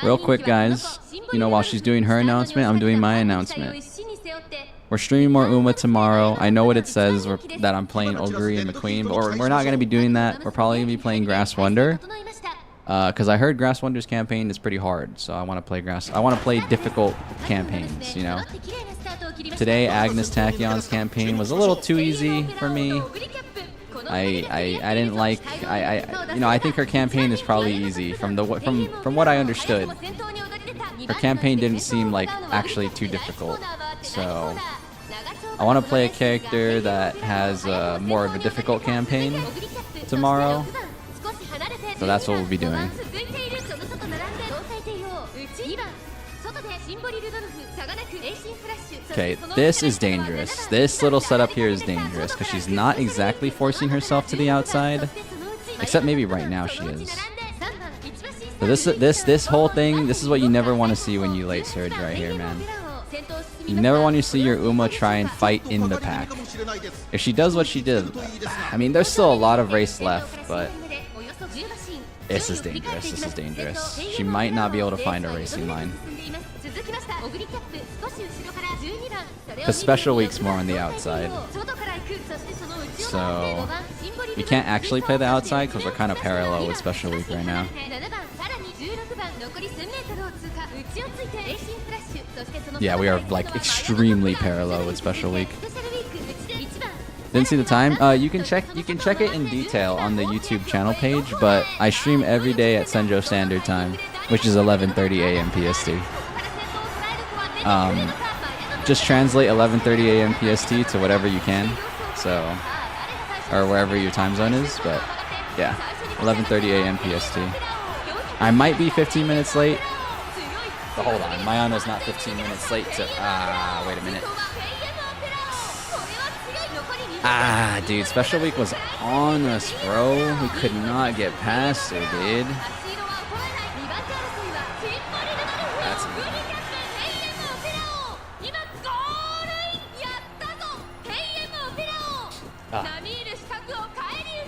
Real quick, guys, you know, while she's doing her announcement, I'm doing my announcement. We're streaming more Uma tomorrow. I know what it says, that I'm playing Ogre and McQueen, but we're not going to be doing that. We're probably going to be playing Grass Wonder. Because I heard Grass Wonder's campaign is pretty hard, so I want to play difficult campaigns, you know. Today, Agnes Tachyon's campaign was a little too easy for me. I didn't like, you know, I think her campaign is probably easy from what I understood. Her campaign didn't seem like actually too difficult, so I want to play a character that has more of a difficult campaign tomorrow. So that's what we'll be doing. Okay, this is dangerous. This little setup here is dangerous because she's not exactly forcing herself to the outside, except maybe right now she is. So this whole thing, this is what you never want to see when you late surge right here, man. You never want to see your Uma try and fight in the pack. If she does what she did, I mean, there's still a lot of race left, but this is dangerous. This is dangerous. She might not be able to find a racing line. Because Special Week's more on the outside. So we can't actually play the outside because we're kind of parallel with Special Week right now. Yeah, we are like extremely parallel with Special Week. Didn't see the time. You can check it in detail on the YouTube channel page, but I stream every day at Senjo Standard Time, which is 11:30 a.m. PST. Just translate 11:30 a.m. PST to whatever you can, so, or wherever your time zone is. But yeah, 11:30 a.m. PST. I might be 15 minutes late. But hold on, Mayano's not 15 minutes late to. Wait a minute. Dude, Special Week was on us, bro. We could not get past her, dude. That's annoying.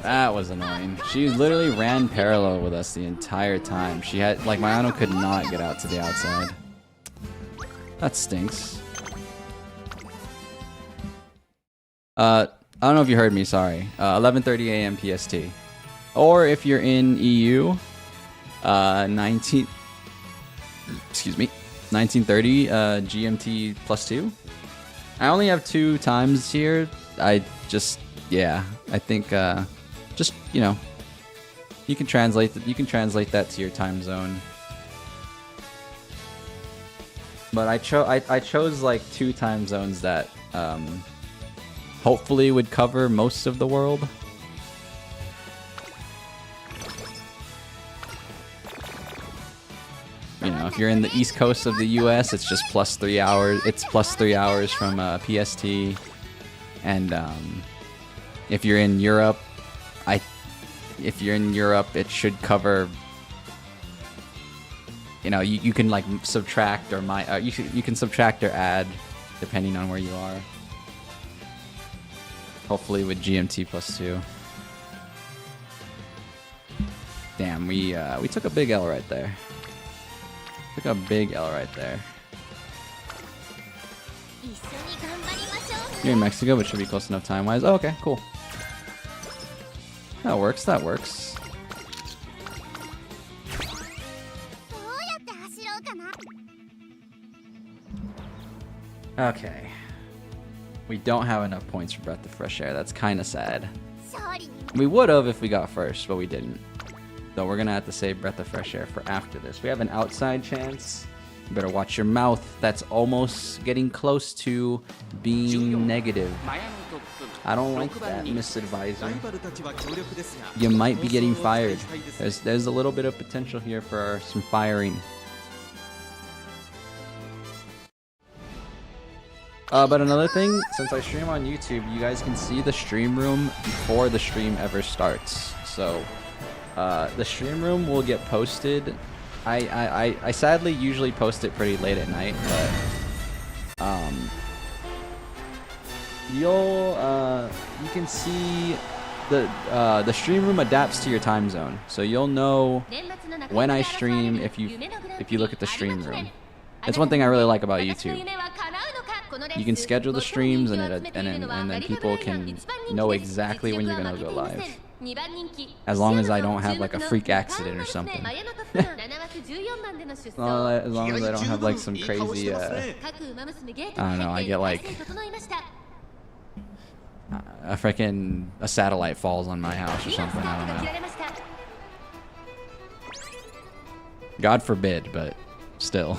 That was annoying. She literally ran parallel with us the entire time. She had, like, Mayano could not get out to the outside. That stinks. I don't know if you heard me, sorry. 11:30 a.m. PST. Or if you're in EU, 1930 GMT +2. I only have 2 times here. I think just, you know, you can translate that to your time zone. But I chose like 2 time zones that hopefully would cover most of the world. You know, if you're in the east coast of the US, it's just +3 hours. It's +3 hours from PST. And if you're in Europe, it should cover. You know, you can like subtract or you can subtract or add depending on where you are. Hopefully with GMT +2. Damn, we took a big L right there. Took a big L right there. You're in Mexico, but should be close enough time-wise. Oh, okay, cool. That works, that works. Okay. We don't have enough points for Breath of Fresh Air. That's kind of sad. We would have if we got first, but we didn't. So we're going to have to save Breath of Fresh Air for after this. We have an outside chance. You better watch your mouth. That's almost getting close to being negative. I don't like that, Miss Advisor. You might be getting fired. There's a little bit of potential here for some firing. But another thing, since I stream on YouTube, you guys can see the stream room before the stream ever starts. So the stream room will get posted. I sadly usually post it pretty late at night, but you can see the stream room adapts to your time zone, so you'll know when I stream if you look at the stream room. It's one thing I really like about YouTube. You can schedule the streams and then people can know exactly when you're gonna go live. As long as I don't have like a freak accident or something. As long as I don't have like some crazy I don't know, I get like a satellite falls on my house or something, I don't know. God forbid, but still.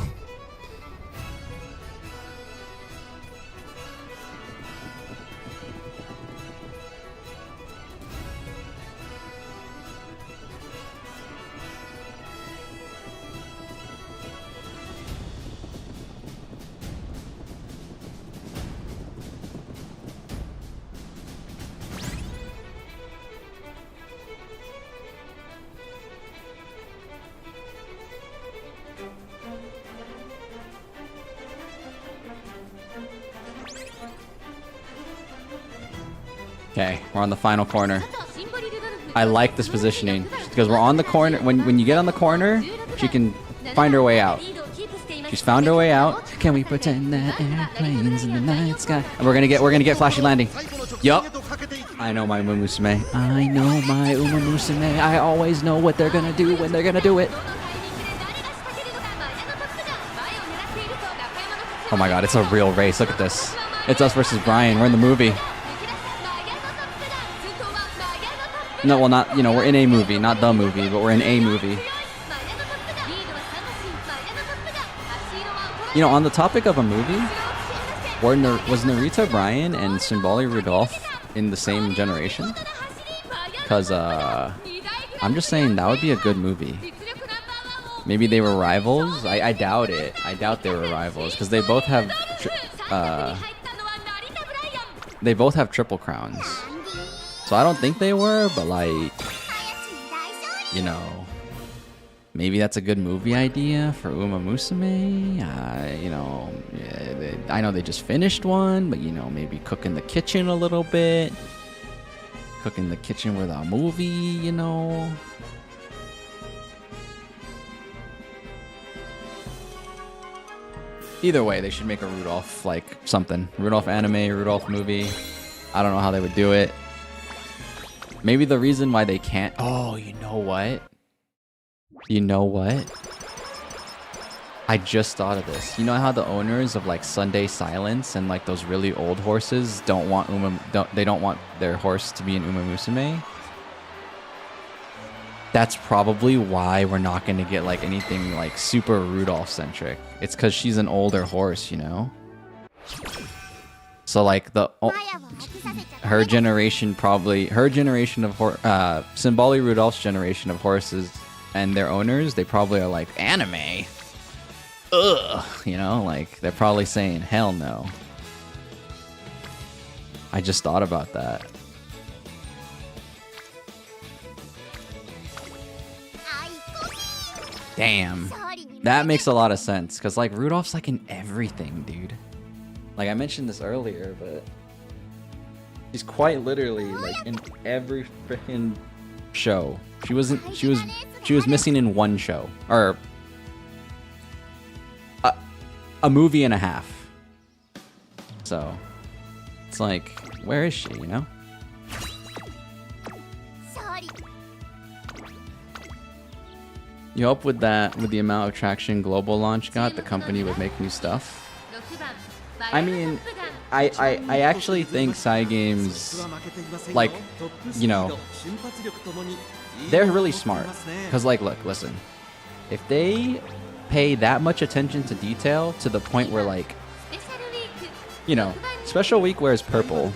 Okay, we're on the final corner. I like this positioning because we're on the corner. When you get on the corner, she can find her way out. She's found her way out. Can we pretend that airplanes in the night sky? And we're gonna get flashy landing. Yup. I know my Uma Musume. I know my Uma Musume. I always know what they're gonna do when they're gonna do it. Oh my god, it's a real race. Look at this. It's us versus Brian. We're in the movie. No, well, not, you know, we're in a movie, not the movie, but we're in a movie. You know, on the topic of a movie, was Narita Brian and Symboli Rudolph in the same generation? Because, I'm just saying that would be a good movie. Maybe they were rivals? I doubt it. I doubt they were rivals, because they both have, Triple Crowns. So I don't think they were, but like, you know, maybe that's a good movie idea for Uma Musume. You know, I know they just finished one, but you know, maybe cook in the kitchen a little bit. Cook in the kitchen with a movie, you know. Either way, they should make a Rudolph, like something. Rudolph anime, Rudolph movie. I don't know how they would do it. Maybe the reason why they can't... Oh, you know what? You know what? I just thought of this. You know how the owners of like Sunday Silence and like those really old horses don't want they don't want their horse to be an Uma Musume? that's probably why we're not going to get like anything like super Rudolph centric. It's because she's an older horse, you know. So like her generation of Symboli Rudolph's generation of horses and their owners, they probably are like, anime, ugh, you know, like they're probably saying hell no. I just thought about that. Damn, that makes a lot of sense, because like Rudolph's like in everything, dude. Like I mentioned this earlier, but she's quite literally like in every freaking show. She was missing in one show, or a movie and a half. So it's like, where is she, you know? You hope with the amount of traction Global Launch got, the company would make new stuff. I mean, I actually think Cygames, like, you know, they're really smart. Because, like, look, listen. If they pay that much attention to detail to the point where, like, you know, Special Week wears purple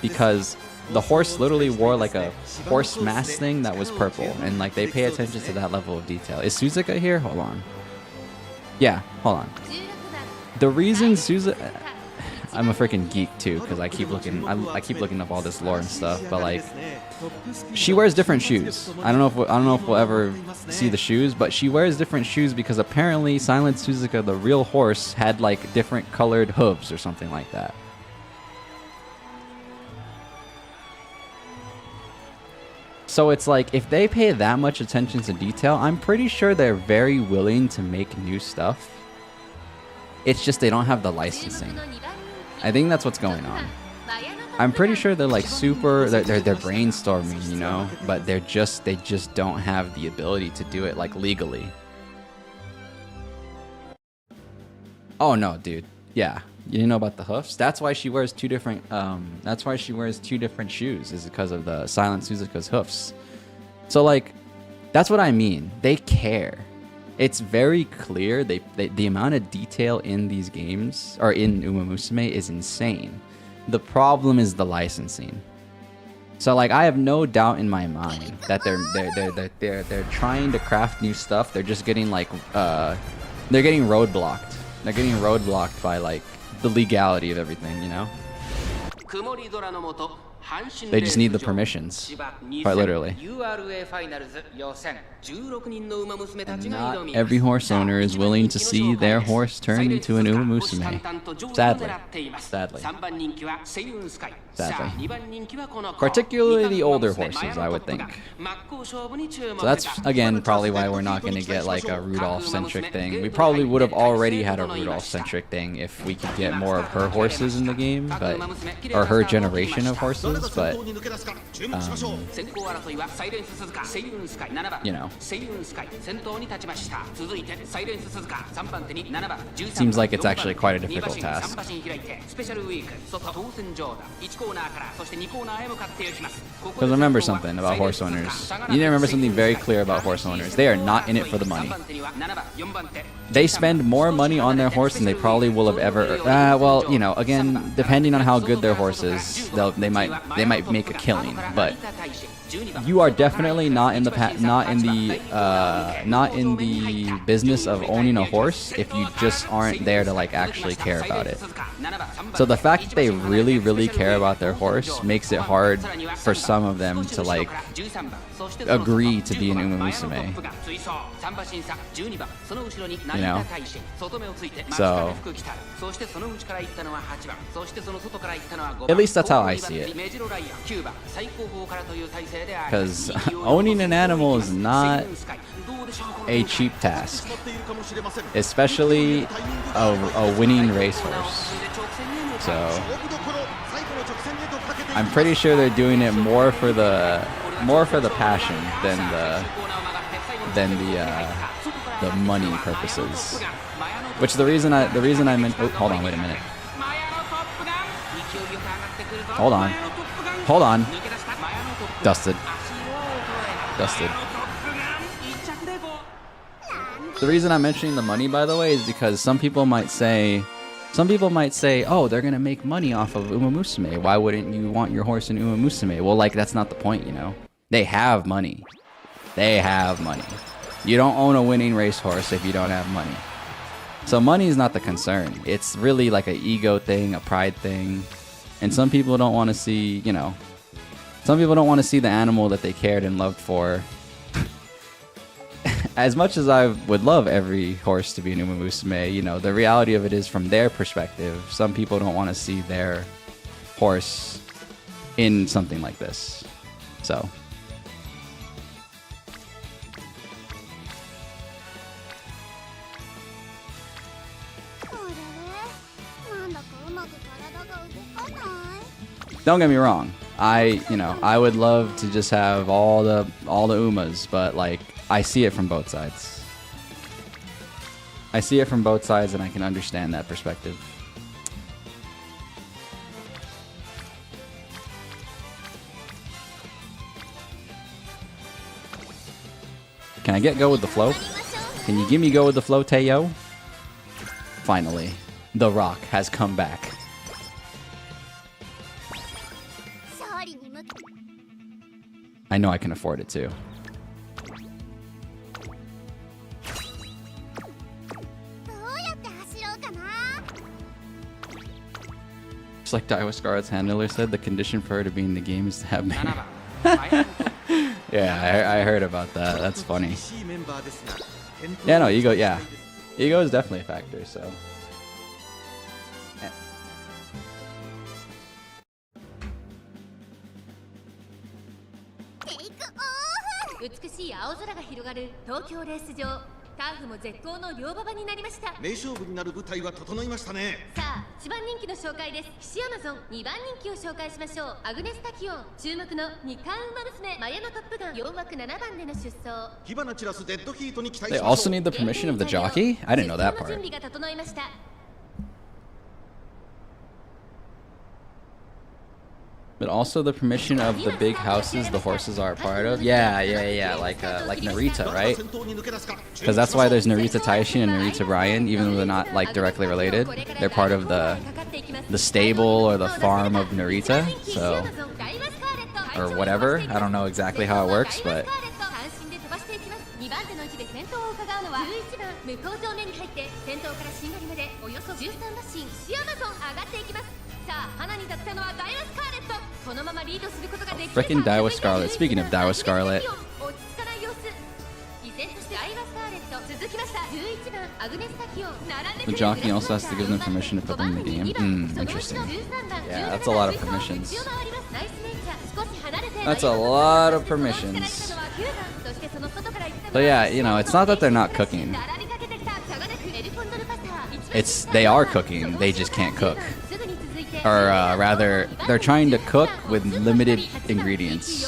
because the horse literally wore, like, a horse mask thing that was purple. And, like, they pay attention to that level of detail. Is Suzuka here? Hold on. Yeah, hold on. The reason Suzuka... I'm a freaking geek too, because I keep looking up all this lore and stuff. But like, she wears different shoes. I don't know if we'll ever see the shoes, but she wears different shoes because apparently Silent Suzuka, the real horse, had like different colored hooves or something like that. So it's like, if they pay that much attention to detail, I'm pretty sure they're very willing to make new stuff. It's just they don't have the licensing. I think that's what's going on. I'm pretty sure they're like super, they're brainstorming, you know, but they just don't have the ability to do it like legally. Oh no, dude. Yeah, you didn't know about the hoofs? That's why she wears two different shoes, is because of the Silent Suzuka's hoofs. So like, that's what I mean. They care. It's very clear. The amount of detail in these games, or in Umamusume, is insane. The problem is the licensing. So like, I have no doubt in my mind that they're trying to craft new stuff. They're just getting like they're getting roadblocked. They're getting roadblocked by like the legality of everything, you know? They just need the permissions, quite literally. Not every horse owner is willing to see their horse turn into an Umamusume. Sadly. Particularly the older horses, I would think. So that's, again, probably why we're not going to get like a Rudolph-centric thing. We probably would have already had a Rudolph-centric thing if we could get more of her horses in the game, but, or her generation of horses, but, you know. Seems like it's actually quite a difficult task. Because remember something about horse owners. You need to remember something very clear about horse owners. They are not in it for the money. They spend more money on their horse than they probably will have ever. Well, you know, again, depending on how good their horse is, they might make a killing. But you are definitely not in the business of owning a horse if you just aren't there to like actually care about it. So the fact that they really, really care about their horse makes it hard for some of them to like agree to be an Umamusume. You know? So at least that's how I see it. Because owning an animal is not a cheap task, especially a winning racehorse. So I'm pretty sure they're doing it more for the passion than the money purposes. Which the reason I meant. Oh, hold on, wait a minute. Hold on. Dusted. The reason I'm mentioning the money, by the way, is because some people might say, oh, they're gonna make money off of Umamusume. Why wouldn't you want your horse in Umamusume? Well, like, that's not the point, you know? They have money. They have money. You don't own a winning racehorse if you don't have money. So money is not the concern. It's really like an ego thing, a pride thing. And some people don't want to see, you know, some people don't want to see the animal that they cared and loved for. As much as I would love every horse to be an Umamusume, you know, the reality of it is from their perspective, some people don't want to see their horse in something like this. So. Don't get me wrong. I would love to just have all the Umas, but like I see it from both sides. I see it from both sides, and I can understand that perspective. Can I get go with the flow? Can you give me go with the flow, Teo? Finally, The Rock has come back. I know I can afford it too. Just like Daiwa Scarlet's handler said, the condition for her to be in the game is to have baby. Yeah, I heard about that. That's funny. Yeah, no, ego, yeah. Ego is definitely a factor, so. They also need the permission of the jockey? I didn't know that part. But also the permission of the big houses the horses are a part of. Yeah. Like Narita, right? Because that's why there's Narita Taishin and Narita Brian, even though they're not like directly related. They're part of the stable or the farm of Narita. So, or whatever. I don't know exactly how it works, but. Frickin' Daiwa Scarlet. Speaking of Daiwa Scarlet. The jockey also has to give them permission to put them in the game. Interesting. Yeah, that's a lot of permissions. That's a lot of permissions. So yeah, you know, it's not that they're not cooking. They are cooking, they just can't cook. Or rather, they're trying to cook with limited ingredients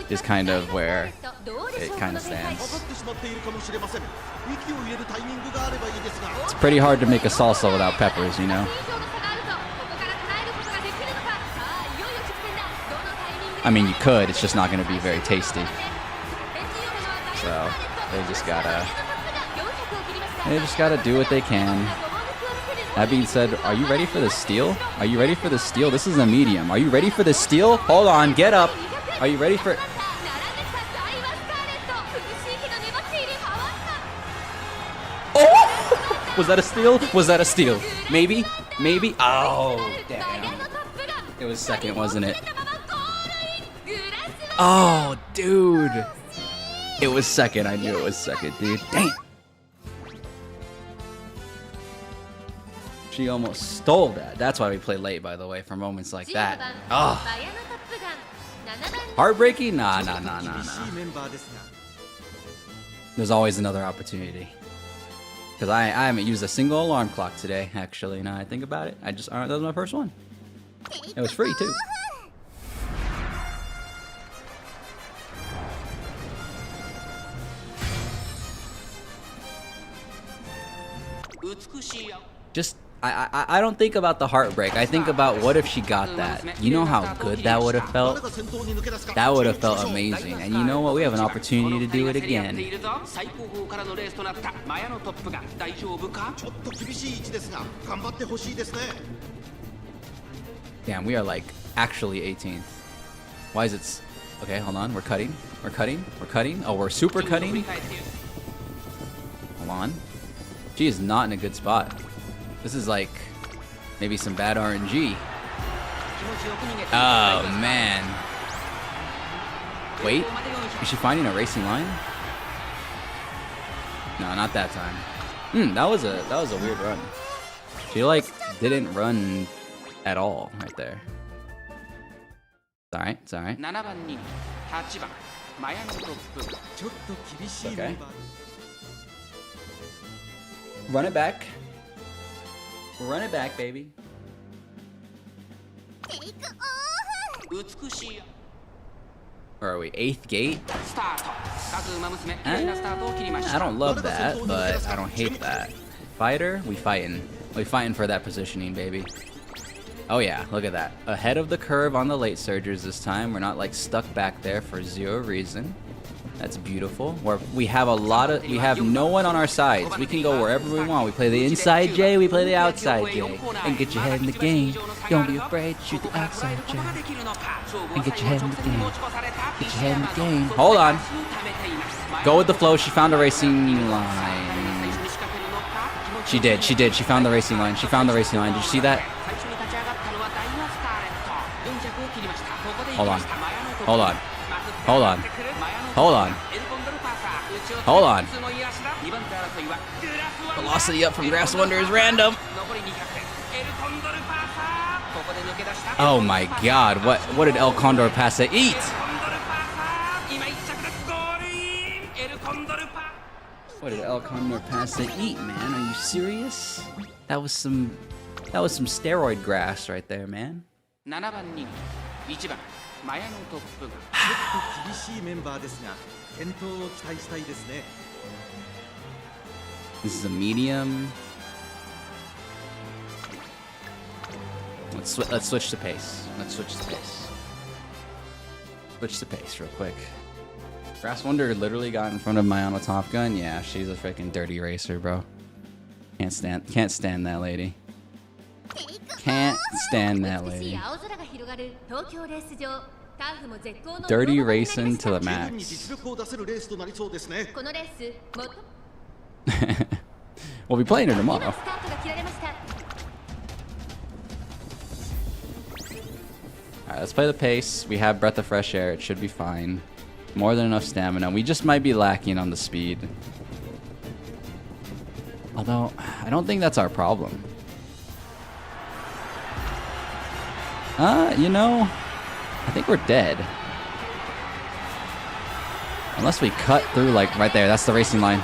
is kind of where it kind of stands. It's pretty hard to make a salsa without peppers, you know? I mean, you could, it's just not going to be very tasty. So, they just gotta do what they can. That being said, are you ready for the steal? Are you ready for the steal? This is a medium. Are you ready for the steal? Hold on, get up. Are you ready for... Oh! Was that a steal? Was that a steal? Maybe? Maybe? Oh, damn. It was second, wasn't it? Oh, dude. It was second. I knew it was second, dude. Damn. She almost stole that. That's why we play late, by the way, for moments like that. Oh. Heartbreaking? Nah. There's always another opportunity. Because I haven't used a single alarm clock today, actually. Now I think about it. That was my first one. It was free, too. I don't think about the heartbreak. I think about what if she got that. You know how good that would have felt? That would have felt amazing. And you know what? We have an opportunity to do it again. Damn, we are like actually 18th. Why is it... Okay, hold on. We're cutting. We're cutting. We're cutting. Oh, we're super cutting. Hold on. She is not in a good spot. This is like maybe some bad RNG. Oh, man. Wait. Is she finding a racing line? No, not that time. That was a weird run. She like didn't run at all right there. It's alright, it's alright. Okay. Run it back. Run it back, baby. Where are we? 8th gate? I don't love that, but I don't hate that. Fighter? We fighting. We fighting for that positioning, baby. Oh yeah, look at that. Ahead of the curve on the late surgers this time. We're not like stuck back there for zero reason. That's beautiful. We have we have no one on our sides. We can go wherever we want. We play the inside J, we play the outside J. And get your head in the game. Don't be afraid to shoot the outside J. And get your head in the game. Get your head in the game. Hold on. Go with the flow. She found a racing line. She did. She found the racing line. She found the racing line. Did you see that? Hold on. Hold on. Hold on. Hold on. Hold on. Velocity up from Grass Wonder is random. Oh my god, what did El Condor Pasa eat? What did El Condor Pasa eat, man? Are you serious? That was some steroid grass right there, man. This is a medium. Let's switch the pace. Let's switch the pace. Switch the pace real quick. Grass Wonder literally got in front of Mayano Top Gun. Yeah, she's a freaking dirty racer, bro. Can't stand that lady. Can't stand that lady. Dirty racing to the max. We'll be playing her tomorrow. Alright, let's play the pace. We have Breath of Fresh Air. It should be fine. More than enough stamina. We just might be lacking on the speed. Although, I don't think that's our problem. You know, I think we're dead. Unless we cut through, like, right there. That's the racing line.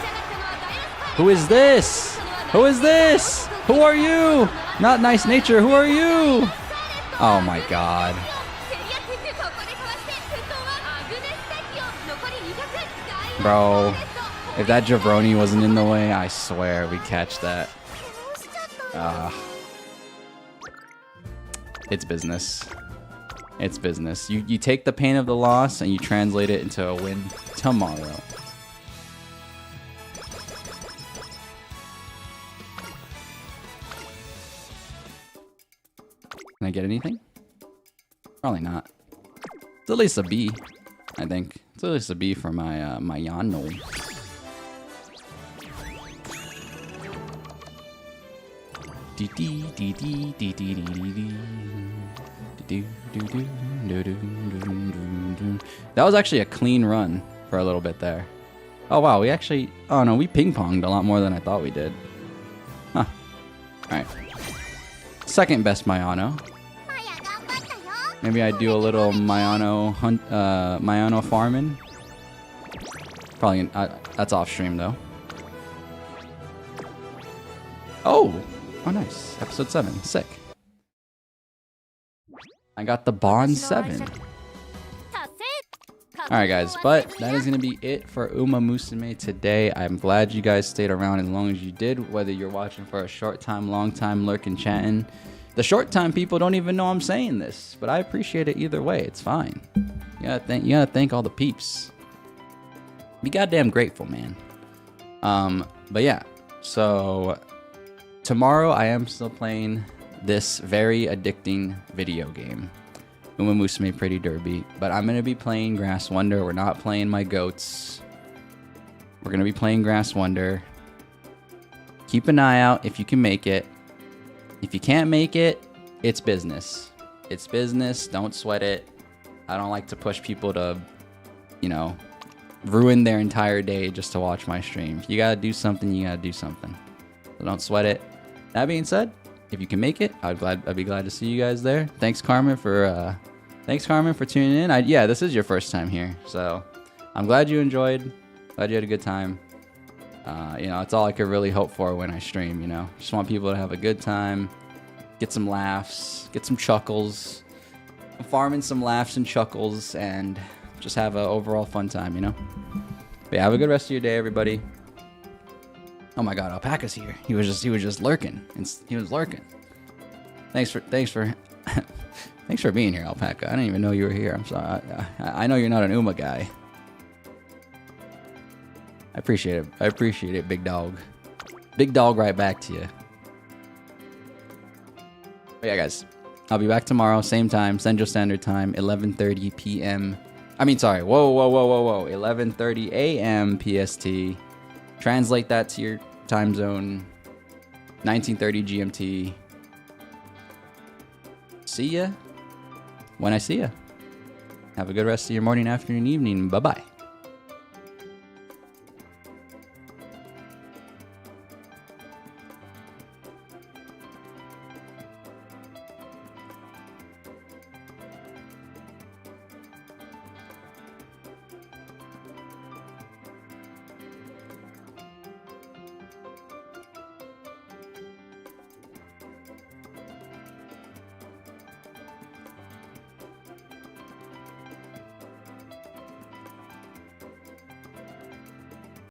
Who is this? Who is this? Who are you? Not Nice Nature. Who are you? Oh my god. Bro, if that jabroni wasn't in the way, I swear we'd catch that. It's business. It's business. You take the pain of the loss and you translate it into a win tomorrow. Can I get anything? Probably not. It's at least a B, I think. It's at least a B for my my Yano. That was actually a clean run for a little bit there. Oh wow, we actually... Oh no, we ping-ponged a lot more than I thought we did. Huh. Alright. Second best Mayano. Maybe I do a little Mayano hunt, Mayano farming. Probably, that's off stream though. Oh! Oh nice. Episode 7. Sick. I got the Bond 7. Alright guys, but that is going to be it for Uma Musume today. I'm glad you guys stayed around as long as you did, whether you're watching for a short time, long time, lurking, chatting. The short time people don't even know I'm saying this, but I appreciate it either way. It's fine. You gotta thank all the peeps. Be goddamn grateful, man. But yeah, so tomorrow I am still playing this very addicting video game, Uma Musume Pretty Derby, but I'm gonna be playing Grass Wonder. We're not playing my goats. We're gonna be playing Grass Wonder. Keep an eye out if you can make it. If you can't make it, it's business. It's business. Don't sweat it. I don't like to push people to, you know, ruin their entire day just to watch my stream. If you gotta do something, you gotta do something. So don't sweat it. That being said, if you can make it, I'd be glad to see you guys there. Thanks, Carmen, for tuning in. Yeah, this is your first time here, so I'm glad you enjoyed. Glad you had a good time. You know, it's all I could really hope for when I stream. You know, just want people to have a good time, get some laughs, get some chuckles. I'm farming some laughs and chuckles, and just have an overall fun time. You know. But yeah, have a good rest of your day, everybody. Oh my God, Alpaca's here. He was just lurking. He was lurking. Thanks for thanks for being here, Alpaca. I didn't even know you were here. I'm sorry. I know you're not an Uma guy. I appreciate it. I appreciate it, big dog. Big dog right back to you. But yeah, guys. I'll be back tomorrow, same time, Central Standard Time, 11:30 p.m. I mean, sorry. Whoa. 11:30 a.m. PST. Translate that to your time zone. 19:30 GMT. See ya when I see ya. Have a good rest of your morning, afternoon, evening. Bye-bye.